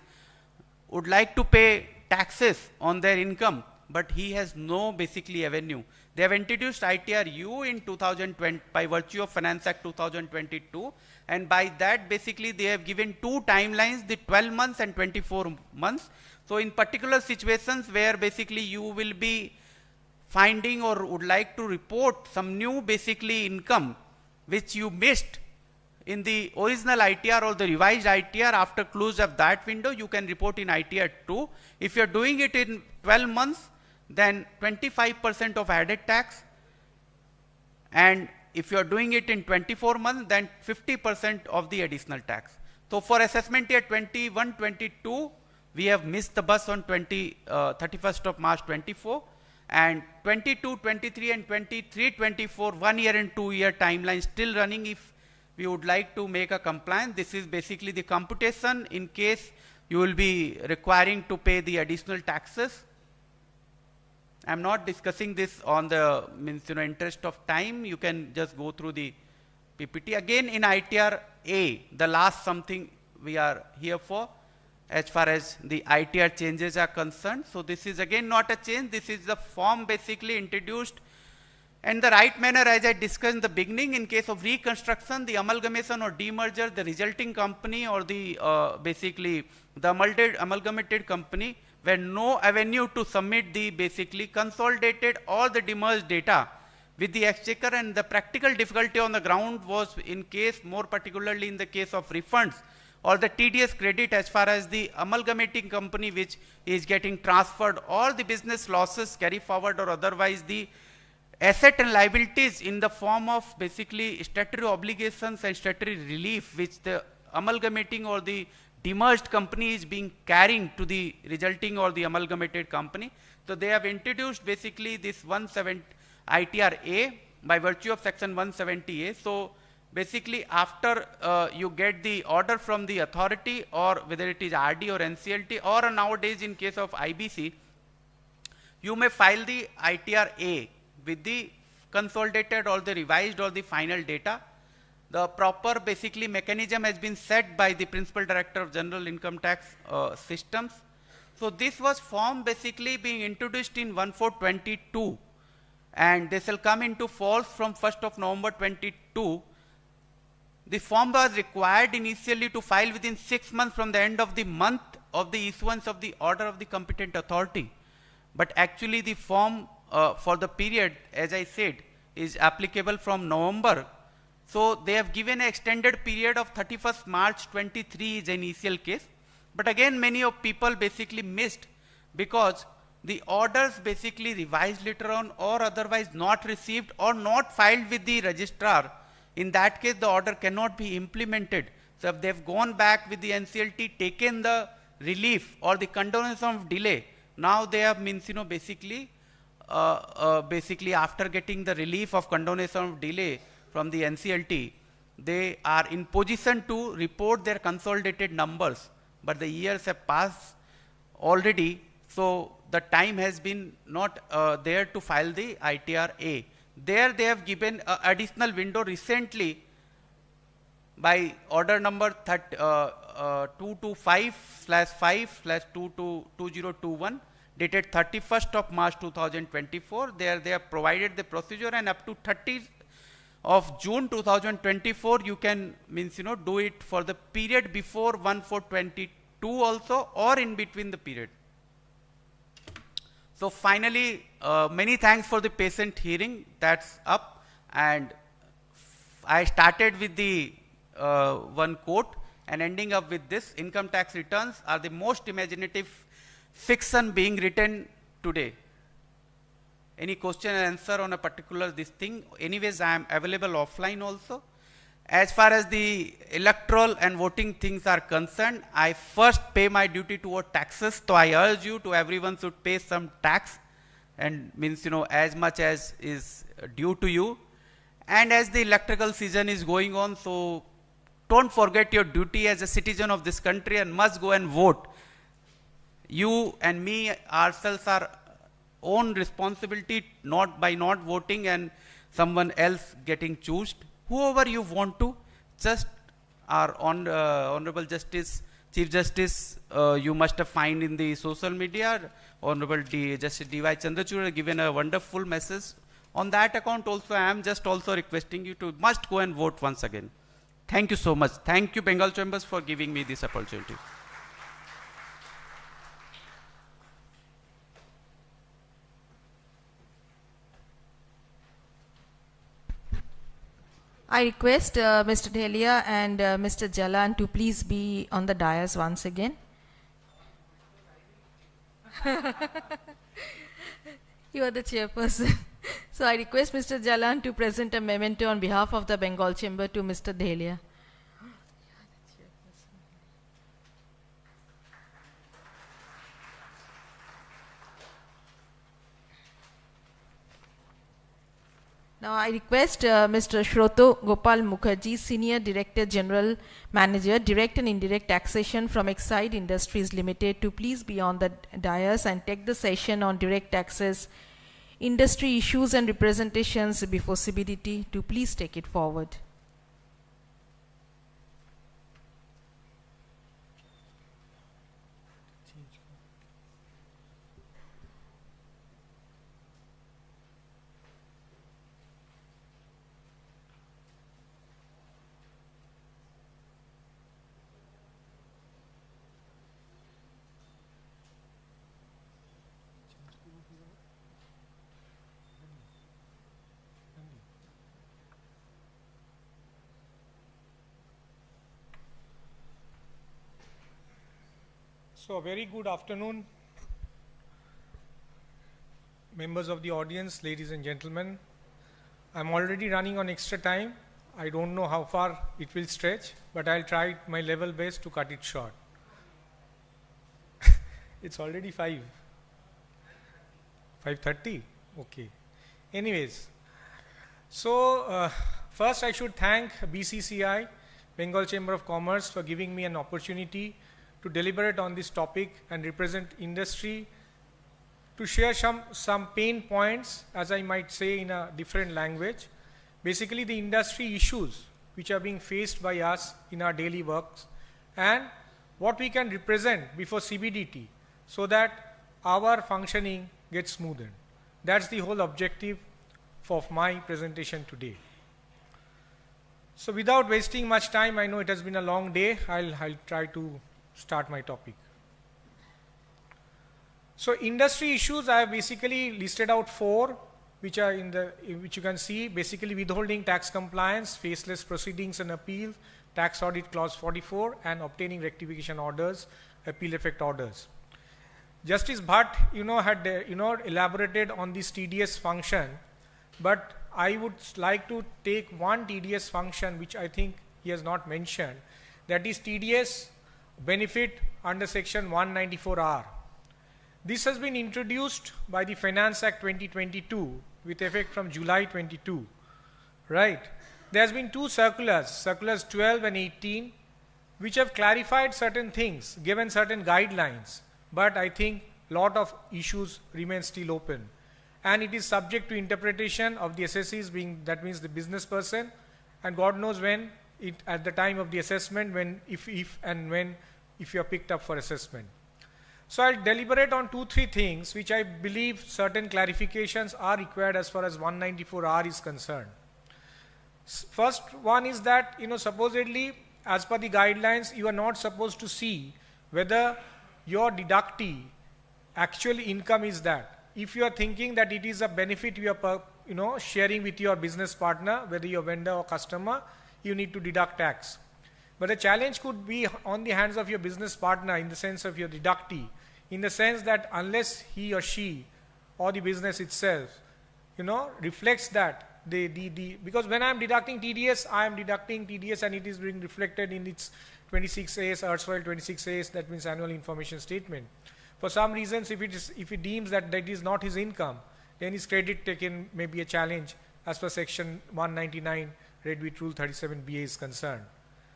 would like to pay taxes on their income, but he has no basically avenue. They have introduced ITRU in 2020 by virtue of Finance Act 2022, and by that basically they have given 2 timelines, the 12 months and 24 months. So in particular situations where basically you will be finding or would like to report some new basically income which you missed in the original ITR or the revised ITR, after close of that window you can report in ITR 2. If you are doing it in 12 months, then 25% of added tax, and if you are doing it in 24 months, then 50% of the additional tax. So for assessment year 21-22, we have missed the bus on 31st of March 24, and 22-23 and 23-24, 1 year and 2 year timeline still running. If we would like to make a compliance, this is basically the computation in case you will be requiring to pay the additional taxes. I am not discussing this on the interest of time. You can just go through the PPT. Again in ITR A, the last something we are here for as far as the ITR changes are concerned. So this is again not a change. This is the form basically introduced in the right manner as I discussed in the beginning. In case of reconstruction, the amalgamation or demerger, the resulting company or the basically the amalgamated company, where no avenue to submit the basically consolidated or the demerged data with the exchequer, and the practical difficulty on the ground was in case, more particularly in the case of refunds or the TDS credit as far as the amalgamating company which is getting transferred, or the business losses carry forward, or otherwise the asset and liabilities in the form of basically statutory obligations and statutory relief which the amalgamating or the demerged company is being carrying to the resulting or the amalgamated company. So they have introduced basically this 170 ITR-A by virtue of section 170A. So basically after you get the order from the authority, or whether it is RD or NCLT, or nowadays in case of IBC, you may file the ITR-A with the consolidated or the revised or the final data. The proper basically mechanism has been set by the Principal Director of General Income Tax Systems. So this was form basically being introduced in 1422, and this will come into force from 1st of November 22. The form was required initially to file within 6 months from the end of the month of the issuance of the order of the competent authority. But actually the form for the period, as I said, is applicable from November. So they have given an extended period of 31st March 23 is the initial case. But again many of people basically missed, because the orders basically revised later on or otherwise not received or not filed with the registrar. In that case the order cannot be implemented. So if they have gone back with the NCLT, taken the relief or the condonation of delay, now they have basically after getting the relief of condonation of delay from the NCLT, they are in position to report their consolidated numbers, but the years have passed already, so the time has been not there to file the ITR-A. There they have given additional window recently by order number 225/5/2021 dated 31st of March 2024. There they have provided the procedure, and up to 30th of June 2024 you can do it for the period before 1/4/22 also, or in between the period. So finally, many thanks for the patient hearing. That's up, and I started with the one quote and ending up with this: income tax returns are the most imaginative fiction being written today. Any question and answer on a particular this thing? Anyways, I am available offline also. As far as the electoral and voting things are concerned, I first pay my duty toward taxes. So I urge you to everyone should pay some tax, and means, you know, as much as is due to you. And as the electoral season is going on, so don't forget your duty as a citizen of this country and must go and vote. You and me ourselves are own responsibility, not by not voting and someone else getting chosen. Whoever you want to, just our Honorable Justice, Chief Justice, you must have find in the social media, Honorable Justice D.Y. Chandrachud has given a wonderful message. On that account also, I am just also requesting you to must go and vote once again. Thank you so much. Thank you, Bengal Chambers, for giving me this opportunity. I request Mr. Delia and Mr. Jalan to please be on the dais once again. You are the chairperson. So I request Mr. Jalan to present a memento on behalf of the Bengal Chamber to Mr. Delia. Now I request Mr. Shroto Gopal Mukherjee, Senior Director General Manager, Direct and Indirect Taxation from Exide Industries Limited, to please be on the dais and take the session on direct taxes, industry issues and representations before CBDT, to please take it forward. So, a very good afternoon, members of the audience, ladies and gentlemen. I'm already running on extra time. I don't know how far it will stretch, but I'll try my level best to cut it short. It's already 5:30. Okay. Anyways, so first I should thank BCCI, Bengal Chamber of Commerce, for giving me an opportunity to deliberate on this topic and represent industry, to share some pain points, as I might say in a different language. Basically the industry issues which are being faced by us in our daily works, and what we can represent before CBDT so that our functioning gets smoothened. That's the whole objective of my presentation today. So without wasting much time, I know it has been a long day, I'll try to start my topic. So industry issues, I have basically listed out 4, which are which you can see, basically withholding tax compliance, faceless proceedings and appeal, tax audit clause 44, and obtaining rectification orders, appeal effect orders. Justice Bhatt, had elaborated on this TDS function, but I would like to take one TDS function which I think he has not mentioned, that is TDS benefit under section 194R. This has been introduced by the Finance Act 2022 with effect from July 22, right? There has been 2 circulars, circulars 12 and 18, which have clarified certain things, given certain guidelines, but I think a lot of issues remain still open. And it is subject to interpretation of the assessees, being, that means the business person, and God knows when, at the time of the assessment, when, if you are picked up for assessment. So I'll deliberate on 2-3 things which I believe certain clarifications are required as far as 194R is concerned. First one is that, supposedly as per the guidelines, you are not supposed to see whether your deductee actual income is that. If you are thinking that it is a benefit you are sharing with your business partner, whether you're vendor or customer, you need to deduct tax. But the challenge could be on the hands of your business partner in the sense of your deductee, in the sense that unless he or she or the business itself, reflects that, because when I am deducting TDS, I am deducting TDS and it is being reflected in its 26As, erstwhile 26As, that means annual information statement. For some reasons, if it deems that that is not his income, then his credit taken may be a challenge as per section 199 Red Wheat Rule 37BA is concerned.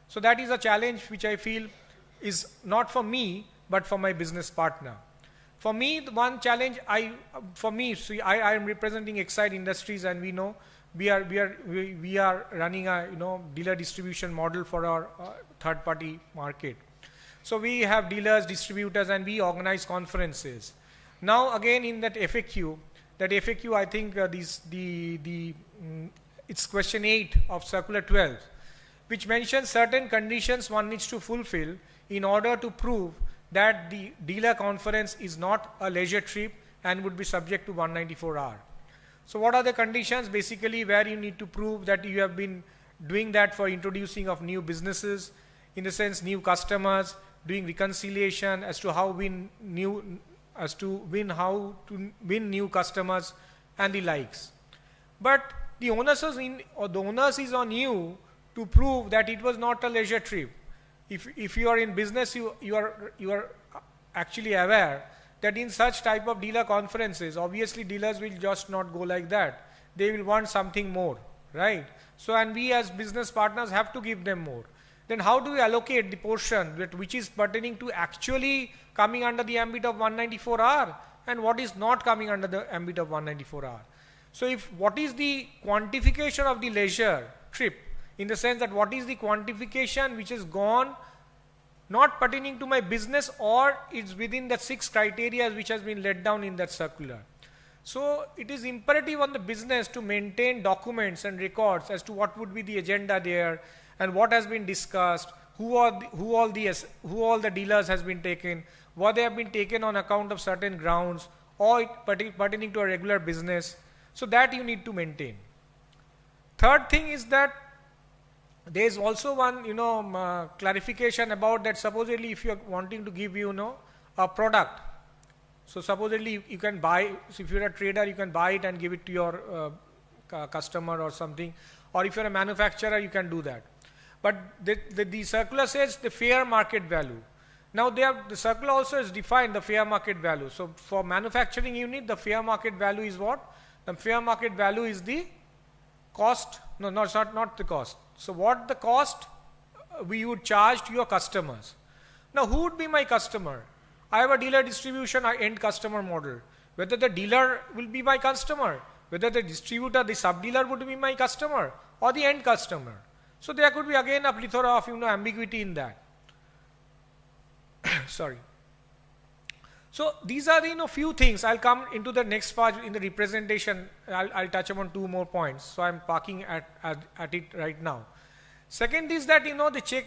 So that is a challenge which I feel is not for me, but for my business partner. For me, the one challenge I am representing Exide Industries, and we know we are running a dealer distribution model for our third party market. So we have dealers, distributors, and we organize conferences. Now again in that FAQ I think it's question 8 of circular 12, which mentions certain conditions one needs to fulfill in order to prove that the dealer conference is not a leisure trip and would be subject to 194R. So what are the conditions? Basically, where you need to prove that you have been doing that for introducing of new businesses, in the sense new customers, doing reconciliation as to how win new customers and the likes. But the onus is on you to prove that it was not a leisure trip. If you are in business, you are actually aware that in such type of dealer conferences, obviously dealers will just not go like that. They will want something more, right? So, and we as business partners have to give them more. Then how do we allocate the portion which is pertaining to actually coming under the ambit of 194R and what is not coming under the ambit of 194R? So what is the quantification of the leisure trip, in the sense that what is the quantification which is gone not pertaining to my business, or it's within the 6 criteria which has been laid down in that circular. So it is imperative on the business to maintain documents and records as to what would be the agenda there and what has been discussed, who all the dealers has been taken, what they have been taken on account of certain grounds or pertaining to a regular business. So that you need to maintain. Third thing is that there is also one clarification about that. Supposedly if you are wanting to give a product, so supposedly you can buy, so if you are a trader you can buy it and give it to your customer or something, or if you are a manufacturer you can do that. But the circular says the fair market value. Now the circular also has defined the fair market value. So for manufacturing unit, the fair market value is what? The fair market value is the cost, no, it's not the cost. So what the cost we would charge to your customers. Now who would be my customer? I have a dealer distribution end customer model. Whether the dealer will be my customer, whether the distributor, the sub-dealer would be my customer, or the end customer. So there could be again a plethora of ambiguity in that. Sorry. So these are the few things. I'll come into the next part in the representation. I'll touch upon 2 more points. So I'm parking at it right now. Second is that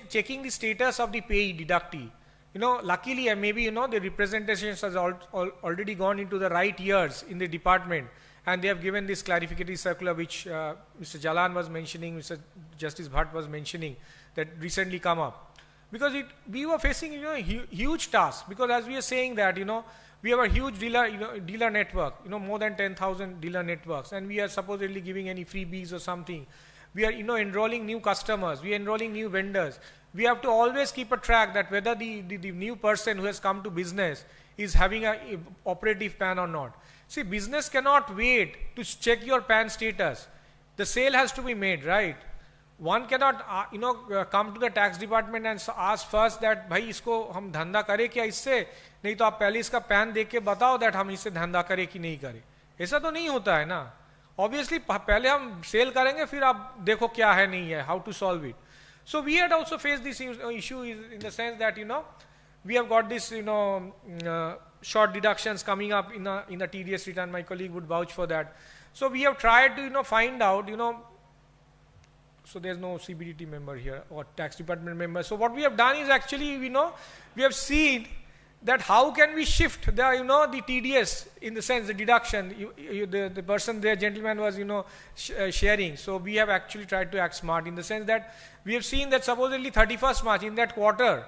checking the status of the payee deductee. Luckily and maybe the representations has already gone into the right years in the department, and they have given this clarificatory circular which Mr. Jalan was mentioning, Mr. Justice Bhatt was mentioning, that recently come up. Because we were facing huge tasks, because as we are saying that we have a huge dealer network, more than 10,000 dealer networks, and we are supposedly giving any freebies or something. We are enrolling new customers, we are enrolling new vendors. We have to always keep a track that whether the new person who has come to business is having a operative PAN or not. See, business cannot wait to check your PAN status. The sale has to be made, right? One cannot come to the tax department and ask first that भाई इसको हम धंधा करें क्या इससे, नहीं तो आप पहले इसका पैन देख के बताओ that हम इससे धंधा करें कि नहीं करें. ऐसा तो नहीं होता है ना. Obviously पहले हम सेल करेंगे फिर आप देखो क्या है नहीं है, how to solve it. So we had also faced this issue in the sense that we have got this short deductions coming up in the TDS return. My colleague would vouch for that. So we have tried to find out so there's no CBDT member here or tax department member. So what we have done is actually we have seen that how can we shift the the TDS, in the sense the deduction. The person there, gentleman, was sharing. So we have actually tried to act smart in the sense that we have seen that supposedly 31st March in that quarter,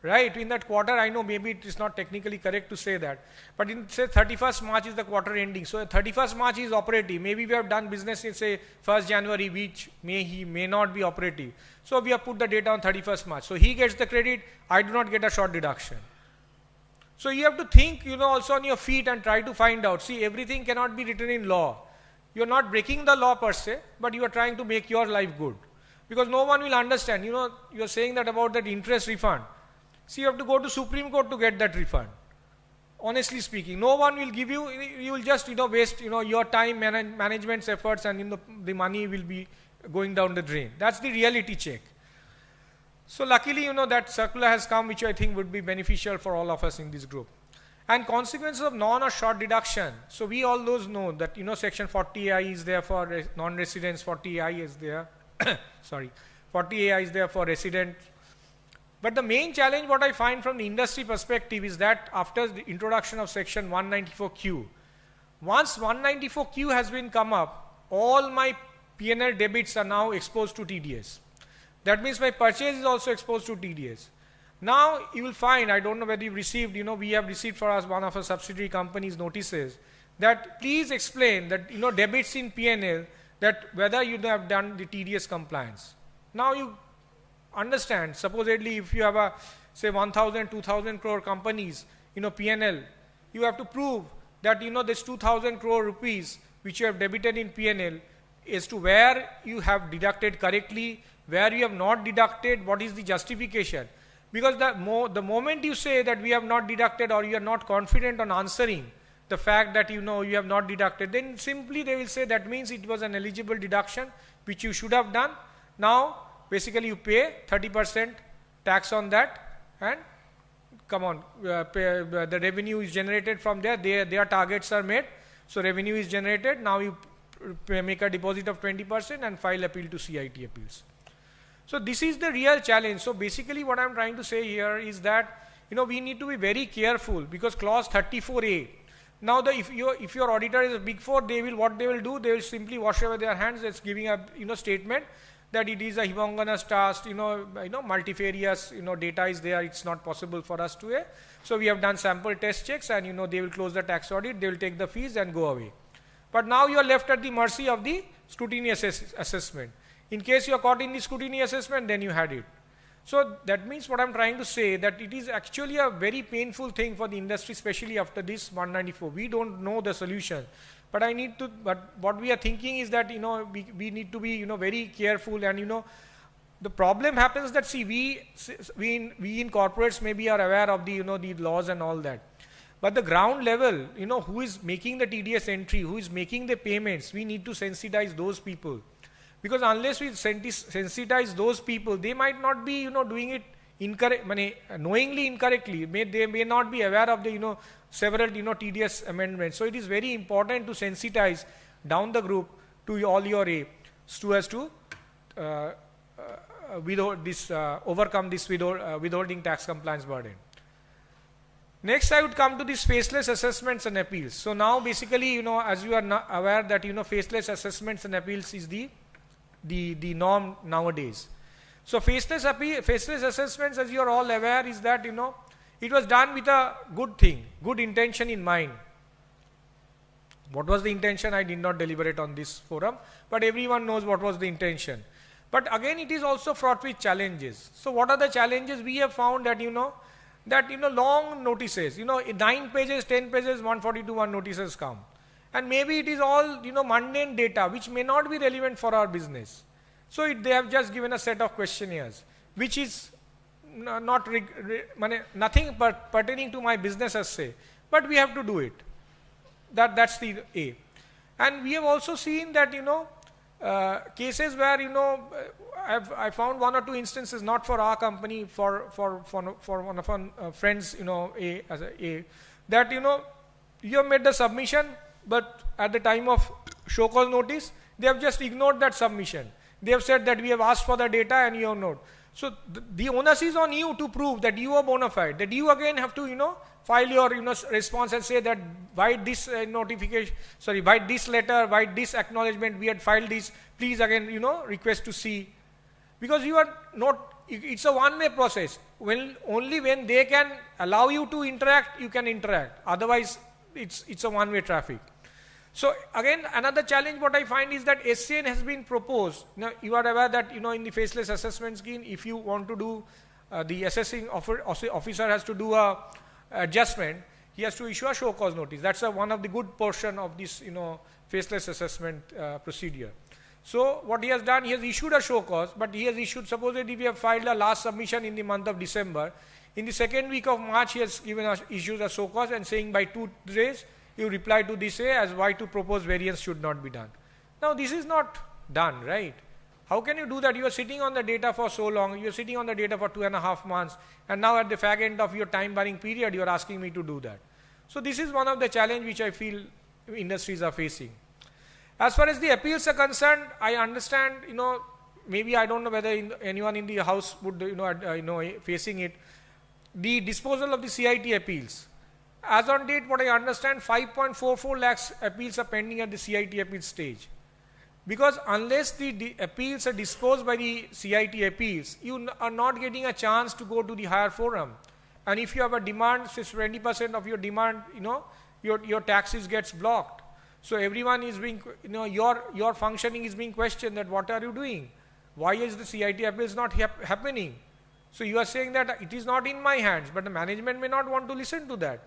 right? In that quarter, I know maybe it is not technically correct to say that, but in say 31st March is the quarter ending. So 31st March is operative. Maybe we have done business in say 1st January, which he may not be operative. So we have put the data on 31st March. So he gets the credit, I do not get a short deduction. So you have to think, also on your feet and try to find out. See, everything cannot be written in law. You are not breaking the law per se, but you are trying to make your life good. Because no one will understand. You are saying that about that interest refund. See, you have to go to Supreme Court to get that refund. Honestly speaking, no one will give you, you will just, waste, your time, management's efforts, and the money will be going down the drain. That's the reality check. So luckily, that circular has come, which I think would be beneficial for all of us in this group. And consequences of non or short deduction. So we all those know that, section 40AI is there for non-residents, 40AI is there. Sorry, 40AI is there for residents. But the main challenge what I find from the industry perspective is that after the introduction of section 194Q, once 194Q has been come up, all my P&L debits are now exposed to TDS. That means my purchase is also exposed to TDS. Now you will find, I don't know whether you received, we have received for us one of our subsidiary companies notices that please explain that, debits in P&L, that whether you have done the TDS compliance. Now you understand, supposedly if you have a, say 1,000, 2,000 crore companies, P&L, you have to prove that, this 2,000 crore rupees which you have debited in P&L as to where you have deducted correctly, where you have not deducted, what is the justification. Because the moment you say that we have not deducted or you are not confident on answering the fact that you have not deducted, then simply they will say that means it was an eligible deduction which you should have done. Now basically you pay 30% tax on that, and come on, the revenue is generated from there, their targets are met, so revenue is generated. Now you make a deposit of 20% and file appeal to CIT appeals. So this is the real challenge. So basically what I am trying to say here is that we need to be very careful, because clause 34A, now if your auditor is a big four, what they will do, they will simply wash away their hands. It's giving a statement that it is a humongous task, multifarious, data is there, it's not possible for us to. So we have done sample test checks, and they will close the tax audit, they will take the fees and go away. But now you are left at the mercy of the scrutiny assessment. In case you are caught in the scrutiny assessment, then you had it. So that means what I am trying to say, that it is actually a very painful thing for the industry, especially after this 194. We don't know the solution. But what we are thinking is that, we need to be, very careful, and, the problem happens that, see, we in corporates maybe are aware of the, the laws and all that. But the ground level, who is making the TDS entry, who is making the payments, we need to sensitize those people. Because unless we sensitize those people, they might not be, doing it knowingly incorrectly. They may not be aware of the, several, TDS amendments. So it is very important to sensitize down the group to all your A, so as to overcome this withholding tax compliance burden. Next, I would come to these faceless assessments and appeals. So now basically, as you are aware that, faceless assessments and appeals is the norm nowadays. So faceless assessments, as you are all aware, is that, it was done with a good thing, good intention in mind. What was the intention? I did not deliberate on this forum, but everyone knows what was the intention. But again, it is also fraught with challenges. So what are the challenges? We have found that, long notices, 9 pages, 10 pages, 142 notices come. And maybe it is all, mundane data, which may not be relevant for our business. So they have just given a set of questionnaires, which is nothing pertaining to my business as say, but we have to do it. That's the A. And we have also seen that, cases where, I found 1 or 2 instances, not for our company, for one of our friends, that, you have made the submission, but at the time of show cause notice, they have just ignored that submission. They have said that we have asked for the data and you have not. So the onus is on you to prove that you are bona fide, that you again have to, file your, response and say that by this by this letter, by this acknowledgement, we had filed this, please again, request to see. Because you are not it's a one-way process. Only when they can allow you to interact, you can interact. Otherwise, it's a one-way traffic. So again, another challenge what I find is that SCN has been proposed. Now, you are aware that, in the faceless assessment scheme, if you want to do, the assessing officer has to do a adjustment, he has to issue a show cause notice. That's one of the good portion of this, faceless assessment procedure. So what he has done, he has issued a show cause, but he has issued, supposedly we have filed a last submission in the month of December. In the second week of March, he has issued a show cause and saying by 2 days, you reply to this as why to propose variance should not be done. Now this is not done, right? How can you do that? You are sitting on the data for so long, you are sitting on the data for 2.5 months, and now at the fag end of your time barring period, you are asking me to do that. So this is one of the challenge which I feel industries are facing. As far as the appeals are concerned, I understand, maybe I don't know whether anyone in the house would, facing it. The disposal of the CIT appeals. As on date, what I understand, 5.44 lakhs appeals are pending at the CIT appeal stage. Because unless the appeals are disposed by the CIT appeals, you are not getting a chance to go to the higher forum. And if you have a demand, say 20% of your demand, your taxes gets blocked. So everyone is being, your functioning is being questioned that what are you doing? Why is the CIT appeals not happening? So you are saying that it is not in my hands, but the management may not want to listen to that.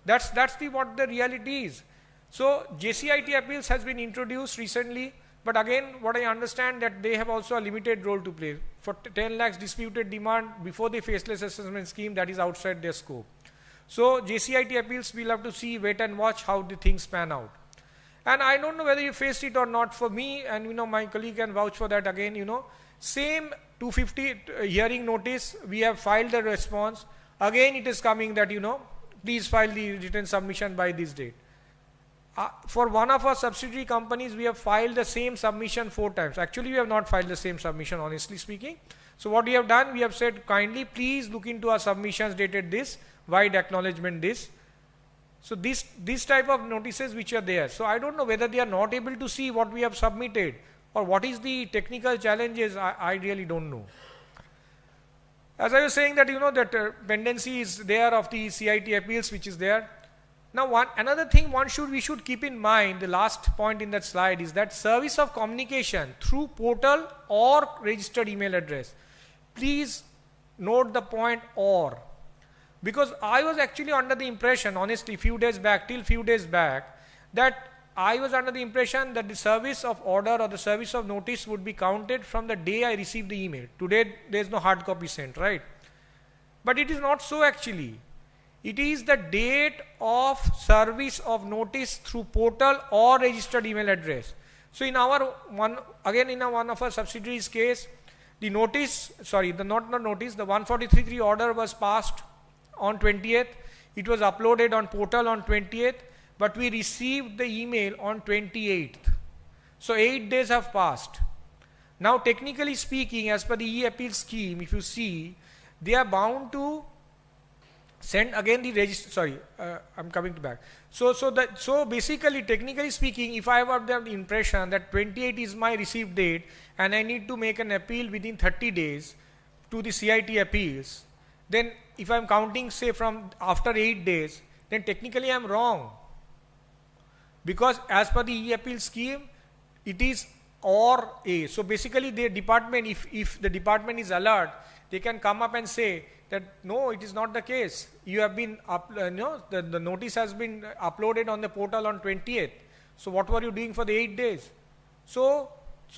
That's what the reality is. So JCIT appeals has been introduced recently, but again, what I understand that they have also a limited role to play. For 10 lakhs disputed demand before the faceless assessment scheme, that is outside their scope. So JCIT appeals, we'll have to see, wait and watch how the things pan out. And I don't know whether you faced it or not. For me, and my colleague can vouch for that again, same 250 hearing notice, we have filed the response. Again, it is coming that, please file the written submission by this date. For one of our subsidiary companies, we have filed the same submission 4 times. Actually, we have not filed the same submission, honestly speaking. So what we have done, we have said, kindly please look into our submissions dated this, wide acknowledgement this. So this type of notices which are there. So I don't know whether they are not able to see what we have submitted or what is the technical challenges, I really don't know. As I was saying that, that pendency is there of the CIT appeals which is there. Now another thing we should keep in mind, the last point in that slide is that service of communication through portal or registered email address. Please note the point or. Because I was actually under the impression, honestly, till few days back, that I was under the impression that the service of order or the service of notice would be counted from the day I received the email. Today, there is no hard copy sent, right? But it is not so actually. It is the date of service of notice through portal or registered email address. So in one of our subsidiaries case, the 143.3 order was passed on 20th. It was uploaded on portal on 20th, but we received the email on 28th. So 8 days have passed. Now technically speaking, as per the e-appeal scheme, if you see, they are bound to send again the register, I'm coming back. So basically, technically speaking, if I have the impression that 28 is my receive date and I need to make an appeal within 30 days to the CIT appeals, then if I'm counting, say, from after 8 days, then technically I'm wrong. Because as per the e-appeal scheme, it is or A. So basically the department, if the department is alert, they can come up and say that no, it is not the case. You have been, the notice has been uploaded on the portal on 20th. So what were you doing for the 8 days? So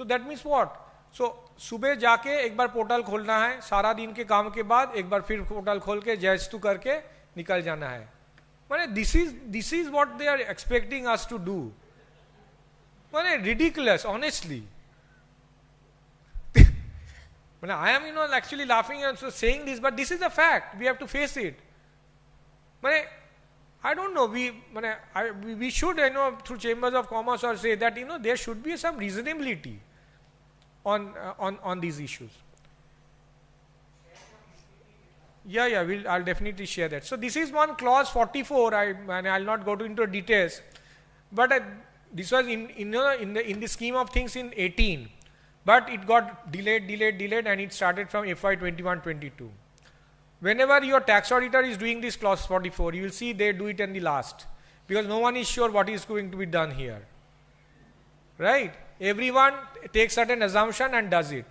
that means what? So सुबह जाके एक बार portal खोलना है, सारा दिन के काम के बाद एक बार फिर पोर्टल खोल के जस्ट करके निकल जाना है. माने this is what they are expecting us to do. माने ridiculous, honestly. I am, actually laughing and saying this, but this is a fact. We have to face it. I don't know. We should, through chambers of commerce or say that, there should be some reasonability on these issues. Yeah, I'll definitely share that. So this is one clause 44. I'll not go into details, but this was in the scheme of things in 18. But it got delayed and it started from FY 21-22. Whenever your tax auditor is doing this clause 44, you will see they do it in the last, because no one is sure what is going to be done here. Right? Everyone takes certain assumption and does it.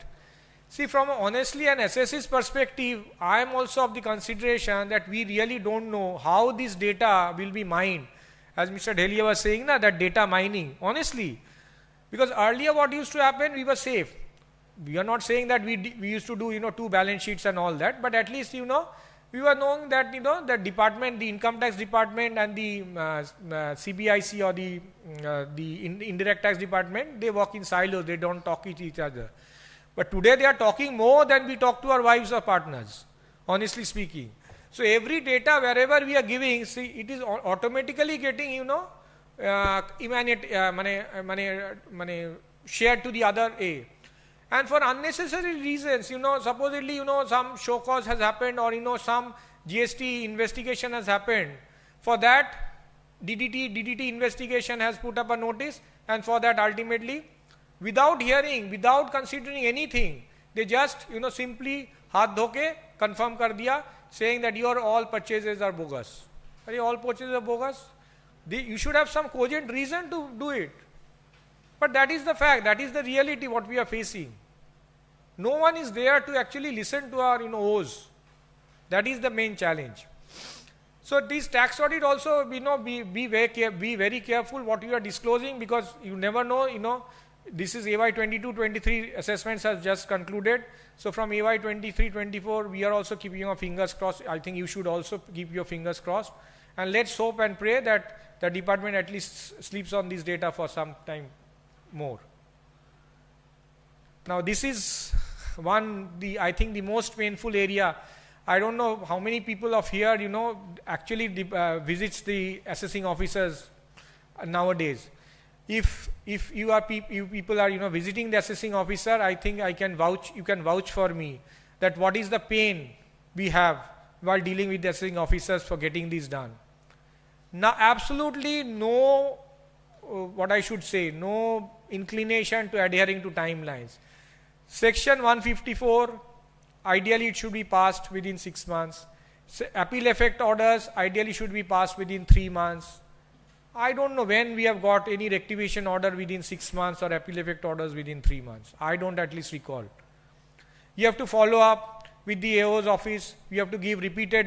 See, from honestly an SS's perspective, I am also of the consideration that we really don't know how this data will be mined. As Mr. Delia was saying, that data mining, honestly. Because earlier what used to happen, we were safe. We are not saying that we used to do, 2 balance sheets and all that, but at least, we were knowing that, the department, the income tax department and the CBIC or the indirect tax department, they work in silos, they don't talk with each other. But today they are talking more than we talk to our wives or partners, honestly speaking. So every data, wherever we are giving, see, it is automatically getting, shared to the other A. And for unnecessary reasons, supposedly, some show cause has happened, or, some GST investigation has happened. For that, DDT investigation has put up a notice, and for that ultimately, without hearing, without considering anything, they just, simply haath dhoke confirm kar diya, saying that your all purchases are bogus. Are all purchases are bogus? You should have some cogent reason to do it. But that is the fact, that is the reality what we are facing. No one is there to actually listen to our O's. That is the main challenge. So this tax audit also, be very careful what you are disclosing, because you never know, this is AY 22-23 assessments has just concluded. So from AY 23-24, we are also keeping our fingers crossed. I think you should also keep your fingers crossed. And let's hope and pray that the department at least sleeps on this data for some time more. Now this is I think the most painful area. I don't know how many people of here, actually visits the assessing officers nowadays. If you people are, visiting the assessing officer, I think you can vouch for me that what is the pain we have while dealing with the assessing officers for getting this done. Now, absolutely no, no inclination to adhering to timelines. Section 154, ideally it should be passed within 6 months. Appeal effect orders, ideally should be passed within 3 months. I don't know when we have got any rectification order within 6 months or appeal effect orders within 3 months. I don't at least recall. You have to follow up with the AO's office. You have to give repeated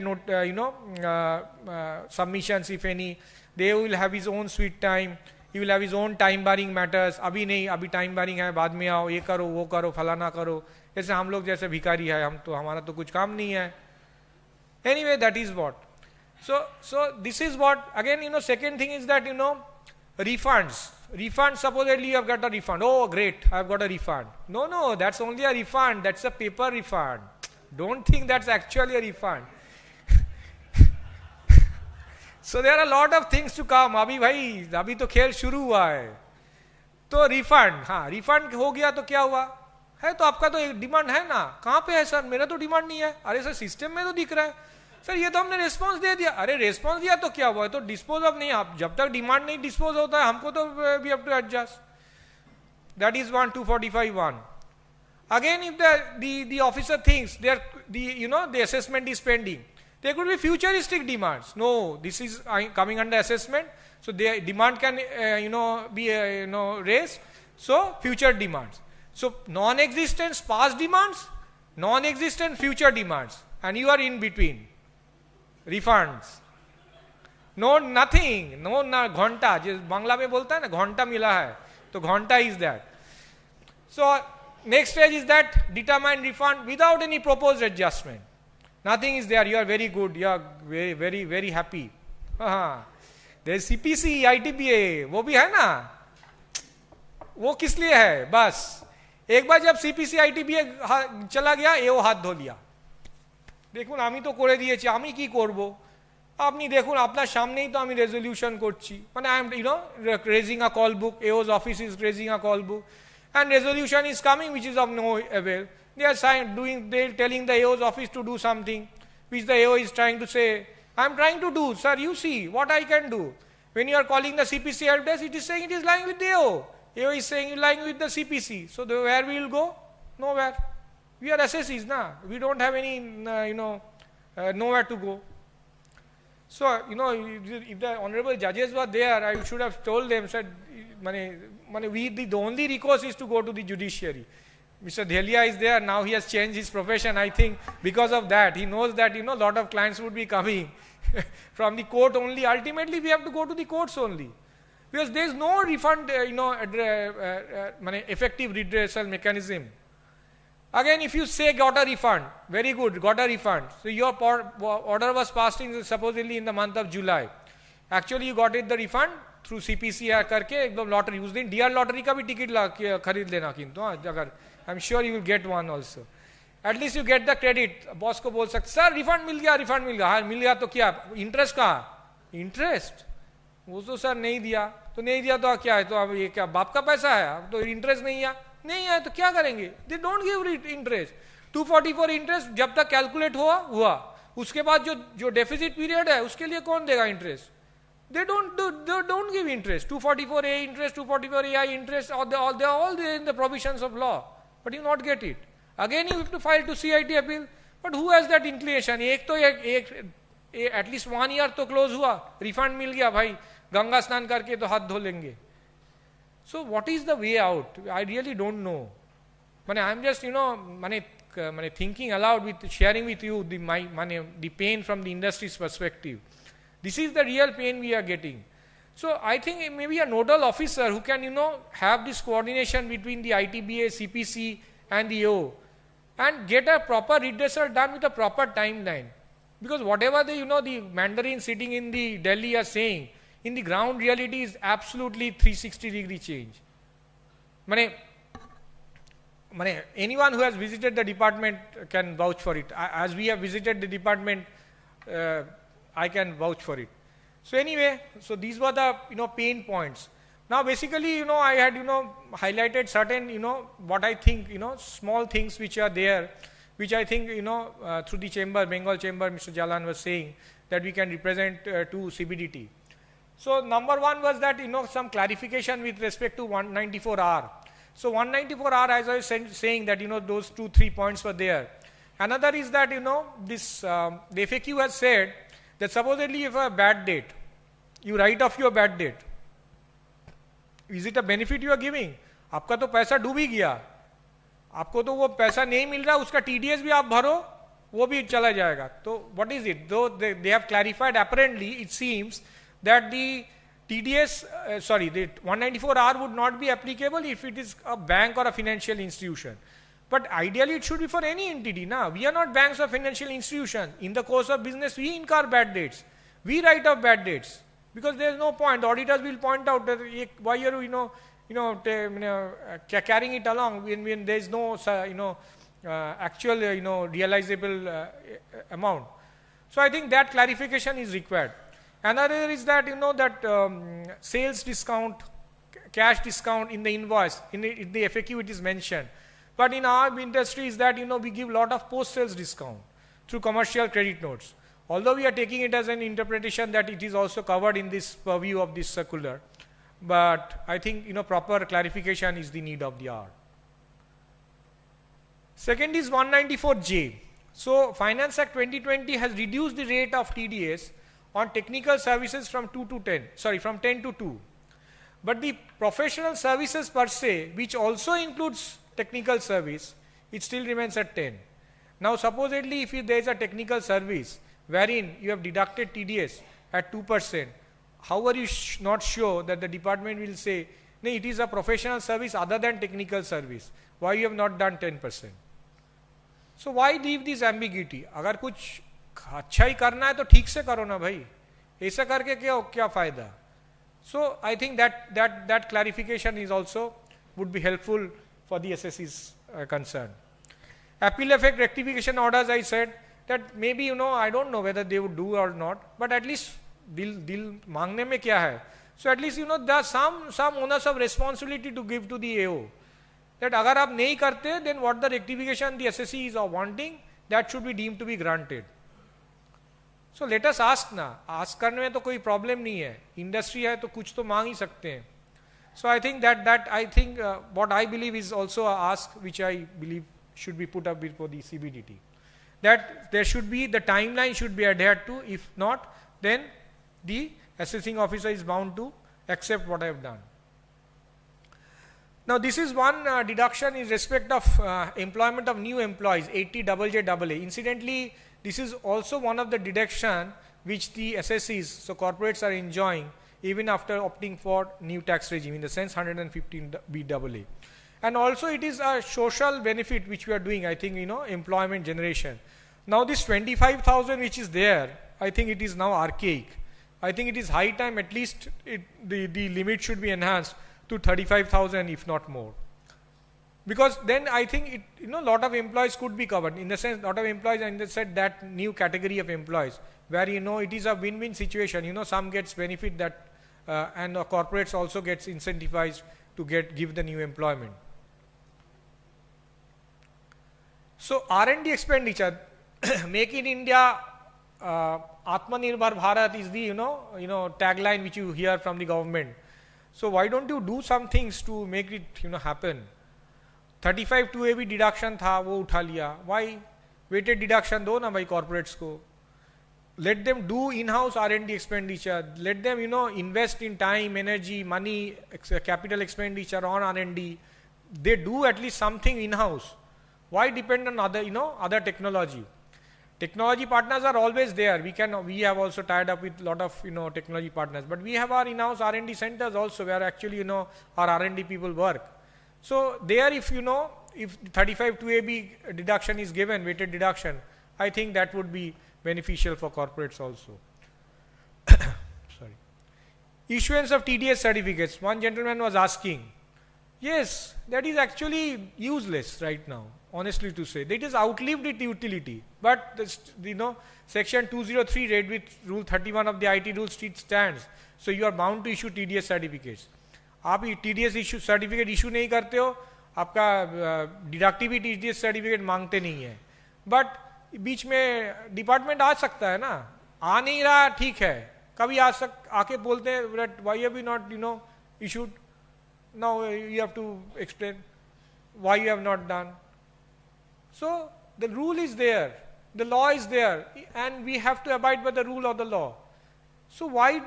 submissions if any. They will have his own sweet time. He will have his own time barring matters. अभी नहीं, अभी time barring है, बाद में आओ, ये करो, वो करो, फलाना करो. ऐसे हम लोग जैसे भिखारी है, हमारा तो कुछ काम नहीं है. Anyway, that is what. So this is what, again, second thing is that, refunds. Refunds, supposedly you have got a refund. Oh, great, I have got a refund. No, that's only a refund. That's a paper refund. Don't think that's actually a refund. So there are a lot of things to come. अभी तो खेल शुरू हुआ है. तो refund, हाँ, refund हो गया तो क्या हुआ है? तो आपका तो एक डिमांड है ना. कहाँ पे है सर? मेरा तो डिमांड नहीं है. अरे सर सिस्टम में तो दिख रहा है. सर ये तो हमने रिस्पांस दे दिया. अरे रिस्पांस दिया तो क्या हुआ? तो डिस्पोज ऑफ नहीं. आप जब तक डिमांड नहीं डिस्पोज होता है, हमको तो we have to adjust. That is 245(1). Again, if the officer thinks the assessment is pending, there could be futuristic demands. No, this is coming under assessment, so the demand can be raised. So future demands. So non-existent past demands, non-existent future demands, and you are in between. Refunds. No, nothing. No, na घंटा. जिस बांग्ला में बोलता है ना घंटा मिला है, तो घंटा is that. So next stage is that determine refund without any proposed adjustment. Nothing is there. You are very good. You are very, very, very happy. There is CPC, ITBA. वो भी है ना. वो किस लिए है? बस एक बार जब CPC, ITBA चला गया, एओ हाथ धो लिया. দেখুন আমি তো করে দিয়েছি, আমি কি করব? আপনি দেখুন আপনার সামনেই তো আমি রেজলিউশন করছি. মানে I am raising a call book. AO's office is raising a call book. And resolution is coming which is of no avail. They are telling the AO's office to do something which the AO is trying to say, I am trying to do, sir, you see what I can do. When you are calling the CPC help desk, it is saying it is lying with the AO. AO is saying you lying with the CPC. So where we will go? Nowhere. We are SSEs, na. We don't have any, nowhere to go. So, if the honorable judges were there, I should have told them, said, the only recourse is to go to the judiciary. Mr. Delia is there, now he has changed his profession. I think because of that, he knows that, a lot of clients would be coming from the court only. Ultimately, we have to go to the courts only. Because there is no refund, effective redressal mechanism. Again, if you say got a refund, very good, got a refund. So your order was passed supposedly in the month of July. Actually, you got it the refund through CPC करके एकदम lottery. उस दिन DR lottery का भी ticket खरीद लेना किंतु अगर I'm sure you will get one also. At least you get the credit. Boss को बोल सकते सर refund मिल गया, हाँ मिल गया तो क्या interest कहाँ? Interest वो तो सर नहीं दिया तो क्या है तो अब ये क्या बाप का पैसा है अब तो interest नहीं है तो क्या करेंगे? They don't give interest. 244 interest जब तक calculate हुआ उसके बाद जो deficit period है उसके लिए कौन देगा interest? They don't give interest. 244A interest, 244AI interest, they are all there in the provisions of law, but you not get it. Again you have to file to CIT appeal. But who has that inclination? At least 1 year तो close हुआ, refund मिल गया भाई, गंगा स्नान करके तो हाथ धो लेंगे. So what is the way out? I really don't know. I am just thinking aloud with sharing with you the pain from the industry's perspective. This is the real pain we are getting. So I think maybe a nodal officer who can have this coordination between the ITBA, CPC and the AO and get a proper redressal done with a proper timeline. Because whatever the Mandarin sitting in the Delhi are saying, in the ground reality is absolutely 360-degree change. Anyone who has visited the department can vouch for it. As we have visited the department, I can vouch for it. So anyway, so these were the pain points. Now basically I had highlighted certain what I think small things which are there, which I think through the chamber, Bengal chamber, Mr. Jalan was saying that we can represent to CBDT. So number one was that some clarification with respect to 194R. So 194R, as I was saying that those 2-3 points were there. Another is that this the FAQ has said that supposedly if a bad date, you write off your bad date. Is it a benefit you are giving? आपका तो पैसा डूब ही गया, आपको तो वो पैसा नहीं मिल रहा, उसका TDS भी आप भरो, वो भी चला जाएगा. तो what is it? Though they have clarified, apparently it seems that the TDS, the 194R would not be applicable if it is a bank or a financial institution. But ideally it should be for any entity. Now, we are not banks or financial institutions. In the course of business, we incur bad dates. We write off bad dates. Because there is no point. The auditors will point out that why are you carrying it along when there is no actual realizable amount. So I think that clarification is required. Another is that sales discount, cash discount in the invoice, in the FAQ it is mentioned. But in our industry is that we give lot of post-sales discount through commercial credit notes. Although we are taking it as an interpretation that it is also covered in this purview of this circular, but I think proper clarification is the need of the hour. Second is 194J. So Finance Act 2020 has reduced the rate of TDS on technical services from 10 to 2. But the professional services per se, which also includes technical service, it still remains at 10. Now supposedly if there is a technical service wherein you have deducted TDS at 2%, how are you not sure that the department will say, no, it is a professional service other than technical service, why you have not done 10%? So why leave this ambiguity? अगर कुछ अच्छा ही करना है तो ठीक से करो ना भाई, ऐसा करके क्या फायदा? So I think that clarification is also would be helpful for the SSEs concerned. Appeal effect rectification orders, I said that maybe I don't know whether they would do or not, but at least dil मांगने में क्या है? So at least there are some onus of responsibility to give to the AO. That अगर आप नहीं करते, then what the rectification the SSE is wanting, that should be deemed to be granted. So let us ask ना, ask करने में तो कोई problem नहीं है, industry है तो कुछ तो मांग ही सकते हैं. So I think that what I believe is also a ask which I believe should be put up before the CBDT. That there should be, the timeline should be adhered to. If not, then the assessing officer is bound to accept what I have done. Now this is one deduction in respect of employment of new employees, 80JJAA. Incidentally, this is also one of the deduction which the SSEs, so corporates, are enjoying even after opting for new tax regime, in the sense 115BAA. And also it is a social benefit which we are doing, I think, employment generation. Now this 25,000 which is there, I think it is now archaic. I think it is high time at least the limit should be enhanced to 35,000 if not more. Because then I think lot of employees could be covered, in the sense lot of employees, and they said that new category of employees where it is a win-win situation. Some gets benefit that and corporates also gets incentivized to give the new employment. So R&D expenditure, Make in India, Atmanirbhar Bharat is the tagline which you hear from the government. So why don't you do some things to make it happen? 35 2AB deduction tha, wo utha liya. Why weighted deduction do na by corporates ko? Let them do in-house R&D expenditure. Let them invest in time, energy, money, capital expenditure on R&D. They do at least something in-house. Why depend on other technology? Technology partners are always there. We have also tied up with a lot of technology partners, but we have our in-house R&D centers also, where actually our R&D people work. So there, if 35 2AB deduction is given, weighted deduction, I think that would be beneficial for corporates also. Sorry. Issuance of TDS certificates. One gentleman was asking. Yes, that is actually useless right now, honestly to say. It has outlived its utility. But section 203 read with rule 31 of the IT rules stands. So you are bound to issue TDS certificates. आप TDS issue certificate issue नहीं करते हो, आपका deductible TDS certificate मांगते नहीं है. But बीच में department आ सकता है ना, आ नहीं रहा, ठीक है, कभी आके बोलते हैं why have you not issued. Now you have to explain why you have not done. So the rule is there, the law is there, and we have to abide by the rule of the law. So why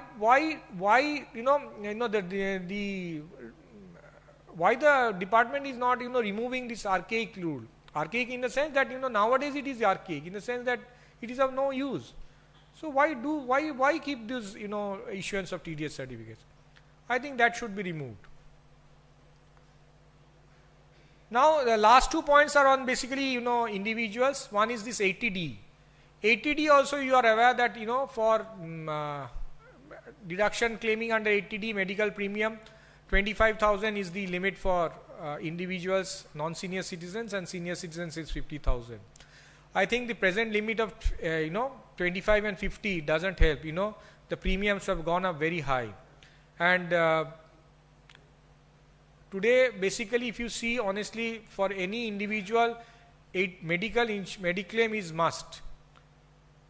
the department is not removing this archaic rule? Archaic in the sense that nowadays it is archaic, in the sense that it is of no use. So why keep this issuance of TDS certificates? I think that should be removed. Now the last 2 points are on basically individuals. One is this 80D. 80D also you are aware that for deduction claiming under 80D medical premium, 25,000 is the limit for individuals, non-senior citizens, and senior citizens is 50,000. I think the present limit of 25 and 50 doesn't help. The premiums have gone up very high, and today basically if you see honestly, for any individual, mediclaim is must.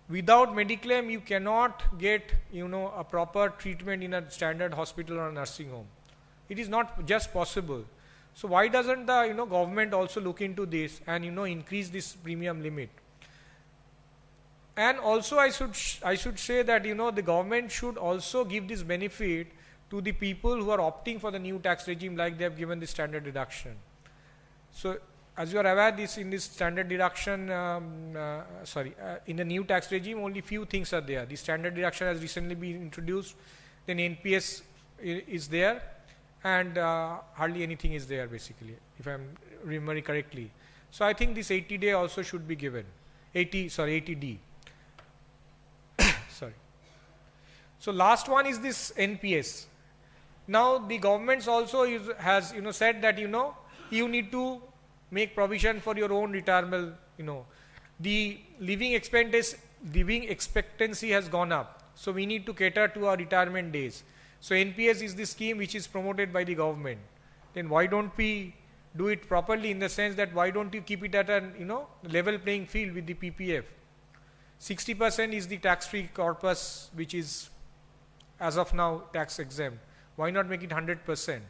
Without mediclaim you cannot get a proper treatment in a standard hospital or nursing home. It is not just possible. So why doesn't the government also look into this and increase this premium limit? And also I should say that the government should also give this benefit to the people who are opting for the new tax regime, like they have given the standard deduction. So as you are aware, in this standard deduction, in the new tax regime, only few things are there. The standard deduction has recently been introduced, then NPS is there, and hardly anything is there basically, if I am remembering correctly. So I think this 80-day also should be given. 80D. Sorry. So last one is this NPS. Now the governments also has said that you need to make provision for your own retirement. The living expectancy has gone up, so we need to cater to our retirement days. So NPS is the scheme which is promoted by the government. Then why don't we do it properly, in the sense that why don't you keep it at a level playing field with the PPF? 60% is the tax-free corpus, which is as of now tax exempt. Why not make it 100%?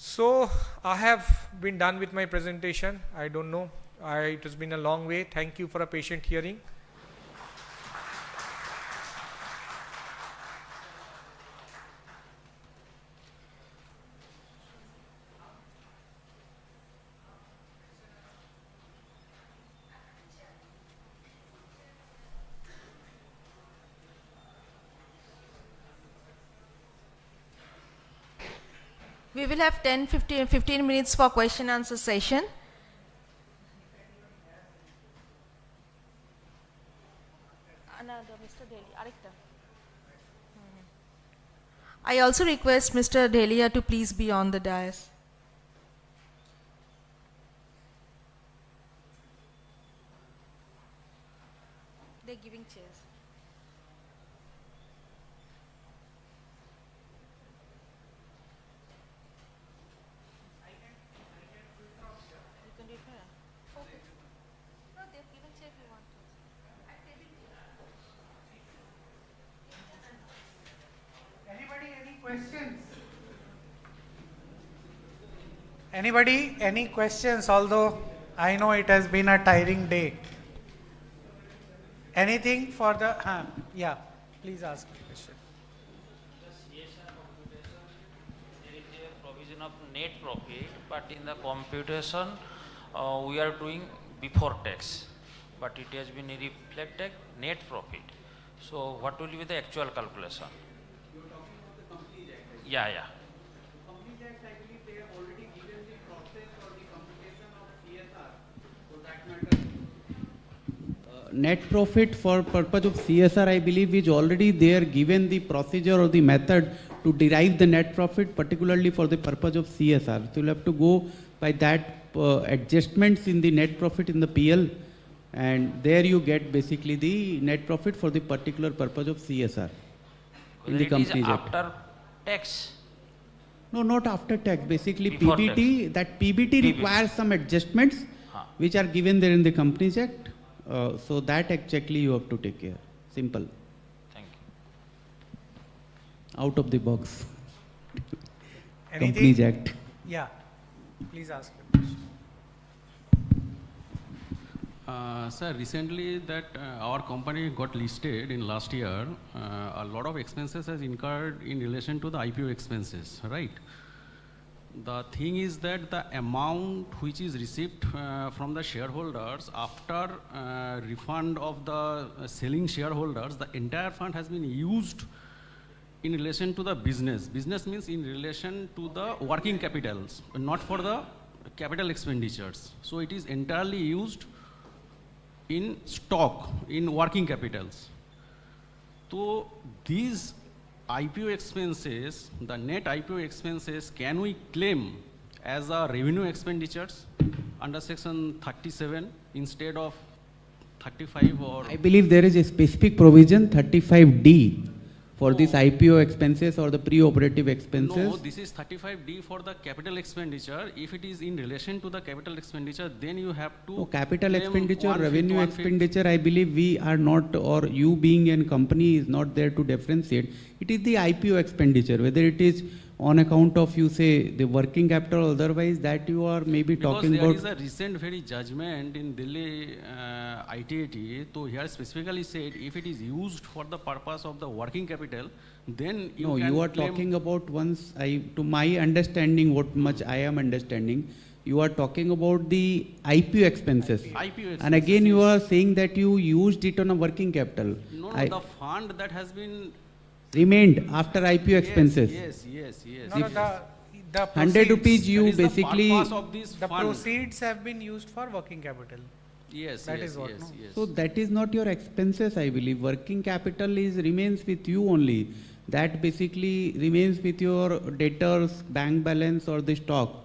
So I have been done with my presentation. I don't know. It has been a long way. Thank you for a patient hearing. We will have 15 minutes for question answer session. I also request Mr. Delia to please be on the dais. They're giving chairs. You can do it here. Okay. No, they've given chair if you want to. Anybody, any questions? Anybody, any questions? Although I know it has been a tiring day. Anything for the, yeah, please ask a question. There is a provision of net profit, but in the computation we are doing before tax, but it has been reflected net profit. So what will be the actual calculation? You are talking about the Companies Act. Yeah, yeah. Companies Act, I believe they have already given the process for the computation of CSR. For that matter, net profit for purpose of CSR, I believe, is already there, given the procedure or the method to derive the net profit, particularly for the purpose of CSR. So you'll have to go by that adjustments in the net profit in the PL, and there you get basically the net profit for the particular purpose of CSR in the Companies Act. After tax? No, not after tax. Basically, Before PBT, tax. that PBT requires some adjustments which are given there in the Companies Act. So that exactly you have to take care. Simple. Thank you. Out of the box. Anything? Companies Act. Yeah, please ask your question. Sir, recently that our company got listed in last year, a lot of expenses has incurred in relation to the IPO expenses, right? The thing is that the amount which is received from the shareholders after refund of the selling shareholders, the entire fund has been used in relation to the business. Business means in relation to the working capitals, not for the capital expenditures. So it is entirely used in stock, in working capitals. So these IPO expenses, the net IPO expenses, can we claim as a revenue expenditures under section 37 instead of 35 or? I believe there is a specific provision 35D for this IPO expenses or the pre-operative expenses. No, this is 35D for the capital expenditure. If it is in relation to the capital expenditure, then you have to. No, capital claim expenditure, 1/5, revenue 1/5. expenditure, I believe we are not, or you being a company is not there to differentiate. It is the IPO expenditure, whether it is on account of, you say, the working capital, otherwise that you are maybe Because talking there about. is a recent very judgment in Delhi ITAT, so here specifically said if it is used for the purpose of the working capital, then you No, can you are claim. talking about once, to my understanding, what much I am understanding, you are talking about the IPO expenses. IPO And again, you are saying that you used it on a working capital. No, the fund that has been Remained after IPO expenses. Yes. No, no, the 100 rupees you That is the basically. purpose of this The fund. proceeds have been used for working capital. Yes, That yes, is what, yes, no? yes. So that is not your expenses, I believe. Working capital remains with you only. That basically remains with your debtors, bank balance or the stock.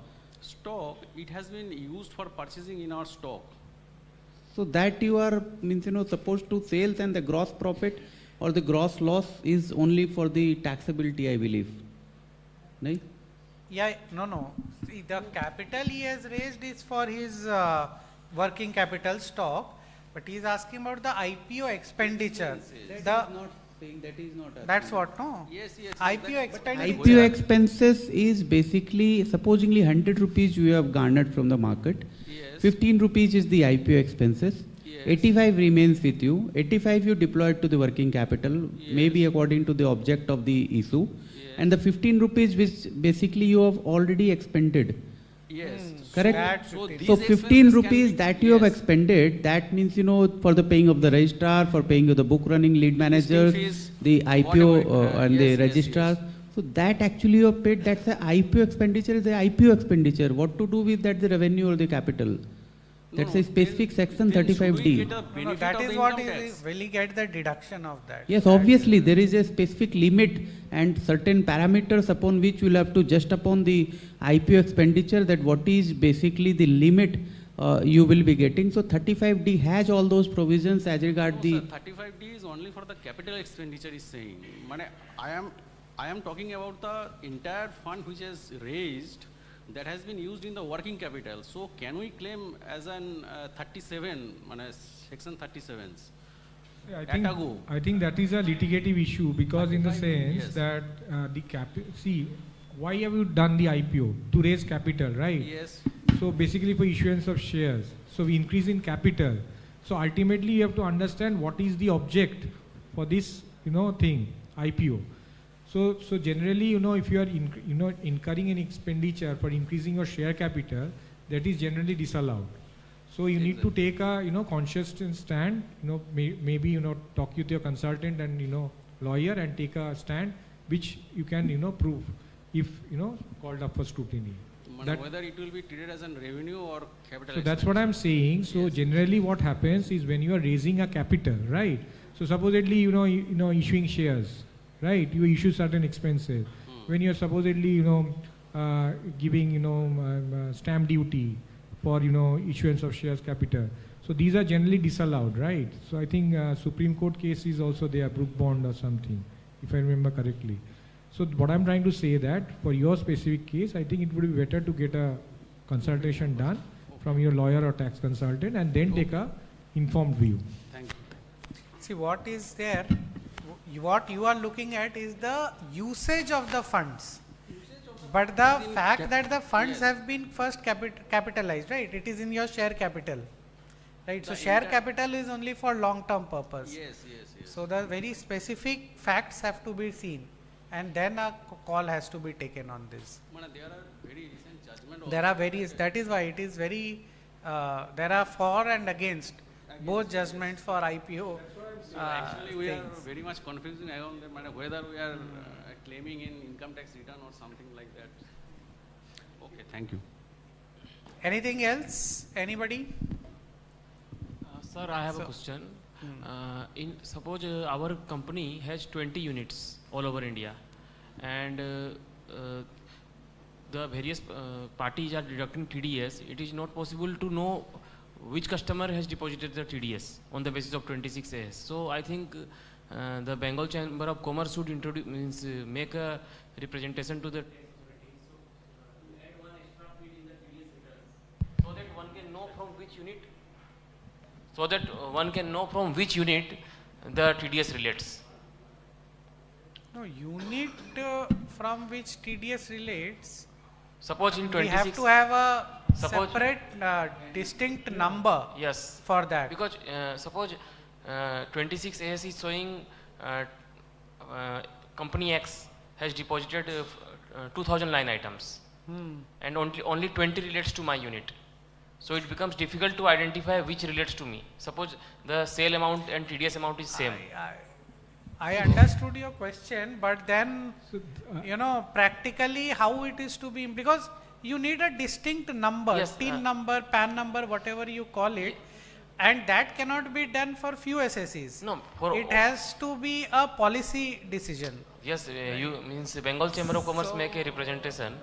Stock, it has been used for purchasing in our stock. So that you are supposed to sales, and the gross profit or the gross loss is only for the taxability, I believe. No? Yeah, no. See, the capital he has raised is for his working capital stock, but he is asking about the IPO expenditure. paying, that is not. That's what, no? Yes, yes. IPO expenditure. IPO expenses is basically, supposingly 100 rupees you have garnered from the market. Yes. 15 rupees is the IPO expenses. Yes. 85 remains with you. 85 you deployed to the working capital, maybe according to the object of the issue. And the 15 rupees which basically you have already expended. Yes. Correct? So 15 rupees that you have expended, that means, for the paying of the registrar, for paying of the book running lead manager, fees, the IPO and the yes, registrar. So that actually you have paid, that's the IPO expenditure, is the IPO expenditure. What to do with that, the revenue or the capital? That's a specific section 35D. No, that is what will he get the deduction of that? Yes, obviously there is a specific limit and certain parameters upon which you will have to just upon the IPO expenditure, that what is basically the limit you will be getting. So 35D has all those provisions as regard the... Sir, 35D is only for the capital expenditure is saying. I am talking about the entire fund which is raised that has been used in the working capital. So can we claim as an 37, section 37s? I think that is a litigative issue, because in the sense that why have you done the IPO? To raise capital, right? Yes. So basically for issuance of shares. So we increase in capital. So ultimately you have to understand what is the object for this, thing, IPO. So generally, if you are incurring an expenditure for increasing your share capital, that is generally disallowed. So you need to take a conscious stand. Maybe talk with your consultant and lawyer and take a stand which you can prove if called up for scrutiny. Whether it will be treated as a revenue or capital. So that's what I'm saying. So generally, what happens is when you are raising a capital, right? So supposedly issuing shares. Right, you issue certain expenses. When you are supposedly, giving, stamp duty for, issuance of shares capital. So these are generally disallowed, right? So I think Supreme Court case is also there, Brook Bond or something, if I remember correctly. So what I'm trying to say that for your specific case, I think it would be better to get a consultation done from your lawyer or tax consultant and then take a informed view. Thank you. See, what is there? What you are looking at is the usage of the funds, but the fact that the funds have been first capitalized, right? It is in your share capital, right? So share capital is only for long-term purpose. Yes. So the very specific facts have to be seen, and then a call has to be taken on this. There are very recent judgment. There are various. That is why it is very. There are for and against both judgments for IPO. Actually, we are very much confusing around whether we are claiming in income tax return or something like that. Okay, thank you. Anything else? Anybody? Sir, I have a question. Suppose our company has 20 units all over India, and the various parties are deducting TDS. It is not possible to know which customer has deposited the TDS on the basis of 26 AS. So I think the Bengal Chamber of Commerce should make a representation to the so that one can know from which unit the TDS relates. No, unit from which TDS relates. Suppose in 26, we have to have a separate distinct number. Yes. For that. Because suppose 26 AS is showing company X has deposited 2000 line items, and only 20 relates to my unit. So it becomes difficult to identify which relates to me. Suppose the sale amount and TDS amount is same. I understood your question, but then, practically how it is to be, because you need a distinct number, Yes, TIN number, PAN number, whatever you call it, and that cannot be done for few SSEs. No, it has to be a policy decision. Yes, you means Bengal Chamber of Commerce make a representation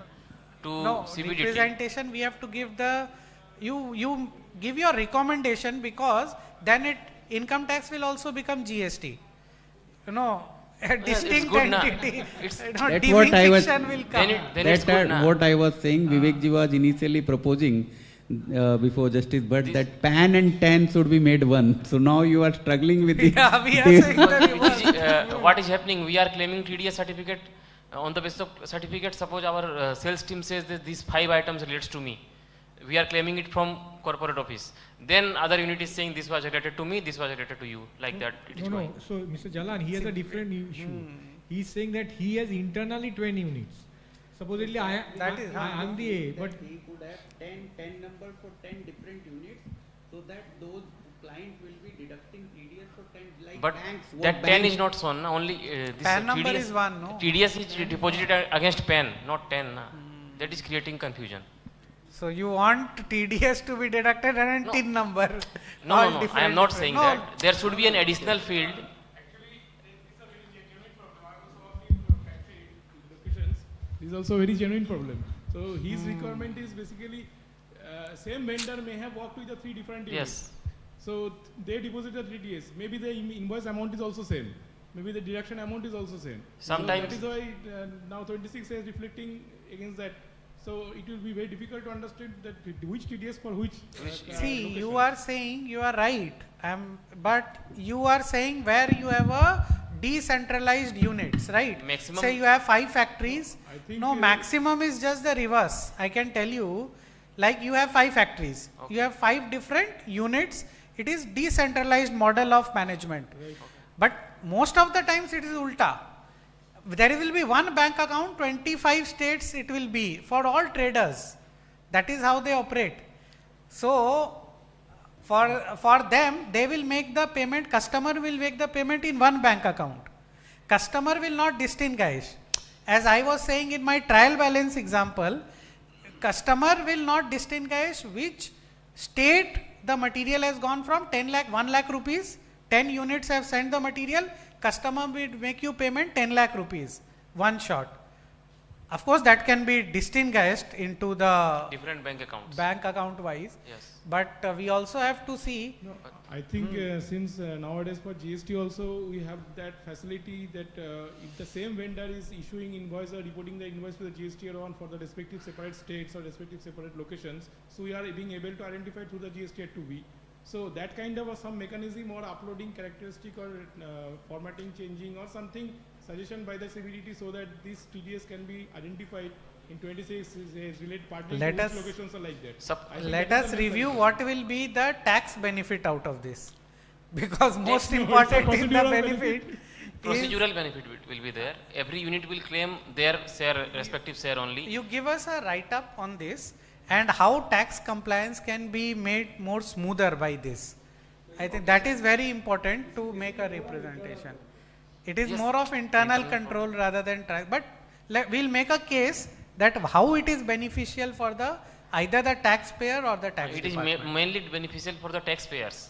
to CBDT. Representation we have to give you give your recommendation, because then income tax will also become GST. A distinct entity. That's what I was. Will come. What I was saying, Vivek ji was initially proposing before Justice Bhatt that PAN and TAN should be made one. So now you are struggling with the... Yeah, we are saying the reverse. What is happening? We are claiming TDS certificate on the basis of certificate. Suppose our sales team says that these 5 items relates to me. We are claiming it from corporate office. Then other unit is saying this was related to me, this was related to you. Like that it is going. So Mr. Jalan, he has a different issue. He is saying that he has internally 20 units. Supposedly I am the A, but he could have 10 number for 10 different units, so that those clients will be deducting TDS for 10 like but banks. that 10 is not shown. Only this PAN number TDS, is one, no? TDS is deposited against PAN, not 10. That is creating confusion. So you want TDS to be deducted and TIN number? No, I am not saying that. There should be an additional field. This is also a very genuine problem. So his requirement is basically same vendor may have worked with the 3 different units. Yes. So they deposited TDS. Maybe the invoice amount is also same. Maybe the deduction amount is also same. Sometimes. So that is why now 26 is reflecting against that. So it will be very difficult to understand that which TDS for which. See, you are saying you are right, but you are saying where you have a decentralized units, right? Maximum. Say you have 5 factories. No, maximum is just the reverse. I can tell you, like you have 5 factories. Okay. You have 5 different units. It is decentralized model of management. Right. Okay. But most of the times it is ulta. There will be one bank account, 25 states it will be for all traders. That is how they operate. So, for them, they will make the payment, customer will make the payment in one bank account. Customer will not distinguish. As I was saying in my trial balance example, customer will not distinguish which state the material has gone from 10 lakh, 1 lakh rupees, 10 units have sent the material, customer will make you payment 10 lakh rupees, one shot. Of course, that can be distinguished into the different bank accounts. Bank account wise. Yes. But we also have to see. No, I think since nowadays for GST also we have that facility that if the same vendor is issuing invoice or reporting the invoice to the GST on for the respective separate states or respective separate locations, so we are being able to identify through the GST at 2B. So that kind of some mechanism or uploading characteristic or formatting changing or something suggestion by the CBDT so that this TDS can be identified in 26 is related party locations are like that. Let us review what will be the tax benefit out of this, because most important in the benefit procedural benefit will be there. Every unit will claim their share, respective share only. You give us a write up on this and how tax compliance can be made more smoother by this. I think that is very important to make a representation. It is more of internal control rather than but we'll make a case that how it is beneficial for the either the taxpayer or the tax department. It is mainly beneficial for the taxpayers.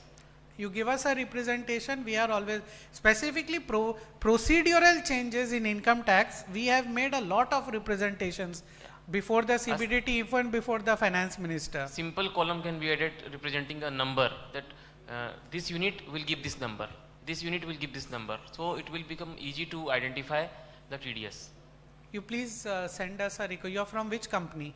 You give us a representation, we are always specifically procedural changes in income tax. We have made a lot of representations before the CBDT, even before the finance minister. Simple column can be added representing a number that this unit will give this number, this unit will give this number. So it will become easy to identify the TDS. You please send us a record. You are from which company?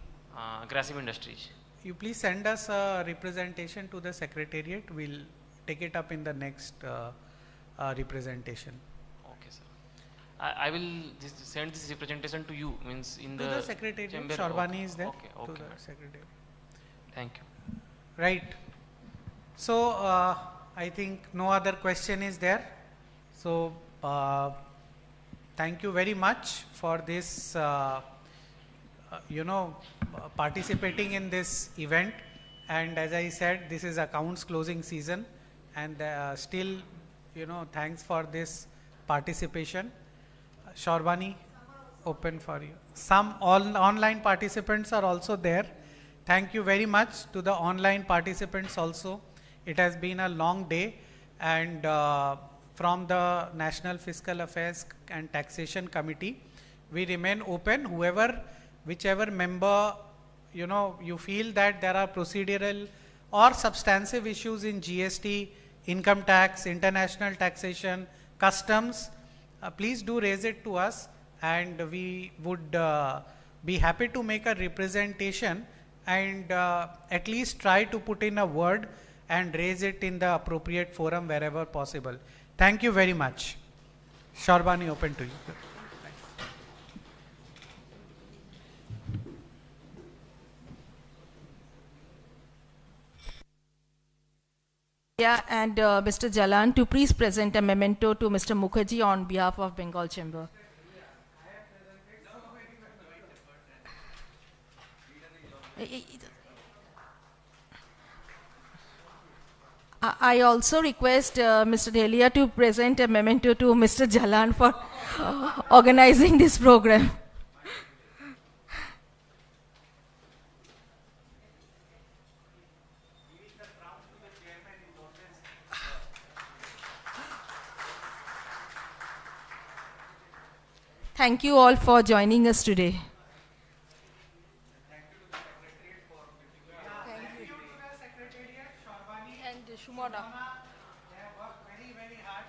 Grassive Industries. You please send us a representation to the secretariat. We'll take it up in the next representation. Okay, sir. I will send this representation to you. Means in to the secretariat. Sharbani is there. Okay. To the secretariat. Thank you. Right. So I think no other question is there. So thank you very much for this. Participating in this event, and as I said, this is accounts closing season, and still, thanks for this participation. Sharbani, open for you. Some online participants are also there. Thank you very much to the online participants also. It has been a long day, and from the National Fiscal Affairs and Taxation Committee, we remain open. Whichever member, you feel that there are procedural or substantive issues in GST, income tax, international taxation, customs, please do raise it to us, and we would be happy to make a representation and at least try to put in a word and raise it in the appropriate forum wherever possible. Thank you very much. Sharbani, open to you. Yeah, and Mr. Jalan to please present a memento to Mr. Mukherjee on behalf of Bengal Chamber. I also request Mr. Delia to present a memento to Mr. Jalan for organizing this program. Thank you all for joining us today. Thank you to the Secretariat, Sharbani, and Shumona. They have worked very, very hard.